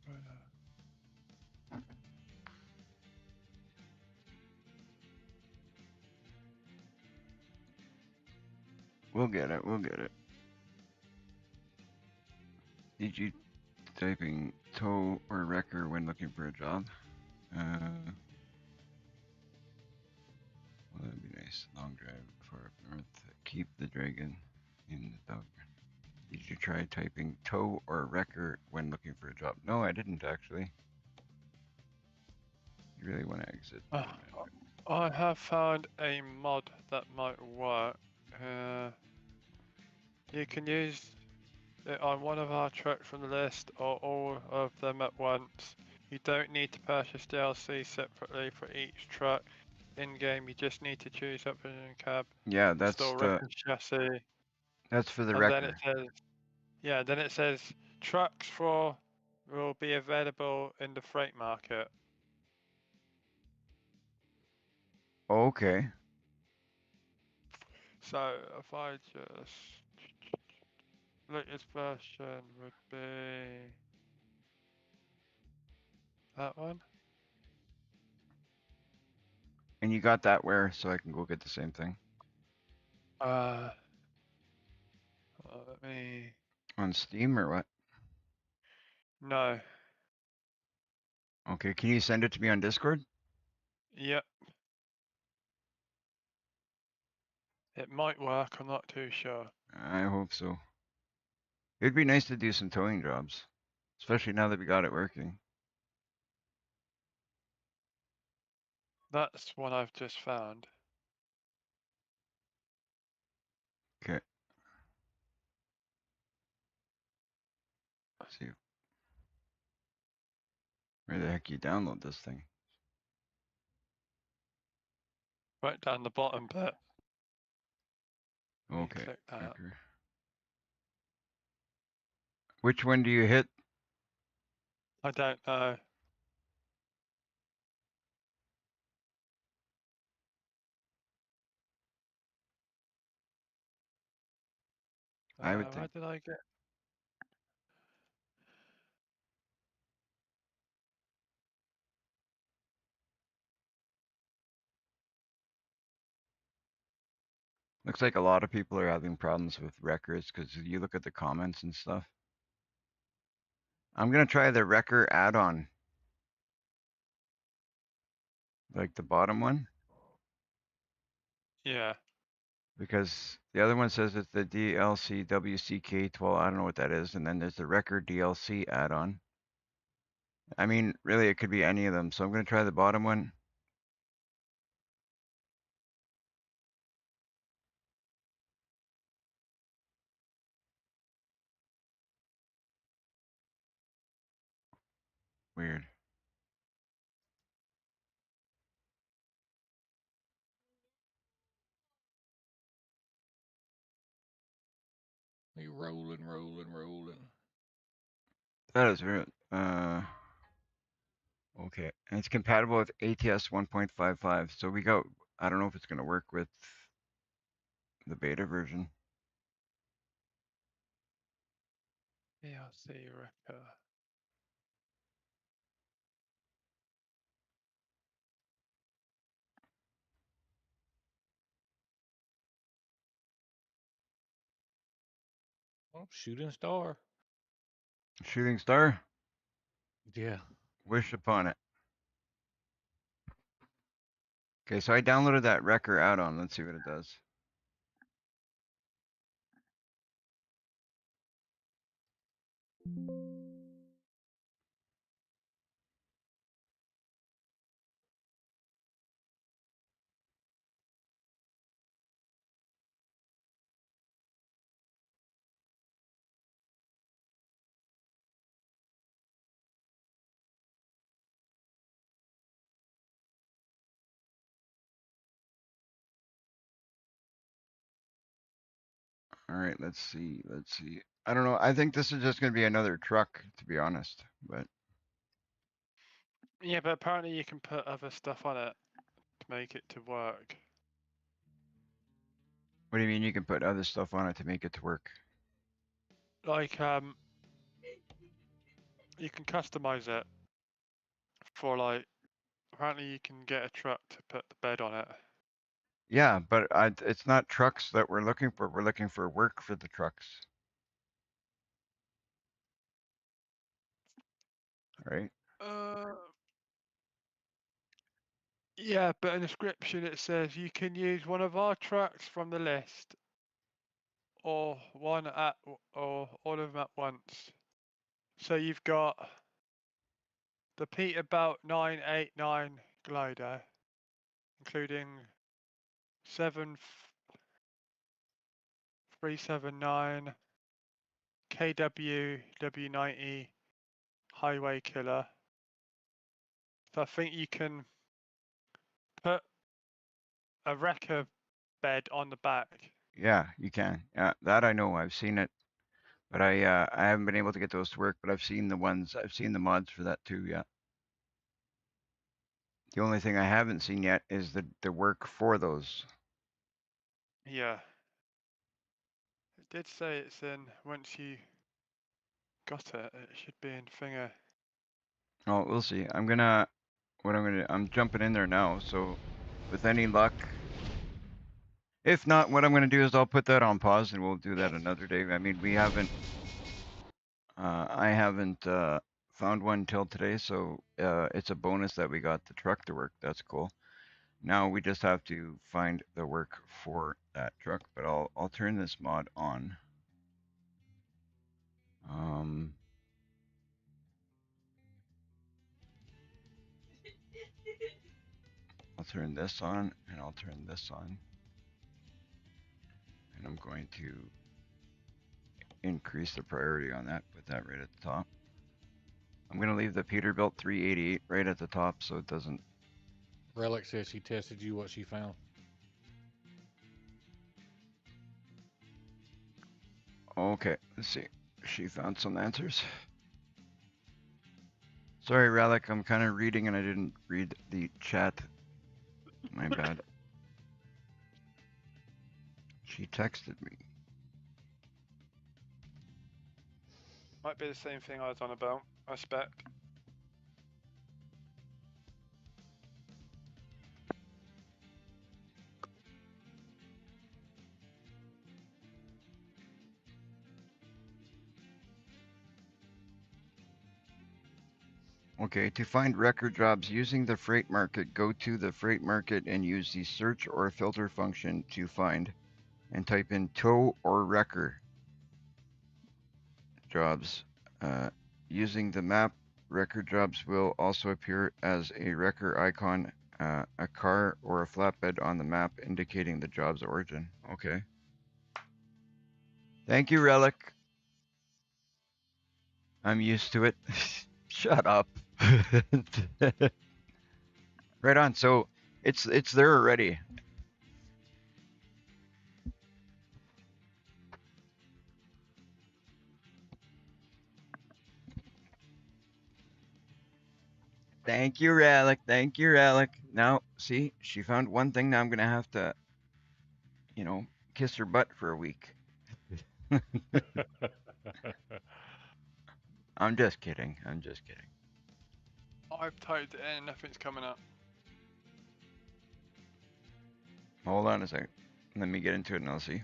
We'll get it. We'll get it. Did you typing tow or wrecker when looking for a job? Well, that'd be nice. Long drive far up north. Keep the dragon in the dog. Did you try typing tow or wrecker when looking for a job? No, I didn't actually. You really want to exit? I have found a mod that might work. You can use it on one of our trucks from the list or all of them at once. You don't need to purchase DLC separately for each truck. In game, you just need to choose option cab, Yeah, that's install the. reference chassis, That's for the and then wrecker. it says, yeah, then it says trucks for will be available in the freight market. Okay. So if I just latest version would be that one. And you got that where? So I can go get the same thing Let me. on Steam or what? No. Okay, can you send it to me on Discord? Yep. It might work. I'm not too sure. I hope so. It'd be nice to do some towing jobs, especially now that we got it working. That's one I've just found. Okay. See where the heck you download this thing? Right down the bottom bit. You Okay. click that. Wrecker. Which one do you hit? I don't know. I would Where think. did I get? Looks like a lot of people are having problems with records because you look at the comments and stuff. I'm gonna try the Wrecker add-on, like the bottom one, Yeah. because the other one says it's the DLC WCK12. I don't know what that is, and then there's the Wrecker DLC add-on. I mean, really, it could be any of them. So I'm gonna try the bottom one. Weird. He rolling, rolling, rolling. That is weird. Okay, and it's compatible with ATS 1.55. So we got. I don't know if it's gonna work with the beta version. DLC Wrecker. Oh, shooting star. Shooting star. Yeah. Wish upon it. Okay, so I downloaded that Wrecker add-on. Let's see what it does. All right, let's see. Let's see. I don't know. I think this is just gonna be another truck, to be honest. But Yeah, but apparently you can put other stuff on it to make it to work. what do you mean you can put other stuff on it to make it to work? Like you can customize it for like. Apparently you can get a truck to put the bed on it. Yeah, but it's not trucks that we're looking for. We're looking for work for the trucks. Right? Yeah, but in the description it says you can use one of our trucks from the list, or or all of them at once. So you've got the Peterbilt 989 glider, including 7379 KW W90 Highway Killer. So I think you can put a wrecker bed on the back. Yeah, you can. Yeah, that I know. I've seen it, but I haven't been able to get those to work. But I've seen the ones. I've seen the mods for that too. Yeah. The only thing I haven't seen yet is the work for those. Yeah. It did say it's in once you got it, it should be in Finger. Oh, we'll see. I'm jumping in there now. So with any luck, if not, what I'm gonna do is I'll put that on pause and we'll do that another day. I mean, I haven't found one till today, so it's a bonus that we got the truck to work. That's cool. Now we just have to find the work for that truck, but I'll turn this mod on. Um, I'll turn this on and I'll turn this on. And I'm going to increase the priority on that, put that right at the top. I'm going to leave the Peterbilt 388 right at the top so it doesn't. Relic says she tested you what she found. Okay, let's see. She found some answers. Sorry, Relic, I'm kind of reading and I didn't read the chat. My bad. She texted me. Might be the same thing I was on about, I spec. Okay, to find record jobs using the freight market, go to the freight market and use the search or filter function to find and type in tow or wrecker jobs. Using the map, record jobs will also appear as a wrecker icon, a car or a flatbed on the map indicating the job's origin. Okay. Thank you, Relic. I'm used to it. Shut up. Right on. So it's there already. Thank you, Relic. Thank you, Relic. Now, see, she found one thing. Now I'm gonna have to, you know, kiss her butt for a week. I'm just kidding. I'm just kidding. I've typed it in, nothing's coming up. Hold on a second. Let me get into it and I'll see.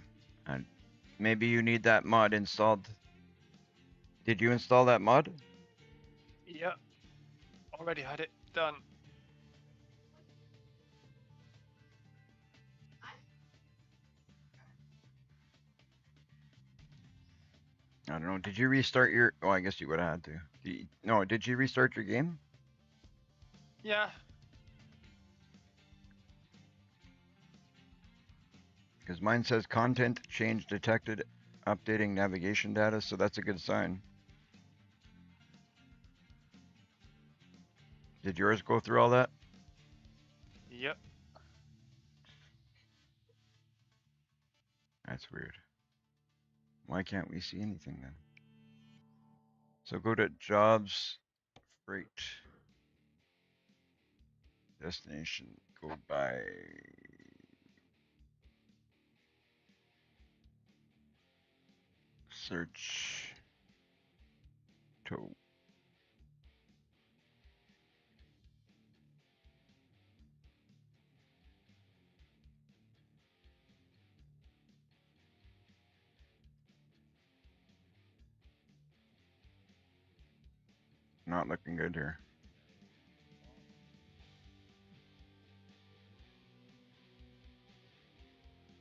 Maybe you need that mod installed. Did you install that mod? Yep. Already had it done. I don't know. Did you restart your? Oh, I guess you would have had to. No, did you restart your game? Yeah. Because mine says content change detected, updating navigation data, so that's a good sign. Did yours go through all that? Yep. That's weird. Why can't we see anything then? So go to jobs, freight, destination, go by search, tow. Not looking good here.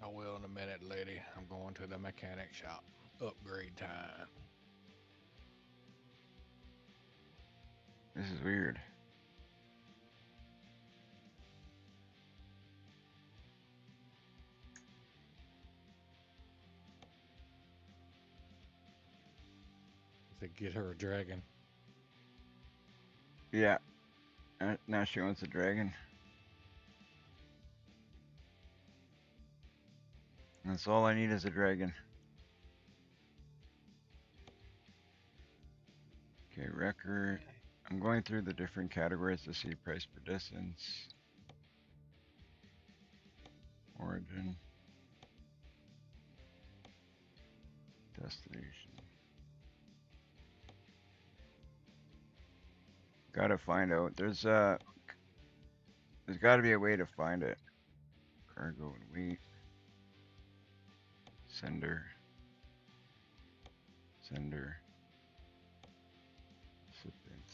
I will in a minute, lady. I'm going to the mechanic shop. Upgrade time. This is weird. To get her a dragon. Yeah. Now she wants a dragon. That's all I need is a dragon. Okay, record. I'm going through the different categories to see price per distance. Origin. Destination. Gotta find out. There's gotta be a way to find it. Cargo and weight. Sender. Sender. Shipment.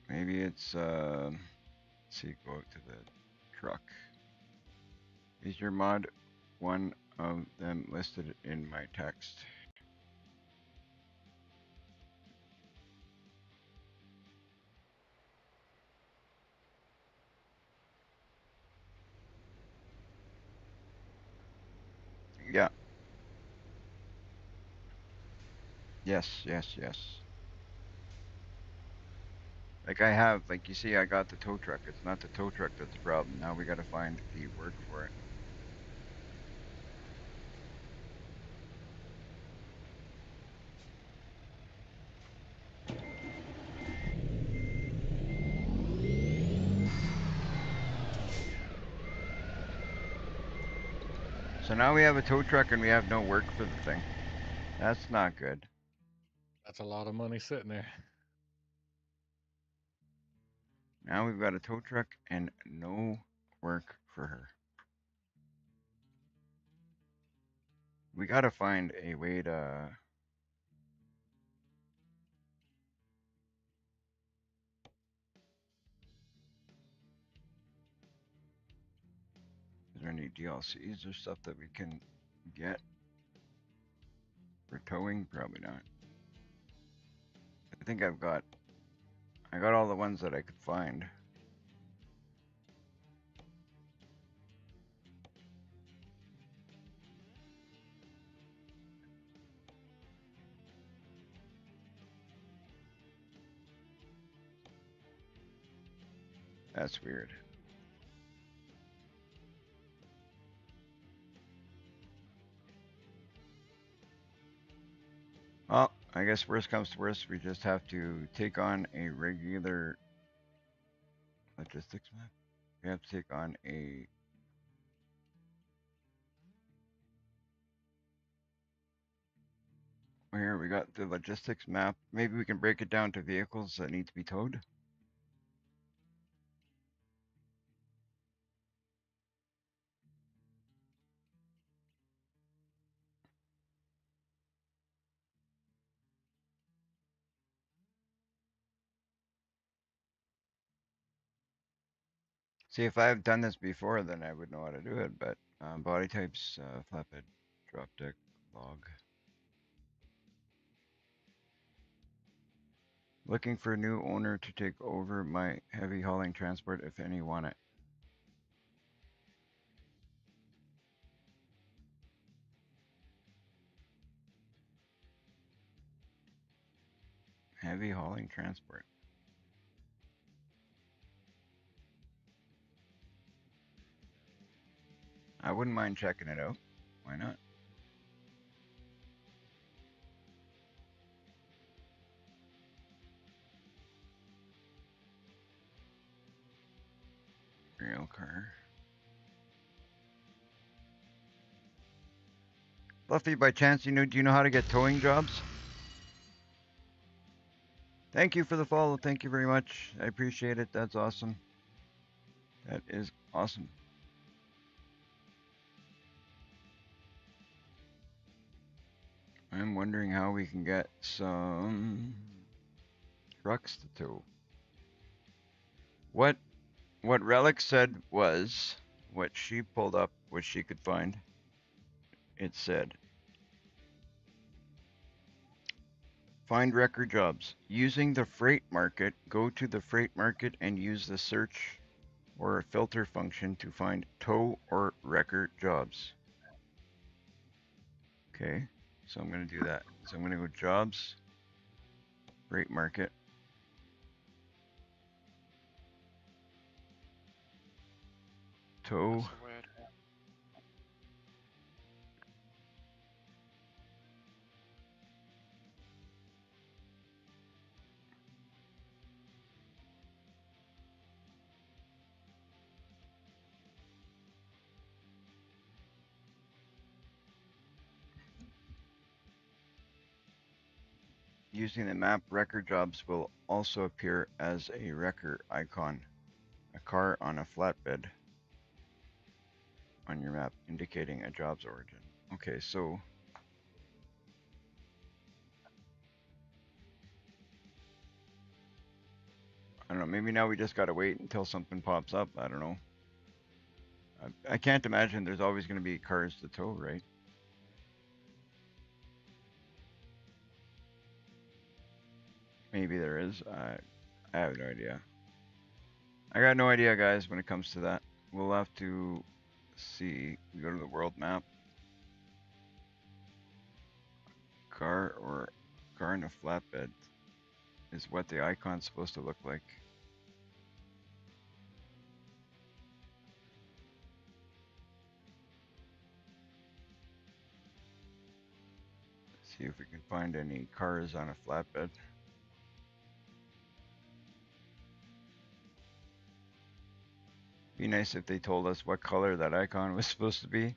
Maybe it's let's see, go out to the truck. Is your mod one of them listed in my text? Yeah. Yes, yes, yes. Like I have, like you see, I got the tow truck. It's not the tow truck that's the problem. Now we gotta find the work for it. So now we have a tow truck and we have no work for the thing. That's not good. That's a lot of money sitting there. Now we've got a tow truck and no work for her. We gotta find a way to. Is there any DLCs or stuff that we can get for towing? Probably not. I think I got all the ones that I could find. That's weird. Well, I guess worst comes to worst, we just have to take on a regular logistics map. We have to take on a here we got the logistics map. Maybe we can break it down to vehicles that need to be towed. See, if I've done this before, then I would know how to do it, but body types, flatbed, drop deck, log. Looking for a new owner to take over my heavy hauling transport if any want it. Heavy hauling transport. I wouldn't mind checking it out. Why not? Rail car. Fluffy, by chance, do you know how to get towing jobs? Thank you for the follow. Thank you very much. I appreciate it. That's awesome. That is awesome. I'm wondering how we can get some trucks to tow. What Relic said was what she pulled up, what she could find. It said, find record jobs. Using the freight market, go to the freight market and use the search or filter function to find tow or record jobs. Okay, so I'm going to do that. So I'm going to go jobs, freight market, tow. That's a weird one. Using the map, record jobs will also appear as a record icon, a car on a flatbed on your map, indicating a job's origin. Okay, so I don't know, maybe now we just gotta wait until something pops up. I don't know. I can't imagine there's always gonna be cars to tow, right? Maybe there is. I have no idea. I got no idea, guys, when it comes to that. We'll have to see. We go to the world map. Car or car in a flatbed is what the icon's supposed to look like. See if we can find any cars on a flatbed. Be nice if they told us what color that icon was supposed to be.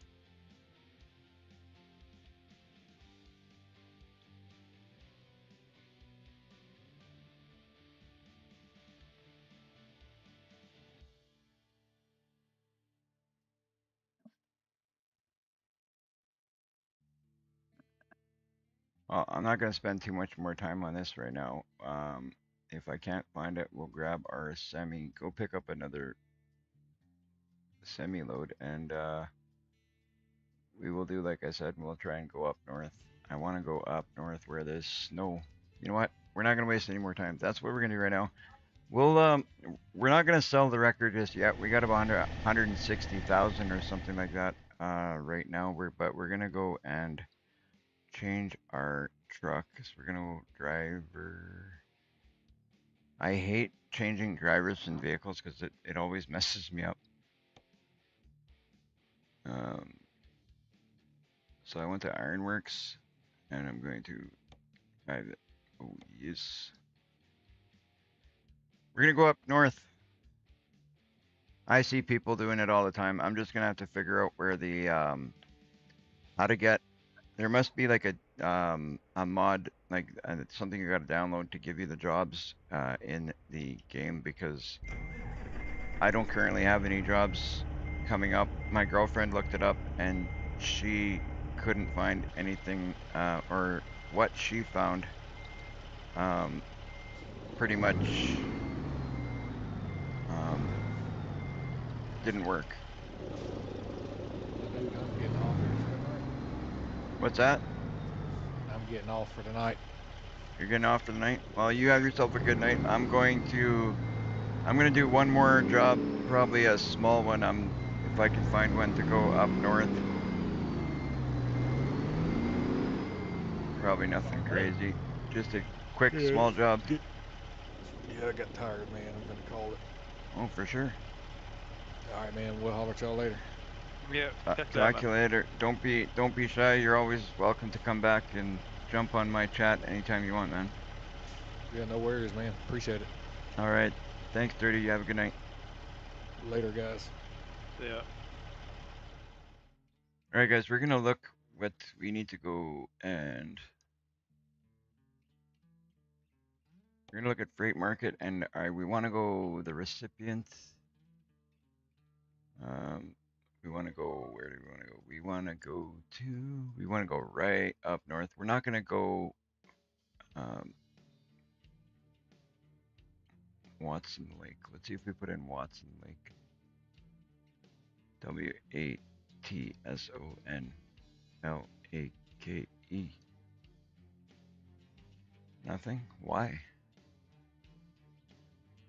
Well, I'm not gonna spend too much more time on this right now. If I can't find it, we'll grab our semi, go pick up another semi load, and we will do like I said. We'll try and go up north. I want to go up north where there's snow. You know what? We're not gonna waste any more time. That's what we're gonna do right now. We're not gonna sell the record just yet. We got about 160,000 or something like that right now. But we're gonna go and change our truck. So we're gonna go driver. I hate changing drivers in vehicles because it always messes me up. Um, so I went to Ironworks and I'm going to drive it. Oh yes. We're gonna go up north. I see people doing it all the time. I'm just gonna have to figure out where the how to get. There must be like a mod, like something you got to download to give you the jobs in the game, because I don't currently have any jobs coming up. My girlfriend looked it up and she couldn't find anything, or what she found pretty much didn't work. Dude, I'm getting off here for the night. What's that? I'm getting off for the night. You're getting off for the night? Well, you have yourself a good night. I'm gonna do one more job, probably a small one. If I can find one to go up north. Probably nothing crazy. Just a quick, Yeah. small job. Yeah, I got tired, man. I'm gonna call it. Oh, for sure. All right, man. We'll holler at y'all later. Yeah, Talk to you later. Don't be shy. You're always welcome to come back and jump on my chat anytime you want, man. Yeah, no worries, man. Appreciate it. All right. Thanks, Dirty. You have a good night. Later, guys. Yeah. All right, guys. We're gonna look what we need to go, and we're gonna look at freight market, and we want to go the recipient. We want to go, where do we want to go? We want to go right up north. We're not gonna go Watson Lake. Let's see if we put in Watson Lake. WATSONLAKE. Nothing? Why?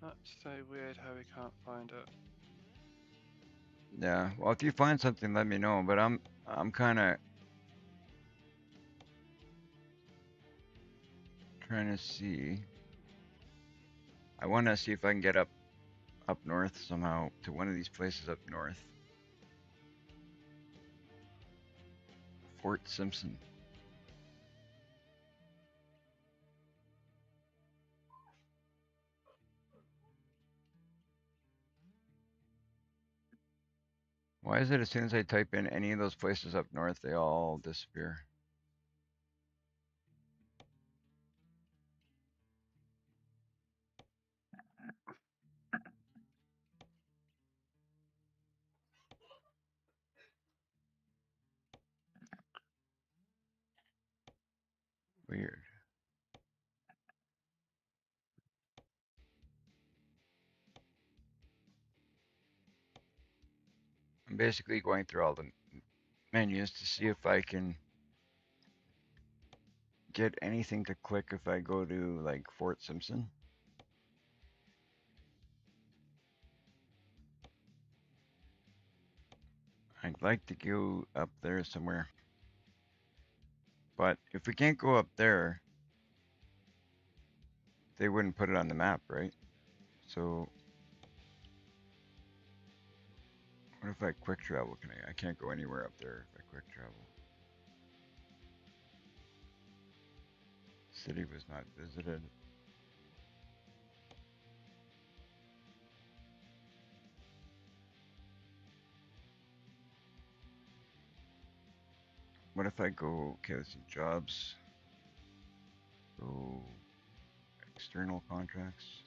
That's so weird how we can't find it. Yeah. Well, if you find something, let me know. But I'm kind of trying to see. I want to see if I can get up north somehow to one of these places up north. Fort Simpson. Why is it as soon as I type in any of those places up north, they all disappear? Weird. I'm basically going through all the menus to see if I can get anything to click if I go to like Fort Simpson. I'd like to go up there somewhere. But if we can't go up there, they wouldn't put it on the map, right? So what if I quick travel? I can't go anywhere up there if I quick travel. City was not visited. What if I go, okay, let's see, jobs, go external contracts.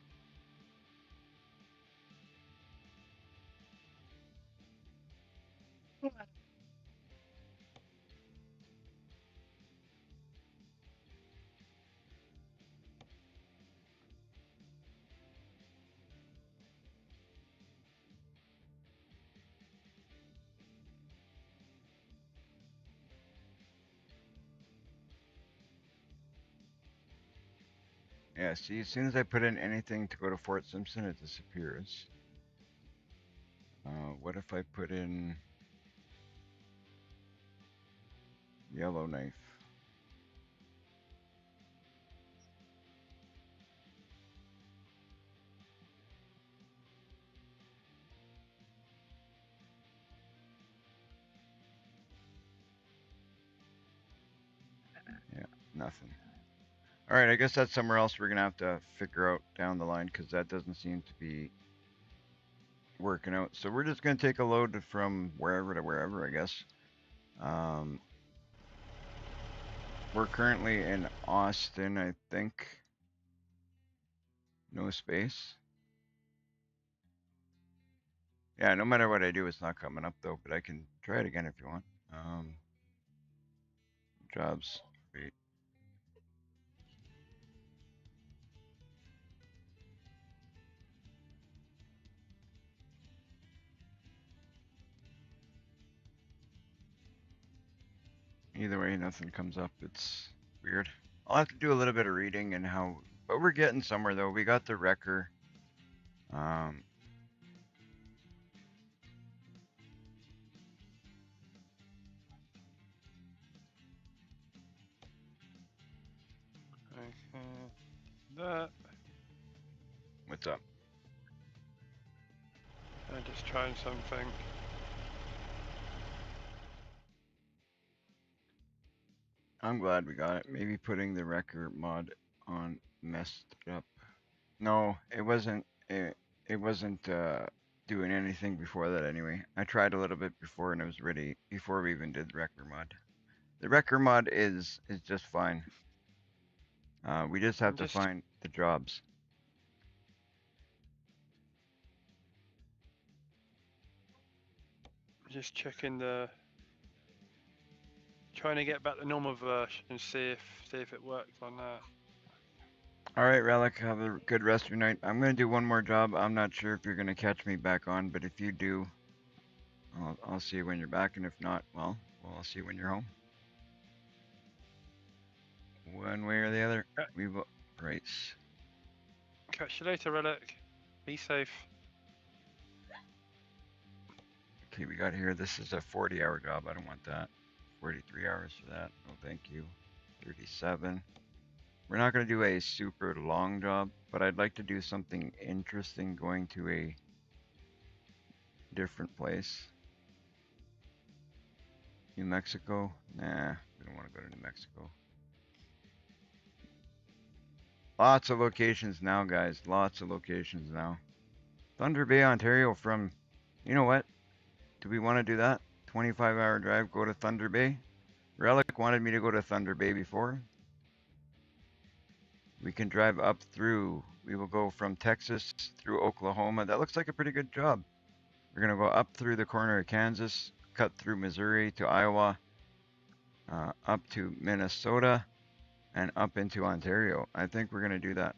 Yeah, see, as soon as I put in anything to go to Fort Simpson, it disappears. What if I put in Yellowknife? Yeah, nothing. All right, I guess that's somewhere else we're gonna have to figure out down the line because that doesn't seem to be working out. So we're just gonna take a load from wherever to wherever, I guess. Um, we're currently in Austin, I think. No space. Yeah, no matter what I do, it's not coming up though, but I can try it again if you want. Jobs. Wait. Either way, nothing comes up. It's weird. I'll have to do a little bit of reading and how, but we're getting somewhere though. We got the wrecker. Um, Okay. That. what's up? I'm just trying something. I'm glad we got it. Maybe putting the wrecker mod on messed it up. No, it wasn't. It wasn't doing anything before that anyway. I tried a little bit before and it was ready before we even did the wrecker mod. The wrecker mod is just fine. We just have I'm to just find the jobs. checking the. Trying to get back the normal version and see if it works on that. All right, Relic, have a good rest of your night. I'm gonna do one more job. I'm not sure if you're gonna catch me back on, but if you do, I'll see you when you're back, and if not, well, I'll see you when you're home. One way or the other, we will. Right. Catch you later, Relic. Be safe. Okay, we got here. This is a 40-hour job. I don't want that. 43 hours for that. No, thank you. 37. We're not gonna do a super long job, but I'd like to do something interesting going to a different place. New Mexico? Nah, we don't want to go to New Mexico. Lots of locations now, guys. Lots of locations now. Thunder Bay, Ontario from, you know what? Do we want to do that? 25-hour drive, go to Thunder Bay? Relic wanted me to go to Thunder Bay before. We can drive up through. We will go from Texas through Oklahoma. That looks like a pretty good job. We're going to go up through the corner of Kansas, cut through Missouri to Iowa, up to Minnesota, and up into Ontario. I think we're going to do that.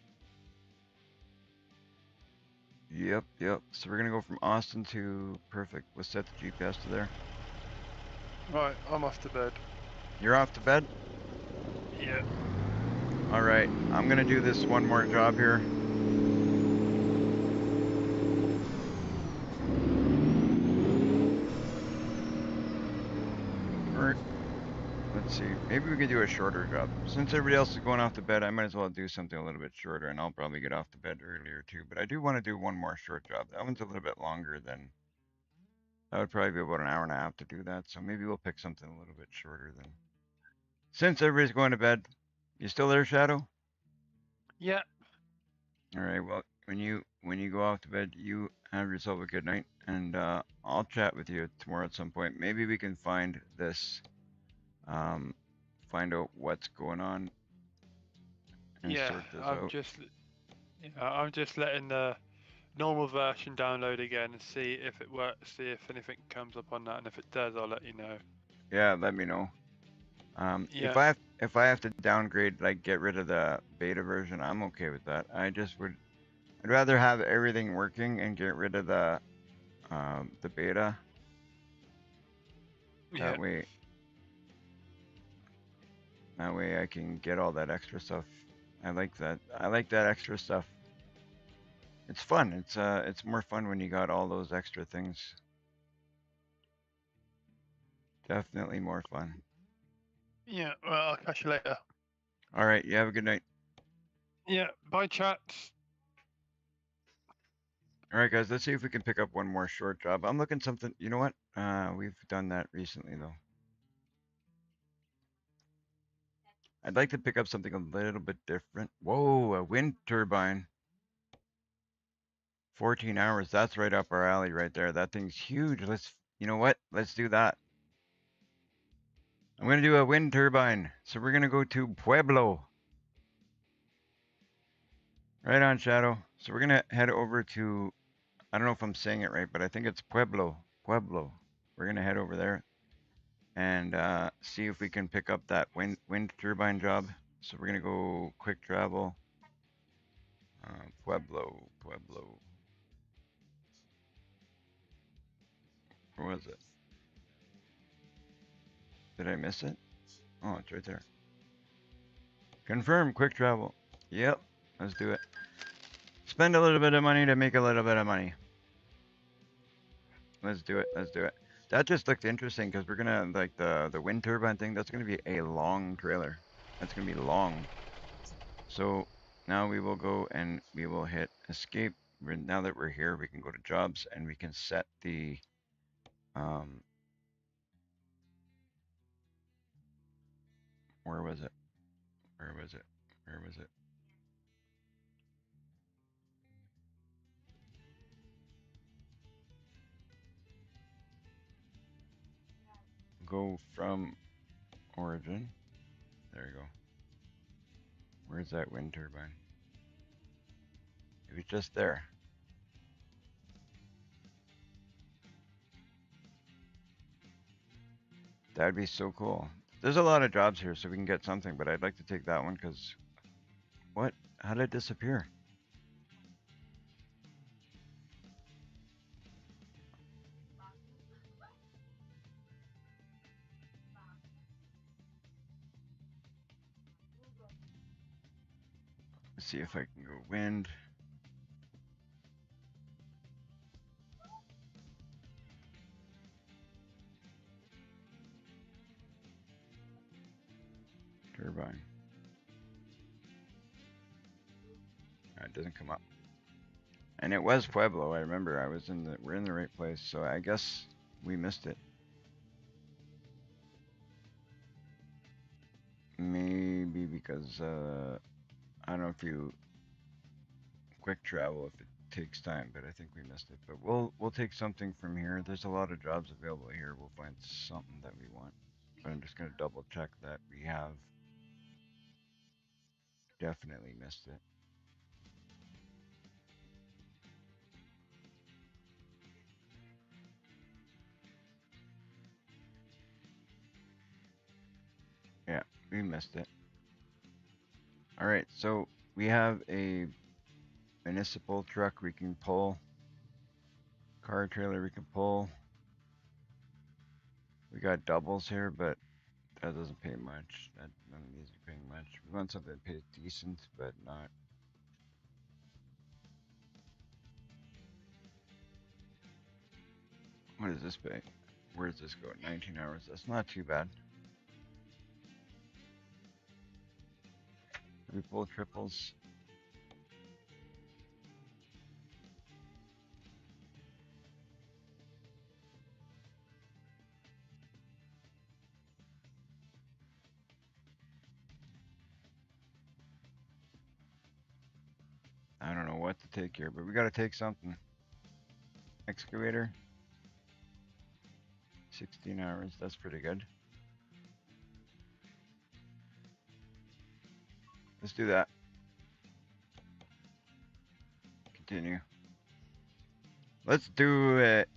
Yep. So we're going to go from Austin to, perfect. We'll set the GPS to there. Right, I'm off to bed. You're off to bed? Yeah. All right, I'm going to do this one more job here. Let's see, maybe we could do a shorter job. Since everybody else is going off to bed, I might as well do something a little bit shorter, and I'll probably get off to bed earlier too. But I do want to do one more short job. That one's a little bit longer than, that would probably be about an hour and a half to do that. So maybe we'll pick something a little bit shorter than. Since everybody's going to bed, you still there, Shadow? Yeah. All right, well, when you go off to bed, you have yourself a good night, and I'll chat with you tomorrow at some point. Maybe we can find this. Find out what's going on and Yeah. sort this out. I'm just letting the normal version download again and see if it works. See if anything comes up on that, and if it does, I'll let you know. Yeah, let me know. Yeah. If I have to downgrade, like get rid of the beta version, I'm okay with that. I'd rather have everything working and get rid of the beta. Yeah. That way I can get all that extra stuff I like that. I like that extra stuff. It's fun. It's more fun when you got all those extra things. Definitely more fun. Yeah, well, I'll catch you later. All right, you have a good night. Yeah, bye, chat. All right, guys, let's see if we can pick up one more short job. I'm looking something. You know what? We've done that recently though. I'd like to pick up something a little bit different. Whoa, a wind turbine. 14 hours. That's right up our alley right there. That thing's huge. You know what? Let's do that. I'm gonna do a wind turbine. So we're gonna go to Pueblo. Right on, Shadow. So we're gonna head over to, I don't know if I'm saying it right, but I think it's Pueblo. Pueblo. We're gonna head over there and see if we can pick up that wind turbine job. So we're gonna go quick travel. Pueblo. Where was it? Did I miss it? Oh, it's right there. Confirm quick travel. Yep, let's do it. Spend a little bit of money to make a little bit of money. Let's do it. That just looked interesting because we're gonna like the wind turbine thing. That's gonna be a long trailer. That's gonna be long. So now we will go and we will hit escape. Now that we're here, we can go to jobs and we can set the where was it? Go from origin. There you go. Where's that wind turbine? It was just there. That'd be so cool. There's a lot of jobs here, so we can get something, but I'd like to take that one because what? How did it disappear? Let's see if I can go wind. Turbine. It doesn't come up. And it was Pueblo. I remember we're in the right place. So I guess we missed it. Maybe because I don't know if you quick travel if it takes time, but I think we missed it. But we'll take something from here. There's a lot of jobs available here. We'll find something that we want. But I'm just gonna double check that we have definitely missed it. Yeah, we missed it. All right, so we have a municipal truck we can pull, car trailer we can pull. We got doubles here, but that doesn't pay much. None of these are paying much. We want something that pays decent, but not. What does this pay? Where does this go? 19 hours. That's not too bad. We pull triples. I don't know what to take here, but we got to take something. Excavator. 16 hours. That's pretty good. Let's do that. Continue. Let's do it.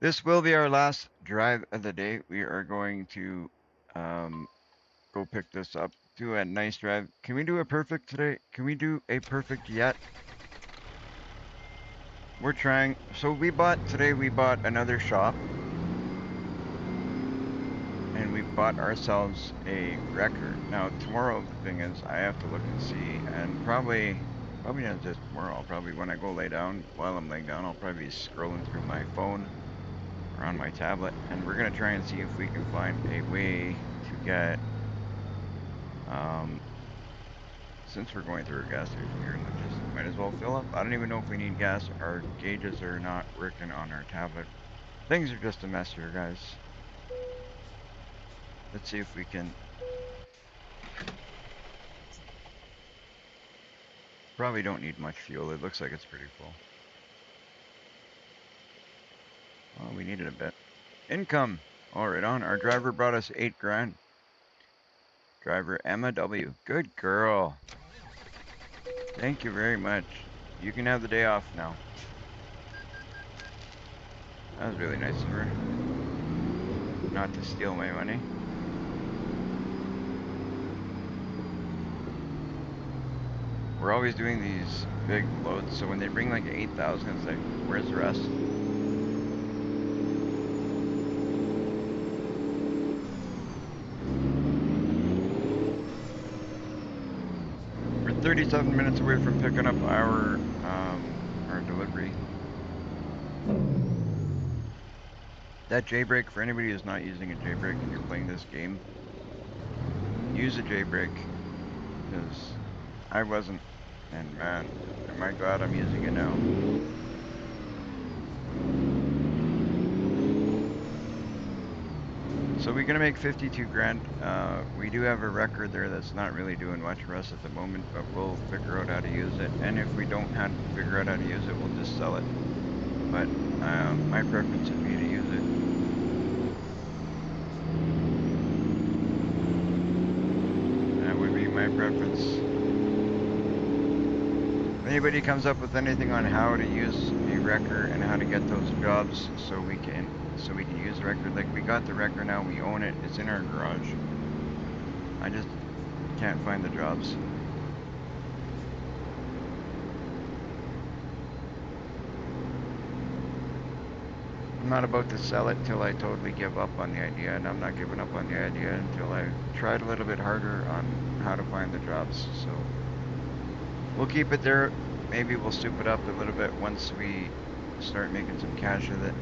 This will be our last drive of the day. We are going to go pick this up. Do a nice drive. Can we do a perfect today? Can we do a perfect yet? we're trying. So we bought another shop, and we bought ourselves a wrecker. Now tomorrow, the thing is, I have to look and see, and probably not just tomorrow. I'll probably, when I go lay down, while I'm laying down, I'll probably be scrolling through my phone or on my tablet, and we're gonna try and see if we can find a way to get. Since we're going through a gas station here, let's just might as well fill up. I don't even know if we need gas. Our gauges are not working on our tablet. Things are just a mess here, guys. Let's see if we can. Probably don't need much fuel. It looks like it's pretty full. Oh, we needed a bit. Income. All right, on. Our driver brought us 8 grand. Driver Emma W. Good girl. Thank you very much. You can have the day off now. That was really nice of her. Not to steal my money. We're always doing these big loads, so when they bring like 8,000, it's like, where's the rest? We're 37 minutes away from picking up our delivery. That jailbreak, for anybody who's not using a jailbreak and you're playing this game, use a jailbreak, because I wasn't, and man, am I glad I'm using it now. So we're gonna make 52 grand. We do have a record there that's not really doing much for us at the moment, but we'll figure out how to use it. And if we don't figure out how to use it, we'll just sell it. But my preference would be to use it. That would be my preference. If anybody comes up with anything on how to use a wrecker and how to get those jobs so we can use the wrecker, like we got the wrecker now, we own it, it's in our garage. I just can't find the jobs. I'm not about to sell it till I totally give up on the idea, and I'm not giving up on the idea until I've tried a little bit harder on how to find the jobs. So we'll keep it there. Maybe we'll soup it up a little bit once we start making some cash with it.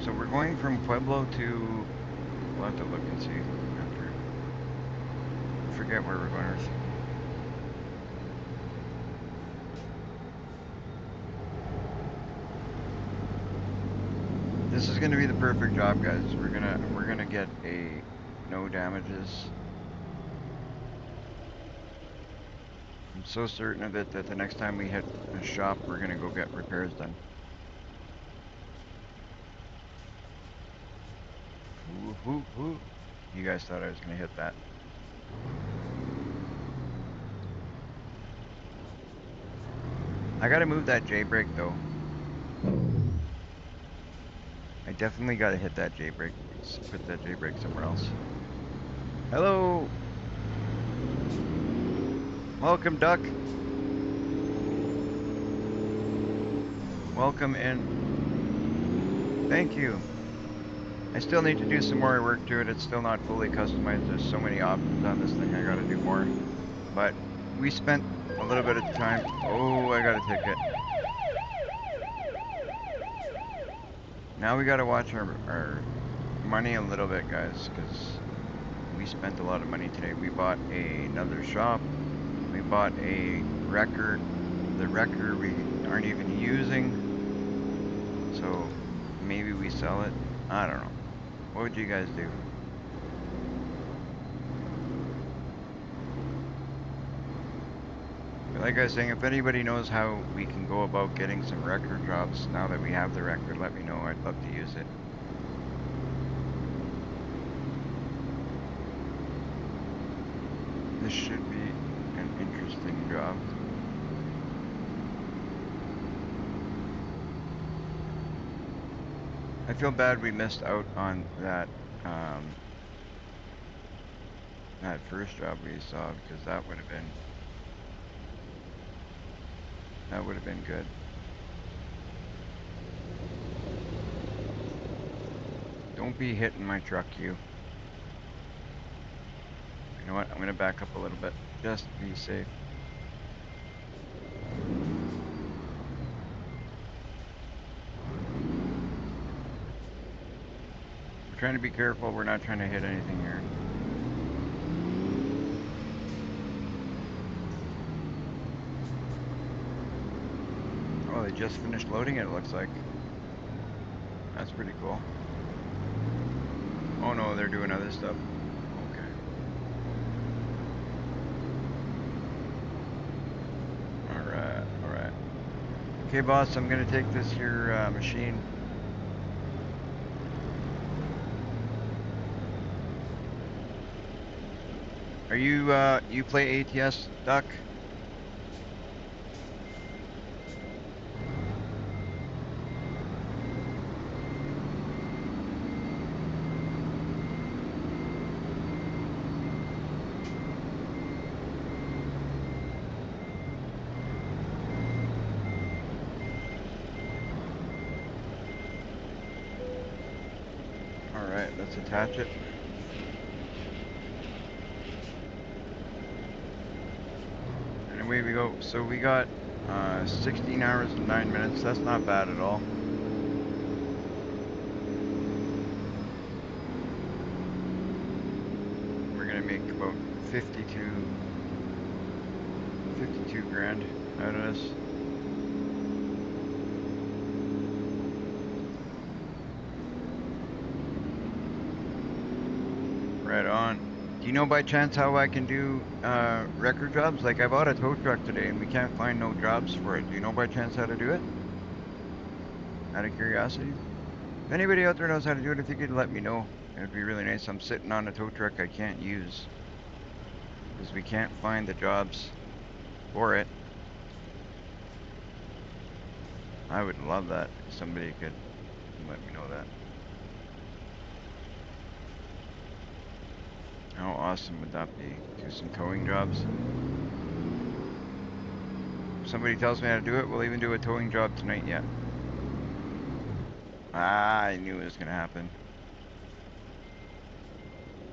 So we're going from Pueblo to, we'll have to look and see after. I forget where we're going. This is gonna be the perfect job, guys. We're gonna get a no damages. I'm so certain of it that the next time we hit a shop, we're gonna go get repairs done. Ooh. You guys thought I was gonna hit that. I gotta move that J-brake though. I definitely gotta hit that J-brake. Let's put that J-brake somewhere else. Hello! Welcome, Duck. Welcome in. Thank you. I still need to do some more work to it. It's still not fully customized. There's so many options on this thing. I gotta do more. But we spent a little bit of time. Oh, I got a ticket. Now we gotta watch our money a little bit, guys, because we spent a lot of money today. We bought another shop. We bought a wrecker. The wrecker we aren't even using. So maybe we sell it. I don't know. What would you guys do? Like I was saying, if anybody knows how we can go about getting some wrecker jobs now that we have the wrecker, let me know. I'd love to use it. This should be an interesting job. I feel bad we missed out on that that first job we saw, because that would have been good. Don't be hitting my truck, you. You know what? I'm gonna back up a little bit, just to be safe. We're trying to be careful. We're not trying to hit anything here. Oh, they just finished loading it, it looks like. That's pretty cool. Oh no, they're doing other stuff. Okay. Alright, alright. Okay, boss, I'm gonna take this here machine. Are you, you play ATS, Duck? Alright, let's attach it. And away we go. So we got 16 hours and 9 minutes. That's not bad at all. We're gonna make about 52 grand out of this. Right on. Do you know by chance how I can do record jobs? Like I bought a tow truck today and we can't find no jobs for it. Do you know by chance how to do it? Out of curiosity? If anybody out there knows how to do it, if you could let me know, it would be really nice. I'm sitting on a tow truck I can't use because we can't find the jobs for it. I would love that if somebody could let me know that. How awesome would that be? Do some towing jobs. If somebody tells me how to do it, we'll even do a towing job tonight yet. Ah, I knew it was gonna happen.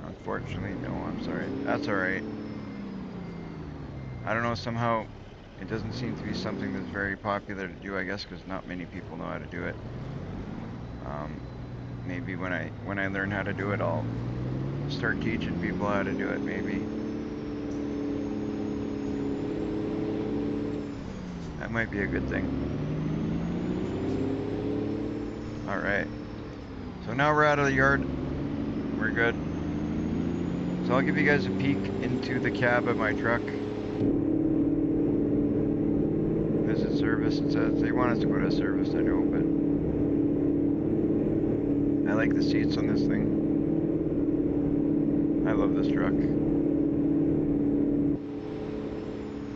Unfortunately, no, I'm sorry. That's alright. I don't know, somehow it doesn't seem to be something that's very popular to do, I guess, because not many people know how to do it. Maybe when I learn how to do it, I'll start teaching people how to do it, maybe. That might be a good thing. Alright. So now we're out of the yard. We're good. So I'll give you guys a peek into the cab of my truck. Visit service, it says. They want us to go to service, I know, but I like the seats on this thing. I love this truck.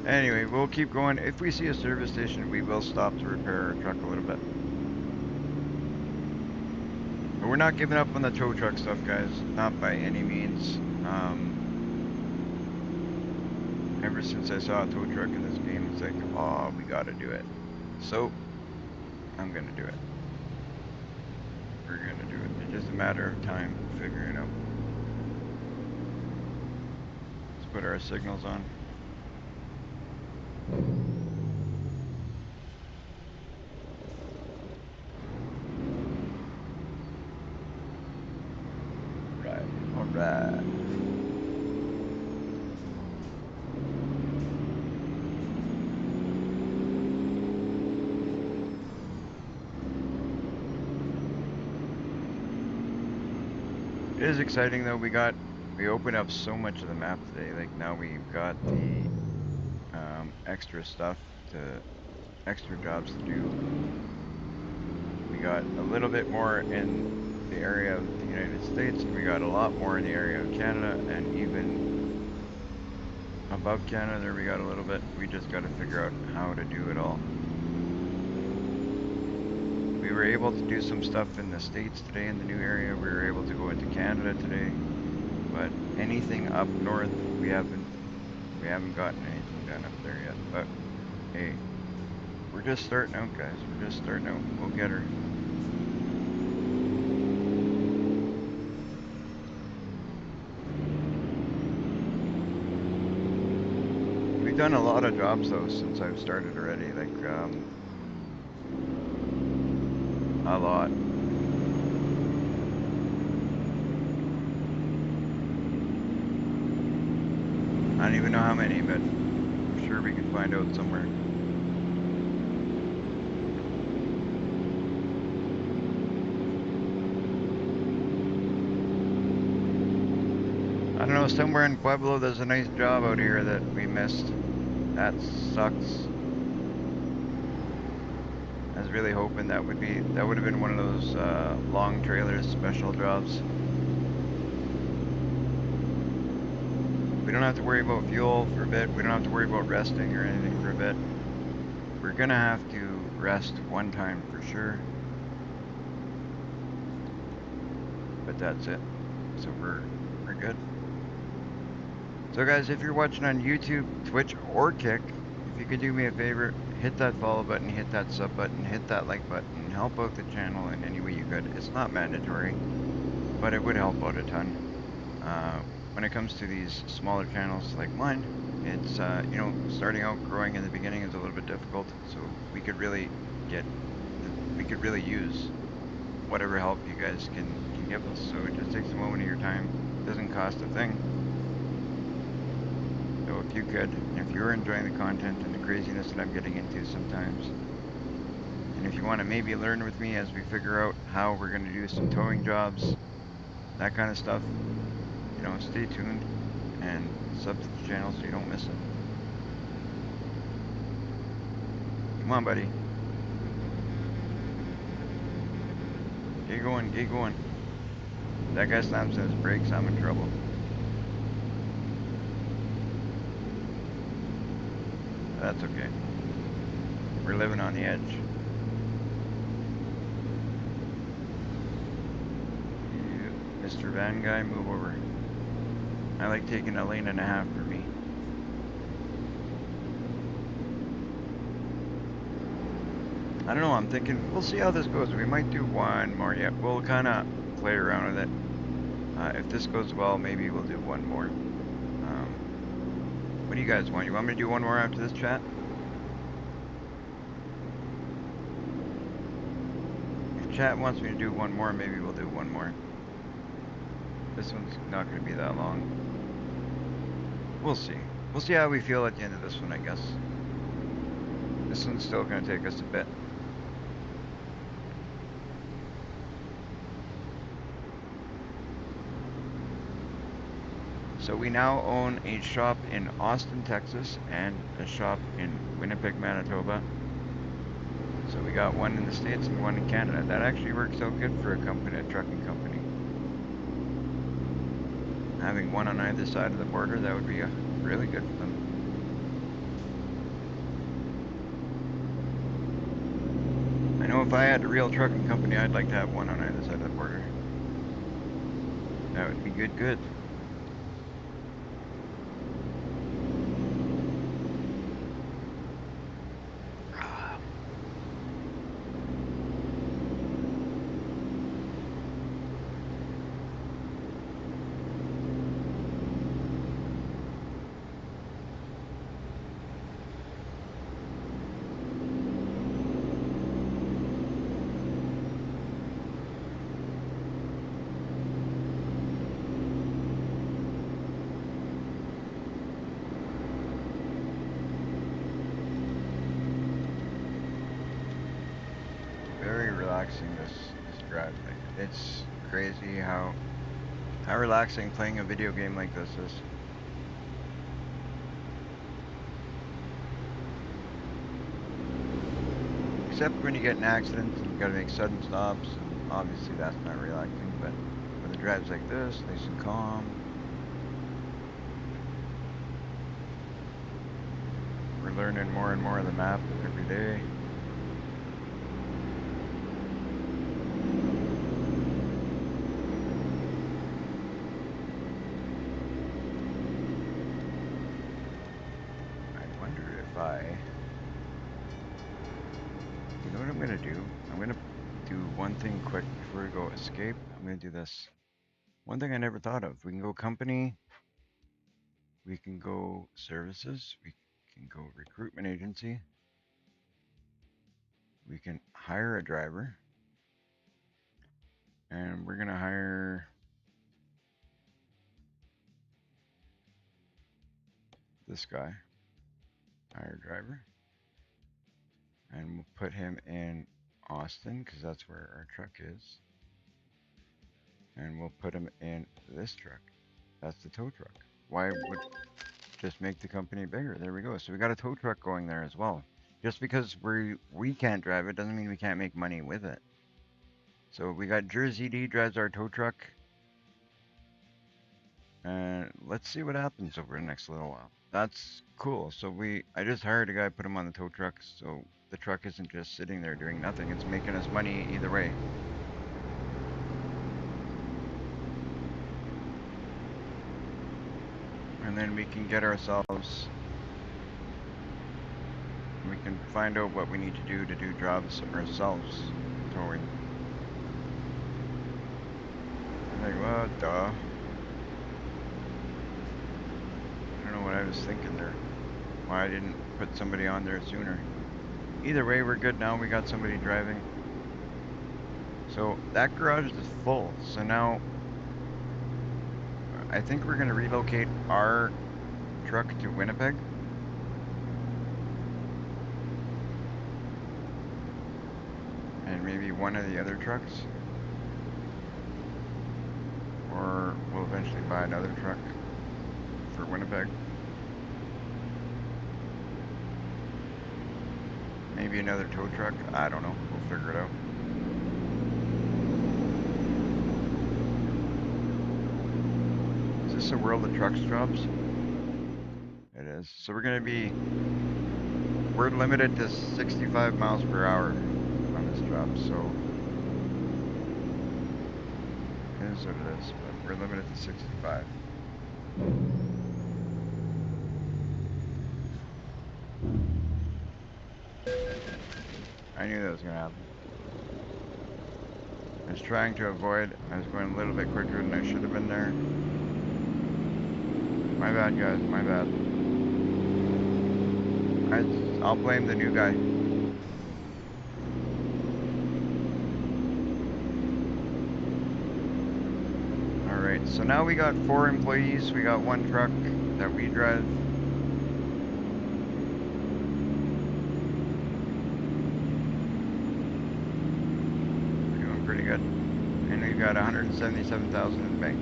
Anyway, we'll keep going. If we see a service station, we will stop to repair our truck a little bit. But we're not giving up on the tow truck stuff, guys. Not by any means. Ever since I saw a tow truck in this game, it's like, oh, we gotta do it. So, I'm gonna do it. We're gonna do it. It's just a matter of time figuring it out. Let's put our signals on. Right, alright. It is exciting though, we opened up so much of the map today, like now we've got the extra stuff, extra jobs to do. We got a little bit more in the area of the United States, and we got a lot more in the area of Canada, and even above Canada there we got a little bit. We just got to figure out how to do it all. We were able to do some stuff in the States today in the new area. We were able to go into Canada today. But anything up north, we haven't gotten anything done up there yet. But hey, we're just starting out, guys. We're just starting out. We'll get her. We've done a lot of jobs though since I've started already, like a lot. I don't even know how many, but I'm sure we can find out somewhere. I don't know, somewhere in Pueblo there's a nice job out here that we missed. That sucks. I was really hoping that would have been one of those long trailers special jobs. We don't have to worry about fuel for a bit. We don't have to worry about resting or anything for a bit. We're gonna have to rest one time for sure. But that's it. So we're good. So guys, if you're watching on YouTube, Twitch, or Kick, if you could do me a favor, hit that follow button, hit that sub button, hit that like button, help out the channel in any way you could. It's not mandatory, but it would help out a ton. When it comes to these smaller channels like mine, it's, you know, starting out growing in the beginning is a little bit difficult, so we could really use whatever help you guys can give us. So it just takes a moment of your time, doesn't cost a thing. So if you could, if you're enjoying the content and the craziness that I'm getting into sometimes, and if you want to maybe learn with me as we figure out how we're going to do some towing jobs, that kind of stuff, you know, stay tuned and sub to the channel so you don't miss it. Come on, buddy. Get going, get going. If that guy slams his brakes, I'm in trouble. That's okay. We're living on the edge. You, Mr. Van Guy, move over. I like taking a lane and a half for me. I don't know, I'm thinking, we'll see how this goes. We might do one more yet. We'll kind of play around with it. If this goes well, maybe we'll do one more. What do you guys want? You want me to do one more after this, chat? If chat wants me to do one more, maybe we'll do one more. This one's not going to be that long. We'll see. We'll see how we feel at the end of this one, I guess. This one's still going to take us a bit. So we now own a shop in Austin, Texas, and a shop in Winnipeg, Manitoba. So we got one in the States and one in Canada. That actually works out good for a company, a trucking company. Having one on either side of the border, that would be really good for them. I know if I had a real trucking company, I'd like to have one on either side of the border. That would be good. This drive. Like, it's crazy how relaxing playing a video game like this is. Except when you get in accidents and you gotta make sudden stops. Obviously that's not relaxing, but when the drive's like this, nice and calm. We're learning more and more of the map every day. one thing quick before we go escape. I'm gonna do this. One thing I never thought of. We can go company. We can go services. We can go recruitment agency. We can hire a driver. And we're gonna hire this guy. Hire driver. And we'll put him in Austin because that's where our truck is. And we'll put him in this truck. That's the tow truck. Why would just make the company bigger? There we go. So we got a tow truck going there as well. Just because we can't drive it doesn't mean we can't make money with it. So we got Jersey D drives our tow truck. And let's see what happens over the next little while. That's cool. So I just hired a guy, put him on the tow truck, so the truck isn't just sitting there doing nothing. It's making us money either way. And then we can get ourselves, we can find out what we need to do jobs ourselves, towing. Like, well, duh. I don't know what I was thinking there. Why I didn't put somebody on there sooner. Either way, we're good now. We got somebody driving. So that garage is full. So now I think we're going to relocate our truck to Winnipeg. And maybe one of the other trucks. Or we'll eventually buy another truck for Winnipeg. Maybe another tow truck. I don't know. We'll figure it out. Is this a World of Trucks jobs? It is. So we're limited to 65 miles per hour on this job, so it is what it is, but we're limited to 65. I knew that was gonna happen. I was trying to avoid, I was going a little bit quicker than I should have been there. My bad, guys, my bad. I'll blame the new guy. Alright, so now we got 4 employees, we got 1 truck that we drive. We're doing pretty good. And we've got 177,000 in the bank.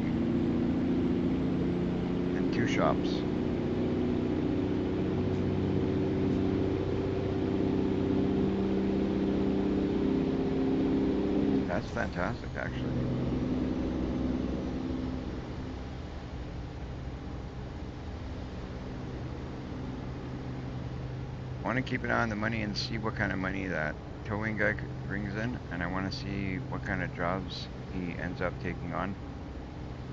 And 2 shops. That's fantastic, actually. I want to keep an eye on the money and see what kind of money that towing guy brings in, and I want to see what kind of jobs he ends up taking on,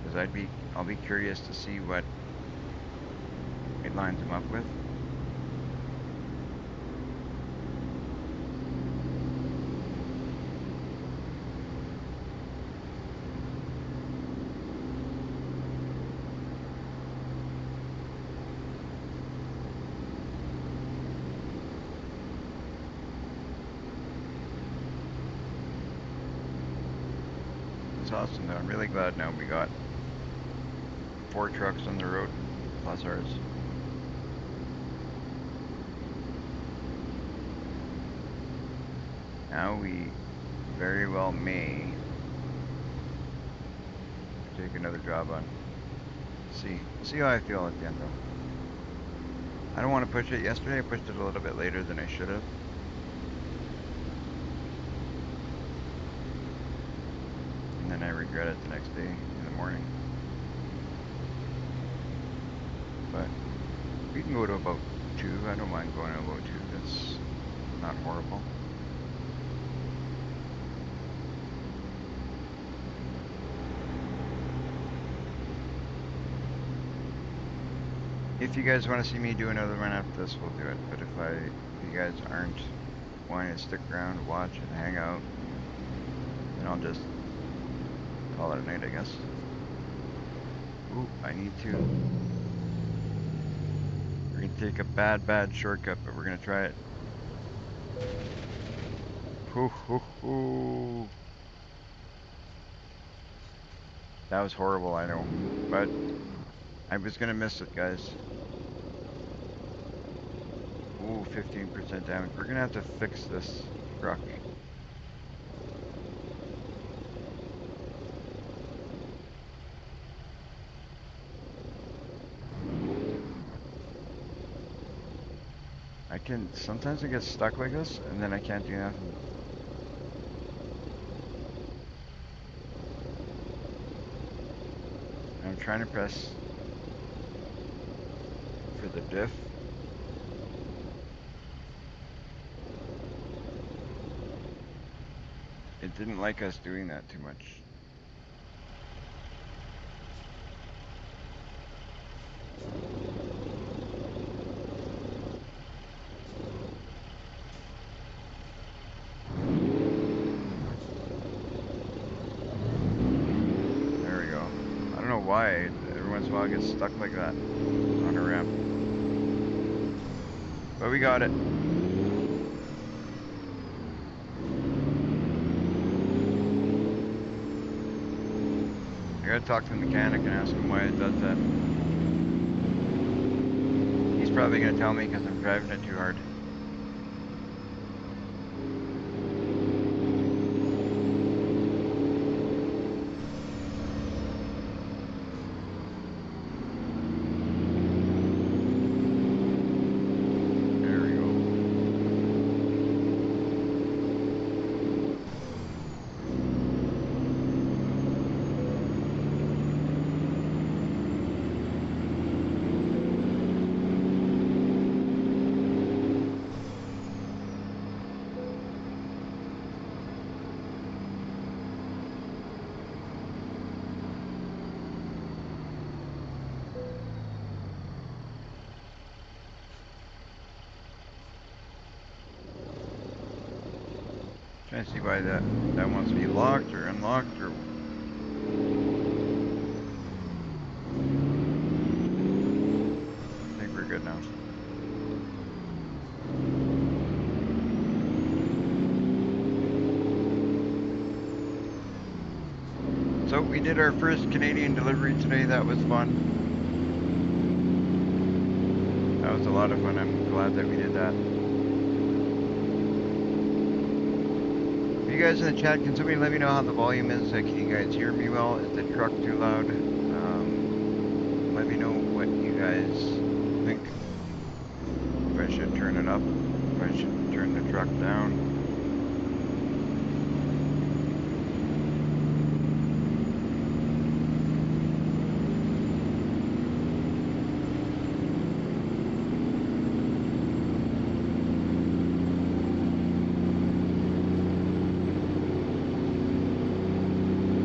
because I'll be curious to see what it lines him up with. Awesome though. I'm really glad now we got 4 trucks on the road plus ours. Now we very well may take another job on. See how I feel at the end though. I don't want to push it. Yesterday I pushed it a little bit later than I should have. And then I regret it the next day in the morning. But we can go to about 2. I don't mind going to about 2. That's not horrible. If you guys want to see me do another run after this, we'll do it. But if you guys aren't wanting to stick around, watch, and hang out, I'll just call it a night, I guess. Ooh, I need to. We're gonna take a bad shortcut, but we're gonna try it. Hoo hoo hoo. That was horrible, I know, but I was gonna miss it, guys. Ooh, 15% damage. We're gonna have to fix this truck. Sometimes I get stuck like this, and then I can't do nothing. I'm trying to press for the diff. It didn't like us doing that too much. There we go. I don't know why every once in a while I get stuck like that on a ramp. But we got it. I gotta talk to the mechanic and ask him why it does that. He's probably gonna tell me because I'm driving it too hard. Trying to see why that wants to be locked or unlocked or. I think we're good now. So we did our first Canadian delivery today. That was fun. That was a lot of fun. I'm glad that we did that. You guys in the chat, can somebody let me know how the volume is? Can you guys hear me well? Is the truck too loud? Let me know what you guys think. If I should turn it up, if I should turn the truck down.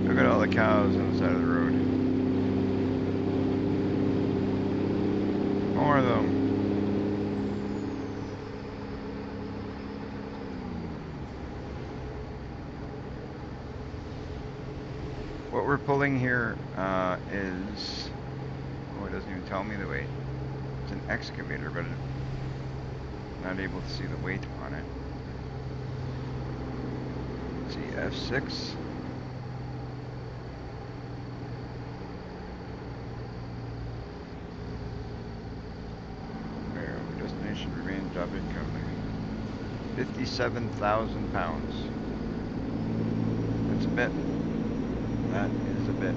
Look at all the cows on the side of the road. More of them. What we're pulling here is, oh, it doesn't even tell me the weight. It's an excavator, but I'm not able to see the weight on it. Let's see, F6. Destination remains job income. 57,000 pounds. That's a bit. That is a bit.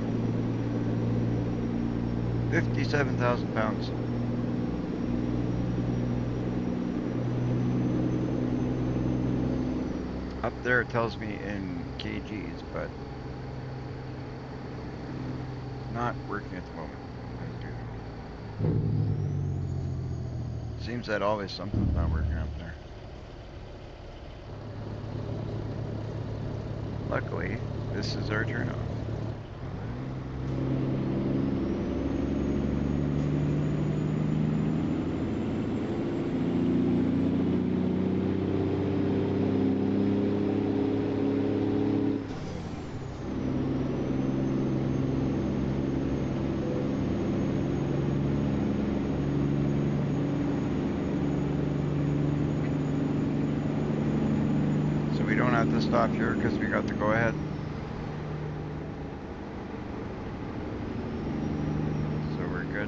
57,000 pounds. Up there it tells me in kgs, but not working at the moment. Seems that always something's not working up there. Luckily, this is our turnoff. stop here because we got the go ahead. So we're good.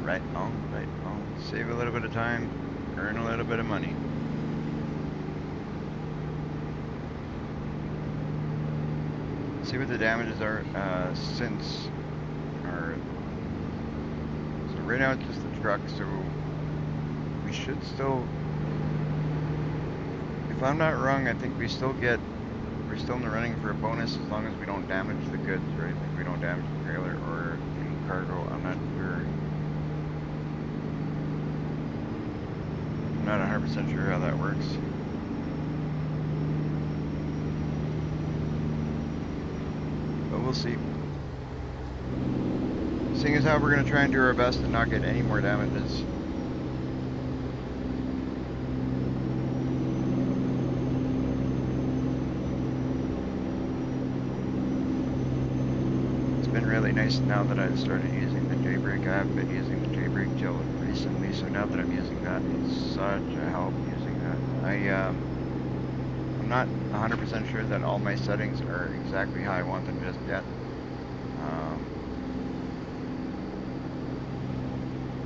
Right on, right on. Save a little bit of time, earn a little bit of money. See what the damages are since our. So right now it's just the truck, so we should still. If I'm not wrong, I think we're still in the running for a bonus as long as we don't damage the goods, right? Like we don't damage the trailer or the cargo. I'm not 100% sure how that works. But we'll see. Seeing as how we're gonna try and do our best and not get any more damages. It's been really nice now that I've started using the J-brake. I haven't been using the J-brake till recently, so now that I'm using that, it's such a help using that. I'm not 100% sure that all my settings are exactly how I want them just yet.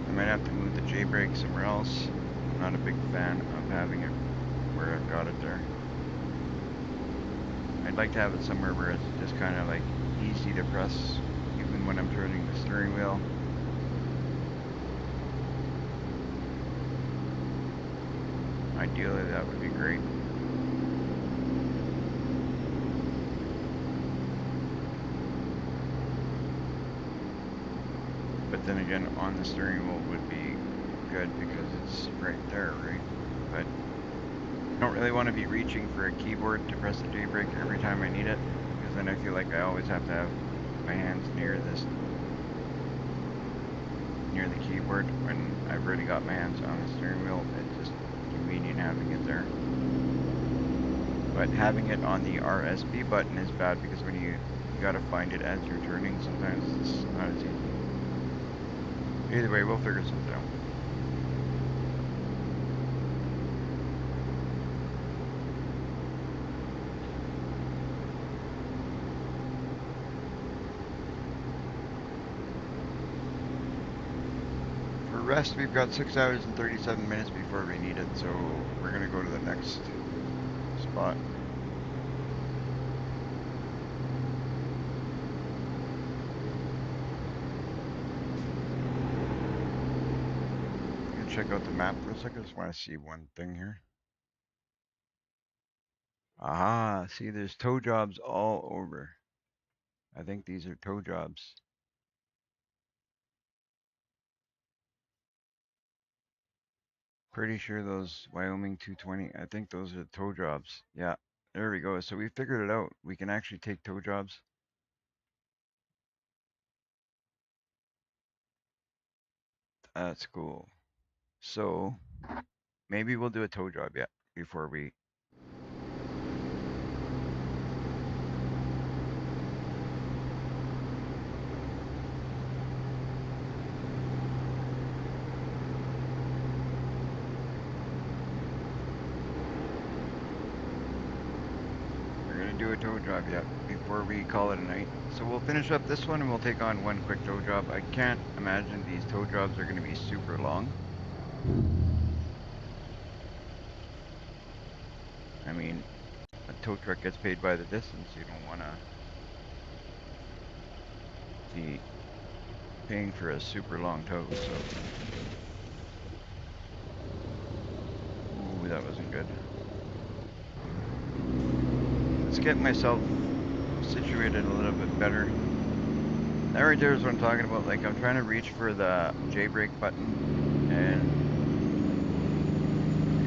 I might have to move the J-brake somewhere else. I'm not a big fan of having it where I've got it there. I'd like to have it somewhere where it's just kind of like easy to press, even when I'm turning the steering wheel. Ideally, that would be great. But then again, on the steering wheel would be good because it's right there, right? But I don't really want to be reaching for a keyboard to press the J-brake every time I need it, because then I feel like I always have to have my hands near the keyboard when I've already got my hands on the steering wheel. It's just convenient having it there. But having it on the RSB button is bad because when you gotta find it as you're turning, sometimes it's not as easy. Either way, we'll figure something out. For rest, we've got 6 hours and 37 minutes before we need it, so we're gonna go to the next spot. Check out the map for a second. I just want to see one thing here. Aha, see there's tow jobs all over. I think these are tow jobs. Pretty sure those Wyoming 220, I think those are tow jobs. Yeah, there we go. So we figured it out. We can actually take tow jobs. That's cool. So maybe we'll do a tow job yet before we. We're gonna do a tow job yet before we call it a night. So we'll finish up this one and we'll take on one quick tow job. I can't imagine these tow jobs are gonna be super long. I mean, a tow truck gets paid by the distance. You don't want to be paying for a super long tow, so. Ooh, that wasn't good. Let's get myself situated a little bit better. That right there is what I'm talking about. Like, I'm trying to reach for the J-brake button, and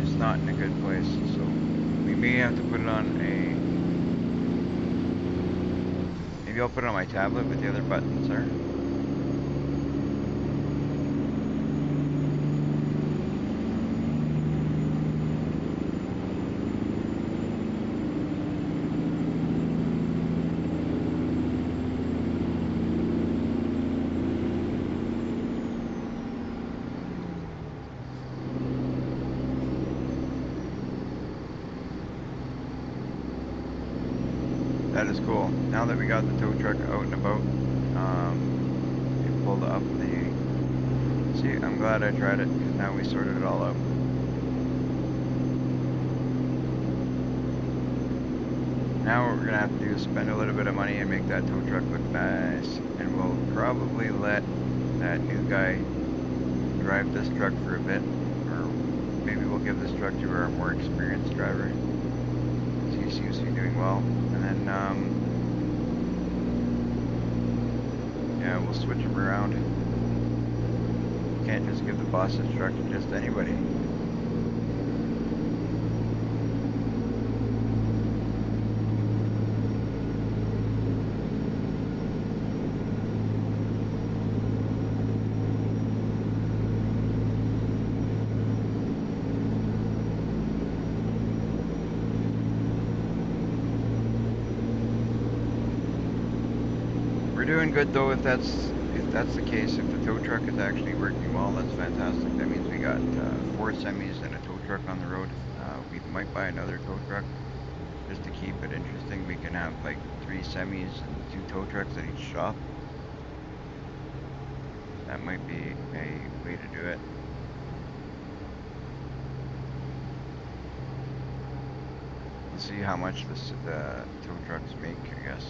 it's not in a good place, so we may have to put it on a. Maybe I'll put it on my tablet with the other buttons there. That is cool. Now that we got the tow truck out and about, it pulled up the. See, I'm glad I tried it because now we sorted it all out. Now what we're gonna have to do is spend a little bit of money and make that tow truck look nice. And we'll probably let that new guy drive this truck for a bit, or maybe we'll give this truck to our more experienced driver. He seems to be doing well. And then, yeah, we'll switch him around. Can't just give the boss this truck to just anybody. We're doing good though. If that's the case, if the tow truck is actually working well, that's fantastic. That means we got 4 semis and a tow truck on the road. We might buy another tow truck just to keep it interesting. We can have like 3 semis and 2 tow trucks at each shop. That might be a way to do it. Let's see how much the tow trucks make, I guess.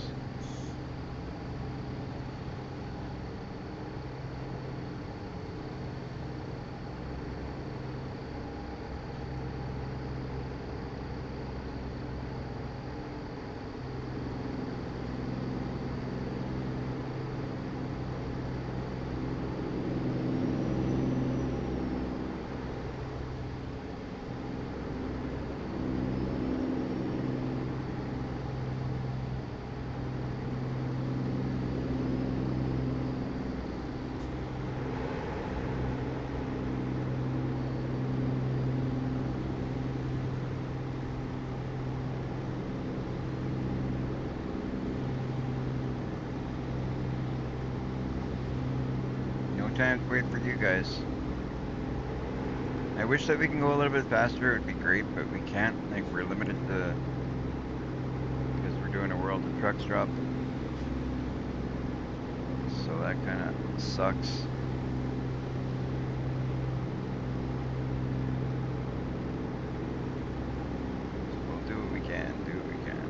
Time to wait for you guys. I wish that we can go a little bit faster. It would be great, but we can't. Like, we're limited to, because we're doing a World of Trucks drop. So that kind of sucks. So we'll do what we can. Do what we can.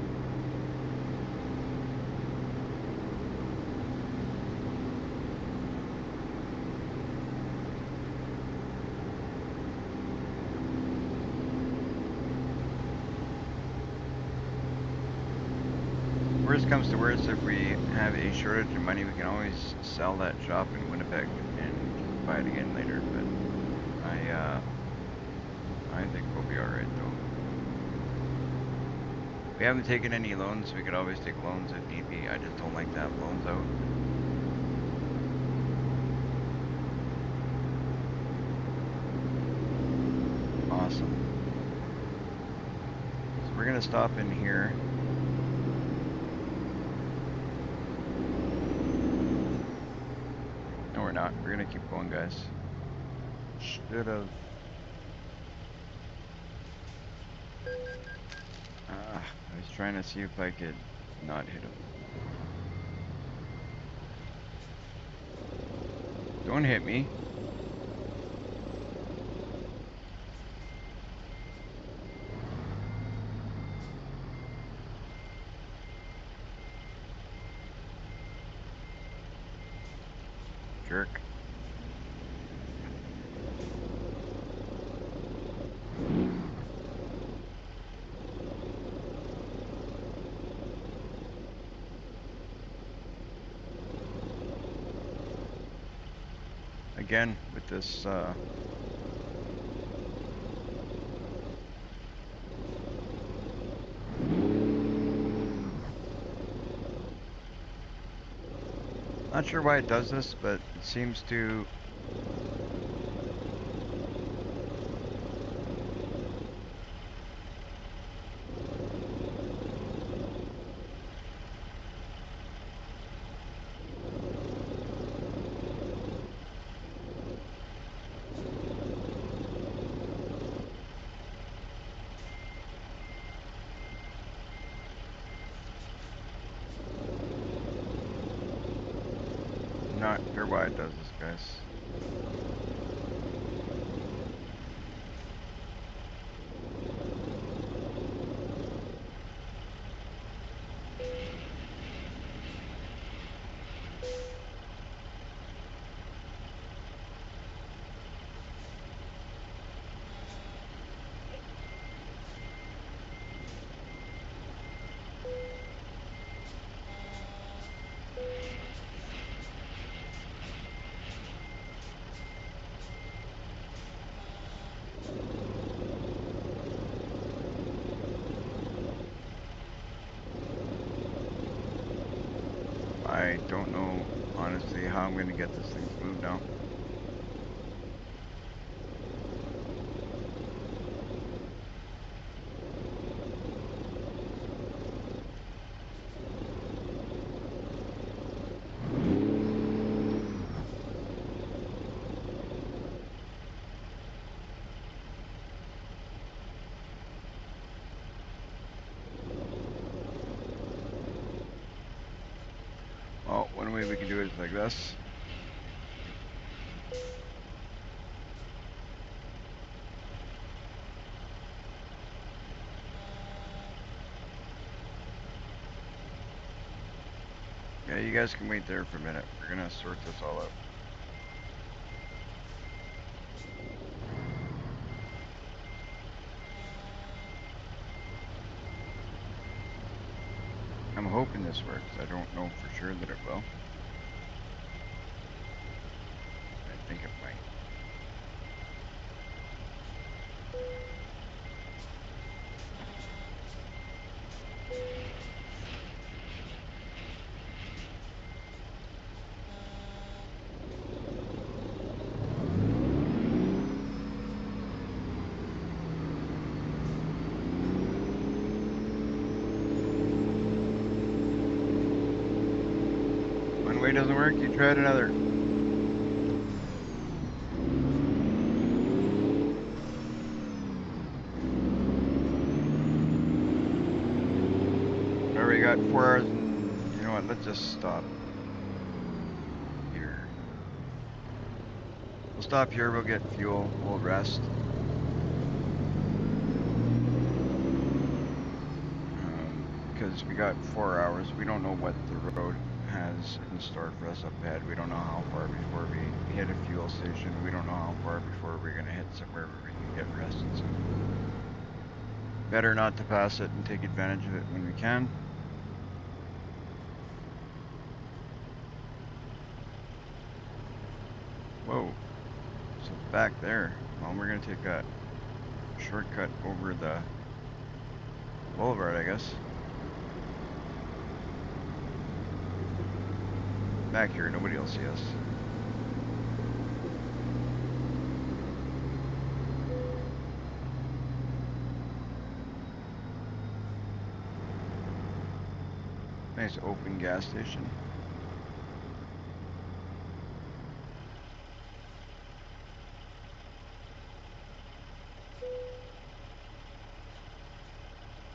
Worst comes to worst, if we have a shortage of money, we can always sell that shop in Winnipeg and buy it again later. But I think we'll be all right though. We haven't taken any loans. We could always take loans if need be. I just don't like to have loans out. Awesome. So we're gonna stop in here. No, we're not. We're gonna keep going, guys. Should have. I was trying to see if I could not hit him. Don't hit me. Jerk. Again, with this, not sure why it does this, but it seems to. not sure why it does this, guys. I don't know, honestly, how I'm gonna get this thing to move now. Well, one way we can do it is like this. Yeah, you guys can wait there for a minute. We're gonna sort this all out. I'm hoping this works. I don't know for sure that it will. I think it might. One way doesn't work, you tried another. Alright, we got 4 hours and you know what, let's just stop here. We'll stop here, we'll get fuel, we'll rest. Because we got 4 hours, we don't know what the road has in store for us up ahead. We don't know how far before we hit a fuel station. We don't know how far before we're gonna hit somewhere where we can get rested. So better not to pass it and take advantage of it when we can. Whoa. So back there, well, we're gonna take a shortcut over the boulevard, I guess. Back here, nobody will see us. Nice open gas station.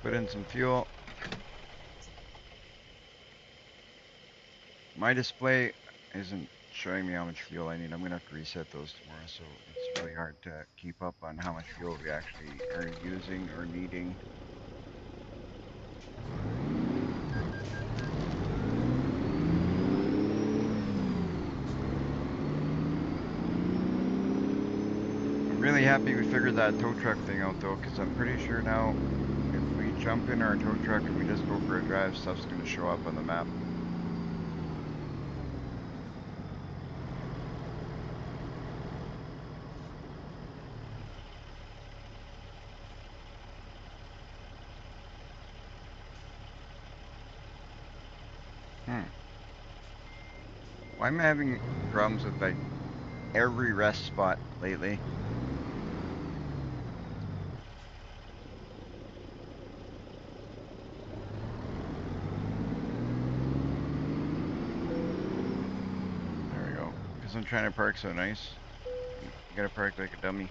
Put in some fuel. My display isn't showing me how much fuel I need. I'm gonna have to reset those tomorrow, so it's really hard to keep up on how much fuel we actually are using or needing. I'm really happy we figured that tow truck thing out though, because I'm pretty sure now if we jump in our tow truck and we just go for a drive, stuff's gonna show up on the map. Why am I having problems with like every rest spot lately? There we go. Because I'm trying to park so nice. You gotta park like a dummy.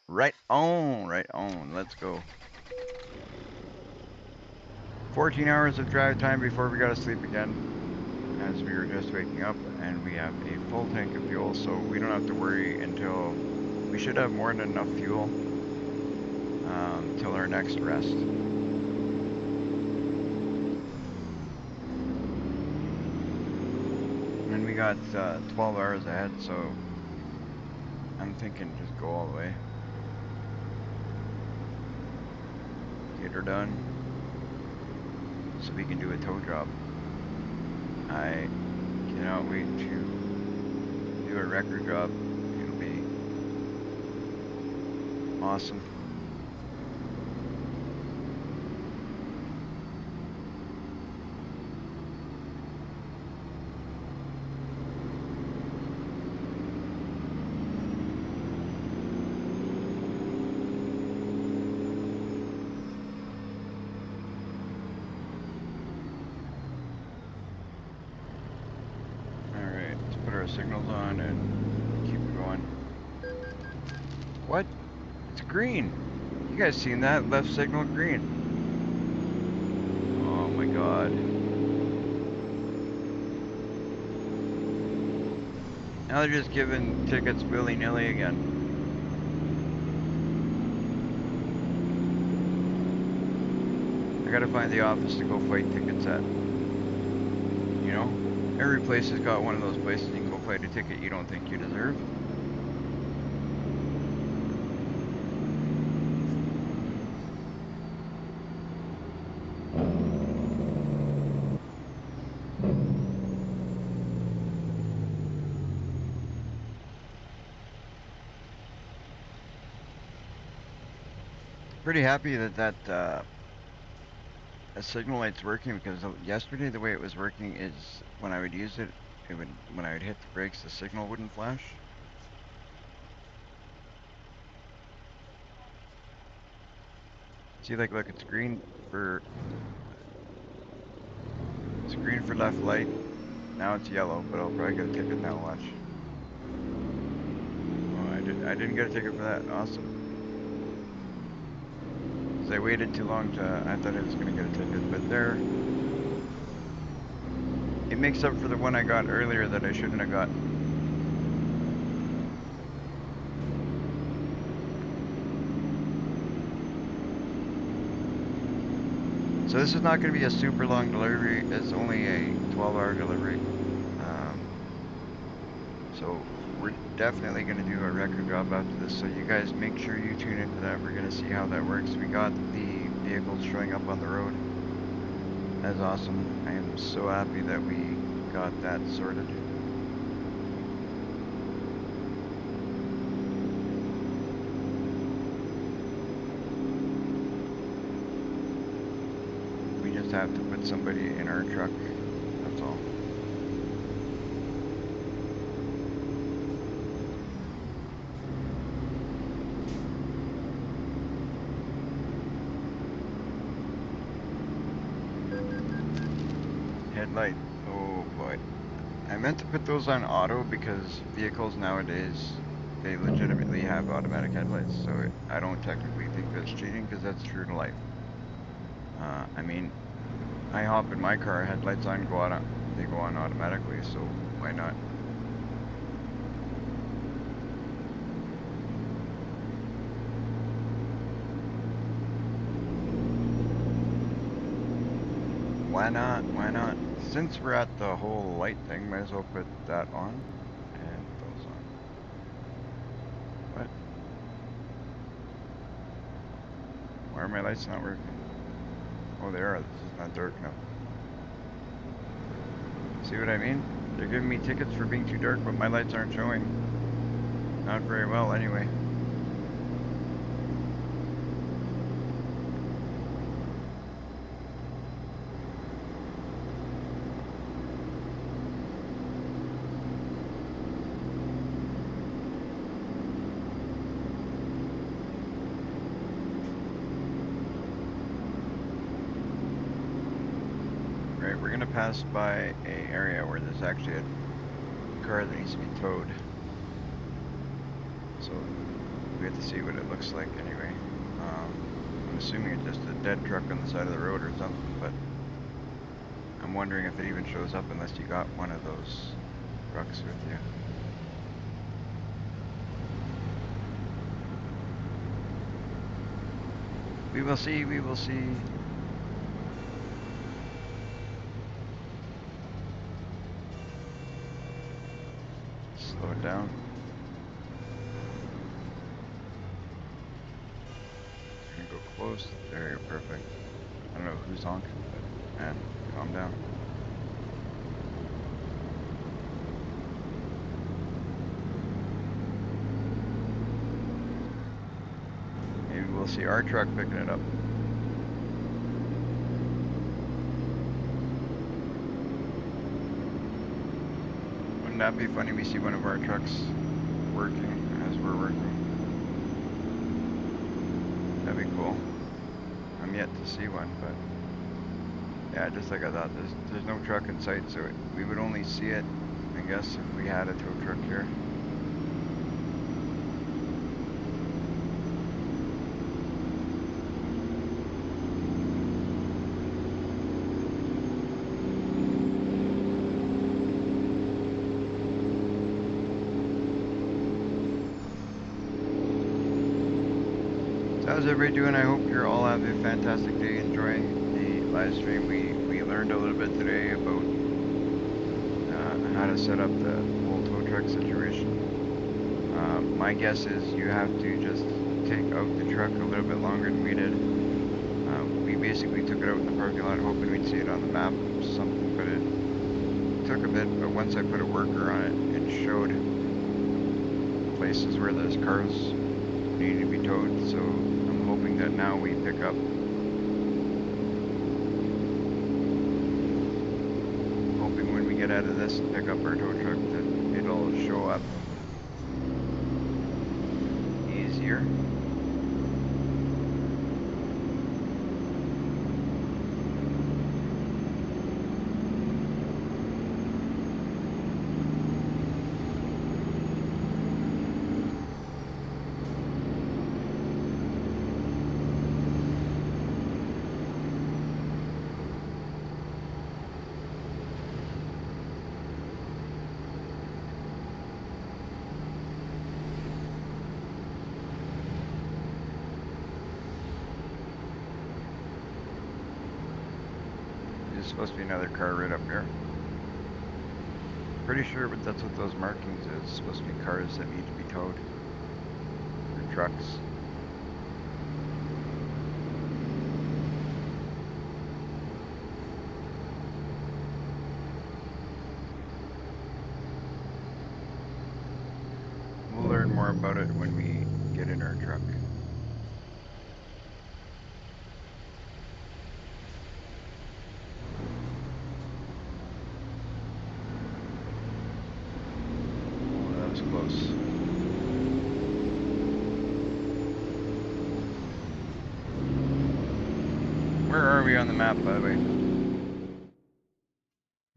Right on, right on. Let's go. 14 hours of drive time before we got to sleep again, as we were just waking up, and we have a full tank of fuel, so we don't have to worry until we should have more than enough fuel till our next rest. And we got 12 hours ahead, so I'm thinking just go all the way. Get her done, so we can do a tow job. I cannot wait to do a record job. It'll be awesome. Alright, let's put our signals on and keep it going. What? It's green. You guys seen that? Left signal green. Oh my god. Now they're just giving tickets willy-nilly again. I gotta find the office to go fight tickets at. You know? Every place has got one of those places you can go fight a ticket you don't think you deserve. Pretty happy that a signal light's working, because yesterday the way it was working is when I would use it, when I would hit the brakes, the signal wouldn't flash. See, like, look, it's green for left light. Now it's yellow, but I'll probably get a ticket now. Watch. Oh, I didn't get a ticket for that. Awesome. Cause I waited too long I thought I was gonna get a ticket, but there. It makes up for the one I got earlier that I shouldn't have got. So this is not going to be a super long delivery. It's only a 12-hour delivery. So we're definitely going to do a record job after this. So you guys make sure you tune into that. We're going to see how that works. We got the vehicles showing up on the road. That's awesome. I am so happy that we got that sorted. We just have to put somebody in our truck. That's all. Headlight. Oh boy. I meant to put those on auto because vehicles nowadays, they legitimately have automatic headlights. So I don't technically think that's cheating, because that's true to life. I mean, I hop in my car, headlights on, they go on automatically, so why not? Why not? Why not? Since we're at the whole light thing, might as well put that on and those on. What? Why are my lights not working? Oh, they are. This is not dark enough. See what I mean? They're giving me tickets for being too dark, but my lights aren't showing. Not very well, anyway. Right, we're gonna pass by a area where there's actually a car that needs to be towed. So we have to see what it looks like anyway. I'm assuming it's just a dead truck on the side of the road or something, but I'm wondering if it even shows up unless you got one of those trucks with you. We will see, we will see. Slow it down. Gonna go close. There you go, perfect. I don't know who's honking, but man, calm down. Maybe we'll see our truck picking it up. Wouldn't that be funny? We see one of our trucks working as we're working. That'd be cool. I'm yet to see one, but yeah, just like I thought, there's no truck in sight, so we would only see it, I guess, if we had a tow truck here. How's everybody doing? I hope you're all having a fantastic day enjoying the live stream. We learned a little bit today about how to set up the whole tow truck situation. My guess is you have to just take out the truck a little bit longer than we did. We basically took it out in the parking lot hoping we'd see it on the map or something, but it took a bit. But once I put a worker on it, it showed places where there's cars needing to be towed, so I'm hoping that now we pick up. Hoping when we get out of this and pick up our tow truck that it'll show up easier. There's supposed to be another car right up here. Pretty sure, but that's what those markings is. It's supposed to be cars that need to be towed. Or trucks. We'll learn more about it when we get in our truck. Close. Where are we on the map, by the way?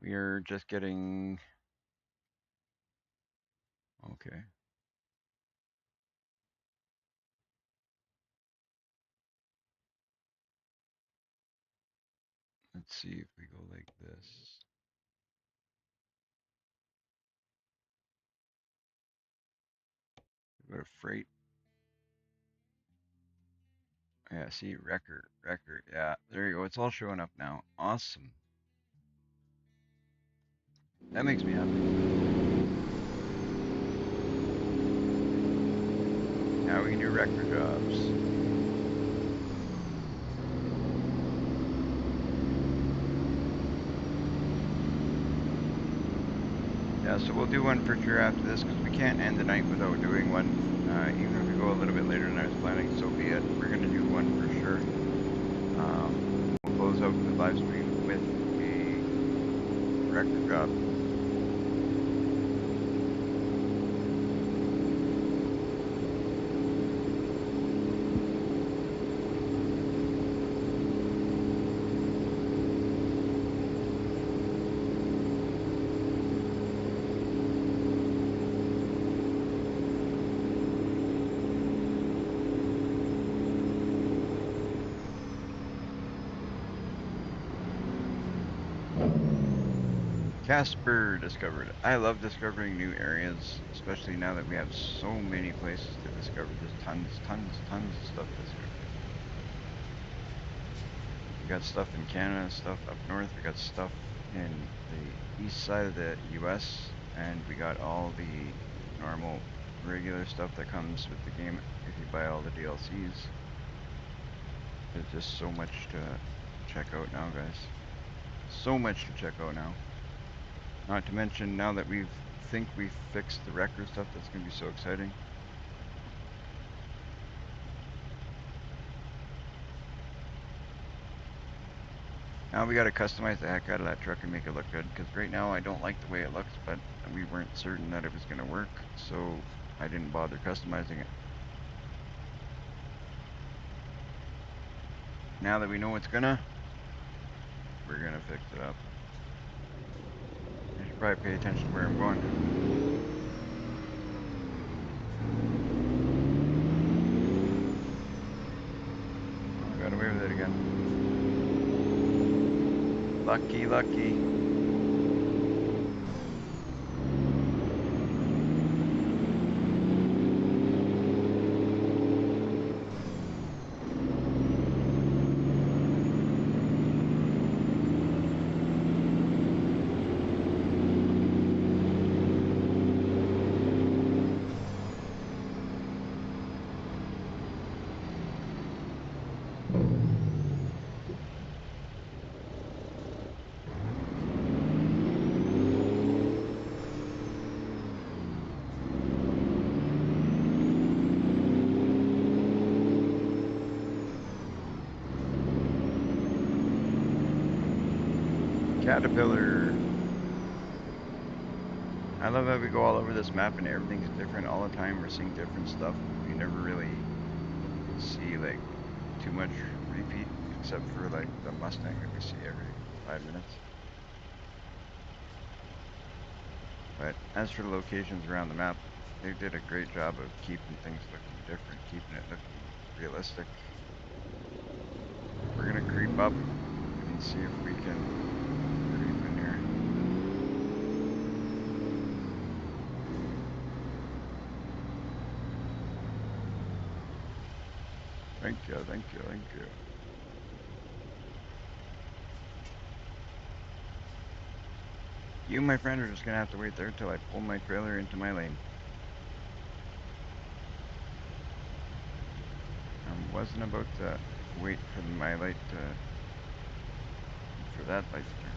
We are just getting... Okay. Let's see if we go like this. Go to freight. Yeah, see, record. Yeah, there you go. It's all showing up now. Awesome. That makes me happy. Now we can do record jobs. Yeah, so we'll do one for sure after this because we can't end the night without doing one. Even if we go a little bit later than I was planning, so be it. We're going to do one for sure. We'll close out the live stream with a record job. Casper discovered. I love discovering new areas, especially now that we have so many places to discover. There's tons of stuff to discover. We got stuff in Canada, stuff up north. We got stuff in the east side of the US, and we got all the normal regular stuff that comes with the game if you buy all the DLCs. There's just so much to check out now, guys. So much to check out now. Not to mention, now that we've fixed the record stuff, that's gonna be so exciting. Now we gotta customize the heck out of that truck and make it look good, because right now I don't like the way it looks, but we weren't certain that it was gonna work, so I didn't bother customizing it. Now that we know it's gonna, we're gonna fix it up. I should probably pay attention to where I'm going. I got away with it again. Lucky, lucky. Caterpillar. I love how we go all over this map and everything's different all the time. We're seeing different stuff. We never really see like too much repeat, except for like the Mustang that we see every 5 minutes. But as for the locations around the map, they did a great job of keeping things looking different, keeping it looking realistic. We're gonna creep up and see if we can creep in here. Thank you, thank you, thank you. You, my friend, are just gonna have to wait there till I pull my trailer into my lane. I wasn't about to wait for my light to, for that light to turn green.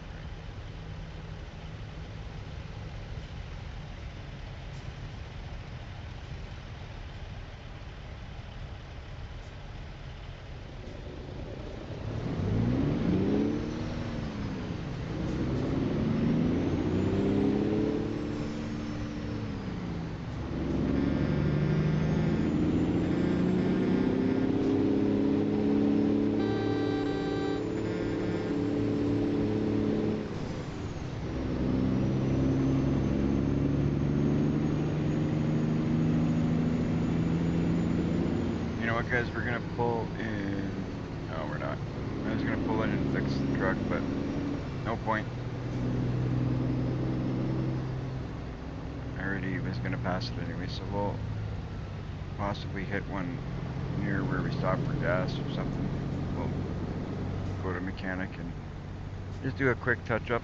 Guys, we're gonna pull in. No, we're not. I was gonna pull in and fix the truck, but no point. I already was gonna pass it anyway, so we'll possibly hit one near where we stop for gas or something. We'll go to mechanic and just do a quick touch up.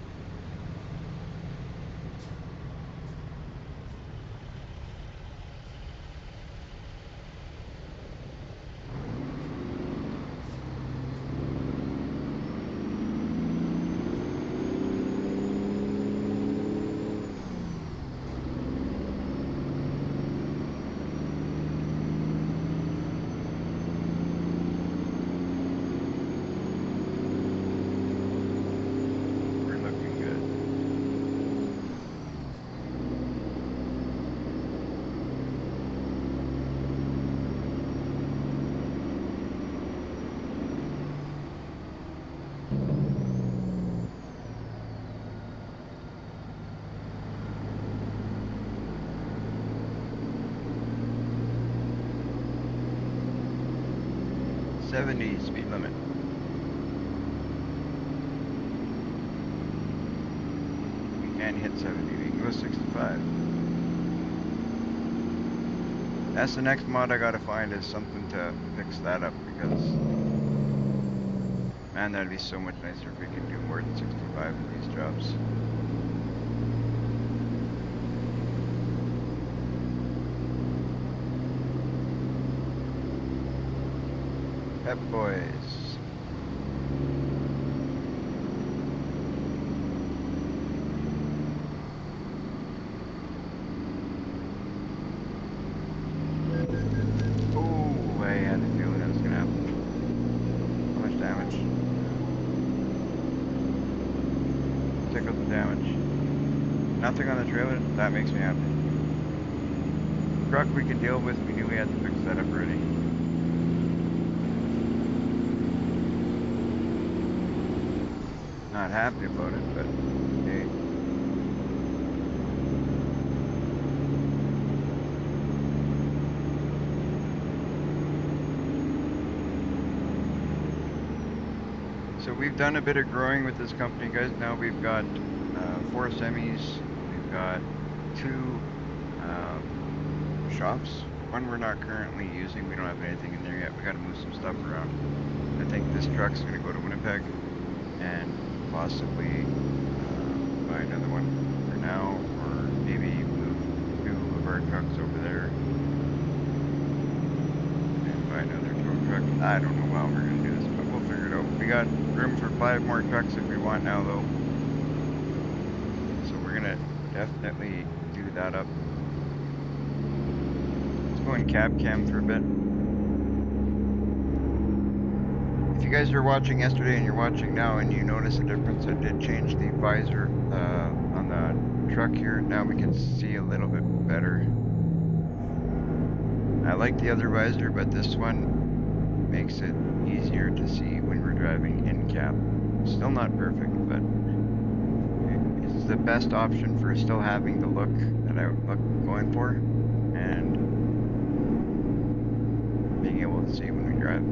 Speed limit. We and hit 70. We can go 65. That's the next mod I gotta find, is something to fix that up, because man, that'd be so much nicer if we could do more than 65 in these jobs. Pep Boys. Oh, I had the feeling that was gonna happen. How much damage? Check out the damage. Nothing on the trailer? That makes me happy. Truck we can deal with, we knew we had to fix that up already. Not happy about it, but hey. So we've done a bit of growing with this company, guys. Now we've got 4 semis, we've got 2 shops. One we're not currently using, we don't have anything in there yet. We gotta move some stuff around. I think this truck's gonna go to Winnipeg and possibly buy another one for now, or maybe move 2 of our trucks over there and buy another tow truck. I don't know how we're gonna do this, but we'll figure it out. We got room for 5 more trucks if we want now, though. So we're gonna definitely do that up. Let's go in cab cam for a bit. If you guys were watching yesterday and you're watching now and you notice a difference, I did change the visor on the truck here. Now we can see a little bit better. I like the other visor, but this one makes it easier to see when we're driving in cab. Still not perfect, but it's the best option for still having the look that I look going for and being able to see when we drive.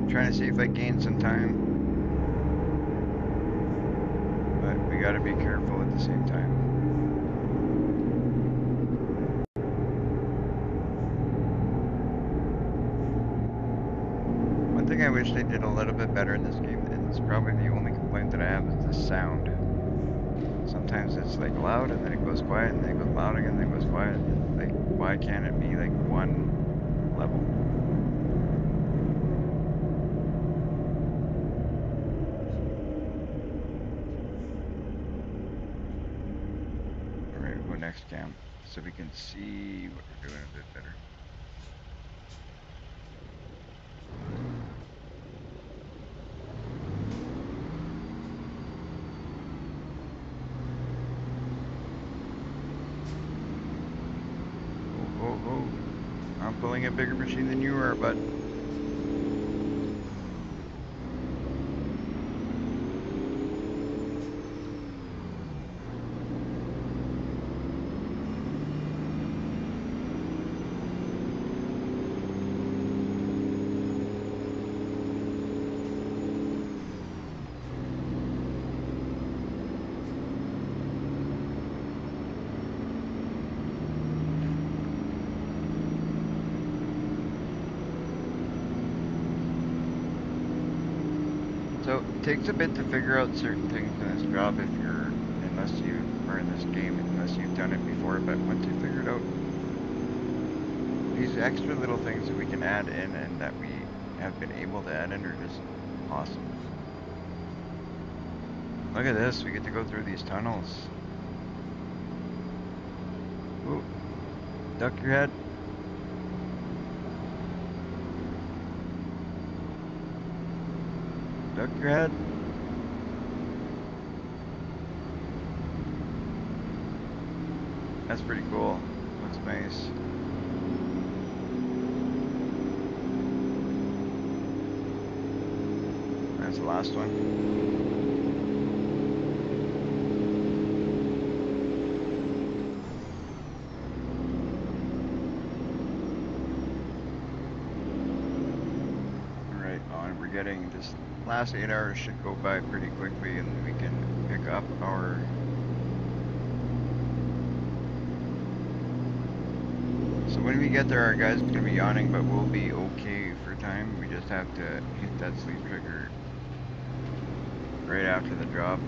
Trying to see if I gain some time, but we got to be careful at the same time. One thing I wish they did a little bit better in this game, and it's probably the only complaint that I have, is the sound. Sometimes it's like loud and then it goes quiet and then it goes loud again and then it goes quiet. Like, why can't it be like one level? Next cam so we can see what we're doing a bit better. Oh, I'm pulling a bigger machine than you are, bud. So it takes a bit to figure out certain things in this job unless you are in this game, unless you've done it before. But once you figure it out, these extra little things that we can add in and that we have been able to add in are just awesome. Look at this, we get to go through these tunnels. Ooh, duck your head. Duck your head. That's pretty cool. Looks nice. That's the last one. Alright, on we're getting this last 8 hours should go by pretty quickly and we can pick up our So when we get there, our guy's gonna be yawning, but we'll be okay for time. We just have to hit that sleep trigger right after the drop.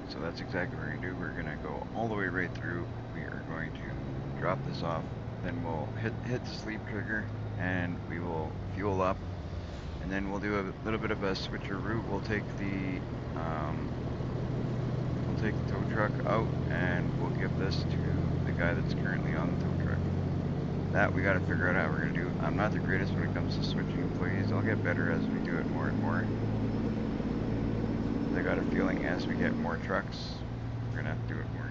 So that's exactly what we're gonna do. We're gonna go all the way right through. We are going to drop this off, then we'll hit the sleep trigger, and we will fuel up, and then we'll do a little bit of a switcher route. We'll take the tow truck out and we'll give this to the guy that's currently on the tow truck. That we gotta figure out how we're gonna do. I'm not the greatest when it comes to switching employees. I'll get better as we do it more and more. I got a feeling as we get more trucks, we're gonna have to do it more.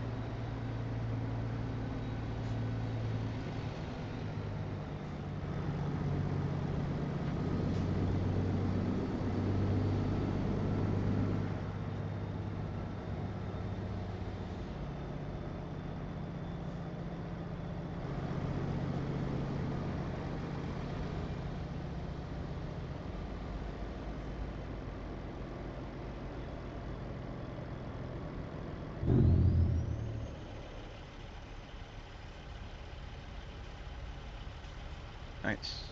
Nice.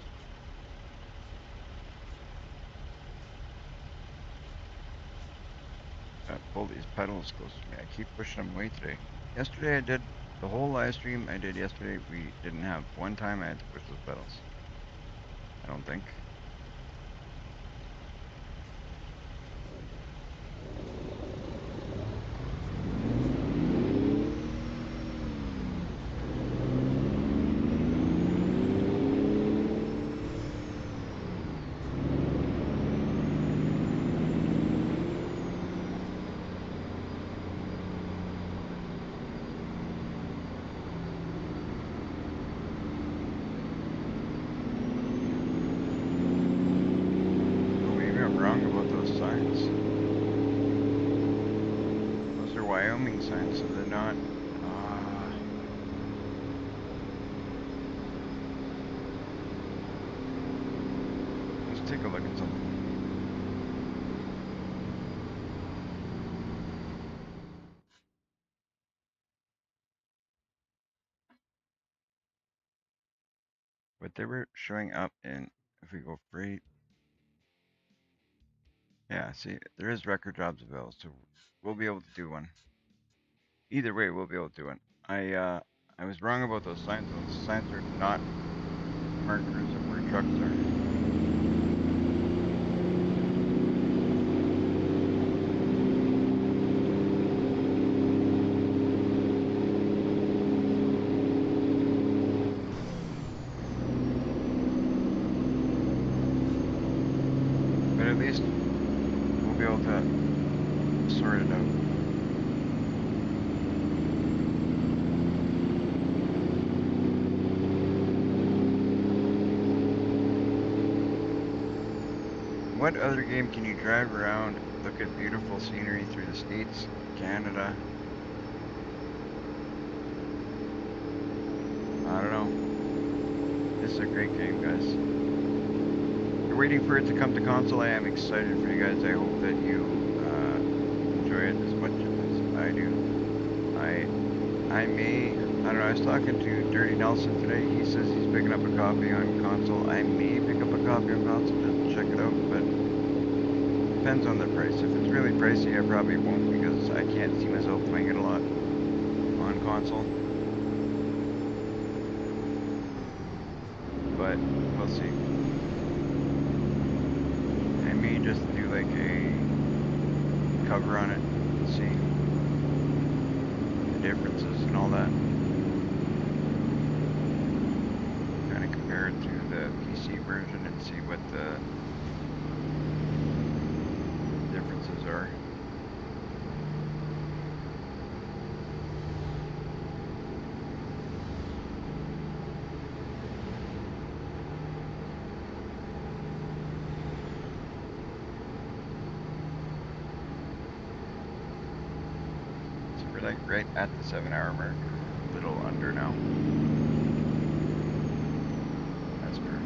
Gotta pull these pedals close to me. I keep pushing them away today. Yesterday I did the whole live stream I did yesterday. We didn't have one time I had to push those pedals. I don't think. Wrong about those signs. Those are Wyoming signs, so they're not. Let's take a look at something. What they were showing up in, if we go freight. Yeah, see, there is record jobs available, so we'll be able to do one. Either way, we'll be able to do one. I was wrong about those signs. Those signs are not markers of where trucks are. But at least we'll be able to sort it out. What other game can you drive around, look at beautiful scenery through the States, Canada? I don't know. This is a great game, guys. You're waiting for it to come to console. I am excited for you guys. I hope that you enjoy it as much as I do. I don't know, I was talking to Dirty Nelson today. He says he's picking up a copy on console. I I may pick up a copy of console just to check it out, but depends on the price. If it's really pricey, I probably won't because I can't see myself playing it a lot on console. But we'll see. I may just do like a cover on it and see the differences and all that. Kind of compare it to the PC version and see what the differences are. We're like right at the 7-hour mark, a little under now. That's perfect.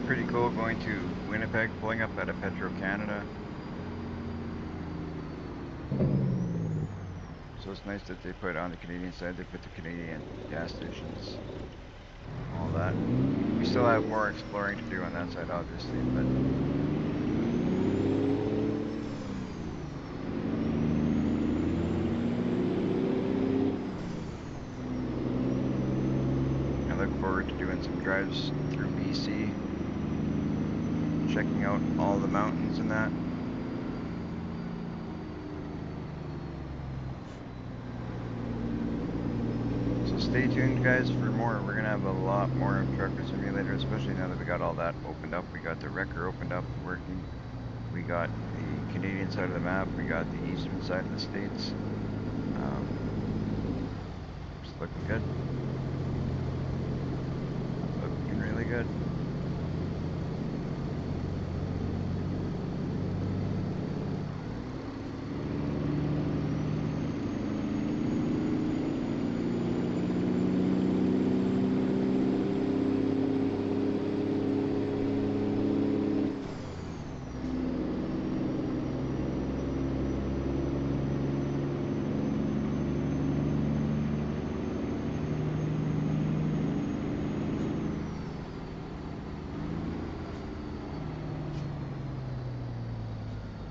Pretty cool going to Winnipeg, pulling up at a Petro-Canada. So it's nice that they put on the Canadian side, they put the Canadian gas stations, all that. We still have more exploring to do on that side, obviously, but I look forward to doing some drives through BC. Checking out all the mountains and that. So stay tuned guys for more. We're gonna have a lot more of Trucker Simulator, especially now that we got all that opened up. We got the wrecker opened up, working. We got the Canadian side of the map. We got the eastern side of the states. It's looking good. Looking really good.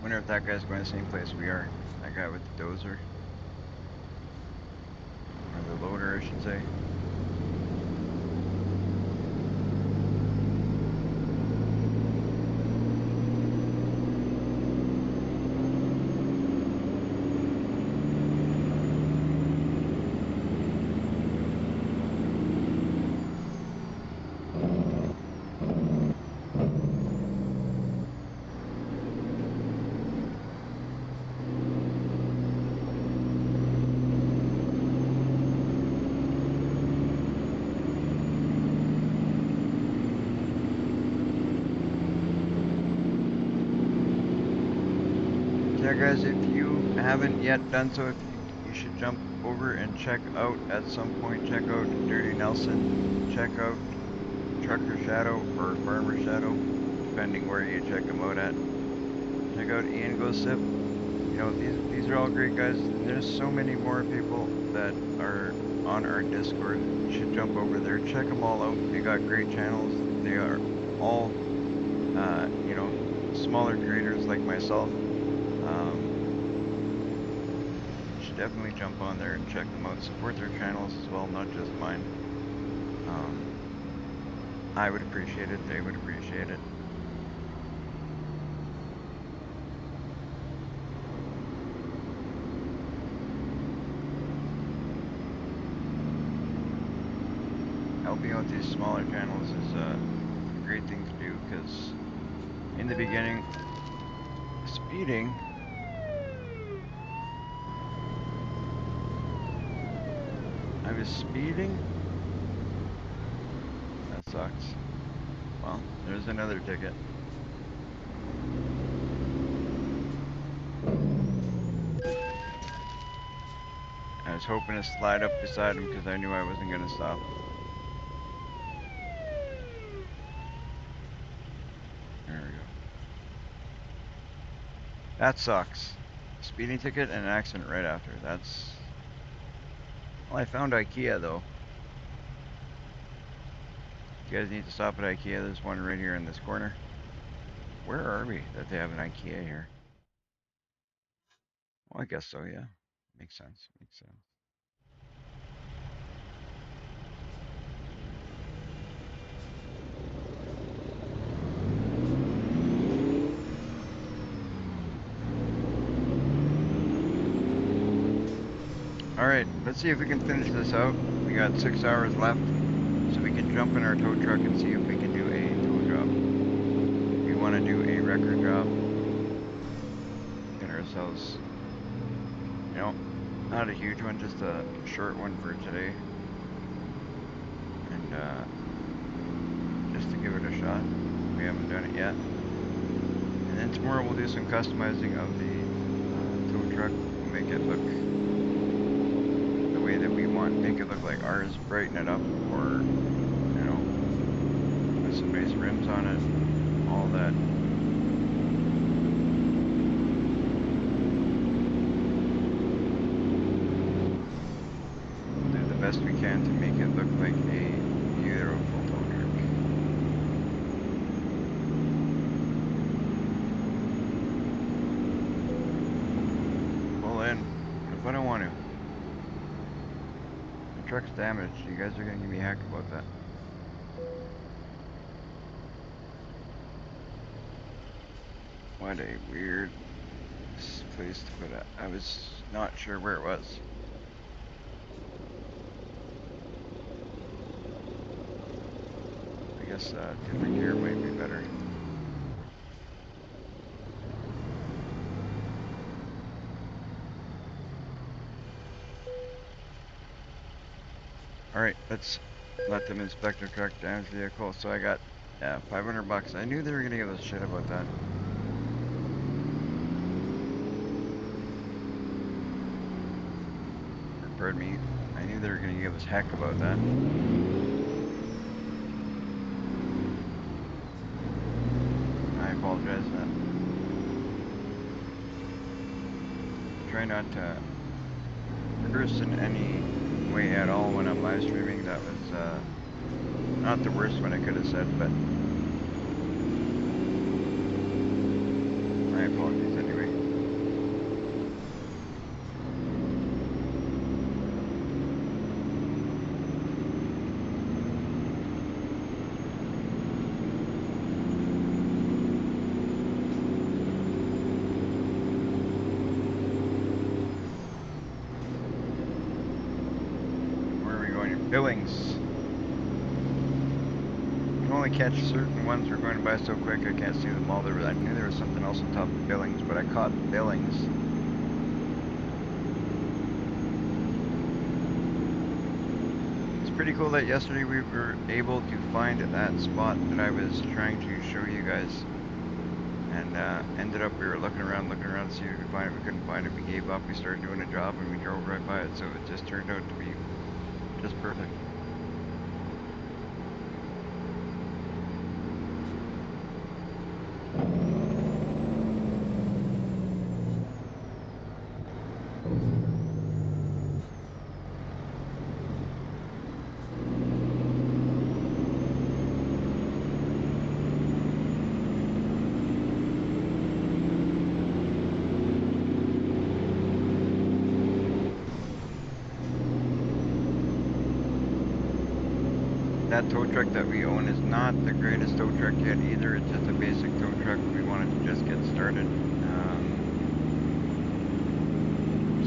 Wonder if that guy's going the same place we are. That guy with the dozer. Or the loader, I should say. Yeah guys, if you haven't yet done so, you should jump over and check out at some point. Check out Dirty Nelson, check out Trucker Shadow or Farmer Shadow, depending where you check them out at. Check out Ian Go Sip. You know, these are all great guys. There's so many more people that are on our Discord. You should jump over there, check them all out. They got great channels. They are all, you know, smaller creators like myself. You should definitely jump on there and check them out. Support their channels as well, not just mine. I would appreciate it. They would appreciate it. helping out these smaller channels is a great thing to do, because in the beginning, speeding I was speeding. That sucks. Well, there's another ticket. I was hoping to slide up beside him because I knew I wasn't going to stop. There we go. That sucks. Speeding ticket and an accident right after. That's... Well, I found IKEA though. You guys need to stop at IKEA. There's one right here in this corner. Where are we that they have an IKEA here? Well, I guess so, yeah. Makes sense. Makes sense. Alright, let's see if we can finish this out. We got 6 hours left, so we can jump in our tow truck and see if we can do a tow job. We want to do a record job. Get ourselves, you know, not a huge one, just a short one for today. And just to give it a shot. We haven't done it yet. And then tomorrow we'll do some customizing of the tow truck. We'll make it look the way that we want. Make it look like ours, brighten it up, or, you know, put some nice rims on it, all that. We'll do the best we can to make it look like a beautiful tow truck. Pull in, if I don't want to. The truck's damaged. You guys are gonna give me a heck about that. What a weird place to put it. I was not sure where it was. I guess different gear might be better. Alright, let's let them inspect our truck, damaged vehicle. So I got, yeah, 500 bucks. I knew they were gonna give us shit about that. Or, pardon me, I knew they were gonna give us heck about that. I apologize for that. Try not to curse in any way at all when I'm live streaming. That was not the worst one I could have said, but my apologies anyway. Where are we going? Billings. Only catch certain ones. We're going by so quick I can't see them all. I knew there was something else on top of Billings, but I caught Billings. It's pretty cool that yesterday we were able to find that spot that I was trying to show you guys, and ended up we were looking around to see if we could find it. We couldn't find it. We gave up. We started doing a job and we drove right by it, so it just turned out to be just perfect. That tow truck that we own is not the greatest tow truck yet either. It's just a basic tow truck. We wanted to just get started.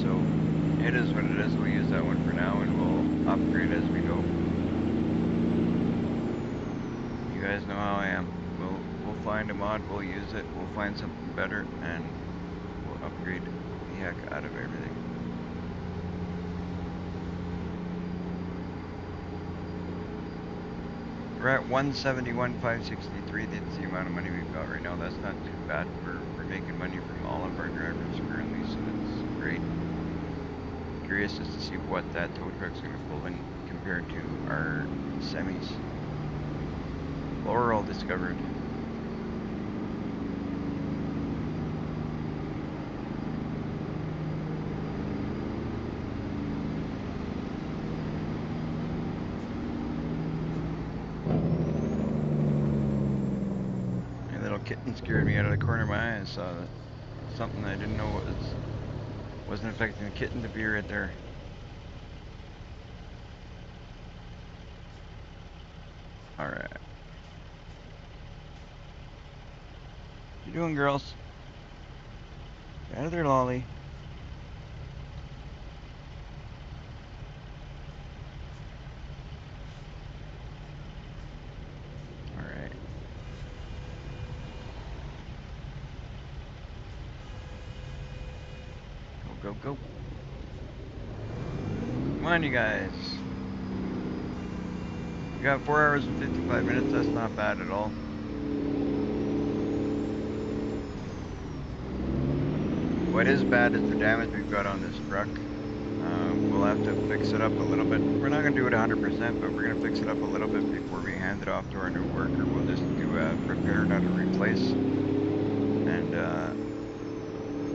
So it is what it is. We'll use that one for now and we'll upgrade as we go. guys know how I am. We'll find a mod, we'll use it, we'll find something better, and we'll upgrade the heck out of everything. We're at 171,563. That's the amount of money we've got right now. That's not too bad. We're making money from all of our drivers currently, so that's great. Curious just to see what that tow truck's gonna pull in compared to our semis. Laurel discovered. Kitten scared me out of the corner of my eye. I saw that something I didn't know wasn't affecting the kitten to be right there. All right. What you doing, girls? Get out of there, Lolly. Go, go. Come on, you guys. We got 4 hours and 55 minutes. That's not bad at all. What is bad is the damage we've got on this truck. We'll have to fix it up a little bit. We're not going to do it 100%, but we're going to fix it up a little bit before we hand it off to our new worker. We'll just do a repair, not a replace. And,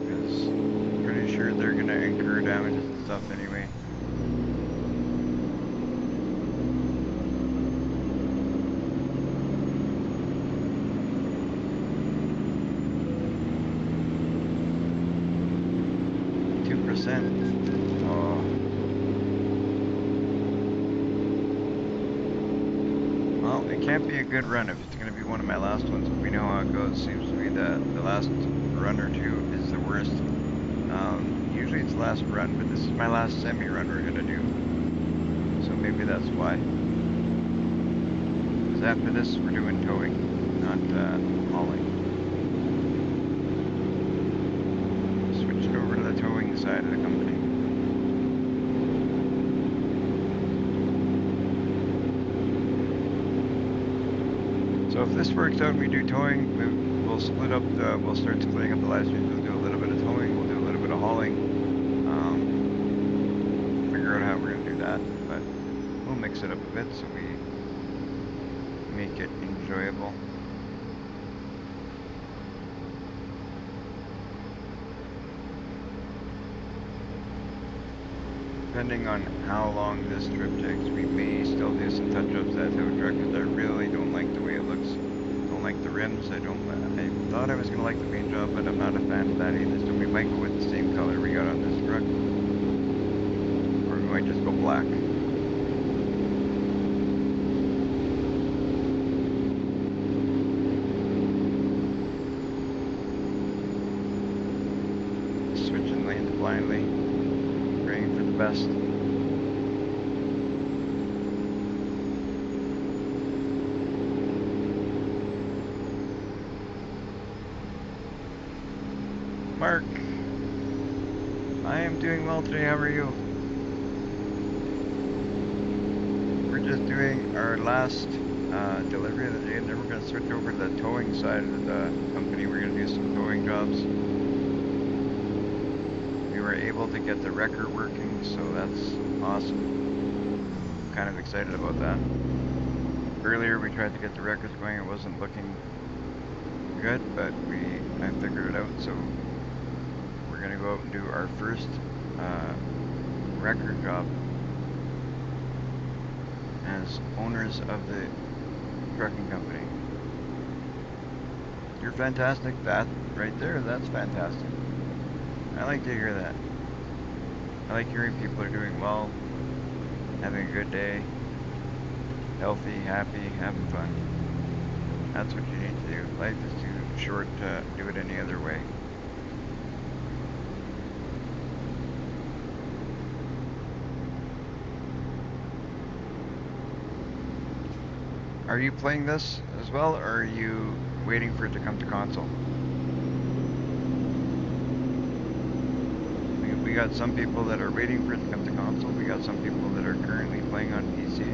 because I'm pretty sure they're going to incur damages and stuff anyway. Oh. Well, it can't be a good run if it's going to be one of my last ones. We know how it goes. Seems to be that the last run or two is the worst. Usually it's the last run, but this is my last semi-run we're going to do. So maybe that's why. Because after this, we're doing towing, not hauling. Switched over to the towing side of the company. So if this works out and we do towing, we'll split up we'll start splitting up the live streams. We'll do a little bit of towing, we'll do a little bit of hauling. Figure out how we're going to do that, but we'll mix it up a bit so we make it enjoyable. Depending on how long this trip takes, we may still do some touch-ups at tow truck because I really don't like the way it looks. Don't like the rims. I thought I was gonna like the paint job, but I'm not a fan of that either. So we might go with the same color we got on this truck, or we might just go black. Switching lanes blindly, praying for the best. Mark, I am doing well today. How are you? We're just doing our last delivery of the day, and then we're going to switch over to the towing side of the company. We're going to do some towing jobs. We were able to get the wrecker working, so that's awesome. Kind of excited about that. Earlier we tried to get the wreckers going. It wasn't looking good, but I figured it out. So we're gonna go out and do our first wrecker job as owners of the trucking company. You're fantastic. That right there, that's fantastic. I like to hear that. I like hearing people are doing well, having a good day, healthy, happy, having fun. That's what you need to do. Life is too short to do it any other way. Are you playing this as well, or are you waiting for it to come to console? We got some people that are waiting for it to come to console. We got some people that are currently playing on PC.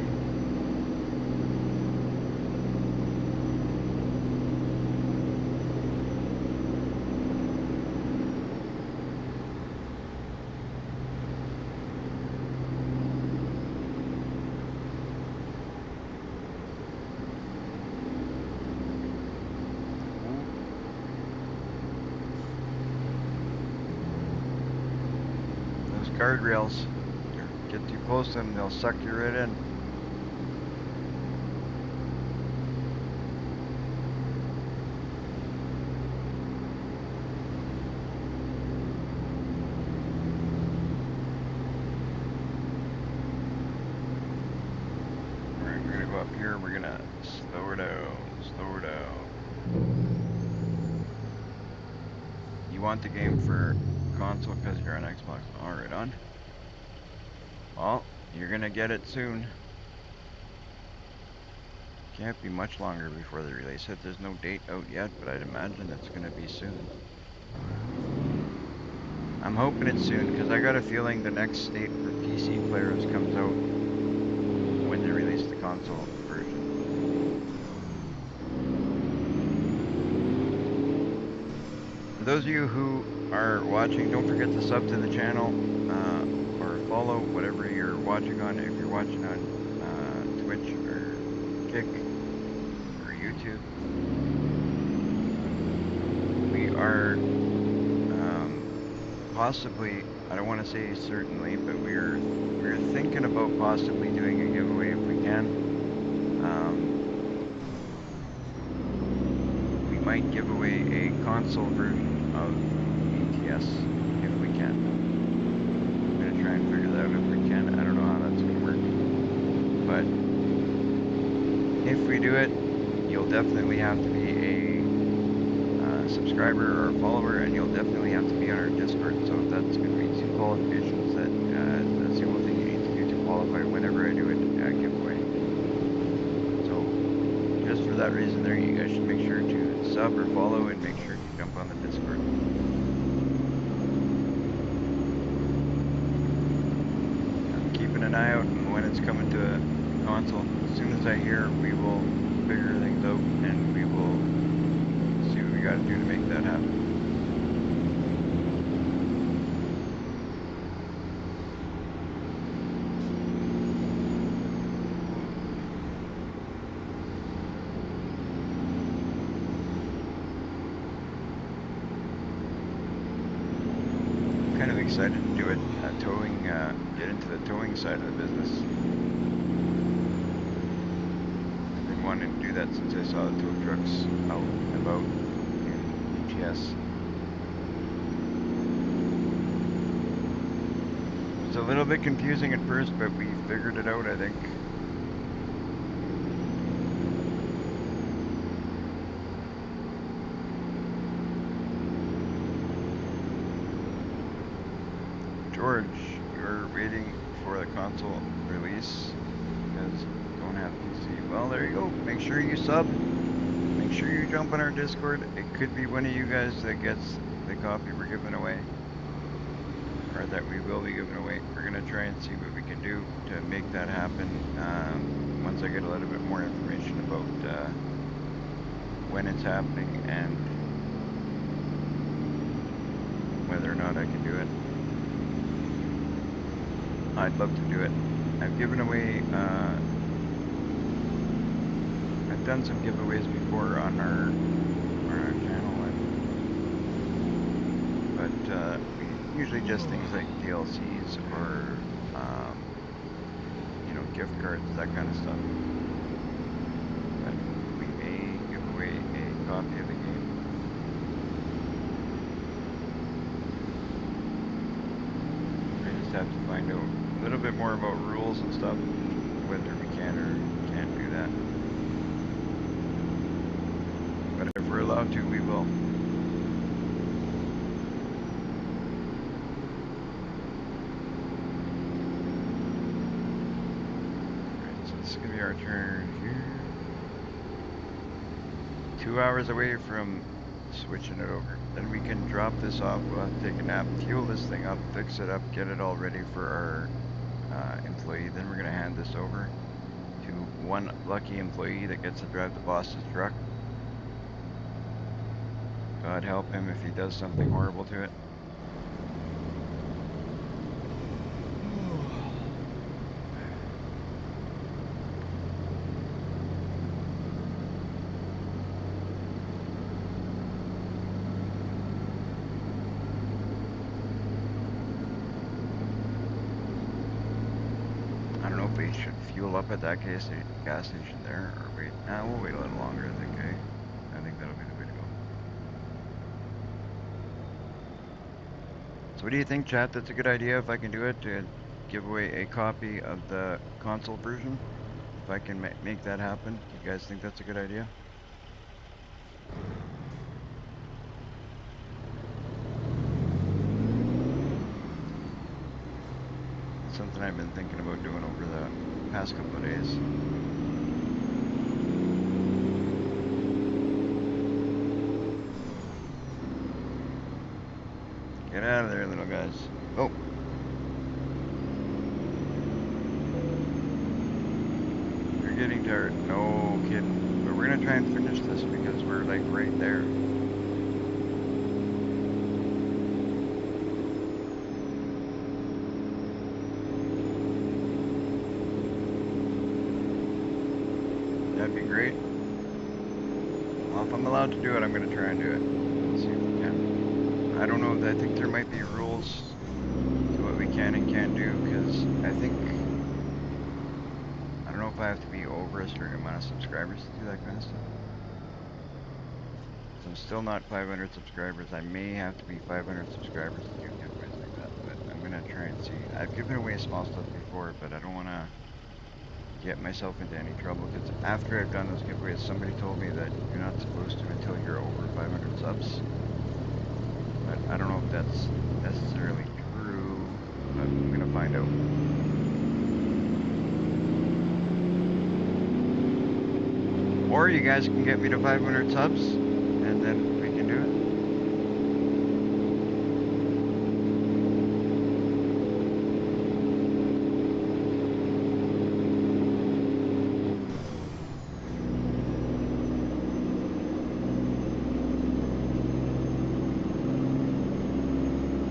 Guardrails. Get too close to them, they'll suck you right in. Alright, we're gonna go up here, we're gonna slow her down, slow her down. You want the game for console because you're on Xbox. Alright, on. Well, you're gonna get it soon. Can't be much longer before they release it. There's no date out yet, but I'd imagine it's gonna be soon. I'm hoping it's soon because I got a feeling the next date for PC players comes out when they release the console version. For those of you who are watching, don't forget to sub to the channel or follow whatever you're watching on. If you're watching on Twitch or Kick or YouTube, we are possibly, I don't want to say certainly, but we're thinking about possibly doing a giveaway if we can. We might give away a console version of BTS if we can. I'm gonna try and figure that out if we can. I don't know how that's gonna work, but if we do it, you'll definitely have to be a subscriber or a follower, and you'll definitely have to be on our Discord. So that's going to be two qualifications. That's the only thing you need to do to qualify whenever I do a giveaway. So just for that reason there, you guys should make sure to sub or follow and make sure to jump on the Discord. I'm keeping an eye out on when it's coming to a console. As soon as I hear, we will figure things out and we will see what we got to do to make that happen. Kind of excited to do it, towing, get into the towing side of the business. I've been wanting to do that since I saw the tow trucks out and about in BTS. It was a little bit confusing at first, but we figured it out, I think. George, you're waiting for the console release because you don't have PC. Well, there you go. Make sure you sub. Make sure you jump on our Discord. It could be one of you guys that gets the copy we're giving away, or that we will be giving away. We're gonna try and see what we can do to make that happen. Once I get a little bit more information about when it's happening and whether or not I can do it. I'd love to do it. I've given away, I've done some giveaways before on our channel, but usually just things like DLCs or, you know, gift cards, that kind of stuff. But we may give away a copy of the game. I just have to find out a little bit more about rules and stuff, whether we can or can't do that. But if we're allowed to, we will. Alright, so this is going to be our turn here. 2 hours away from switching it over. Then we can drop this off, we'll have to take a nap, fuel this thing up, fix it up, get it all ready for our employee. Then we're gonna hand this over to one lucky employee that gets to drive the boss's truck. God help him if he does something horrible to it. I don't know if we should fuel up at that gas station there, or wait. Nah, we'll wait a little longer, I think, eh? I think that'll be the way to go. So what do you think, chat? That's a good idea if I can do it, to give away a copy of the console version? If I can make that happen, do you guys think that's a good idea? It's something I've been thinking about doing over the past couple of days. Get out of there, little guys. Oh. You're getting tired. No kidding. But we're gonna try and finish this because we're like right there. That'd be great. Well, if I'm allowed to do it, I'm gonna try and do it. Let's see if we can. I don't know, I think there might be rules to what we can and can't do, because I think, I don't know if I have to be over a certain amount of subscribers to do that kind of stuff. So I'm still not 500 subscribers. I may have to be 500 subscribers to do giveaways like that, but I'm gonna try and see. I've given away small stuff before, but I don't wanna get myself into any trouble, because after I've done those giveaways, somebody told me that you're not supposed to until you're over 500 subs. But I don't know if that's necessarily true, but I'm gonna find out. Or you guys can get me to 500 subs, and then we can do it.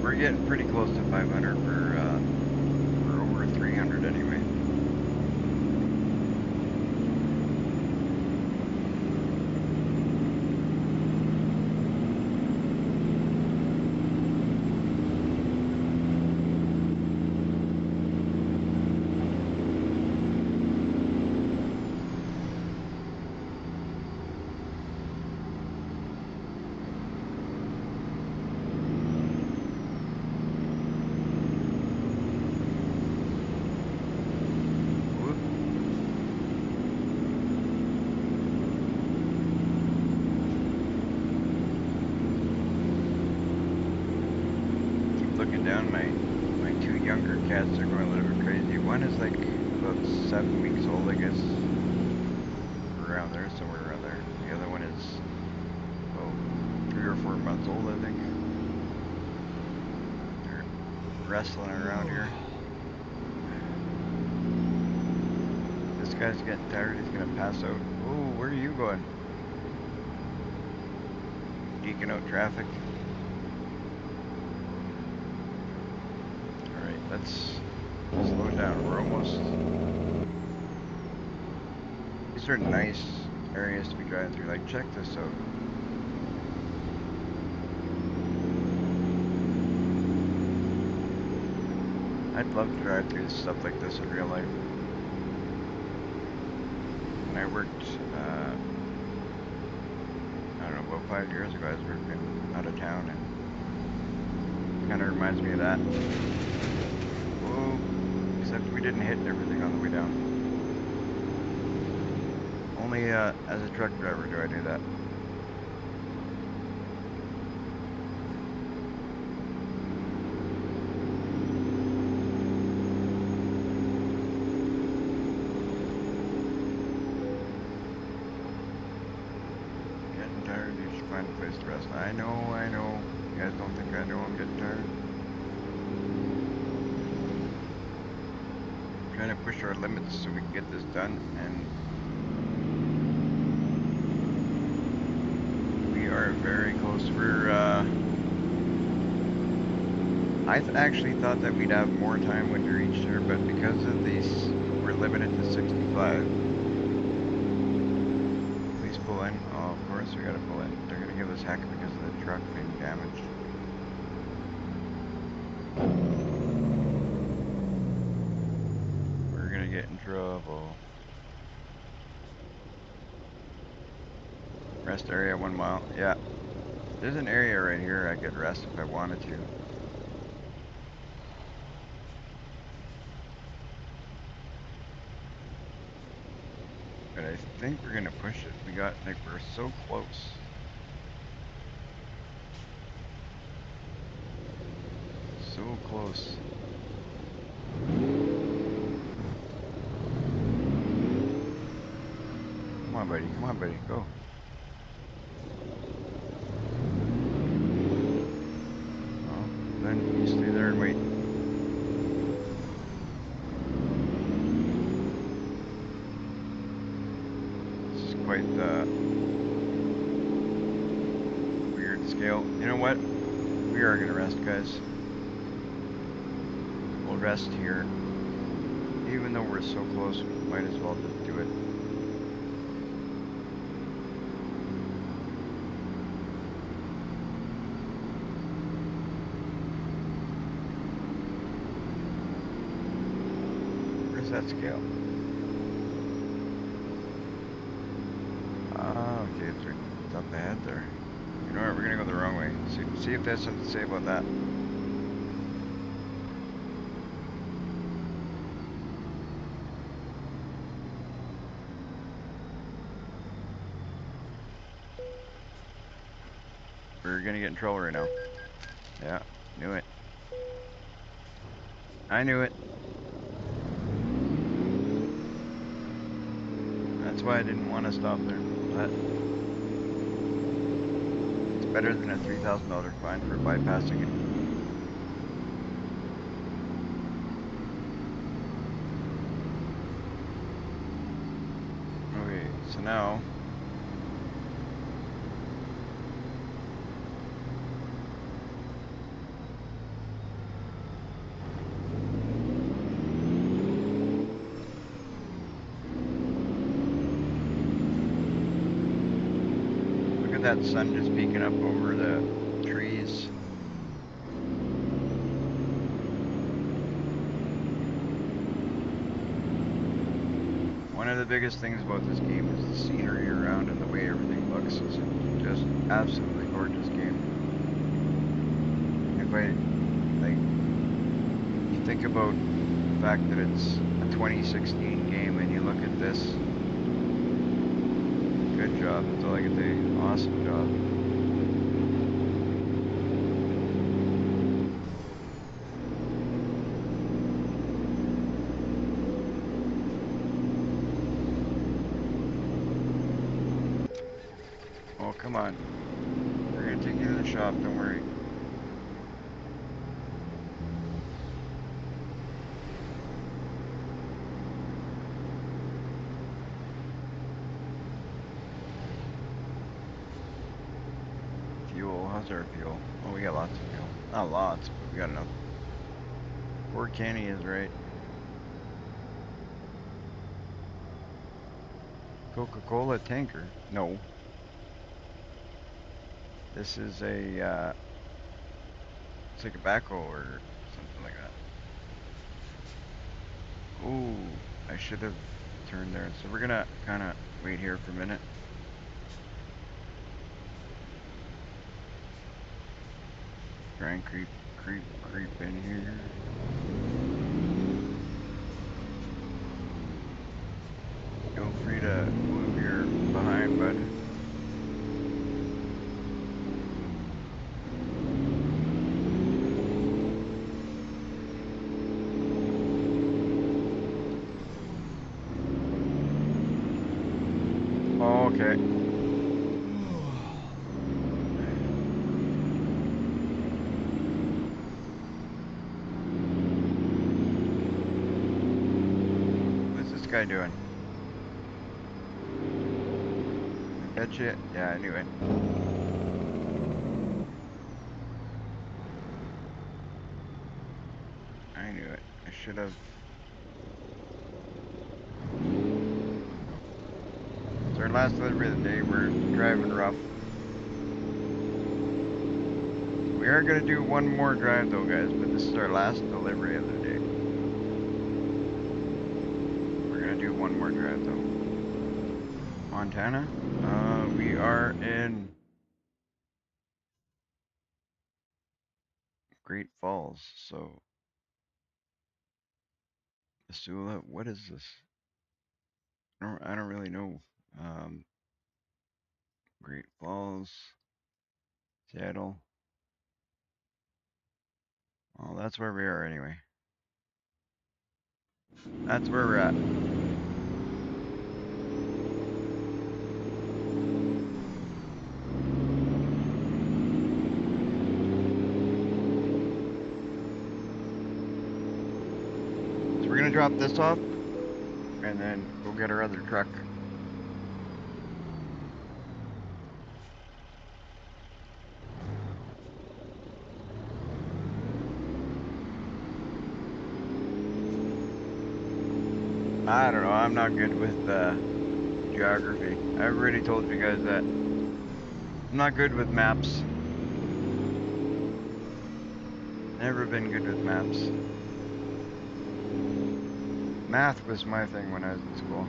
We're getting pretty close to 500. We're over 300 anyway. Looking down, my two younger cats are going a little bit crazy. One is like about 7 weeks old, I guess, around there, somewhere around there. The other one is about 3 or 4 months old, I think. They're wrestling around here. This guy's getting tired. He's gonna pass out. Oh, where are you going? Eking out traffic. Let's slow down. We're almost. These are nice areas to be driving through. Like, check this out. I'd love to drive through stuff like this in real life. When I worked, I don't know, about 5 years ago, I was working out of town, and kind of reminds me of that. Except we didn't hit everything on the way down. Only as a truck driver do I do that. I know, I know. You guys don't think I know I'm getting tired? Trying to push our limits so we can get this done, and we are very close. I actually thought that we'd have more time when we reached here, but because of these, we're limited to 65. Please pull in. Oh, of course we gotta pull in. They're gonna give us heck because of the truck being damaged. We're gonna get in trouble. Rest area 1 mile. Yeah. There's an area right here I could rest if I wanted to. But I think we're gonna push it. We're so close. So close. Come on, buddy. Come on, buddy. Go. Oh, then you stay there and wait. This is quite the weird scale. You know what? We are gonna rest, guys. We'll rest here. Even though we're so close, we might as well just do it. Where's that scale? Ah, okay, it's up ahead there. You know what? We're gonna go the wrong way. See if there's something to say about that. We're gonna get in trouble right now. Yeah, knew it. I knew it. That's why I didn't want to stop there. But it's better than a $3,000 fine for bypassing it. Okay, so now that sun just peeking up over the trees. One of the biggest things about this game is the scenery around and the way everything looks. It's just absolutely gorgeous game. If I, like, you think about the fact that it's a 2016 game and you look at this, good job, that's all I can say. Awesome job. Oh, come on. We're gonna take you to the shop, don't worry. Fuel, how's our fuel? Oh, we got lots of fuel. Not lots, but we got enough. Poor Kenny is right. Coca-Cola tanker? No. This is a, it's like a backhoe or something like that. Ooh, I should have turned there. So we're gonna kind of wait here for a minute. Try and creep in here. Feel free to move your behind, bud. Okay. guy doing? I bet you. Yeah, I knew it. I knew it. I should have. It's our last delivery of the day. We're driving rough. We are gonna do one more drive though, guys, but this is our last delivery of the day. We're gonna do one more drive though. Montana. We are in Great Falls, so Missoula. What is this? I don't really know. Um, Great Falls, Seattle. Well, that's where we are anyway. That's where we're at. So we're gonna drop this off and then go get our other truck. I don't know, I'm not good with geography. I've already told you guys that. I'm not good with maps. Never been good with maps. Math was my thing when I was in school.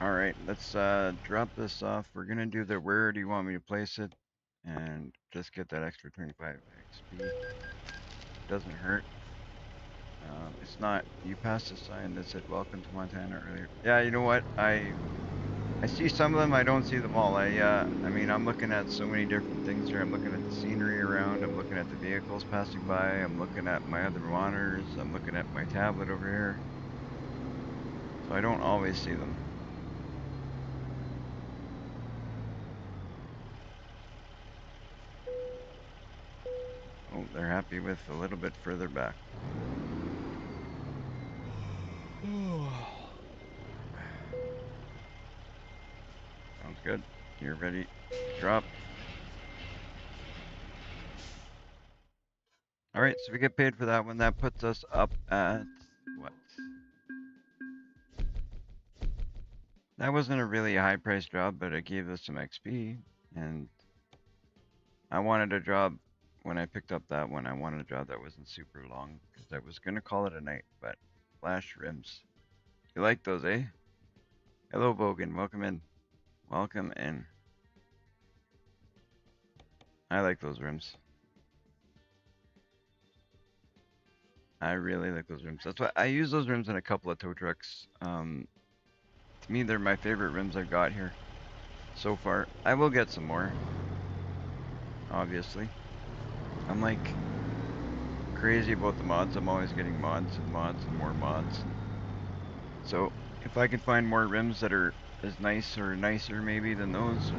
Alright, let's drop this off. We're gonna do the where do you want me to place it? And just get that extra 25 XP. Doesn't hurt. It's not, you passed a sign that said welcome to Montana earlier. Yeah, you know what? I see some of them, I don't see them all. I mean, I'm looking at so many different things here. I'm looking at the scenery around, I'm looking at the vehicles passing by, I'm looking at my other monitors, I'm looking at my tablet over here. So I don't always see them. Oh, they're happy with a little bit further back. Sounds good. You're ready. Drop. Alright, so we get paid for that one. That puts us up at what? That wasn't a really high price job, but it gave us some XP. And I wanted a job, when I picked up that one, I wanted a job that wasn't super long, because I was going to call it a night, but flash rims. You like those, eh? Hello, Bogan. Welcome in. Welcome in. I like those rims. I really like those rims. That's why I use those rims in a couple of tow trucks. To me, they're my favorite rims I've got here so far. I will get some more, obviously. I'm like crazy about the mods. I'm always getting mods and mods and more mods. So if I can find more rims that are as nice or nicer maybe than those,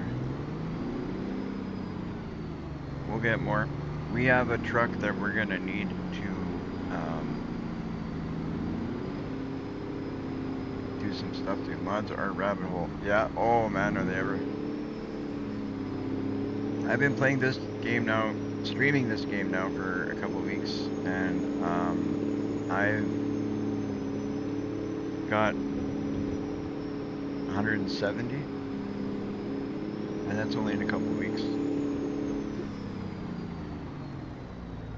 we'll get more. We have a truck that we're gonna need to do some stuff to. Mods are a rabbit hole. Yeah, oh man, are they ever. I've been playing this game now, streaming this game now for a couple weeks, and I've got 170, and that's only in a couple weeks.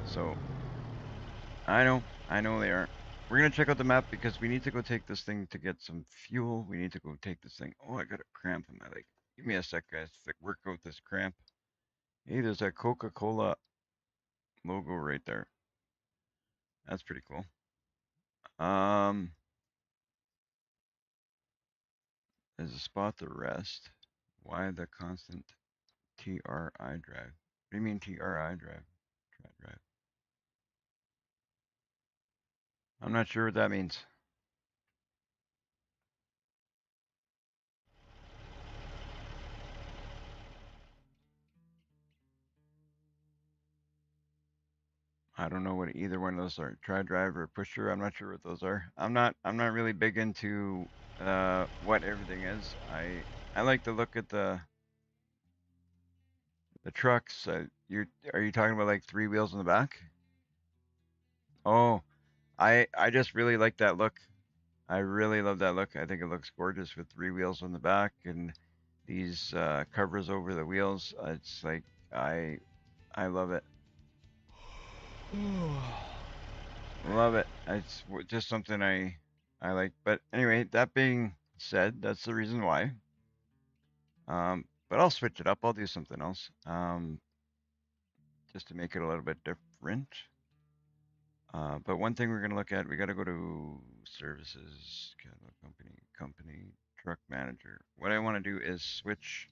So, I know they are. We're gonna check out the map because we need to go take this thing to get some fuel. We need to go take this thing. Oh, I got a cramp in my leg. Give me a sec, guys, to work out this cramp. Hey, there's that Coca-Cola logo right there. That's pretty cool. There's a spot to rest. Why the constant TRI drive? What do you mean TRI drive? Drive. I'm not sure what that means. I don't know what either one of those are. Tri drive or pusher. I'm not sure what those are. I'm not really big into what everything is. I like to look at the trucks. Are you talking about like 3 wheels in the back? Oh, I just really like that look. I really love that look. I think it looks gorgeous with 3 wheels on the back and these covers over the wheels. It's like I love it. Love it. It's just something I like. But anyway, that being said, that's the reason why. But I'll switch it up. I'll do something else. Just to make it a little bit different. But one thing we're gonna look at, we gotta go to services, catalog company, truck manager. What I wanna do is switch.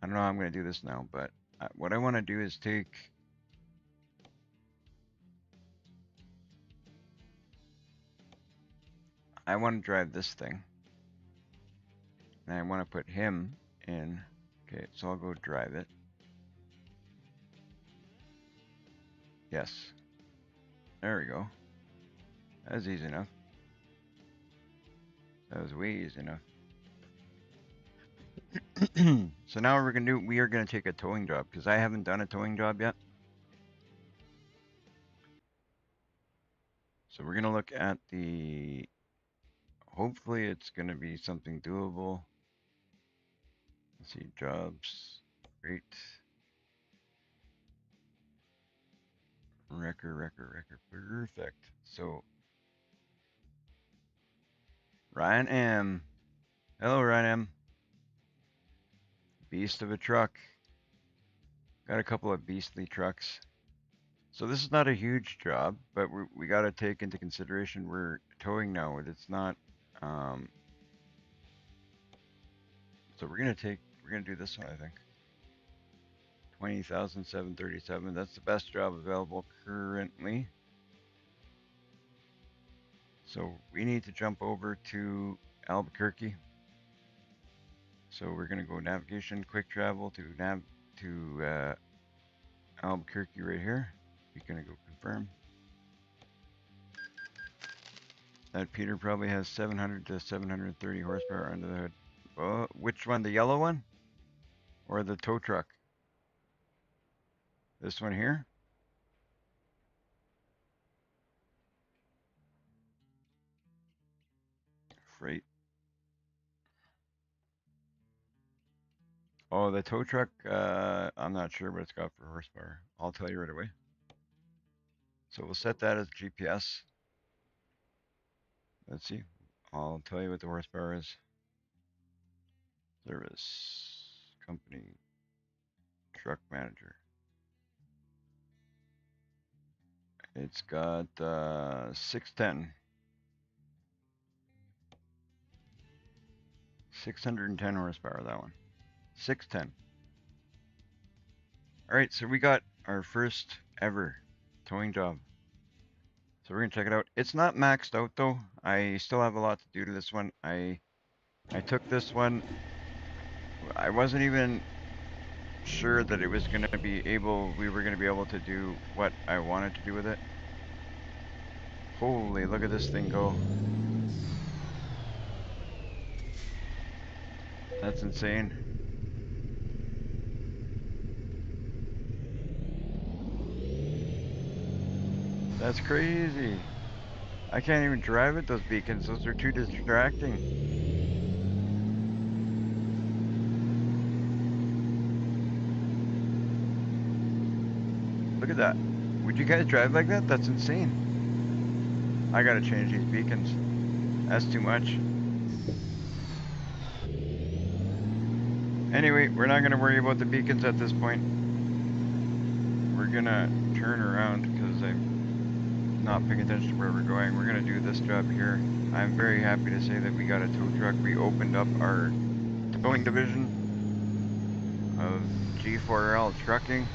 I don't know how I'm gonna do this now, but what I wanna do is take I want to drive this thing. And I want to put him in. Okay, so I'll go drive it. Yes. There we go. That was easy enough. That was way easy enough. So now we are gonna take a towing job because I haven't done a towing job yet. So we're gonna look at the, hopefully it's gonna be something doable. Let's see, jobs, great. Wrecker, perfect. So Ryan M. Hello, Ryan M. Beast of a truck. Got a couple of beastly trucks. So this is not a huge job, but we got to take into consideration we're towing now. It's not. So we're gonna do this one. I think 20,737. That's the best job available currently. So we need to jump over to Albuquerque. So we're gonna go navigation, quick travel to Albuquerque right here. We're gonna go confirm. That Peter probably has 700 to 730 horsepower under the hood. Oh, which one? The yellow one? Or the tow truck? This one here? Freight. Oh, the tow truck, I'm not sure what it's got for horsepower. I'll tell you right away. So we'll set that as GPS. Let's see. I'll tell you what the horsepower is. Service, company, truck manager. It's got 610. 610 horsepower, that one. 610. All right, so we got our first ever towing job. So we're gonna check it out. It's not maxed out though. I still have a lot to do to this one. I took this one. I wasn't even sure that it was gonna be we were gonna be able to do what I wanted to do with it. Holy, look at this thing go. That's insane. That's crazy. I can't even drive with those beacons. Those are too distracting. Look at that. Would you guys drive like that? That's insane. I gotta change these beacons. That's too much. Anyway, we're not gonna worry about the beacons at this point. We're gonna turn around because I'm not paying attention to where we're going. We're gonna do this job here. I'm very happy to say that we got a tow truck. We opened up our towing division of G4L trucking.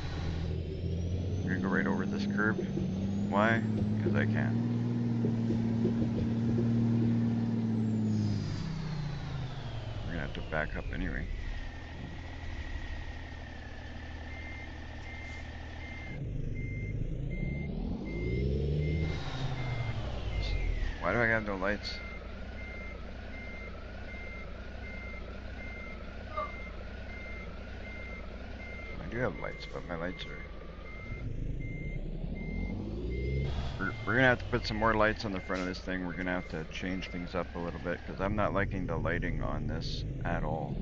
I'm gonna go right over this curb. Why? Because I can. We're gonna have to back up anyway. Why do I have no lights? I do have lights, but my lights are... We're gonna have to put some more lights on the front of this thing. We're gonna have to change things up a little bit because I'm not liking the lighting on this at all.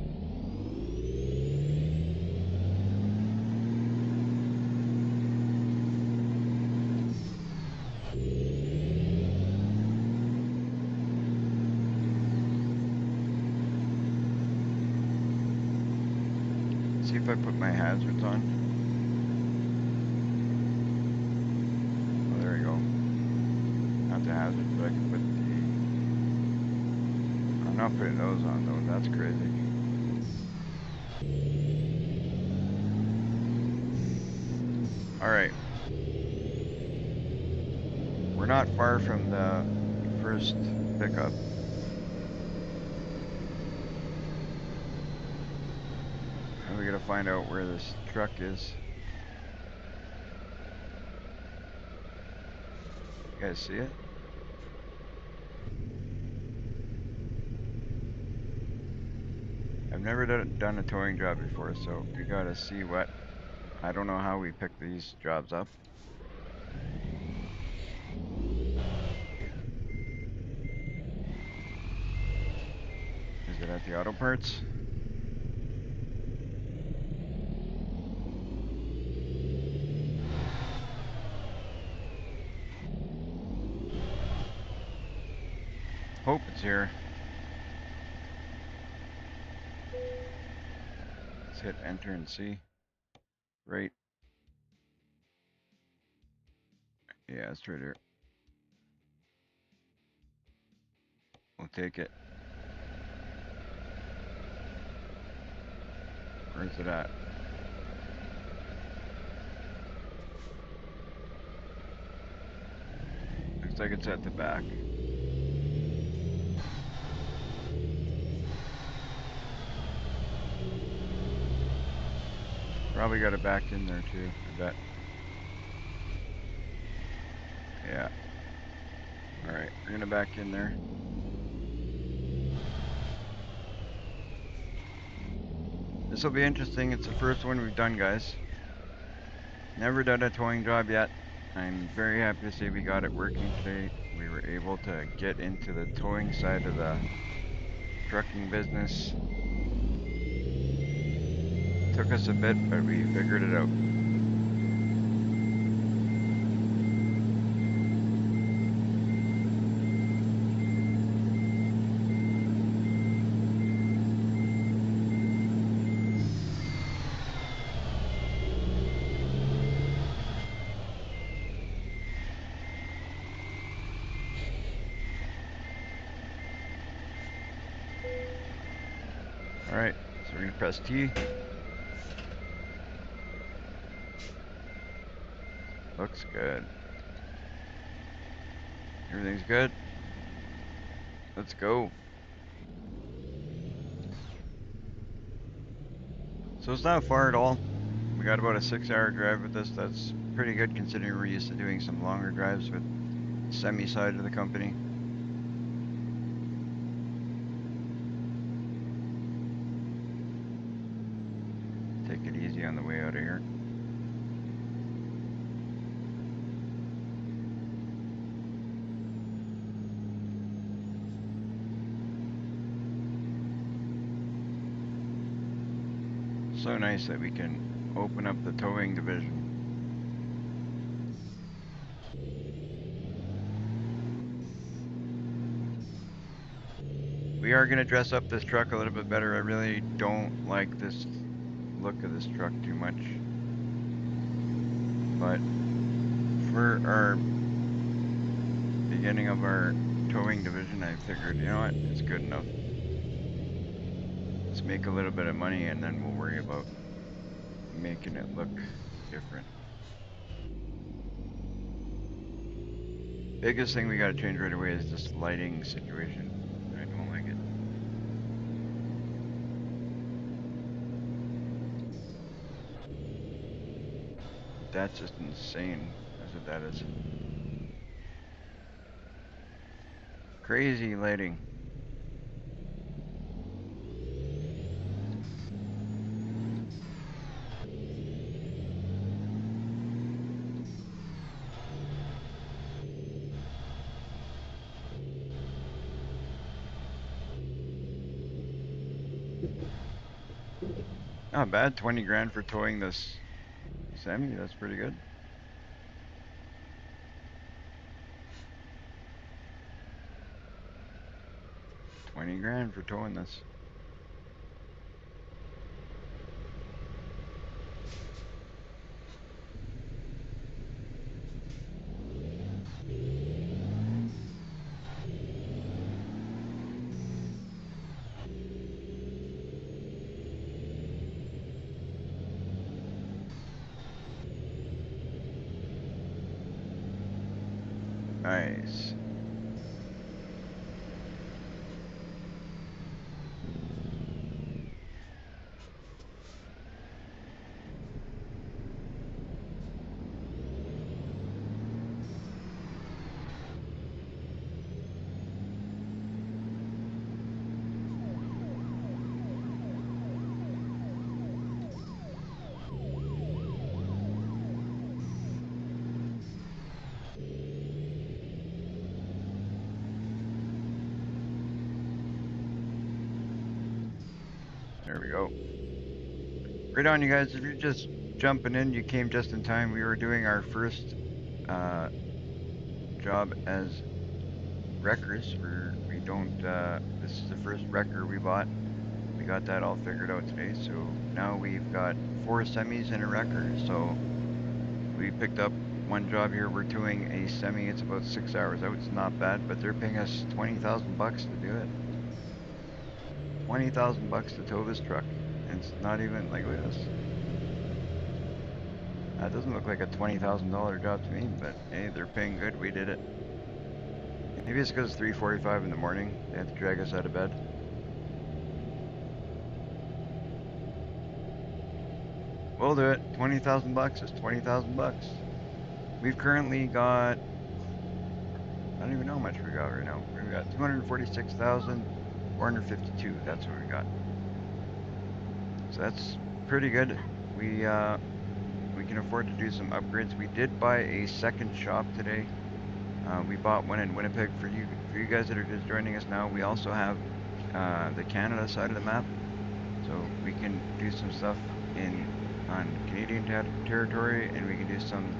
See if I put my hazards on. Oh, there we go. Not the hazards, but I can put the... I'm not putting those on though, that's crazy. Alright. We're not far from the first pickup. And we gotta find out where this truck is. You guys see it? I've never done a towing job before, so we gotta see what... I don't know how we pick these jobs up. Is it at the auto parts? Hope it's here. Let's hit enter and see. Right. Yeah, it's right here. We'll take it. Where's it at? Looks like it's at the back. Probably got it backed in there too, I bet. Yeah. Alright, we're gonna back in there. This will be interesting. It's the first one we've done, guys. Never done a towing job yet. I'm very happy to say we got it working today. We were able to get into the towing side of the trucking business. Took us a bit, but we figured it out. Alright, so we're gonna press T. Looks good. Everything's good. Let's go. So it's not far at all. We got about a 6-hour drive with this. That's pretty good considering we're used to doing some longer drives with semi side of the company. Take it easy on the way out of here. So nice that we can open up the towing division. We are going to dress up this truck a little bit better. I really don't like this look of this truck too much. But for our beginning of our towing division, I figured, you know what, it's good enough. Let's make a little bit of money and then we'll worry about making it look different. Biggest thing we gotta change right away is this lighting situation. I don't like it. That's just insane. That's what that is. Crazy lighting. Not bad, 20 grand for towing this semi, that's pretty good. $20 grand for towing this. Nice. There we go. Right on, you guys. If you're just jumping in, you came just in time. We were doing our first job as wreckers. We don't. This is the first wrecker we bought. We got that all figured out today. So now we've got 4 semis and a wrecker. So we picked up one job here. We're towing a semi. It's about 6 hours out. It's not bad, but they're paying us 20,000 bucks to do it. 20,000 bucks to tow this truck. And it's not even like, look at this. That doesn't look like a $20,000 job to me, but hey, they're paying good. We did it. Maybe it's because it's 3:45 in the morning. They had to drag us out of bed. We'll do it. 20,000 bucks is 20,000 bucks. We've currently got, I don't even know how much we got right now. We got 246,452. That's what we got. So that's pretty good. We can afford to do some upgrades. We did buy a second shop today. We bought one in Winnipeg for you guys that are just joining us now. We also have the Canada side of the map, so we can do some stuff on Canadian territory, and we can do some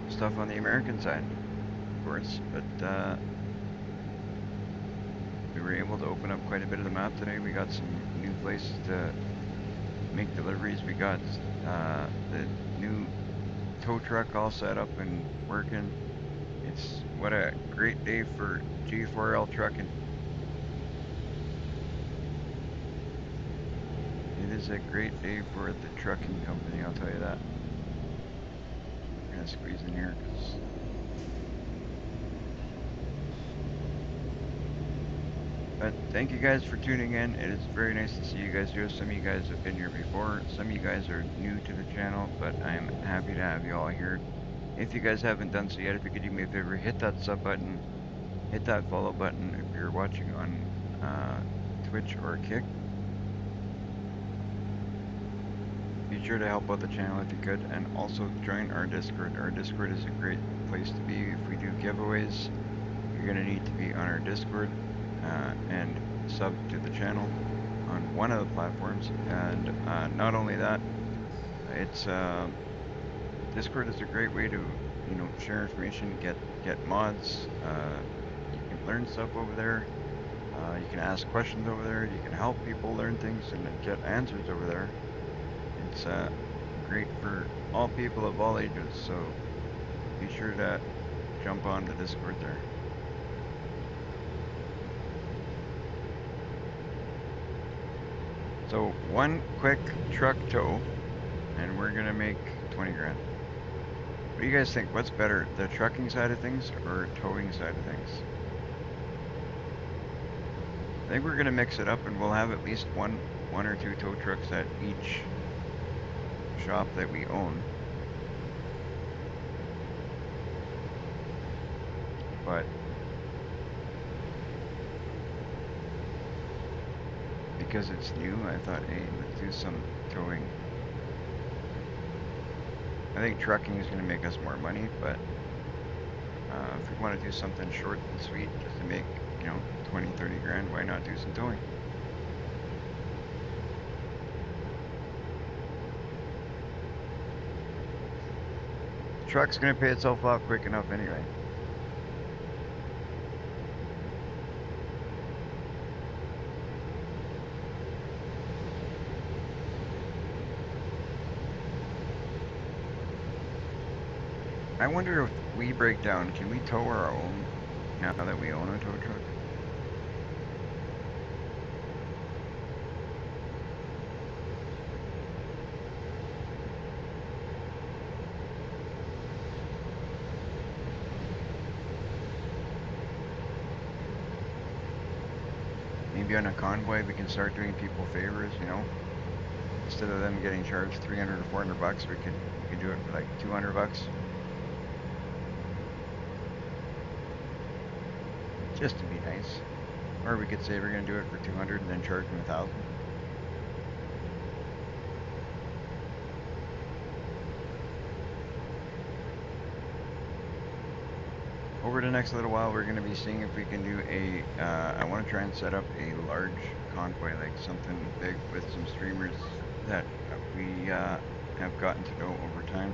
stuff on the American side, of course. But we were able to open up quite a bit of the map today. We got some new places to make deliveries. We got the new tow truck all set up and working. It's what a great day for G4L trucking. It is a great day for the trucking company, I'll tell you that. I'm gonna squeeze in here because but thank you guys for tuning in. It is very nice to see you guys here. Some of you guys have been here before. Some of you guys are new to the channel, but I'm happy to have you all here. If you guys haven't done so yet, if you could do me a favor, hit that sub button, hit that follow button if you're watching on Twitch or Kick. Be sure to help out the channel if you could, and also join our Discord. Our Discord is a great place to be. If we do giveaways, you're going to need to be on our Discord and sub to the channel on one of the platforms. And not only that, it's Discord is a great way to, you know, share information, get mods. You can learn stuff over there. You can ask questions over there. You can help people learn things and get answers over there. It's great for all people of all ages. So be sure to jump on the Discord there. So one quick truck tow, and we're gonna make 20 grand. What do you guys think? What's better, the trucking side of things or towing side of things? I think we're gonna mix it up, and we'll have at least one or two tow trucks at each shop that we own. But because it's new, I thought, hey, let's do some towing. I think trucking is going to make us more money, but if we want to do something short and sweet just to make, 20, 30 grand, why not do some towing? The truck's going to pay itself out quick enough anyway. I wonder if we break down, can we tow our own now that we own a tow truck? Maybe on a convoy we can start doing people favors, Instead of them getting charged 300 or 400 bucks, we could do it for like 200 bucks. Just to be nice. Or we could say we're going to do it for 200 and then charge them 1,000. Over the next little while, we're going to be seeing if we can do I want to try and set up a large convoy, like something big with some streamers that we have gotten to know over time.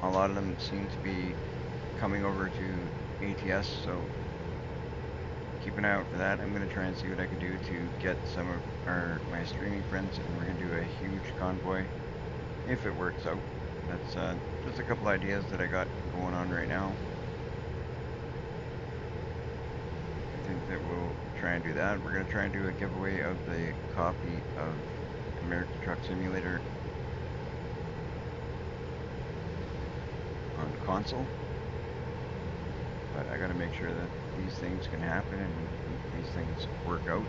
A lot of them seem to be coming over to ATS, so keep an eye out for that. I'm going to try and see what I can do to get some of my streaming friends, and we're going to do a huge convoy if it works out. That's just a couple ideas that I got going on right now. I think that we'll try and do that. We're going to try and do a giveaway of the copy of American Truck Simulator on console. But I gotta make sure that these things can happen and these things work out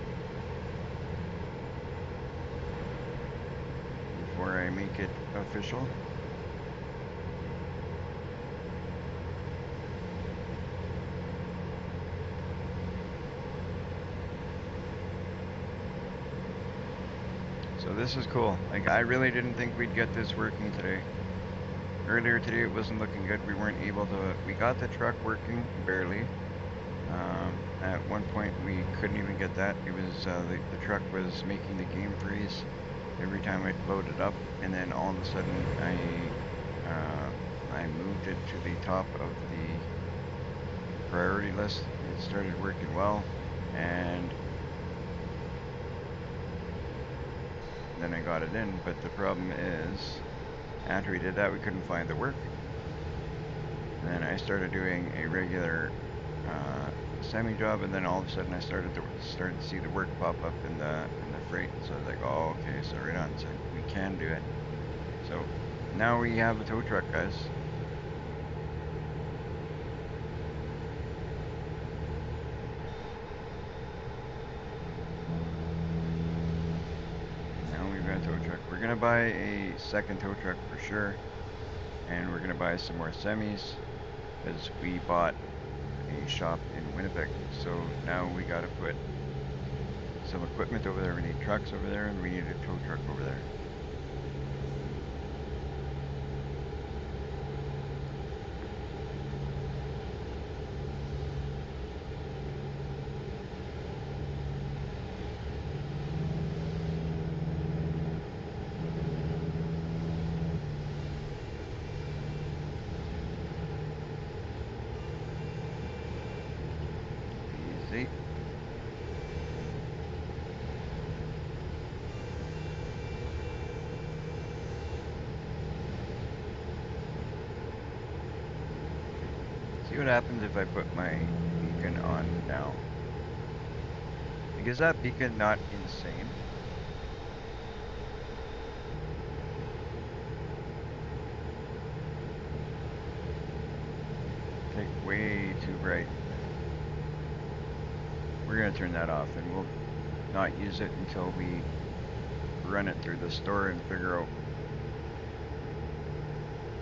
before I make it official. So this is cool. Like, I really didn't think we'd get this working today. Earlier today it wasn't looking good. We weren't able to, we got the truck working barely. At one point we couldn't even get that. It was, the truck was making the game freeze every time I'd load it up, and then all of a sudden I moved it to the top of the priority list. It started working well, and then I got it in, but the problem is, after we did that, we couldn't find the work. And then I started doing a regular semi job, and then all of a sudden I started to see the work pop up in the freight. So I was like, oh, okay, so right on, so we can do it. So now we have a tow truck, guys. Now we've got a tow truck. We're gonna buy a second tow truck for sure, and we're gonna buy some more semis because we bought a shop in Winnipeg. So now we gotta put some equipment over there. We need trucks over there, and we need a tow truck over there. Easy. See what happens if I put my beacon on now. Like, is that beacon not insane? Like, way too bright. We're gonna turn that off, and we'll not use it until we run it through the store and figure out,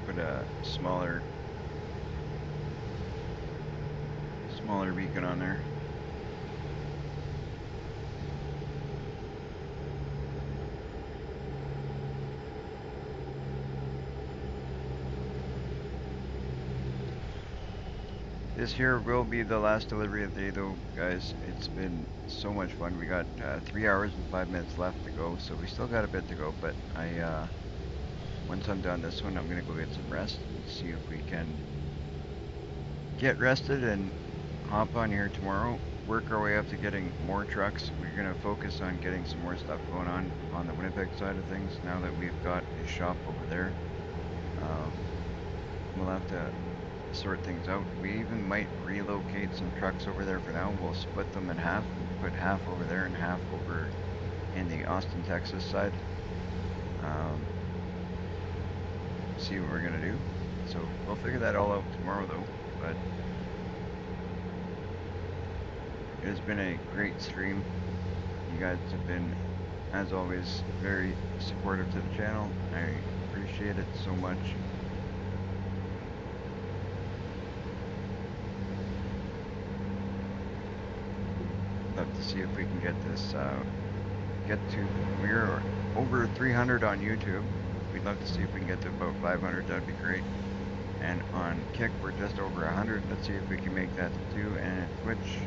put a smaller beacon on there. This here will be the last delivery of the day though, guys. It's been so much fun. We got 3 hours and 5 minutes left to go, so we still got a bit to go, but once I'm done this one, I'm gonna go get some rest and see if we can get rested and hop on here tomorrow, work our way up to getting more trucks. We're gonna focus on getting some more stuff going on the Winnipeg side of things now that we've got a shop over there. We'll have to sort things out. We even might relocate some trucks over there for now. We'll split them in half and put half over there and half over in the Austin, Texas side. See what we're gonna do. So we'll figure that all out tomorrow though, but it has been a great stream. You guys have been, as always, very supportive to the channel. I appreciate it so much. Love to see if we can get this, we're over 300 on YouTube. We'd love to see if we can get to about 500, that'd be great. And on Kick, we're just over 100. Let's see if we can make that to 2. And at Twitch,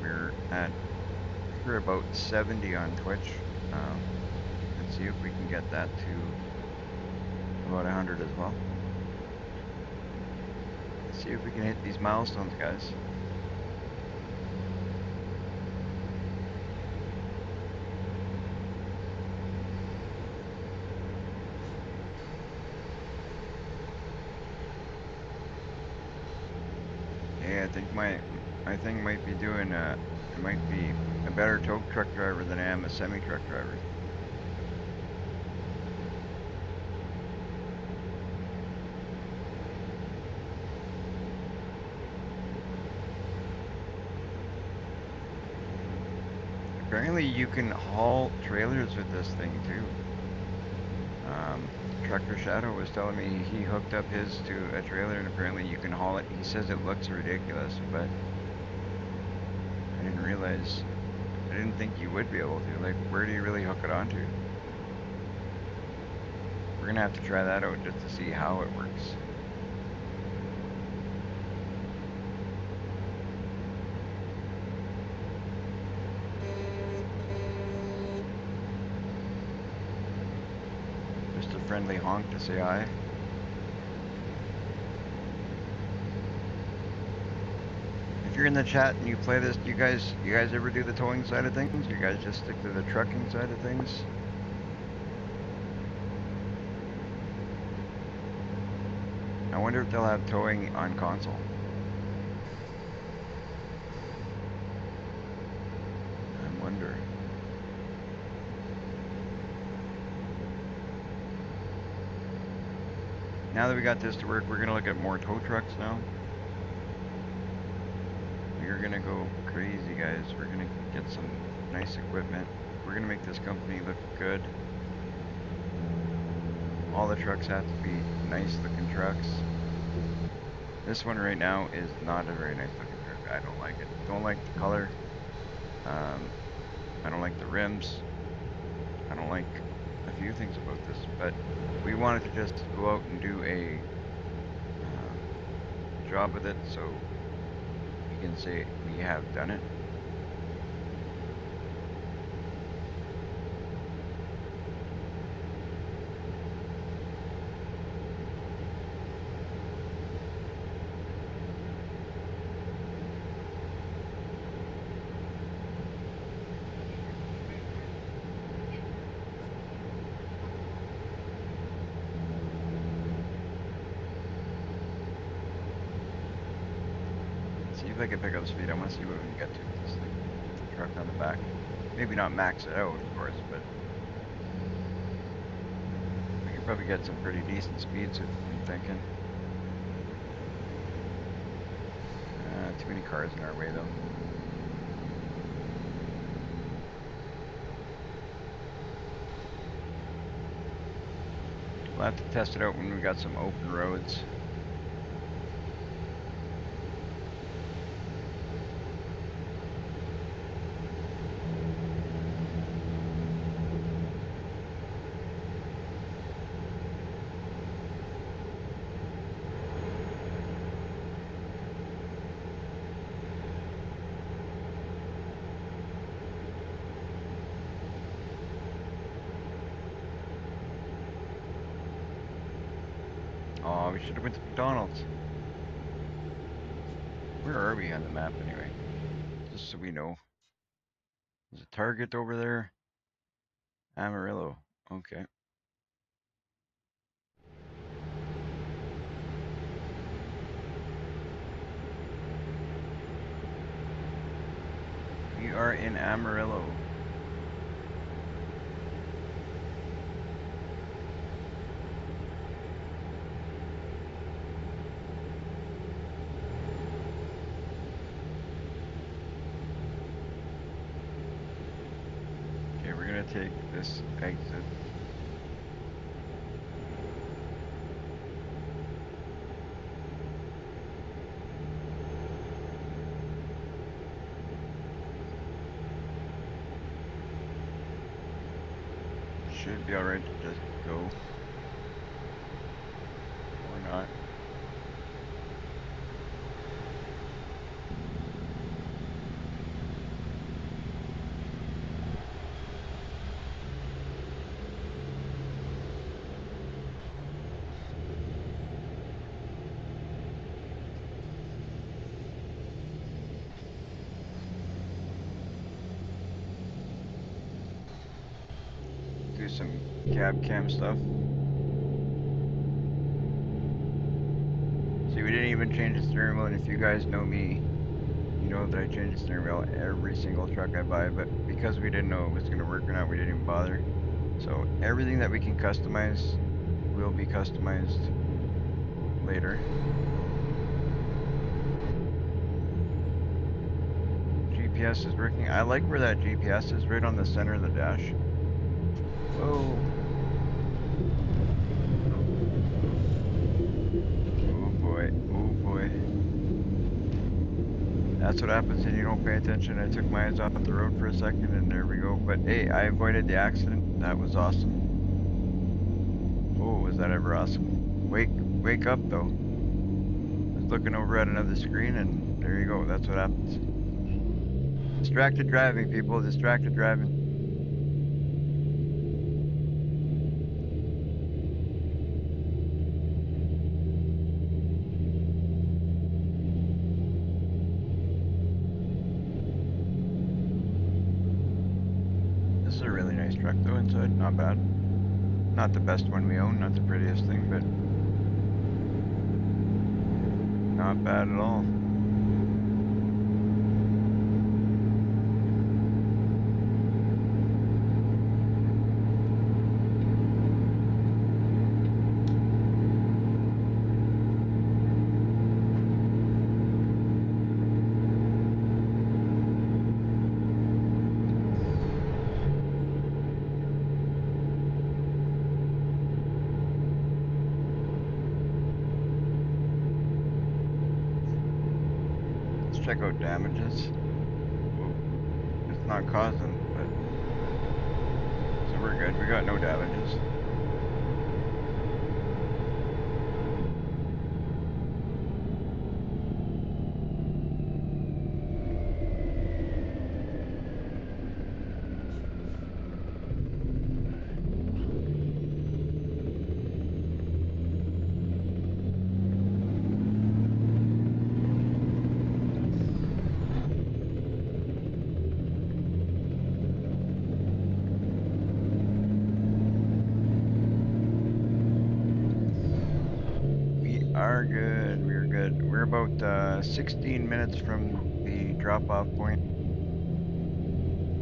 we're about 70 on Twitch. Let's see if we can get that to about 100 as well. Let's see if we can hit these milestones, guys. I think my thing might be doing it might be a better tow truck driver than I am a semi truck driver. Apparently you can haul trailers with this thing too. Trucker Shadow was telling me he hooked up his to a trailer and apparently you can haul it. He says it looks ridiculous, but I didn't realize, I didn't think you would be able to. Like, where do you really hook it onto? We're gonna have to try that out just to see how it works. Just a friendly honk to say hi. If you're in the chat and you play this, you guys ever do the towing side of things? You guys just stick to the trucking side of things? I wonder if they'll have towing on console. I wonder. Now that we got this to work, we're gonna look at more tow trucks now. We're gonna go crazy, guys. We're gonna get some nice equipment. We're gonna make this company look good. All the trucks have to be nice looking trucks. This one right now is not a very nice looking truck. I don't like it. Don't like the color. I don't like the rims. I don't like a few things about this, but we wanted to just go out and do a job with it, so you can say we have done it. See if I can pick up speed. I want to see what we can get to with this thing. Truck on the back. Maybe not max it out, of course, but we can probably get some pretty decent speeds, I'm thinking. Too many cars in our way, though. We'll have to test it out when we got some open roads. Oh, we should have went to McDonald's. Where are we on the map anyway? Just so we know. There's a Target over there. Amarillo. Okay. We are in Amarillo. Okay, we're gonna take this exit. Should be alright to just go. Or not. Do some cab cam stuff. See, we didn't even change the steering wheel, and if you guys know me, you know that I change the steering wheel every single truck I buy, but because we didn't know it was going to work or not, we didn't even bother. So everything that we can customize will be customized later. GPS is working. I like where that GPS is, right on the center of the dash. Whoa. Oh boy, oh boy. That's what happens when you don't pay attention. I took my eyes off the road for a second and there we go. But hey, I avoided the accident. That was awesome. Oh, was that ever awesome. Wake up though. I was looking over at another screen and there you go. That's what happens. Distracted driving, people. Distracted driving. This is a really nice truck though inside. Not bad. Not the best one we own. Not the prettiest thing, but not bad at all. Check out damages. Whoa. It's not causing, but so we're good. We got no damages. Are good. We're good. We're about 16 minutes from the drop-off point.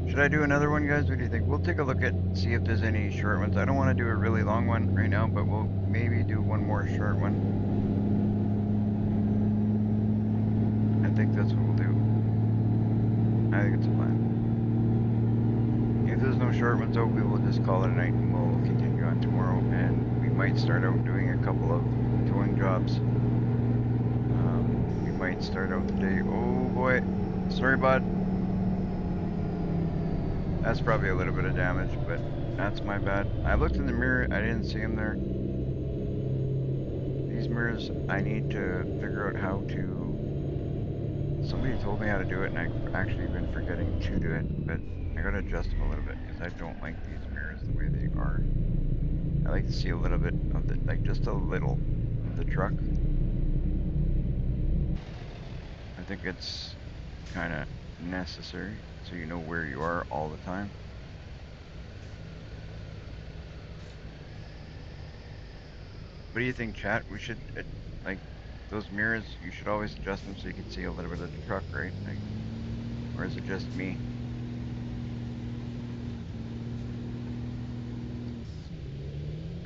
Should I do another one, guys? What do you think? We'll take a look at, see if there's any short ones. I don't want to do a really long one right now, but we'll maybe do one more short one. I think that's what we'll do. I think it's a plan. If there's no short ones out, we will just call it a night and we'll continue on tomorrow. And we might start out doing a couple of towing jobs. We might start out the day. Oh boy. Sorry, bud. That's probably a little bit of damage, but that's my bad. I looked in the mirror, I didn't see him there. These mirrors, I need to figure out how to... Somebody told me how to do it and I've actually been forgetting to do it, but I gotta adjust them a little bit because I don't like these mirrors the way they are. I like to see a little bit of the, like just a little. of the truck. I think it's kind of necessary so you know where you are all the time. What do you think, chat? We should, like, those mirrors, you should always adjust them so you can see a little bit of the truck, right? Like, or is it just me?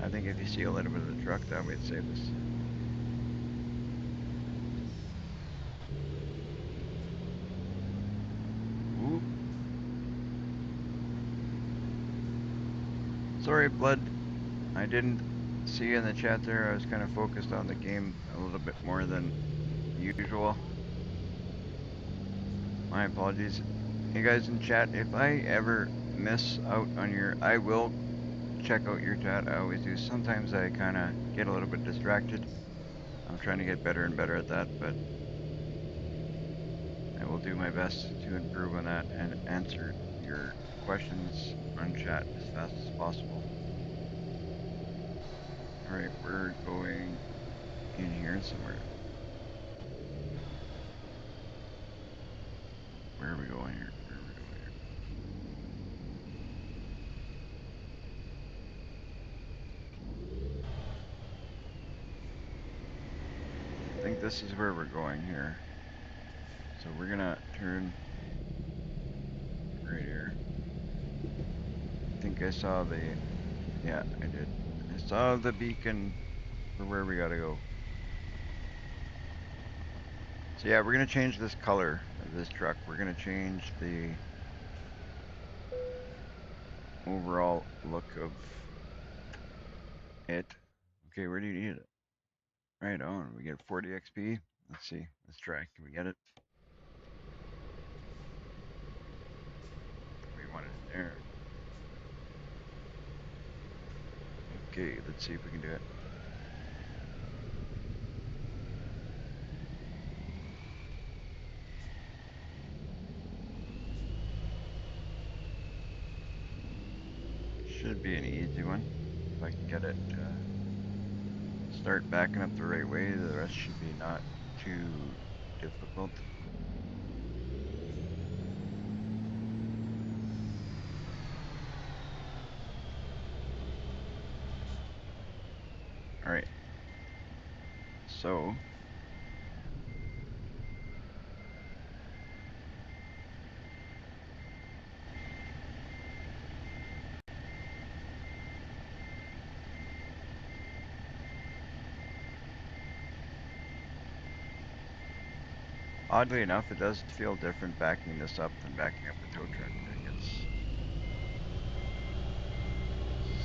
I think if you see a little bit of the truck, that would save us. Ooh. Sorry, Blood. I didn't see you in the chat there. I was kind of focused on the game a little bit more than usual. My apologies. Hey guys in chat, if I ever miss out on your, I will check out your chat. I always do. Sometimes I kind of get a little bit distracted. I'm trying to get better and better at that, but I will do my best to improve on that and answer your questions on chat as fast as possible. Alright, we're going in here somewhere. Where are we going here? Where are we going here? I think this is where we're going here. So we're gonna turn right here. I think I saw the, yeah, I did. I saw the beacon for where we gotta go. So yeah, we're gonna change this color of this truck. We're gonna change the overall look of it. Okay, where do you need it? Right on, we get 40 XP. Let's see, let's try, can we get it? We want it there. Okay, let's see if we can do it. Should be an easy one. If I can get it, start backing up the right way, the rest should be not too difficult. Alright. So, oddly enough, it does feel different backing this up than backing up the tow truck. Like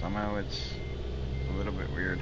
somehow it's a little bit weird.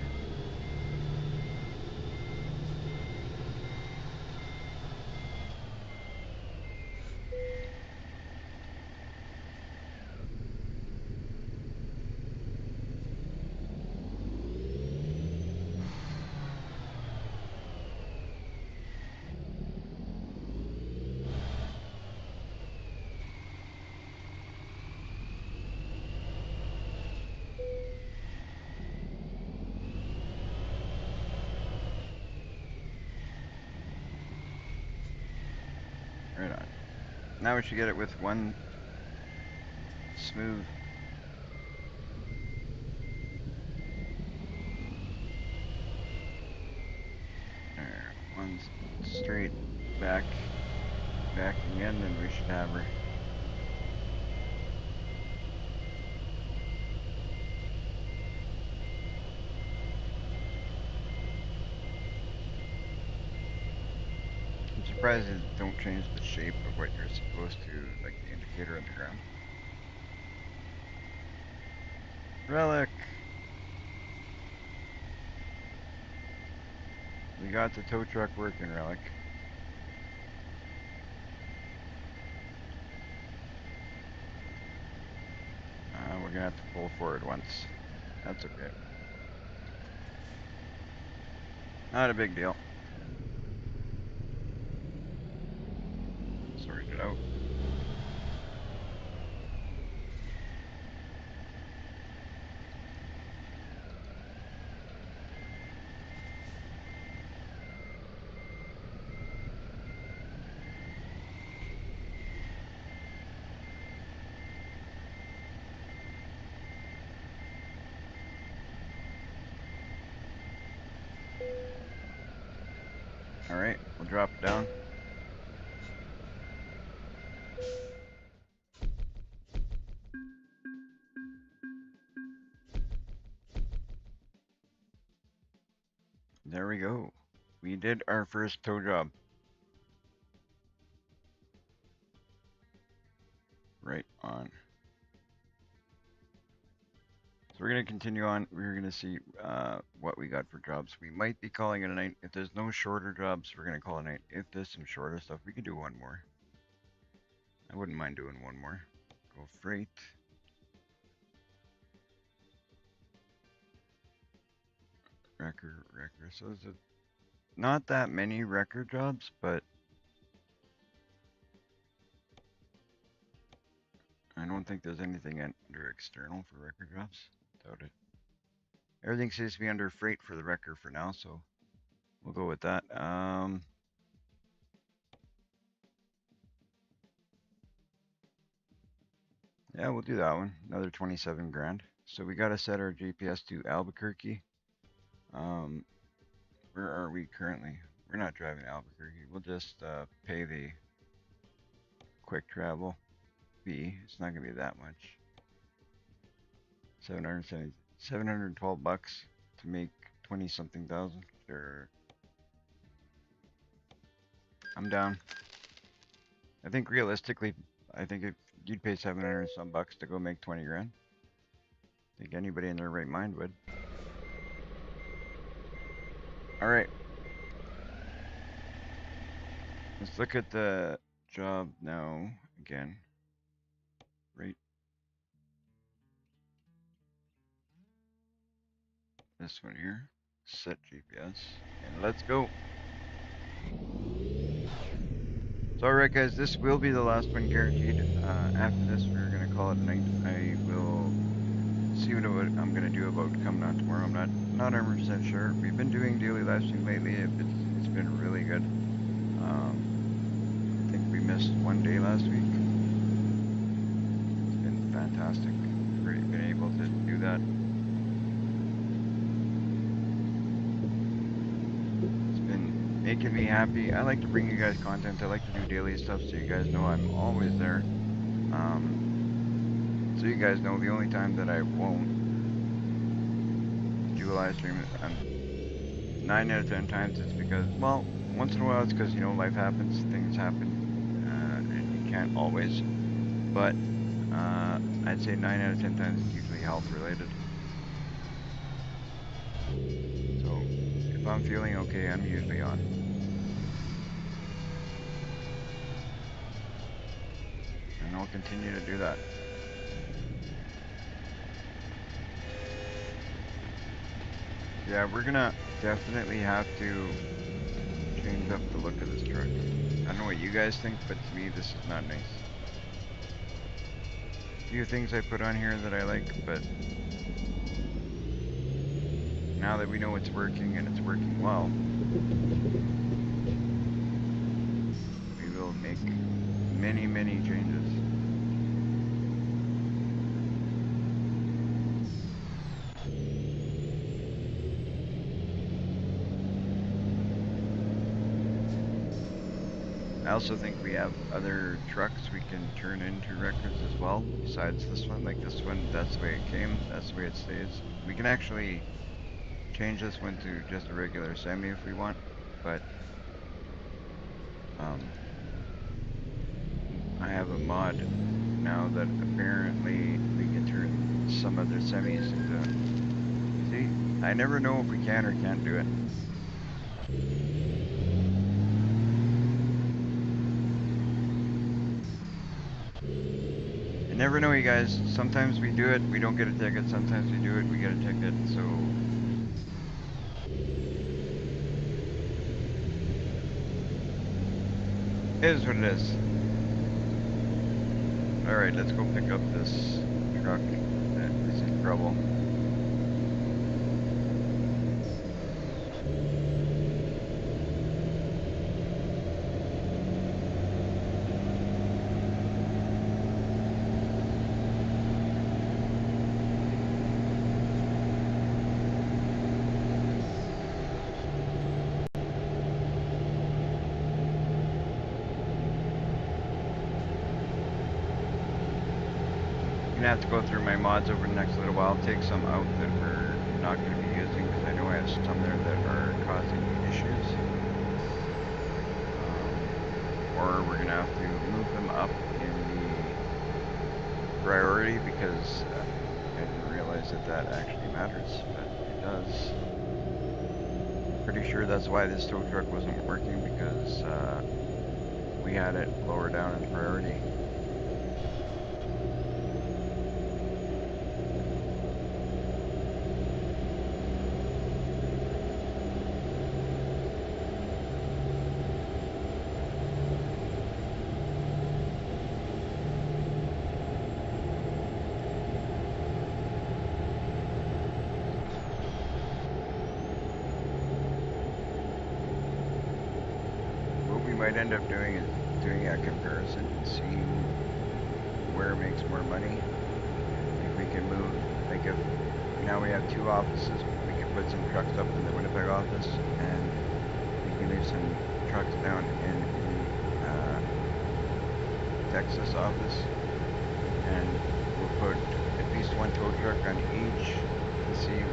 Right on. Now we should get it with one smooth. There, one straight backing in, and we should have her. I'm surprised they don't change the shape of what you're supposed to, like the indicator on the ground. Relic! We got the tow truck working, Relic. We're gonna have to pull forward once. That's okay. Not a big deal. Sorted it out. Alright, we'll drop it down. There we go. We did our first tow job. Right on. So we're going to continue on. We're going to see what we got for jobs. We might be calling it a night. If there's no shorter jobs, we're going to call it a night. If there's some shorter stuff, we could do one more. I wouldn't mind doing one more. Go freight. Wrecker. So is it not that many wrecker jobs, but I don't think there's anything under external for wrecker jobs. Doubt it. Everything seems to be under freight for the wrecker for now, so we'll go with that. Yeah, we'll do that one. Another 27 grand. So we gotta set our GPS to Albuquerque. Where are we currently? We're not driving to Albuquerque. We'll just pay the quick travel fee. It's not gonna be that much. 712 bucks to make 20 something thousand. Sure. I'm down. I think realistically, I think if you'd pay 700 some bucks to go make 20 grand. I think anybody in their right mind would. All right. Let's look at the job now again. Right. This one here. Set GPS. And let's go. So alright guys, this will be the last one guaranteed. After this we're gonna call it a night. I will see what I'm gonna do about coming on tomorrow. I'm not 100% sure. We've been doing daily live stream lately. It's been really good. I think we missed one day last week. It's been fantastic. We've been able to do that. It's been making me happy. I like to bring you guys content. I like to do daily stuff so you guys know I'm always there. So you guys know the only time that I won't do a live stream, 9 out of 10 times it's because, well, once in a while it's because, you know, life happens, things happen, and you can't always, but I'd say 9 out of 10 times it's usually health related. So if I'm feeling okay, I'm usually on. And I'll continue to do that. Yeah, we're gonna definitely have to change up the look of this truck. I don't know what you guys think, but to me this is not nice. A few things I put on here that I like, but now that we know it's working and it's working well, we will make many, many changes. I also think we have other trucks we can turn into records as well, besides this one. Like this one, that's the way it came, that's the way it stays. We can actually change this one to just a regular semi if we want, but I have a mod now that apparently we can turn some other semis into... See, I never know if we can or can't do it. You never know, you guys. Sometimes we do it, we don't get a ticket. Sometimes we do it, we get a ticket. So it is what it is. Alright, let's go pick up this truck that is in trouble. gonna have to go through my mods over the next little while, take some out that we're not gonna be using, because I know I have some there that are causing issues. Or we're gonna have to move them up in the priority, because I didn't realize that that actually matters, but it does. Pretty sure that's why this tow truck wasn't working, because we had it lower down in priority. Might end up doing is doing a comparison and seeing where it makes more money. If we can move, like if now we have 2 offices, we can put some trucks up in the Winnipeg office, and we can leave some trucks down in the Texas office, and we'll put at least 1 tow truck on each to see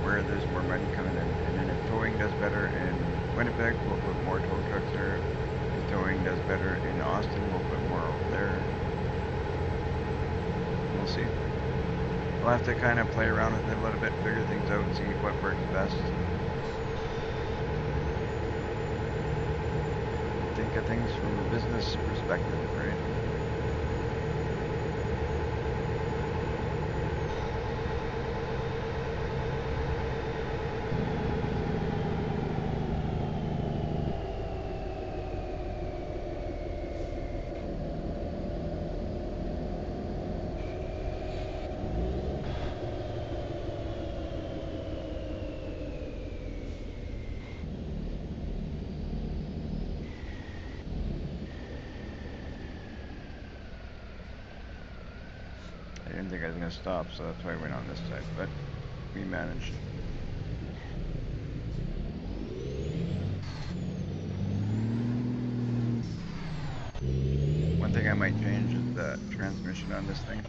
where there's more money coming in. And then if towing does better in Winnipeg, we'll put more tow trucks there. If towing does better in Austin, we'll put more over there. We'll see. We'll have to kind of play around with it a little bit, figure things out, see what works best. Think of things from a business perspective, right? I didn't think I was going to stop, so that's why I went on this side, but we managed. One thing I might change is the transmission on this thing.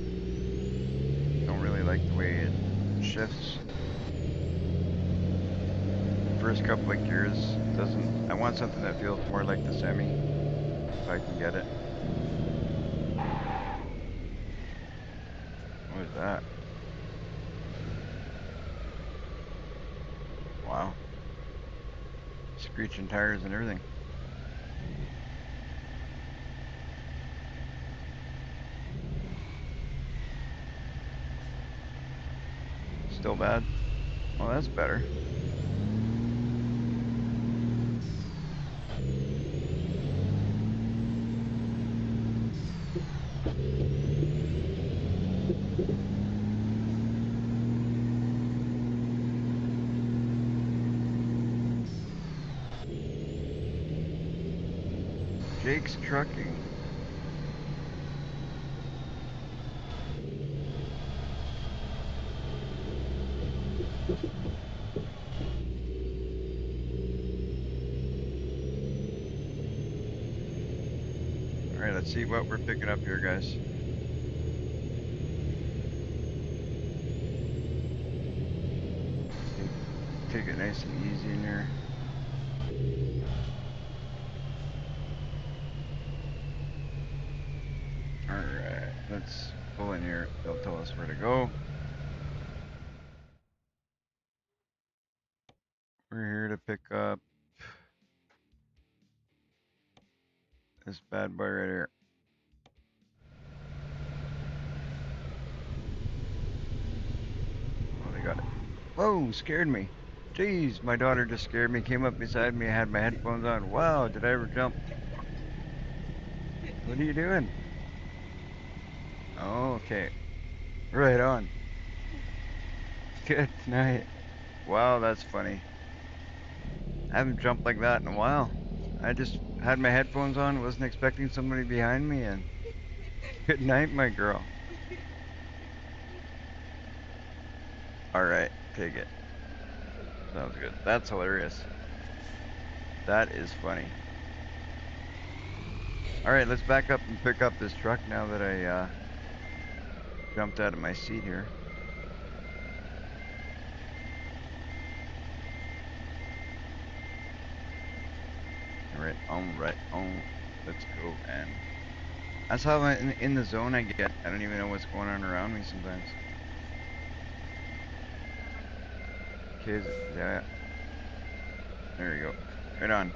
Don't really like the way it shifts. The first couple of gears doesn't. I want something that feels more like the Semi, if I can get it. What is that? Wow. Screeching tires and everything. Still bad? Well, that's better. Jake's Trucking. Alright, let's see what we're picking up here, guys. Take it nice and easy in here. Alright, let's pull in here. They'll tell us where to go. We're here to pick up this bad boy right here. Oh, they got it. Whoa, scared me. Jeez, my daughter just scared me, came up beside me, I had my headphones on. Wow, did I ever jump? What are you doing? Oh, okay. Right on. Good night. Wow, that's funny. I haven't jumped like that in a while. I just had my headphones on, wasn't expecting somebody behind me, and good night, my girl. Alright, take it. Sounds good. That's hilarious. That is funny. Alright, let's back up and pick up this truck now that I jumped out of my seat here. Alright, let's go. And that's how in the zone I get. I don't even know what's going on around me sometimes. Okay, yeah. There we go. Right on.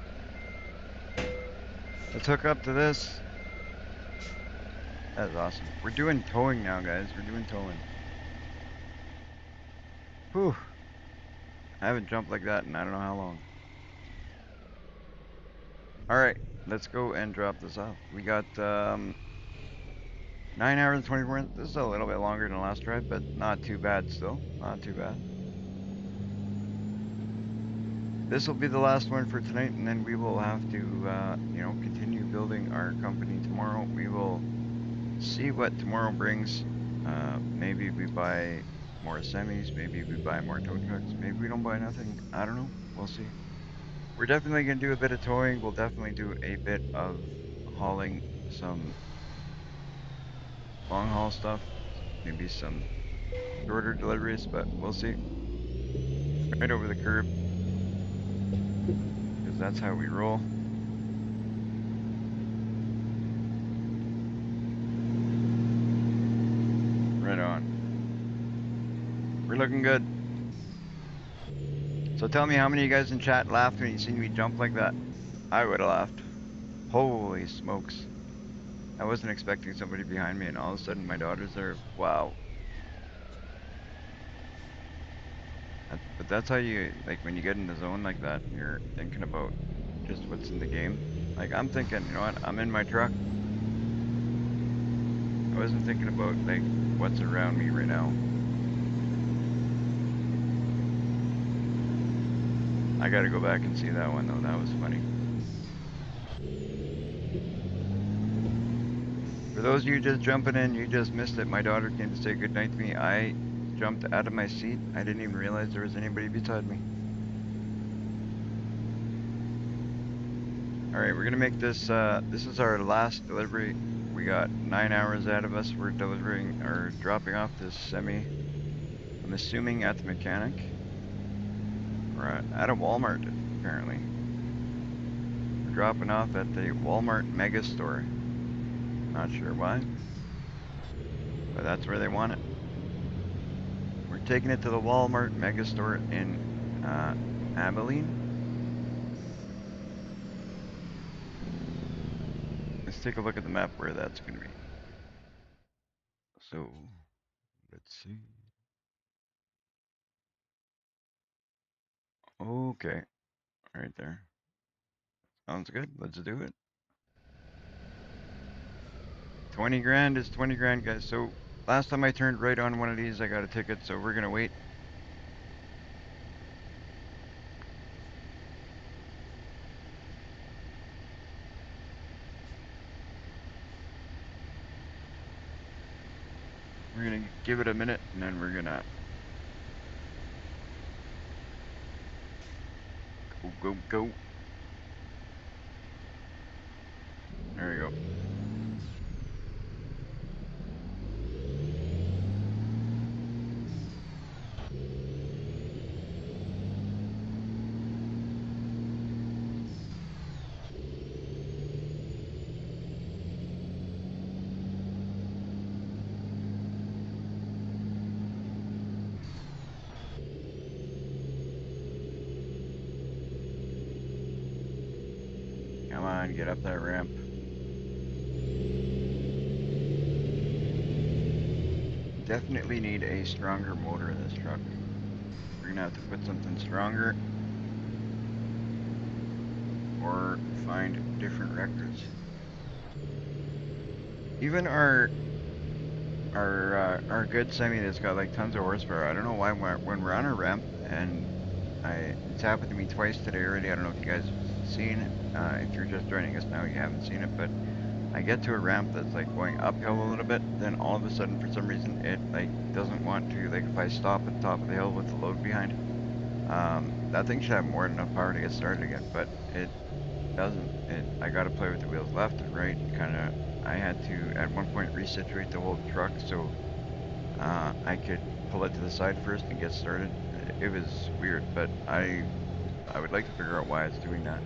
Let's hook up to this. That's awesome. We're doing towing now, guys. We're doing towing. Whew. I haven't jumped like that in I don't know how long. Alright, let's go and drop this off. We got 9 hours and 24 minutes. This is a little bit longer than the last drive, but not too bad still. Not too bad. This will be the last one for tonight, and then we will have to, you know, continue building our company tomorrow. We will see what tomorrow brings. Maybe we buy more semis, maybe we buy more tow trucks, maybe we don't buy nothing. I don't know. We'll see. We're definitely going to do a bit of towing. We'll definitely do a bit of hauling some long haul stuff, maybe some shorter deliveries, but we'll see. Right over the curb, because that's how we roll. Right on. We're looking good. So tell me how many of you guys in chat laughed when you seen me jump like that. I would have laughed. Holy smokes. I wasn't expecting somebody behind me, and all of a sudden my daughter's there. Wow. But that's how you, like, when you get in the zone like that, you're thinking about just what's in the game. Like, I'm thinking, you know what, I'm in my truck. I wasn't thinking about, like, what's around me right now. I gotta go back and see that one, though. That was funny. For those of you just jumping in, you just missed it. My daughter came to say goodnight to me. I jumped out of my seat. I didn't even realize there was anybody beside me. Alright, we're gonna make this, this is our last delivery. We got 9 hours out of us. We're delivering, or dropping off this semi. I'm assuming at the mechanic. Or at a Walmart, apparently. We're dropping off at the Walmart Mega Store. Not sure why. But that's where they want it. We're taking it to the Walmart Mega Store in Abilene. Let's take a look at the map where that's going to be. So, let's see. Okay, right there. Sounds good. Let's do it. 20 grand is 20 grand, guys. So, last time I turned right on one of these, I got a ticket, so we're going to wait. We're going to give it a minute, and then we're going to go. There you go. Come on, get up that ramp. Definitely need a stronger motor in this truck. We're gonna have to put something stronger or find different records. Even our good semi that's got like tons of horsepower. I don't know why when we're on a ramp, and it's happened to me twice today already. I don't know if you guys have seen it. If you're just joining us now, you haven't seen it, but I get to a ramp that's like going uphill a little bit, then all of a sudden for some reason it like doesn't want to, like if I stop at the top of the hill with the load behind, that thing should have more than enough power to get started again, but it doesn't. I gotta play with the wheels left and right, kinda. I had to at one point resituate the whole truck, so I could pull it to the side first and get started. It was weird, but I would like to figure out why it's doing that.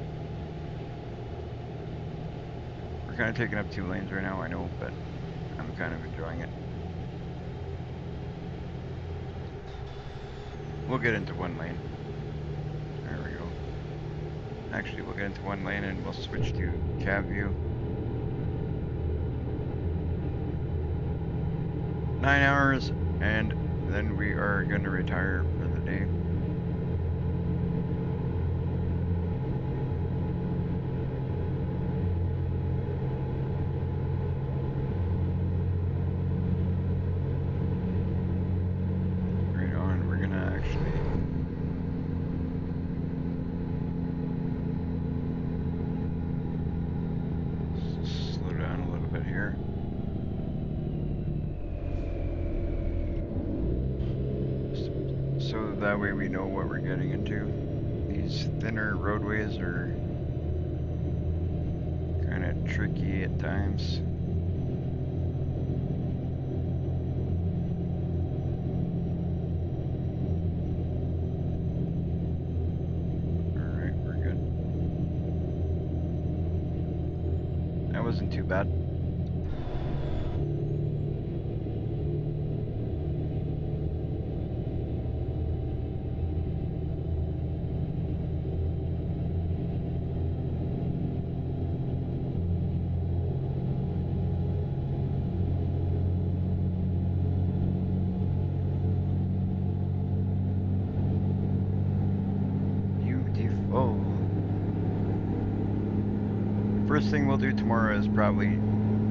We're kind of taking up 2 lanes right now, I know, but I'm kind of enjoying it. We'll get into 1 lane. There we go. Actually, we'll get into 1 lane and we'll switch to cab view. 9 hours, and then we are going to retire for the day. Right on, we're going to actually slow down a little bit here. So that way we know what we're getting into. These thinner roadways are kind of tricky at times. Alright, we're good. That wasn't too bad. Beautiful. First thing we'll do tomorrow is probably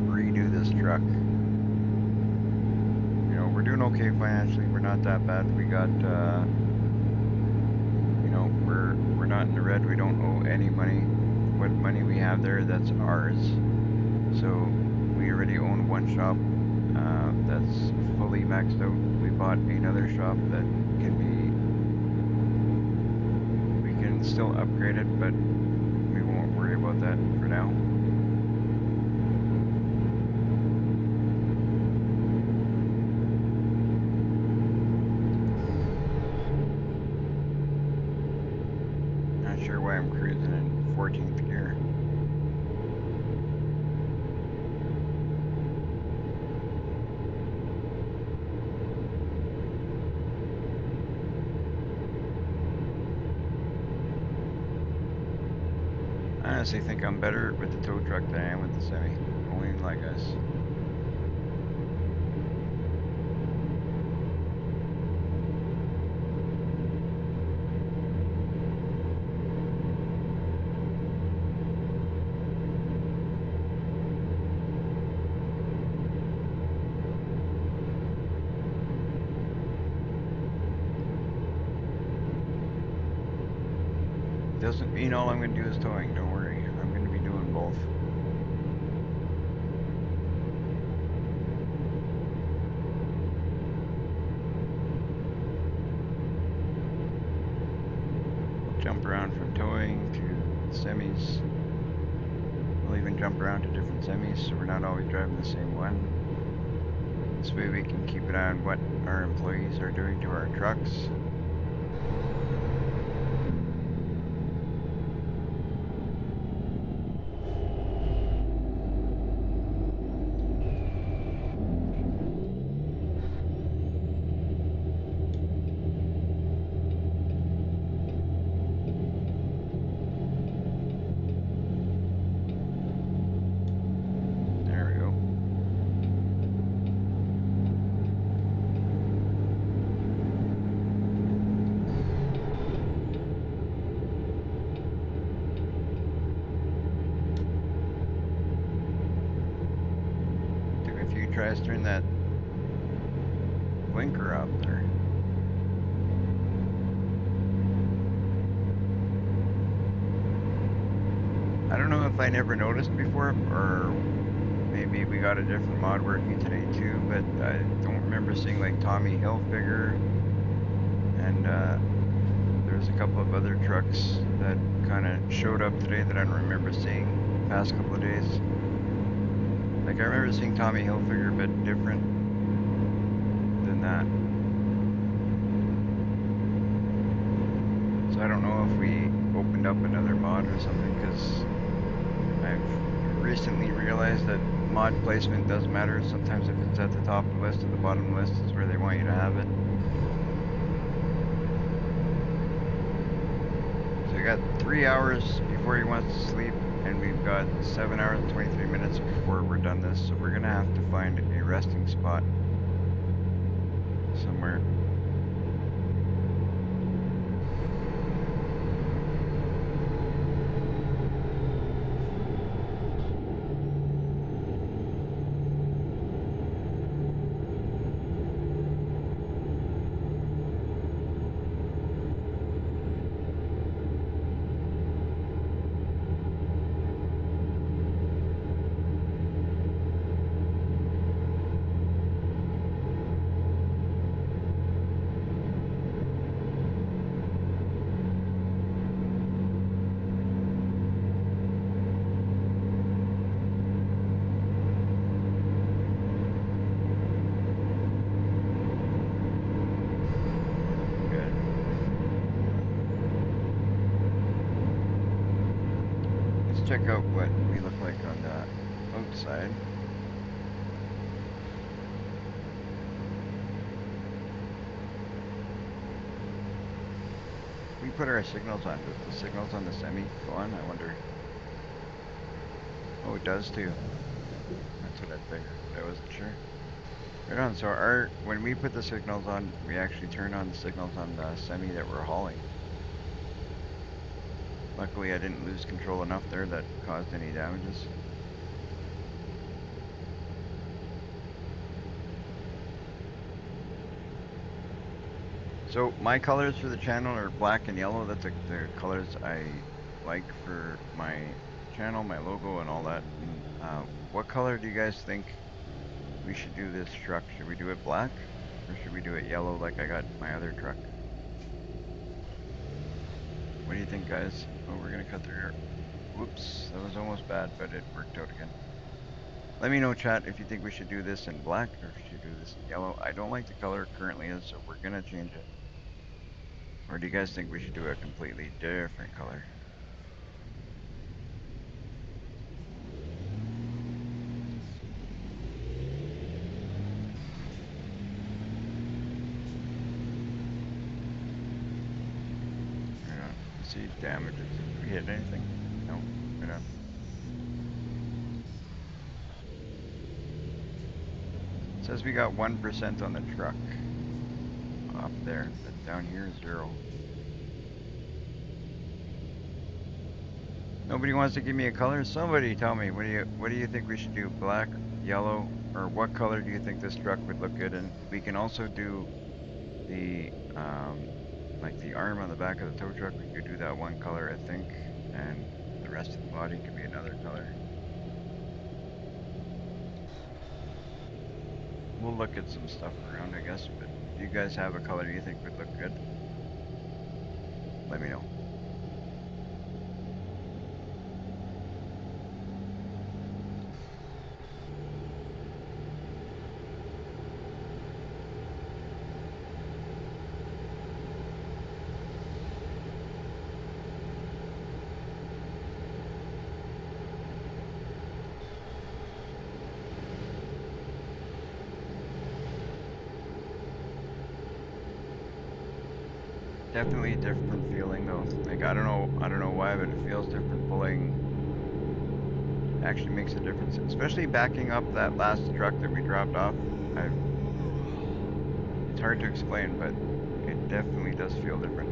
redo this truck. You know, we're doing okay financially. We're not that bad. We got, you know, we're not in the red. We don't owe any money. What money we have there, that's ours. So we already own 1 shop that's fully maxed out. We bought another shop that can be, we can still upgrade it, but we won't worry about that for now. Not sure why I'm cruising in 14th gear. I honestly think I'm better with the tow truck than I am with the semi. Only in like us. Doesn't mean all I'm going to do is towing, don't worry. I'm going to be doing both. Jump around from towing to semis. We'll even jump around to different semis so we're not always driving the same one. This way we can keep an eye on what our employees are doing to our trucks. There we go. Took a few tries to turn that blinker up there. I don't know if I never noticed before, or maybe we got a different mod working today too, but I don't remember seeing like Tommy Hilfiger, and there's a couple of other trucks that kind of showed up today that I don't remember seeing the past couple of days. Like I remember seeing Tommy Hilfiger, but different than that. So I don't know if we opened up another mod or something, because I've recently realized that mod placement does matter. Sometimes if it's at the top of the list or the bottom of the list is where they want you to have it. So we got 3 hours before he wants to sleep, and we've got 7 hours and 23 minutes before we're done this. So we're gonna have to find a resting spot somewhere. Check out what we look like on the outside. We put our signals on. Does the signals on the semi go on? I wonder. Oh, it does too. That's what I figured. I wasn't sure. Right on. So when we put the signals on, we actually turn on the signals on the semi that we're hauling. Luckily, I didn't lose control enough there that caused any damages. So my colors for the channel are black and yellow. That's the colors I like for my channel, my logo, and all that. And, what color do you guys think we should do this truck? Should we do it black, or should we do it yellow like I got my other truck? What do you think, guys? Oh, we're gonna cut through here. Whoops, that was almost bad, but it worked out again. Let me know, chat, if you think we should do this in black or if we should do this in yellow. I don't like the color it currently is, so we're gonna change it. Or do you guys think we should do a completely different color? Right on. Let's see damages. Did we hit anything? No. Right on. It says we got 1% on the truck. Up there, but down here, 0. Nobody wants to give me a color? Somebody tell me, what do you think we should do? Black, yellow, or what color do you think this truck would look good in? We can also do the, like the arm on the back of the tow truck, we could do that one color, I think, and the rest of the body could be another color. We'll look at some stuff around, I guess, but if you guys have a color you think would look good, let me know. Definitely a different feeling though. Like I don't know why, but it feels different pulling. Actually makes a difference, especially backing up that last truck that we dropped off. It's hard to explain, but it definitely does feel different.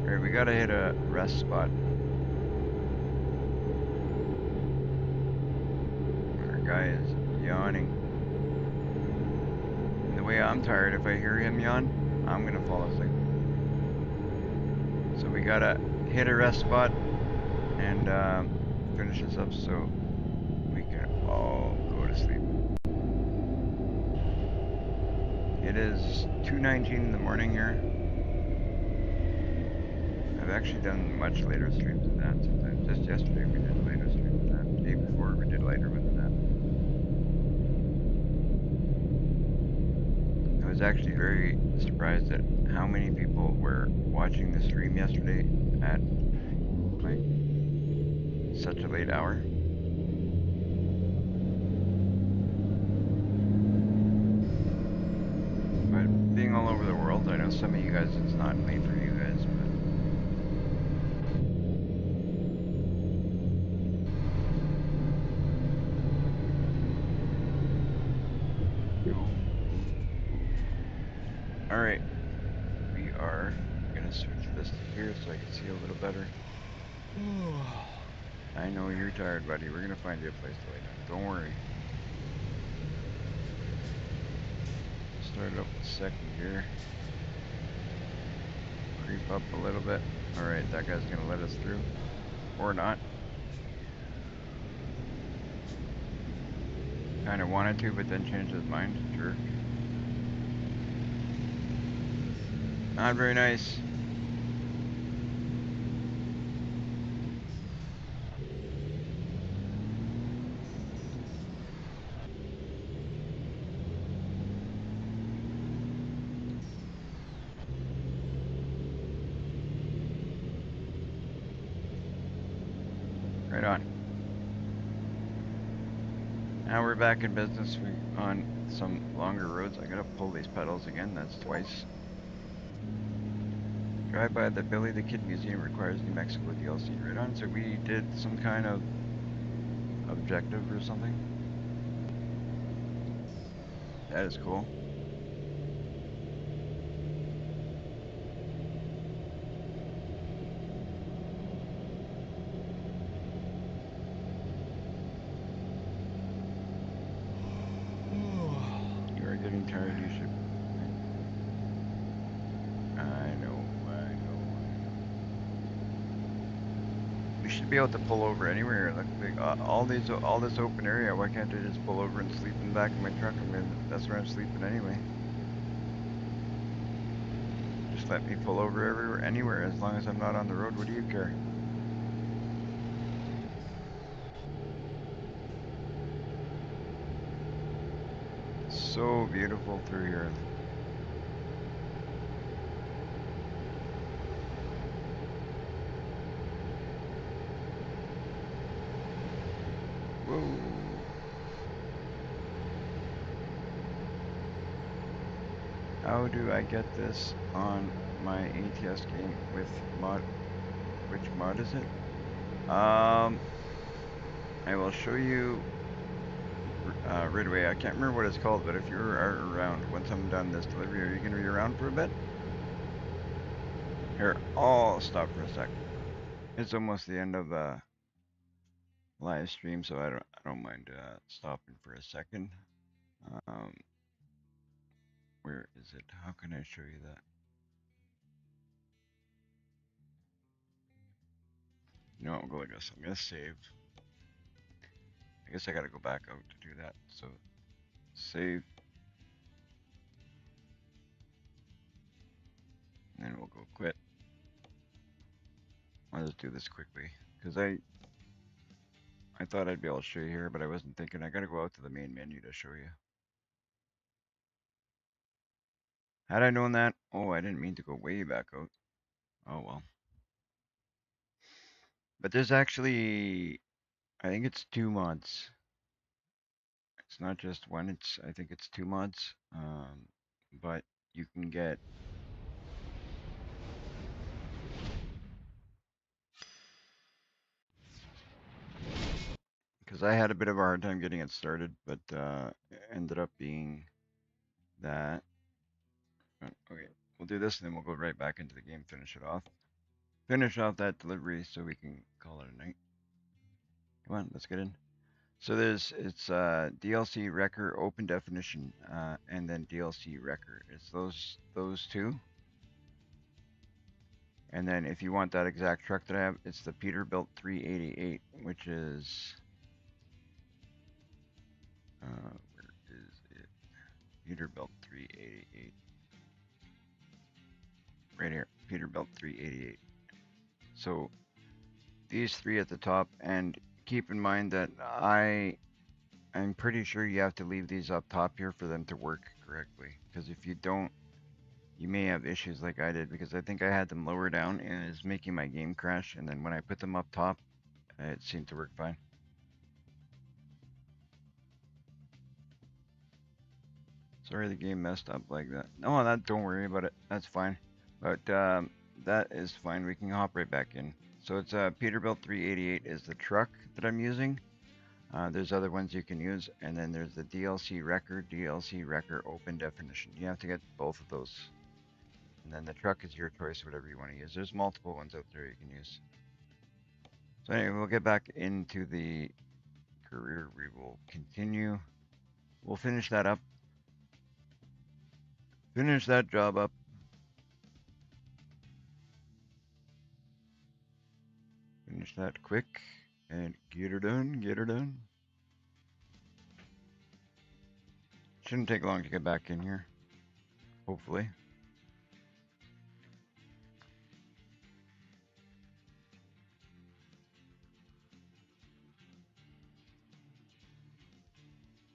Alright, we gotta hit a rest spot. Our guy is yawning. And the way I'm tired, if I hear him yawn, I'm gonna fall asleep. So we gotta hit a rest spot and finish this up so we can all go to sleep. It is 2:19 in the morning here. I've actually done much later streams than that sometimes. Just yesterday we did later streams than that. The day before we did lighter ones than actually very surprised at how many people were watching the stream yesterday at like such a late hour. But being all over the world, I know some of you guys it's not late for you guys, but cool. Alright. We are gonna switch this to here so I can see a little better. I know you're tired, buddy. We're gonna find you a place to lay down. Don't worry. Start up with second gear. Creep up a little bit. Alright, that guy's gonna let us through. Or not. Kinda wanted to, but then changed his mind. Jerk. Not very nice. Right on. Now we're back in business on some longer roads. I gotta pull these pedals again, that's twice. Drive by the Billy the Kid Museum requires New Mexico DLC. Right on, so we did some kind of objective or something. That is cool. You are getting tired, you should. I know. We should be able to pull over anywhere. Look, like, all this open area. Why can't I just pull over and sleep in the back of my truck? I mean, that's where I'm sleeping anyway. Just let me pull over everywhere, anywhere, as long as I'm not on the road. What do you care? So beautiful through here. Whoa. How do I get this on my ATS game with mod? Which mod is it? I will show you right away. I can't remember what it's called, but if you're around, once I'm done this delivery, are you going to be around for a bit? Here, I'll stop for a sec. It's almost the end of the live stream, so I don't mind stopping for a second. Where is it? How can I show you that? You know what, I'm going to I'm gonna save. I guess I gotta go back out to do that. So save. And then we'll go quit. I'll just do this quickly. Because I thought I'd be able to show you here, but I wasn't thinking. I gotta go out to the main menu to show you. Had I known that, oh, I didn't mean to go way back out. Oh well. But there's actually, I think it's 2 mods. It's not just one, I think it's 2 mods. But you can get, because I had a bit of a hard time getting it started, but it ended up being that. Okay, we'll do this and then we'll go right back into the game, finish it off. Finish off that delivery so we can call it a night. Come on, let's get in. So it's DLC wrecker, open definition, and then DLC wrecker. It's those two. And then if you want that exact truck that I have, it's the Peterbilt 388, which is where is it? Peterbilt 388. Right here, Peterbilt 388. So these three at the top, and keep in mind that I'm pretty sure you have to leave these up top here for them to work correctly. Because if you don't, you may have issues like I did, because I think I had them lower down and it's making my game crash, and then when I put them up top, it seemed to work fine. Sorry the game messed up like that. No, don't worry about it. That's fine. But that is fine. We can hop right back in. So it's Peterbilt 388 is the truck that I'm using. There's other ones you can use, and then there's the DLC Wrecker open definition. You have to get both of those. And then the truck is your choice, whatever you want to use. There's multiple ones out there you can use. So anyway, we'll get back into the career. We will continue. We'll finish that up. Finish that job up. Finish that quick and get her done, get her done. Shouldn't take long to get back in here, hopefully.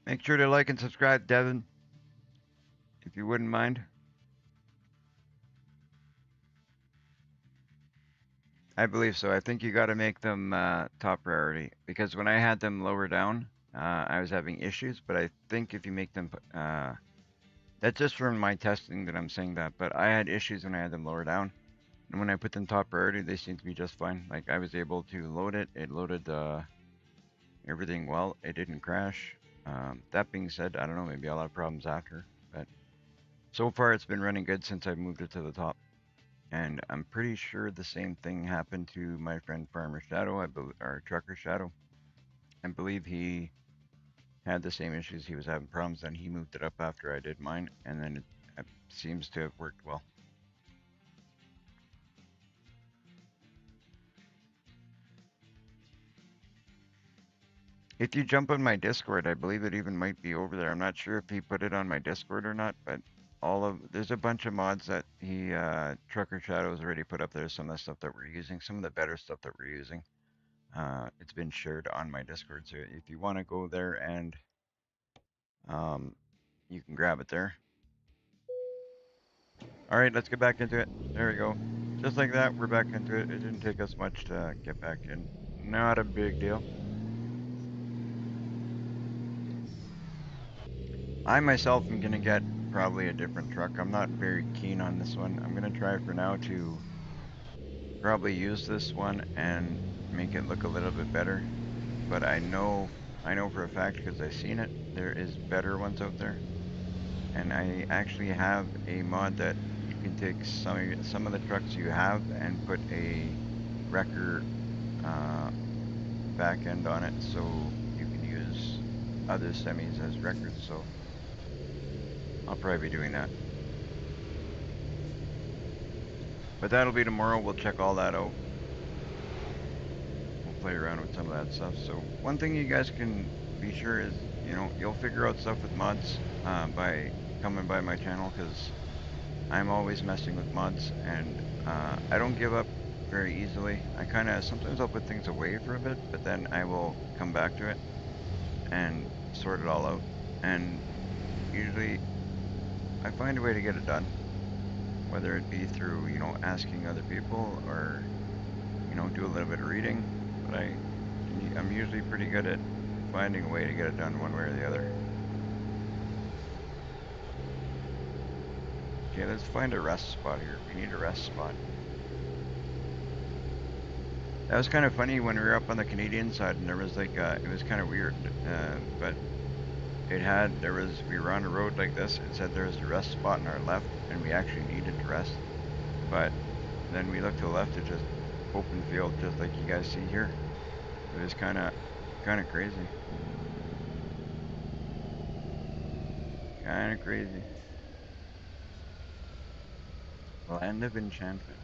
Make sure to like and subscribe, Devin, if you wouldn't mind. I believe so. I think you got to make them top priority, because when I had them lower down, I was having issues. But I think if you make them, that's just from my testing that I'm saying that. But I had issues when I had them lower down, and when I put them top priority, they seemed to be just fine. Like I was able to load it. It loaded everything well. It didn't crash. That being said, I don't know. Maybe I'll have problems after. But so far, it's been running good since I moved it to the top. And I'm pretty sure the same thing happened to my friend Farmer Shadow, or Trucker Shadow. I believe he had the same issues. He was having problems, and he moved it up after I did mine, and then it seems to have worked well. If you jump on my Discord, I believe it even might be over there. I'm not sure if he put it on my Discord or not, but there's a bunch of mods that Trucker Shadow has already put up there. Some of the stuff that we're using, some of the better stuff that we're using. It's been shared on my Discord, so if you want to go there and you can grab it there. All right, let's get back into it. There we go. Just like that, we're back into it. It didn't take us much to get back in. Not a big deal. I myself am gonna get probably a different truck. I'm not very keen on this one. I'm gonna try for now to probably use this one and make it look a little bit better. But I know for a fact, because I've seen it, there is better ones out there. And I actually have a mod that you can take some of the trucks you have and put a wrecker back end on it, so you can use other semis as wreckers. So I'll probably be doing that. But that'll be tomorrow. We'll check all that out. We'll play around with some of that stuff. So one thing you guys can be sure is, you'll figure out stuff with mods by coming by my channel, because I'm always messing with mods, and I don't give up very easily. Sometimes I'll put things away for a bit, but then I will come back to it and sort it all out. And usually I find a way to get it done, whether it be through, asking other people, or, do a little bit of reading. But I'm usually pretty good at finding a way to get it done one way or the other. Okay, let's find a rest spot here. We need a rest spot. That was kind of funny when we were up on the Canadian side, and there was like, it was kind of weird, but we were on a road like this. It said there was a rest spot on our left, and we actually needed to rest. But then we looked to the left, it's just open field, just like you guys see here. It was kind of crazy. Kind of crazy. Land of enchantment.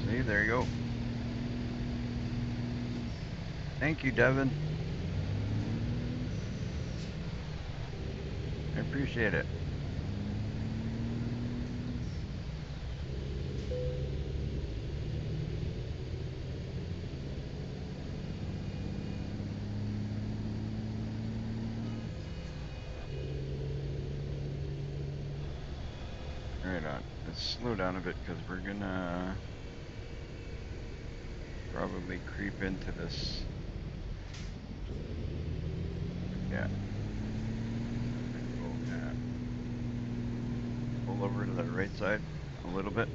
See, there you go. Thank you, Devin. appreciate it. Right on. Let's slow down a bit because we're gonna probably creep into this. Yeah. Pull over to the right side a little bit.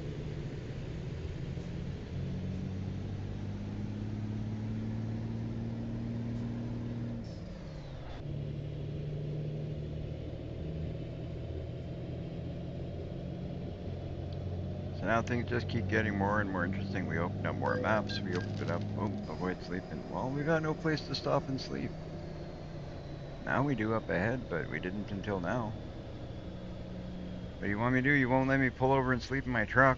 So now things just keep getting more and more interesting. We opened up more maps. We opened up, oh, avoid sleeping. Well, we got no place to stop and sleep. Now we do up ahead, but we didn't until now. What do you want me to do? You won't let me pull over and sleep in my truck.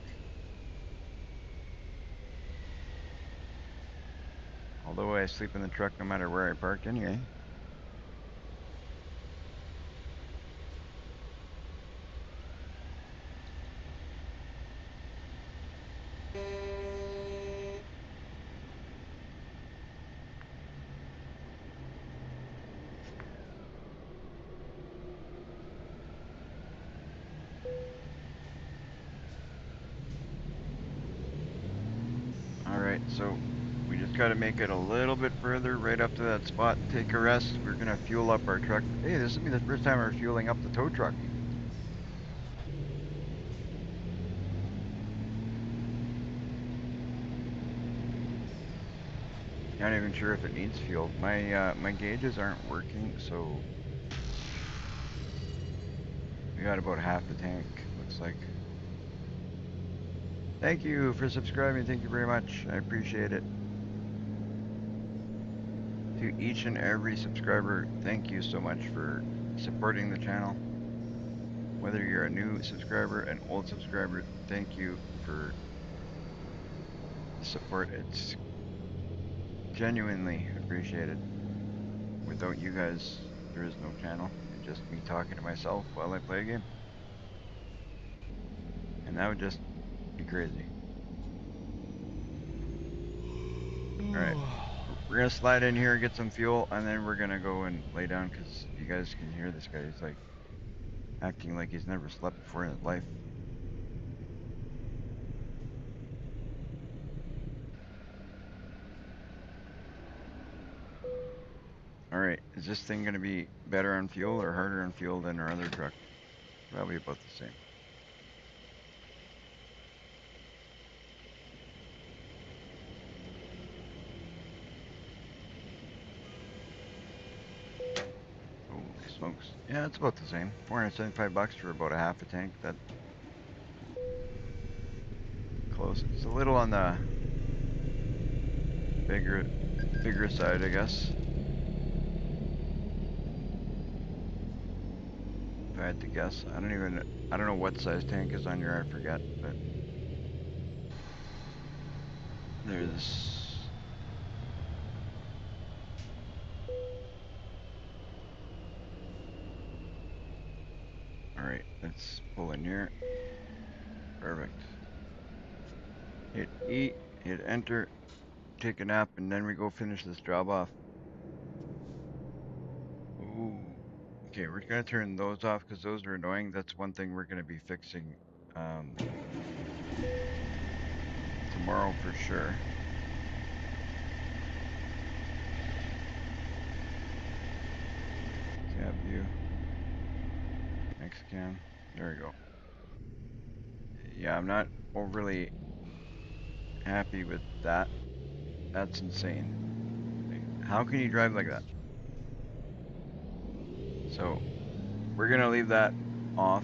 Although I sleep in the truck no matter where I park anyway. Alright, so we just gotta make it a little bit further, right up to that spot, take a rest. We're gonna fuel up our truck. Hey, this will be the first time we're fueling up the tow truck. Not even sure if it needs fuel. My gauges aren't working, so we got about half a tank, looks like. Thank you for subscribing. Thank you very much. I appreciate it. To each and every subscriber, thank you so much for supporting the channel. Whether you're a new subscriber, an old subscriber, thank you for the support. It's genuinely appreciated. Without you guys, there is no channel. It's just me talking to myself while I play a game. And that would just be crazy. Alright. We're gonna slide in here, get some fuel, and then we're gonna go and lay down because you guys can hear this guy. He's like acting like he's never slept before in his life. Alright, is this thing gonna be better on fuel or harder on fuel than our other truck? Probably about the same. Holy smokes. Yeah, it's about the same. $475 for about a half a tank. That close. It's a little on the bigger side, I guess. If I had to guess. I don't know what size tank is on your, I forget, but there's alright, let's pull in here. Perfect. Hit E, hit enter, take a nap, and then we go finish this job off. Ooh. Okay, we're gonna turn those off because those are annoying. That's one thing we're gonna be fixing tomorrow for sure. Cab view. Next cam. There we go. Yeah, I'm not overly happy with that. That's insane. How can you drive like that? So, we're gonna leave that off.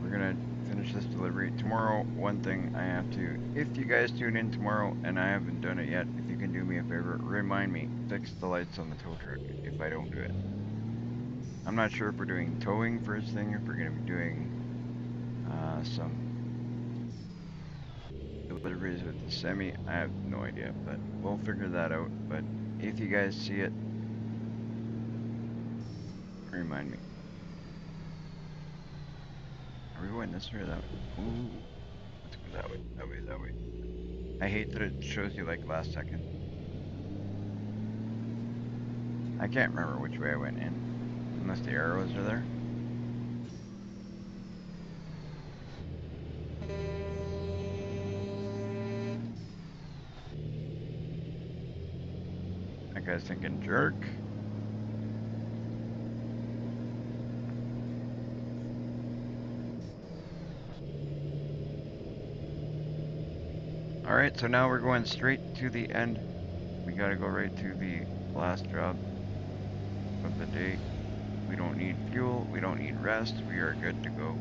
We're gonna finish this delivery. Tomorrow, one thing I have to, if you guys tune in tomorrow and I haven't done it yet, if you can do me a favor, remind me, fix the lights on the tow truck if I don't do it. I'm not sure if we're doing towing first thing, if we're gonna be doing some deliveries with the semi. I have no idea, but we'll figure that out. But if you guys see it, Remind me. Are we going this way or that way? Ooh. Let's go that way. That way, that way. I hate that it shows you like last second. I can't remember which way I went in. Unless the arrows are there. That guy's thinking jerk. Alright, so now we're going straight to the end. We gotta go right to the last job of the day. We don't need fuel, we don't need rest, we are good to go.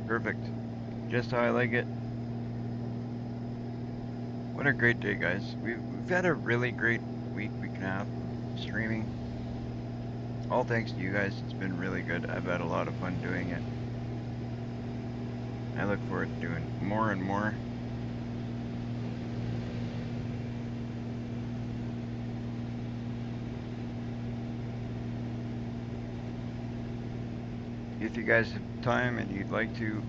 Perfect. Just how I like it. What a great day, guys. We've had a really great week and a half streaming. All thanks to you guys. It's been really good. I've had a lot of fun doing it. I look forward to doing more and more. If you guys have time and you'd like to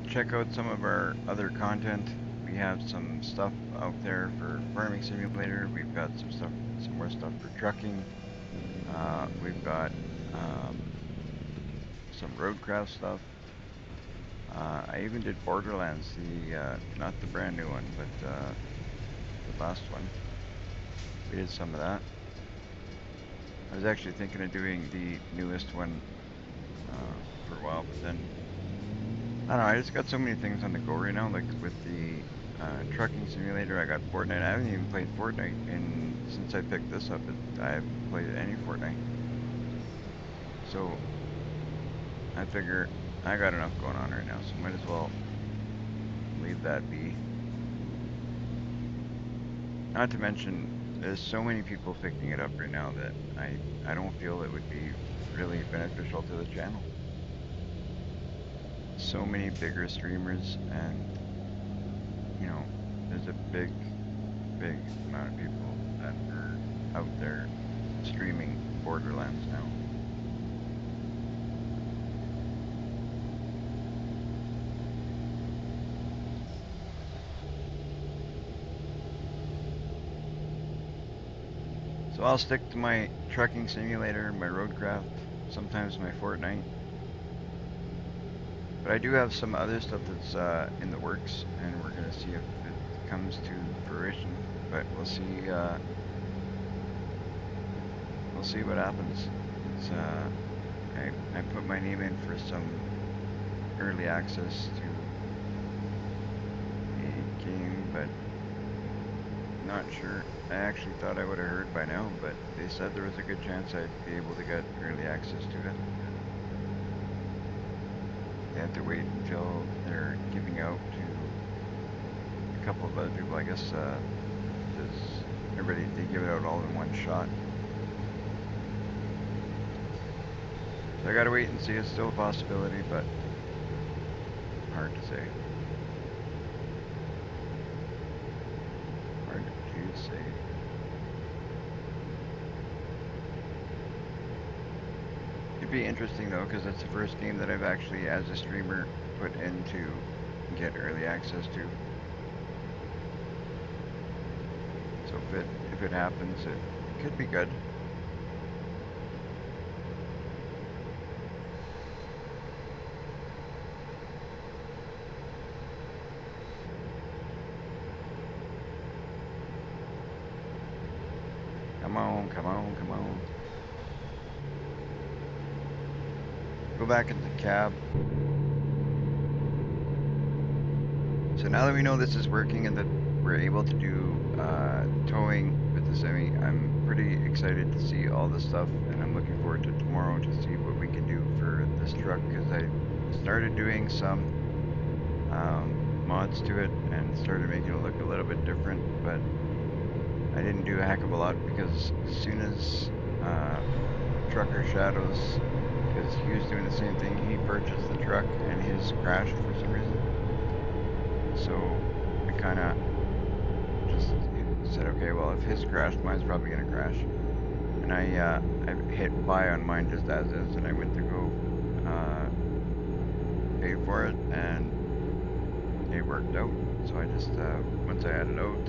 check out some of our other content, we have some stuff out there for Farming Simulator. We've got some more stuff for trucking. We've got some roadcraft stuff. I even did Borderlands, not the brand new one, but the last one. We did some of that. I was actually thinking of doing the newest one for a while, but then I don't know, I just got so many things on the go right now, like with the trucking simulator. I got Fortnite. I haven't even played Fortnite since I picked this up. I haven't played any Fortnite. So I figure I got enough going on right now, so might as well leave that be. Not to mention, there's so many people picking it up right now that I don't feel it would be really beneficial to the channel. So many bigger streamers, and you know, there's a big amount of people that are out there streaming Borderlands now. So I'll stick to my trucking simulator, my roadcraft, sometimes my Fortnite. But I do have some other stuff that's in the works, and we're gonna see if it comes to fruition. But we'll see. We'll see what happens. It's I put my name in for some early access to a game, but not sure. I actually thought I would have heard by now, but they said there was a good chance I'd be able to get early access to it. They have to wait until they're giving out to a couple of other people, I guess, because they give it out all in one shot. So I gotta wait and see. It's still a possibility, but hard to say. Hard to say. It'd be interesting though, because it's the first game that I've actually, as a streamer, put in to get early access to. So if it happens, it could be good. Come on, come on, come on. Go back into the cab. So now that we know this is working and that we're able to do towing with the semi, I'm pretty excited to see all this stuff, and I'm looking forward to tomorrow to see what we can do for this truck, because I started doing some mods to it and started making it look a little bit different, but I didn't do a heck of a lot, because as soon as Trucker Shadows, because he was doing the same thing, he purchased the truck and his crashed for some reason. So I kind of just said, okay, well, if his crashed, mine's probably going to crash. And and I hit buy on mine just as is, and I went to go pay for it, and it worked out. So I just once I had it out,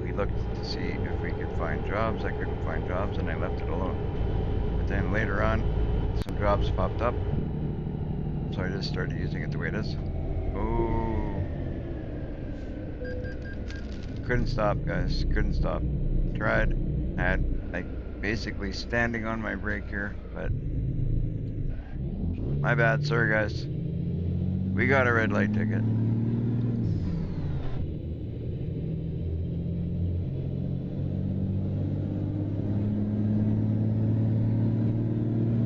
we looked to see if we could find jobs. I couldn't find jobs, and I left it alone. But then later on, some jobs popped up, so I just started using it the way it is. Oh, couldn't stop, guys. Couldn't stop. Tried. Had like basically standing on my brake here, but my bad. Sorry, guys. We got a red light ticket.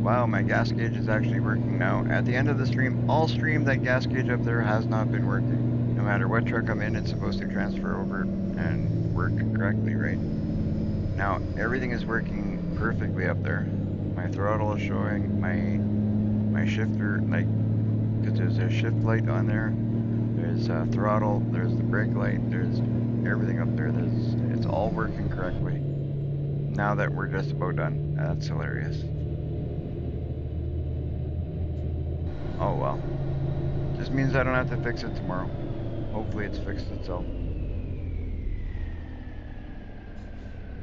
Wow, my gas gauge is actually working now. At the end of the stream, all stream, that gas gauge up there has not been working. No matter what truck I'm in, it's supposed to transfer over and work correctly, right? Now, everything is working perfectly up there. My throttle is showing, my shifter, like, there's a shift light on there. There's a throttle, there's the brake light, there's everything up there. It's all working correctly. Now that we're just about done. That's hilarious. Oh well. Just means I don't have to fix it tomorrow. Hopefully it's fixed itself.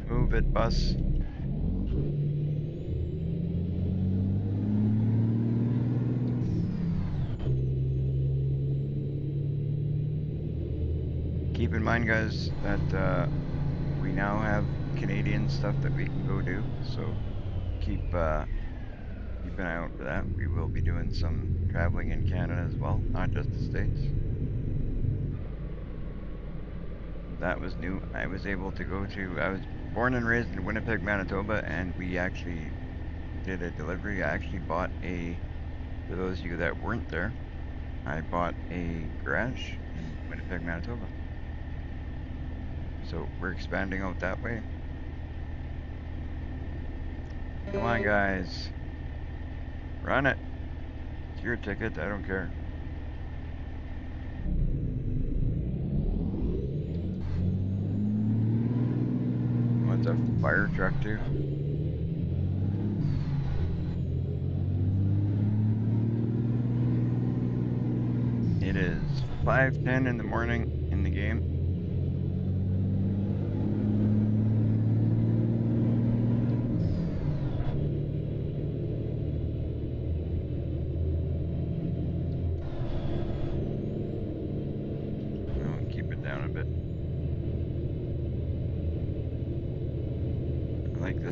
Move it, bus. Keep in mind, guys, that we now have Canadian stuff that we can go do, so keep an eye out for that. We will be doing some traveling in Canada as well, not just the States. That was new. I was able to go to, I was born and raised in Winnipeg, Manitoba, and we actually did a delivery. I actually bought for those of you that weren't there, I bought a garage in Winnipeg, Manitoba. So we're expanding out that way. Come on, guys. Run it. It's your ticket. I don't care. What's a fire truck too? It is 5:10 in the morning in the game.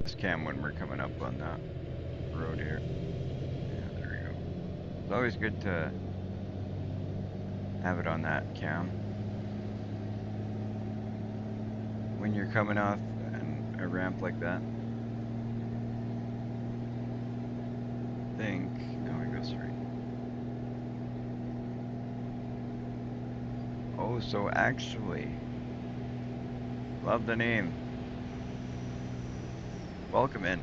This cam when we're coming up on that road here. Yeah, there we go. It's always good to have it on that cam when you're coming off a ramp like that. Now it goes straight. Oh, so actually, love the name. Welcome in.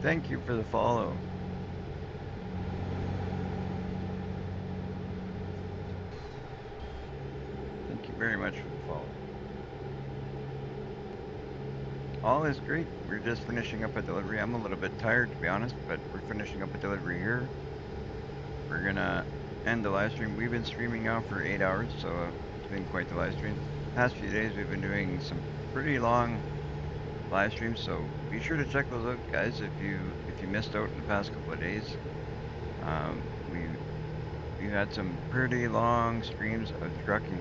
Thank you for the follow. Thank you very much for the follow. All is great. We're just finishing up a delivery. I'm a little bit tired, to be honest, but we're finishing up a delivery here. We're gonna end the live stream. We've been streaming now for 8 hours, so it's been quite the live stream. Past few days we've been doing some pretty long live streams, so be sure to check those out, guys. If you missed out in the past couple of days, we've had some pretty long streams of trucking.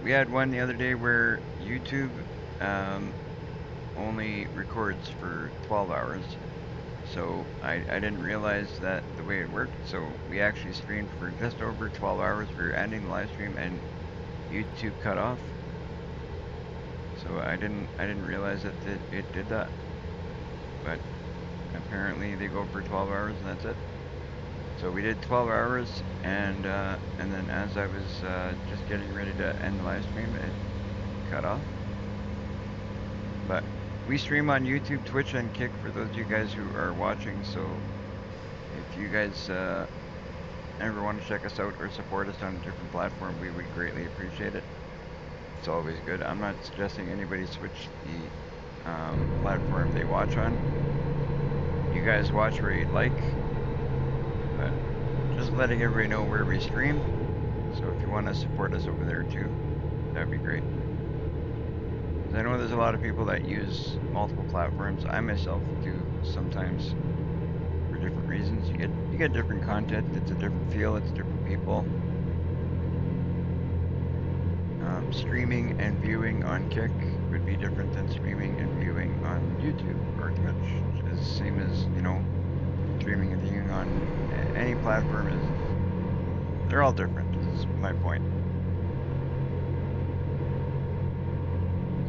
We had one the other day where YouTube only records for 12 hours. So I didn't realize that the way it worked. So we actually streamed for just over 12 hours. We were ending the live stream and YouTube cut off. So I didn't realize that it did that. But apparently they go for 12 hours and that's it. So we did 12 hours and then as I was just getting ready to end the live stream, it cut off. But we stream on YouTube, Twitch, and Kick for those of you guys who are watching, so if you guys ever want to check us out or support us on a different platform, we would greatly appreciate it. It's always good. I'm not suggesting anybody switch the platform they watch on. You guys watch where you'd like, but just letting everybody know where we stream. So if you want to support us over there too, that'd be great. 'Cause I know there's a lot of people that use multiple platforms. I myself do sometimes for different reasons. You get different content. It's a different feel. It's different people. Streaming and viewing on Kick would be different than streaming and viewing on YouTube or Twitch. It's the same as, you know, streaming and viewing on any platform is, they're all different, is my point.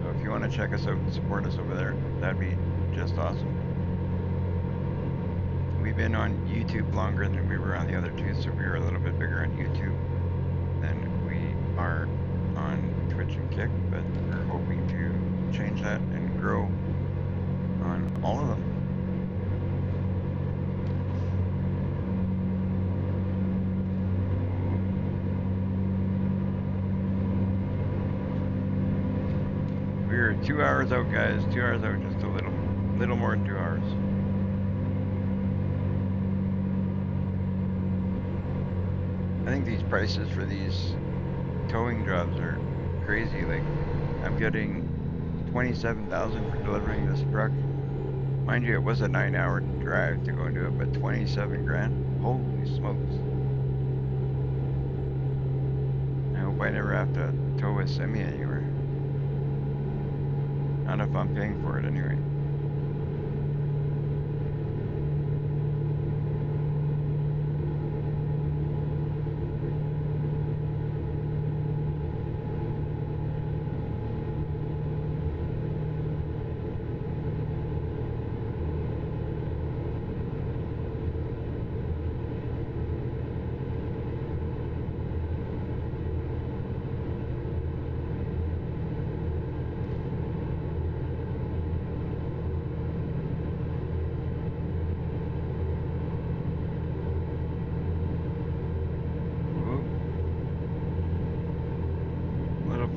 So if you want to check us out and support us over there, that'd be just awesome. We've been on YouTube longer than we were on the other two, so we were a little bit bigger on YouTube than we are on Twitch and Kick, but we're hoping to change that and grow on all of them. We're 2 hours out, guys. 2 hours out, just a little more than 2 hours. I think these prices for these towing jobs are crazy. Like, I'm getting 27,000 for delivering this truck. Mind you, it was a 9-hour drive to go and do it, but 27 grand? Holy smokes. I hope I never have to tow a semi anywhere. Not if I'm paying for it anyway.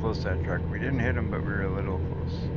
Close that truck. We didn't hit him, but we were a little close.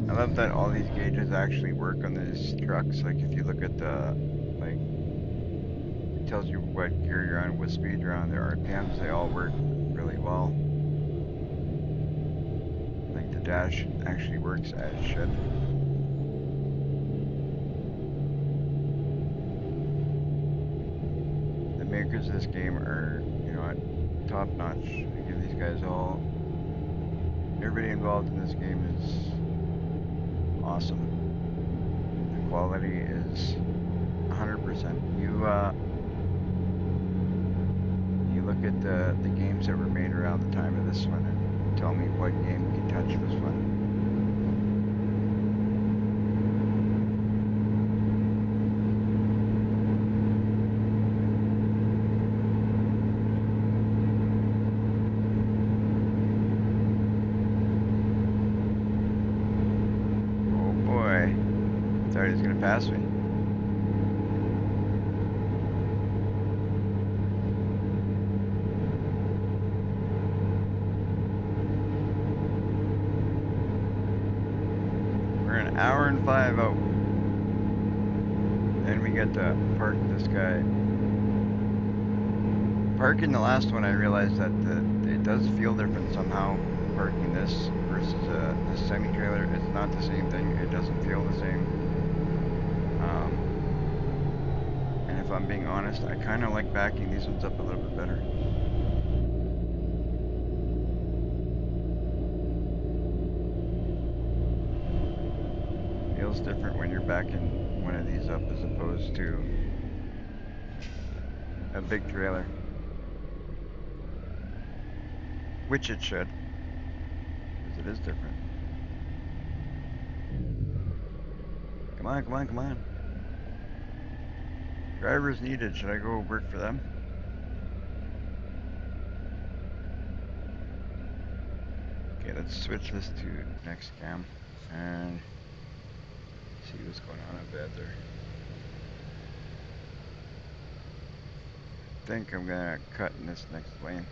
I love that all these gauges actually work on these trucks. Like if you look at the, like, it tells you what gear you're on, what speed you're on, their RPMs, they all work really well. Like the dash actually works as it should. The makers of this game are, you know, top notch. I give these guys all, everybody involved in this game is awesome. The quality is 100%. You look at the games that were made around the time of this one and tell me what game you touch was fun. He's gonna pass me. hour and 5 out. Then we get to park this guy. Parking the last one, I realized that it does feel different somehow. Parking this versus a semi-trailer, it's not the same thing. It doesn't feel the same. And if I'm being honest, I kind of like backing these ones up a little bit better. Feels different when you're backing one of these up as opposed to a big trailer. Which it should, because it is different. Come on, come on, come on. Drivers needed. Should I go work for them? Okay, let's switch this to next cam and see what's going on up bed there. I think I'm gonna cut in this next lane.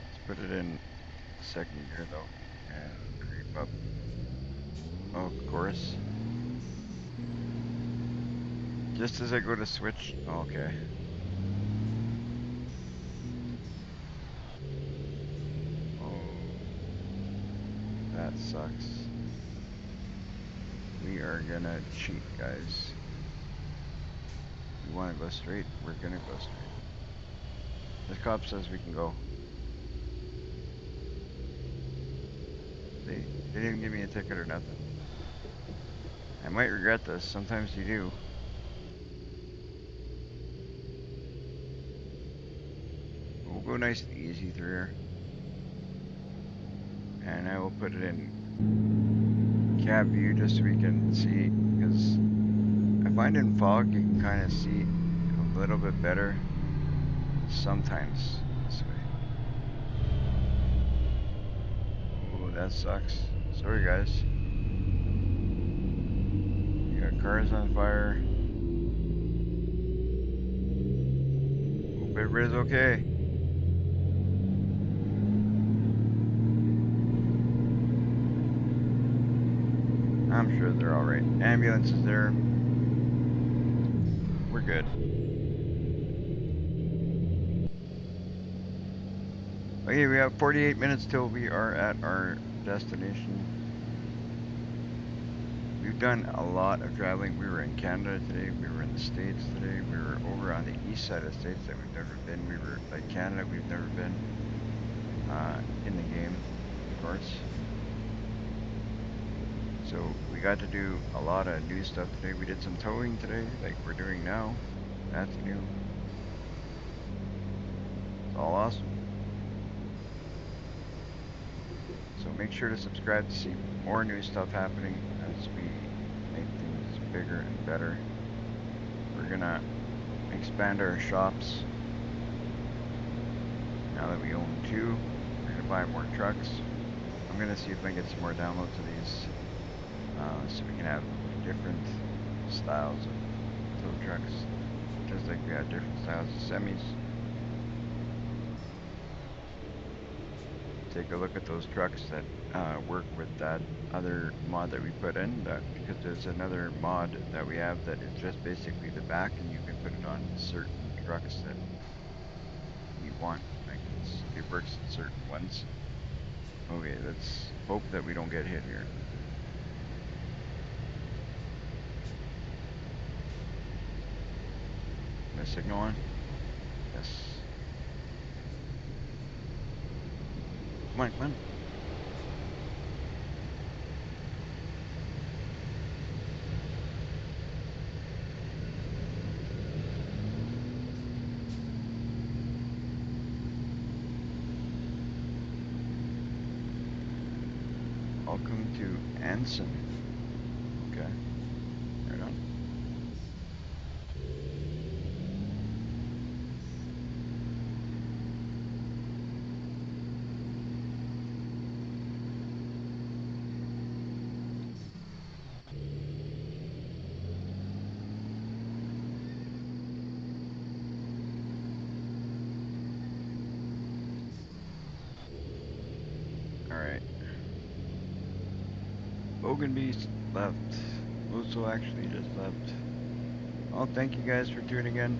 Let's put it in second gear though and creep up. Oh, of course. Just as I go to switch, okay. Oh, that sucks. We are gonna cheat, guys. We wanna go straight, we're gonna go straight. The cop says we can go. They didn't give me a ticket or nothing. I might regret this, sometimes you do. We'll go nice and easy through here. And I will put it in cab view just so we can see, because I find in fog you can kind of see a little bit better sometimes this way. Oh, that sucks. Sorry guys. We got cars on fire. Hope everybody's okay. I'm sure they're alright. Ambulance is there. We're good. Okay, we have 48 minutes till we are at our destination. We've done a lot of traveling. We were in Canada today, we were in the States today, we were over on the east side of the States that we've never been. We were like Canada, we've never been in the game, of course. So we got to do a lot of new stuff today. We did some towing today, like we're doing now. That's new. It's all awesome. So make sure to subscribe to see more new stuff happening as we make things bigger and better. We're gonna expand our shops. Now that we own 2, we're gonna buy more trucks. I'm gonna see if I can get some more downloads of these, so we can have different styles of tow trucks, just like we have different styles of semis. Take a look at those trucks that work with that other mod that we put in, because there's another mod that we have that is just basically the back, and you can put it on certain trucks that you want. Like it works in certain ones. Okay, let's hope that we don't get hit here. My signal on? Yes. Come on, come on. Welcome to Anson. Okay. Right on. Logan Beast left. Luso actually just left. Well, thank you guys for tuning in.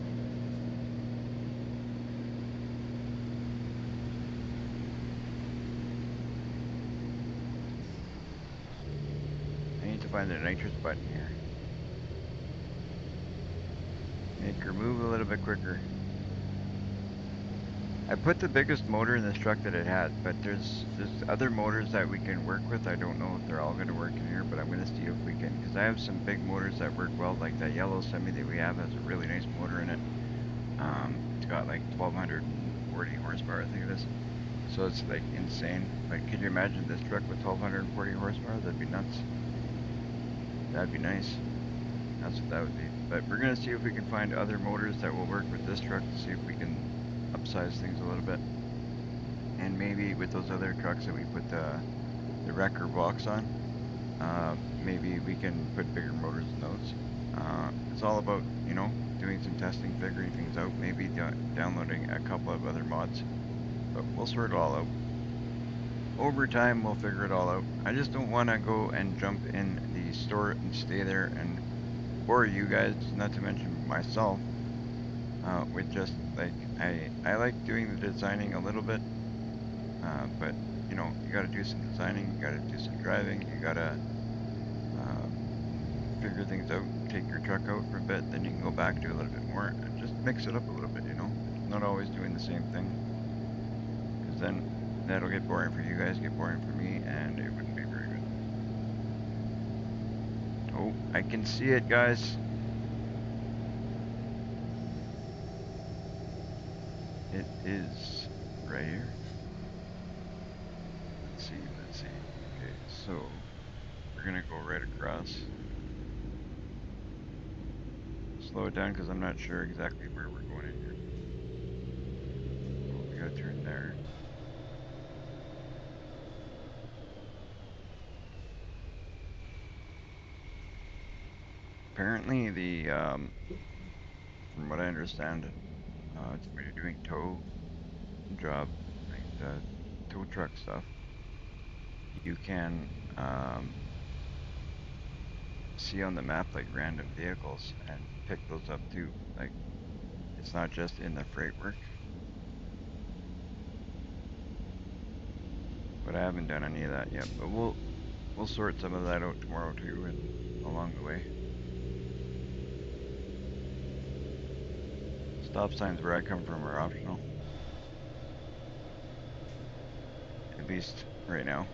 I need to find the nitrous button here. Make her move a little bit quicker. I put the biggest motor in this truck that it had, but there's other motors that we can work with. I don't know if they're all going to work in here, but I'm going to see if we can, because I have some big motors that work well, like that yellow semi that we have has a really nice motor in it. It's got like 1240 horsepower, I think it is. So it's like insane. Like, could you imagine this truck with 1240 horsepower? That'd be nuts. That'd be nice. That's what that would be. But we're going to see if we can find other motors that will work with this truck to see if we can upsize things a little bit. And maybe with those other trucks that we put the wrecker box on, maybe we can put bigger motors in those. It's all about, you know, doing some testing, figuring things out, maybe downloading a couple of other mods. But we'll sort it all out. Over time, we'll figure it all out. I just don't want to go and jump in the store and stay there and bore you guys, not to mention myself, with just like, I like doing the designing a little bit, but you know, you gotta do some designing, you gotta do some driving, you gotta figure things out, take your truck out for a bit, then you can go back, do a little bit more, and just mix it up a little bit, you know, not always doing the same thing, because then that'll get boring for you guys, get boring for me, and it wouldn't be very good. Oh, I can see it, guys. It is right here. Let's see. Okay, so we're gonna go right across. Slow it down because I'm not sure exactly where we're going in here. Oh, we gotta turn there. Apparently from what I understand, it's when you're doing tow job, like the tow truck stuff, you can see on the map like random vehicles and pick those up too. Like, it's not just in the freight work. But I haven't done any of that yet. But we'll sort some of that out tomorrow too, and along the way. Stop signs where I come from are optional. At least right now.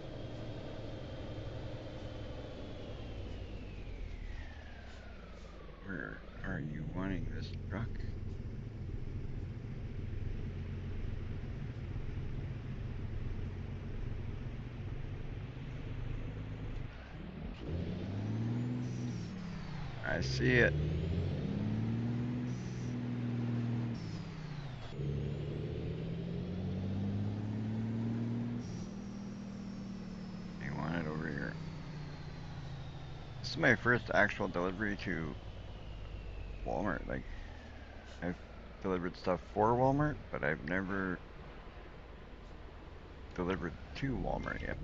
Where are you wanting this truck? I see it. You want it over here. This is my first actual delivery to Walmart. Like, I've delivered stuff for Walmart, but I've never delivered to Walmart yet.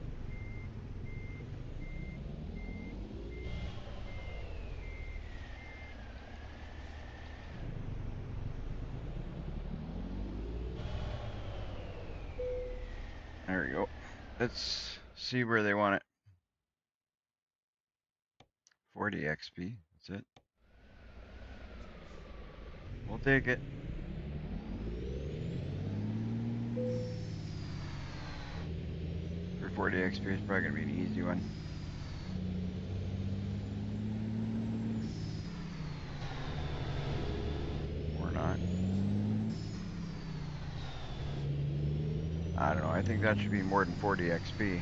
There we go. Let's see where they want it. 40 XP, that's it. We'll take it. For 40 XP, it's probably gonna be an easy one. Or not. I don't know, I think that should be more than 40 XP.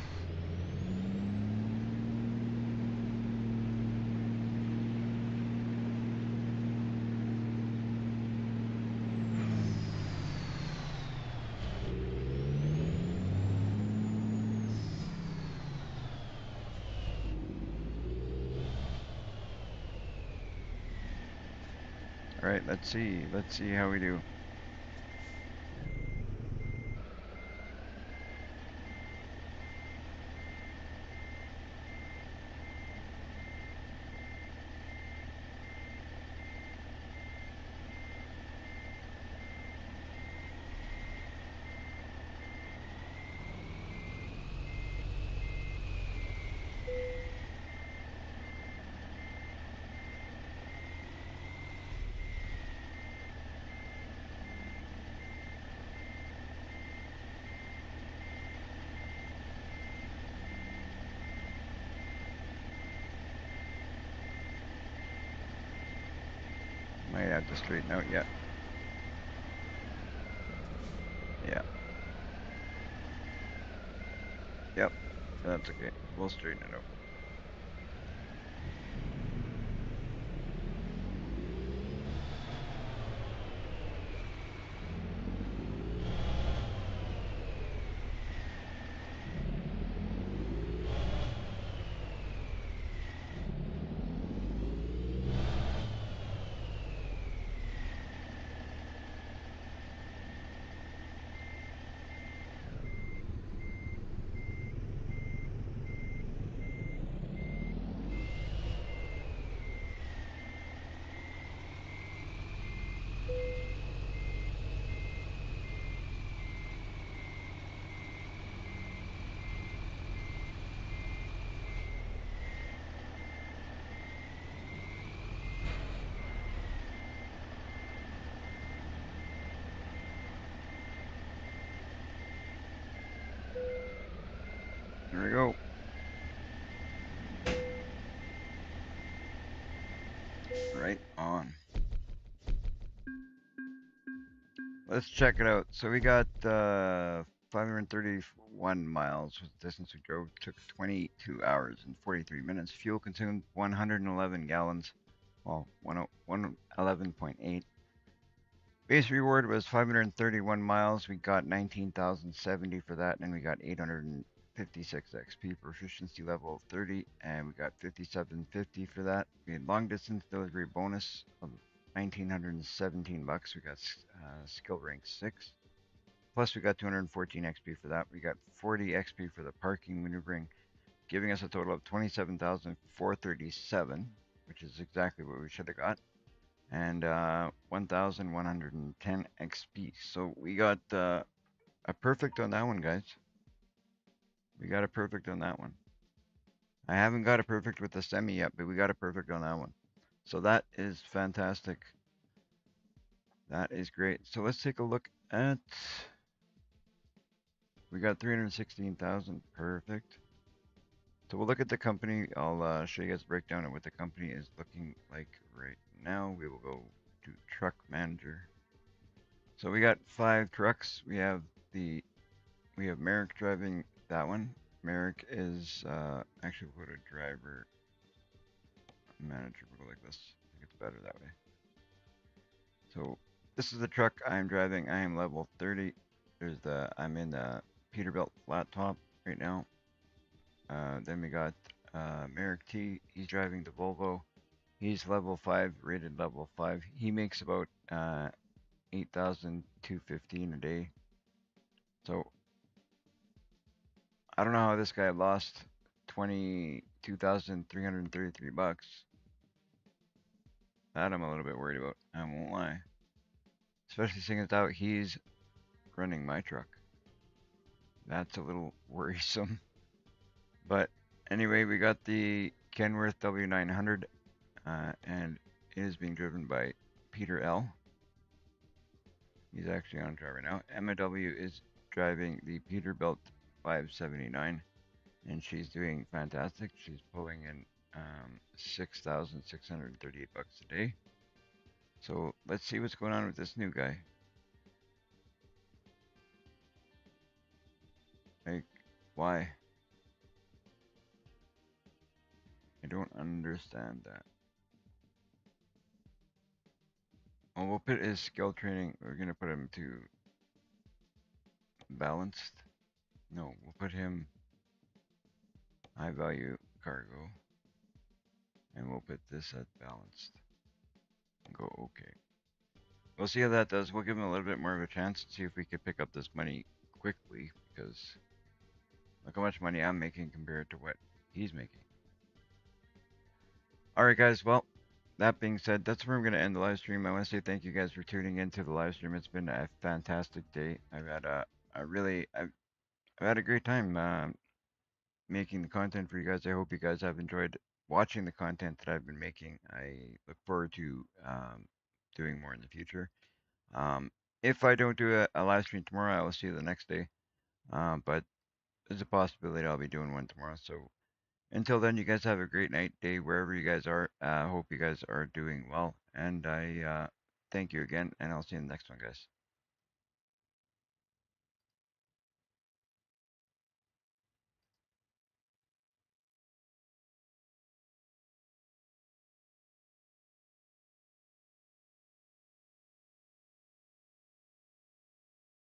Alright, let's see how we do. Might have to straighten out yet. Yeah. Yep. That's okay. We'll straighten it out. There we go. Right on. Let's check it out. So we got 531 miles was the distance we drove. Took 22 hours and 43 minutes. Fuel consumed 111 gallons. Well, 111.8. Base reward was 531 miles. We got 19,070 for that, and we got 856 XP. Proficiency level 30, and we got 5750 for that. We had long distance delivery bonus of 1,917 bucks. We got skill rank 6. Plus, we got 214 XP for that. We got 40 XP for the parking maneuvering, giving us a total of 27,437, which is exactly what we should have got. And 1,110 XP. So we got a perfect on that one, guys. We got a perfect on that one. I haven't got a perfect with the semi yet, but we got a perfect on that one. So that is fantastic. That is great. So let's take a look at. We got 316,000. Perfect. So we'll look at the company. I'll show you guys the breakdown of what the company is looking like right now. We will go to truck manager. So we got 5 trucks. We have Merrick driving that one. Merrick is actually we'll go to driver manager. We'll go like this. I think it's better that way. So this is the truck I'm driving. I am level 30. I'm in the Peterbilt flat top right now. Then we got Merrick T. He's driving the Volvo. He's level 5, rated level 5. He makes about 8,215 a day. So I don't know how this guy lost 22,333 bucks. That I'm a little bit worried about. I won't lie. Especially seeing as out he's running my truck. That's a little worrisome. But anyway, we got the Kenworth W900, and it is being driven by Peter L. He's actually on drive right now. Emma W is driving the Peterbilt 579, and she's doing fantastic. She's pulling in 6,638 bucks a day. So let's see what's going on with this new guy. Like, why? I don't understand that. Well, we'll put his skill training. We're gonna put him to balanced. No, we'll put him high value cargo, and we'll put this at balanced. And go okay. We'll see how that does. We'll give him a little bit more of a chance to see if we could pick up this money quickly, because look how much money I'm making compared to what he's making. Alright guys, well, that being said, that's where I'm going to end the live stream. I want to say thank you guys for tuning into the live stream. It's been a fantastic day. I've had I've had a great time making the content for you guys. I hope you guys have enjoyed watching the content that I've been making. I look forward to doing more in the future. If I don't do a live stream tomorrow, I will see you the next day. But there's a possibility I'll be doing one tomorrow. So until then, you guys have a great night, day, wherever you guys are. Hope you guys are doing well. And I thank you again, and I'll see you in the next one, guys.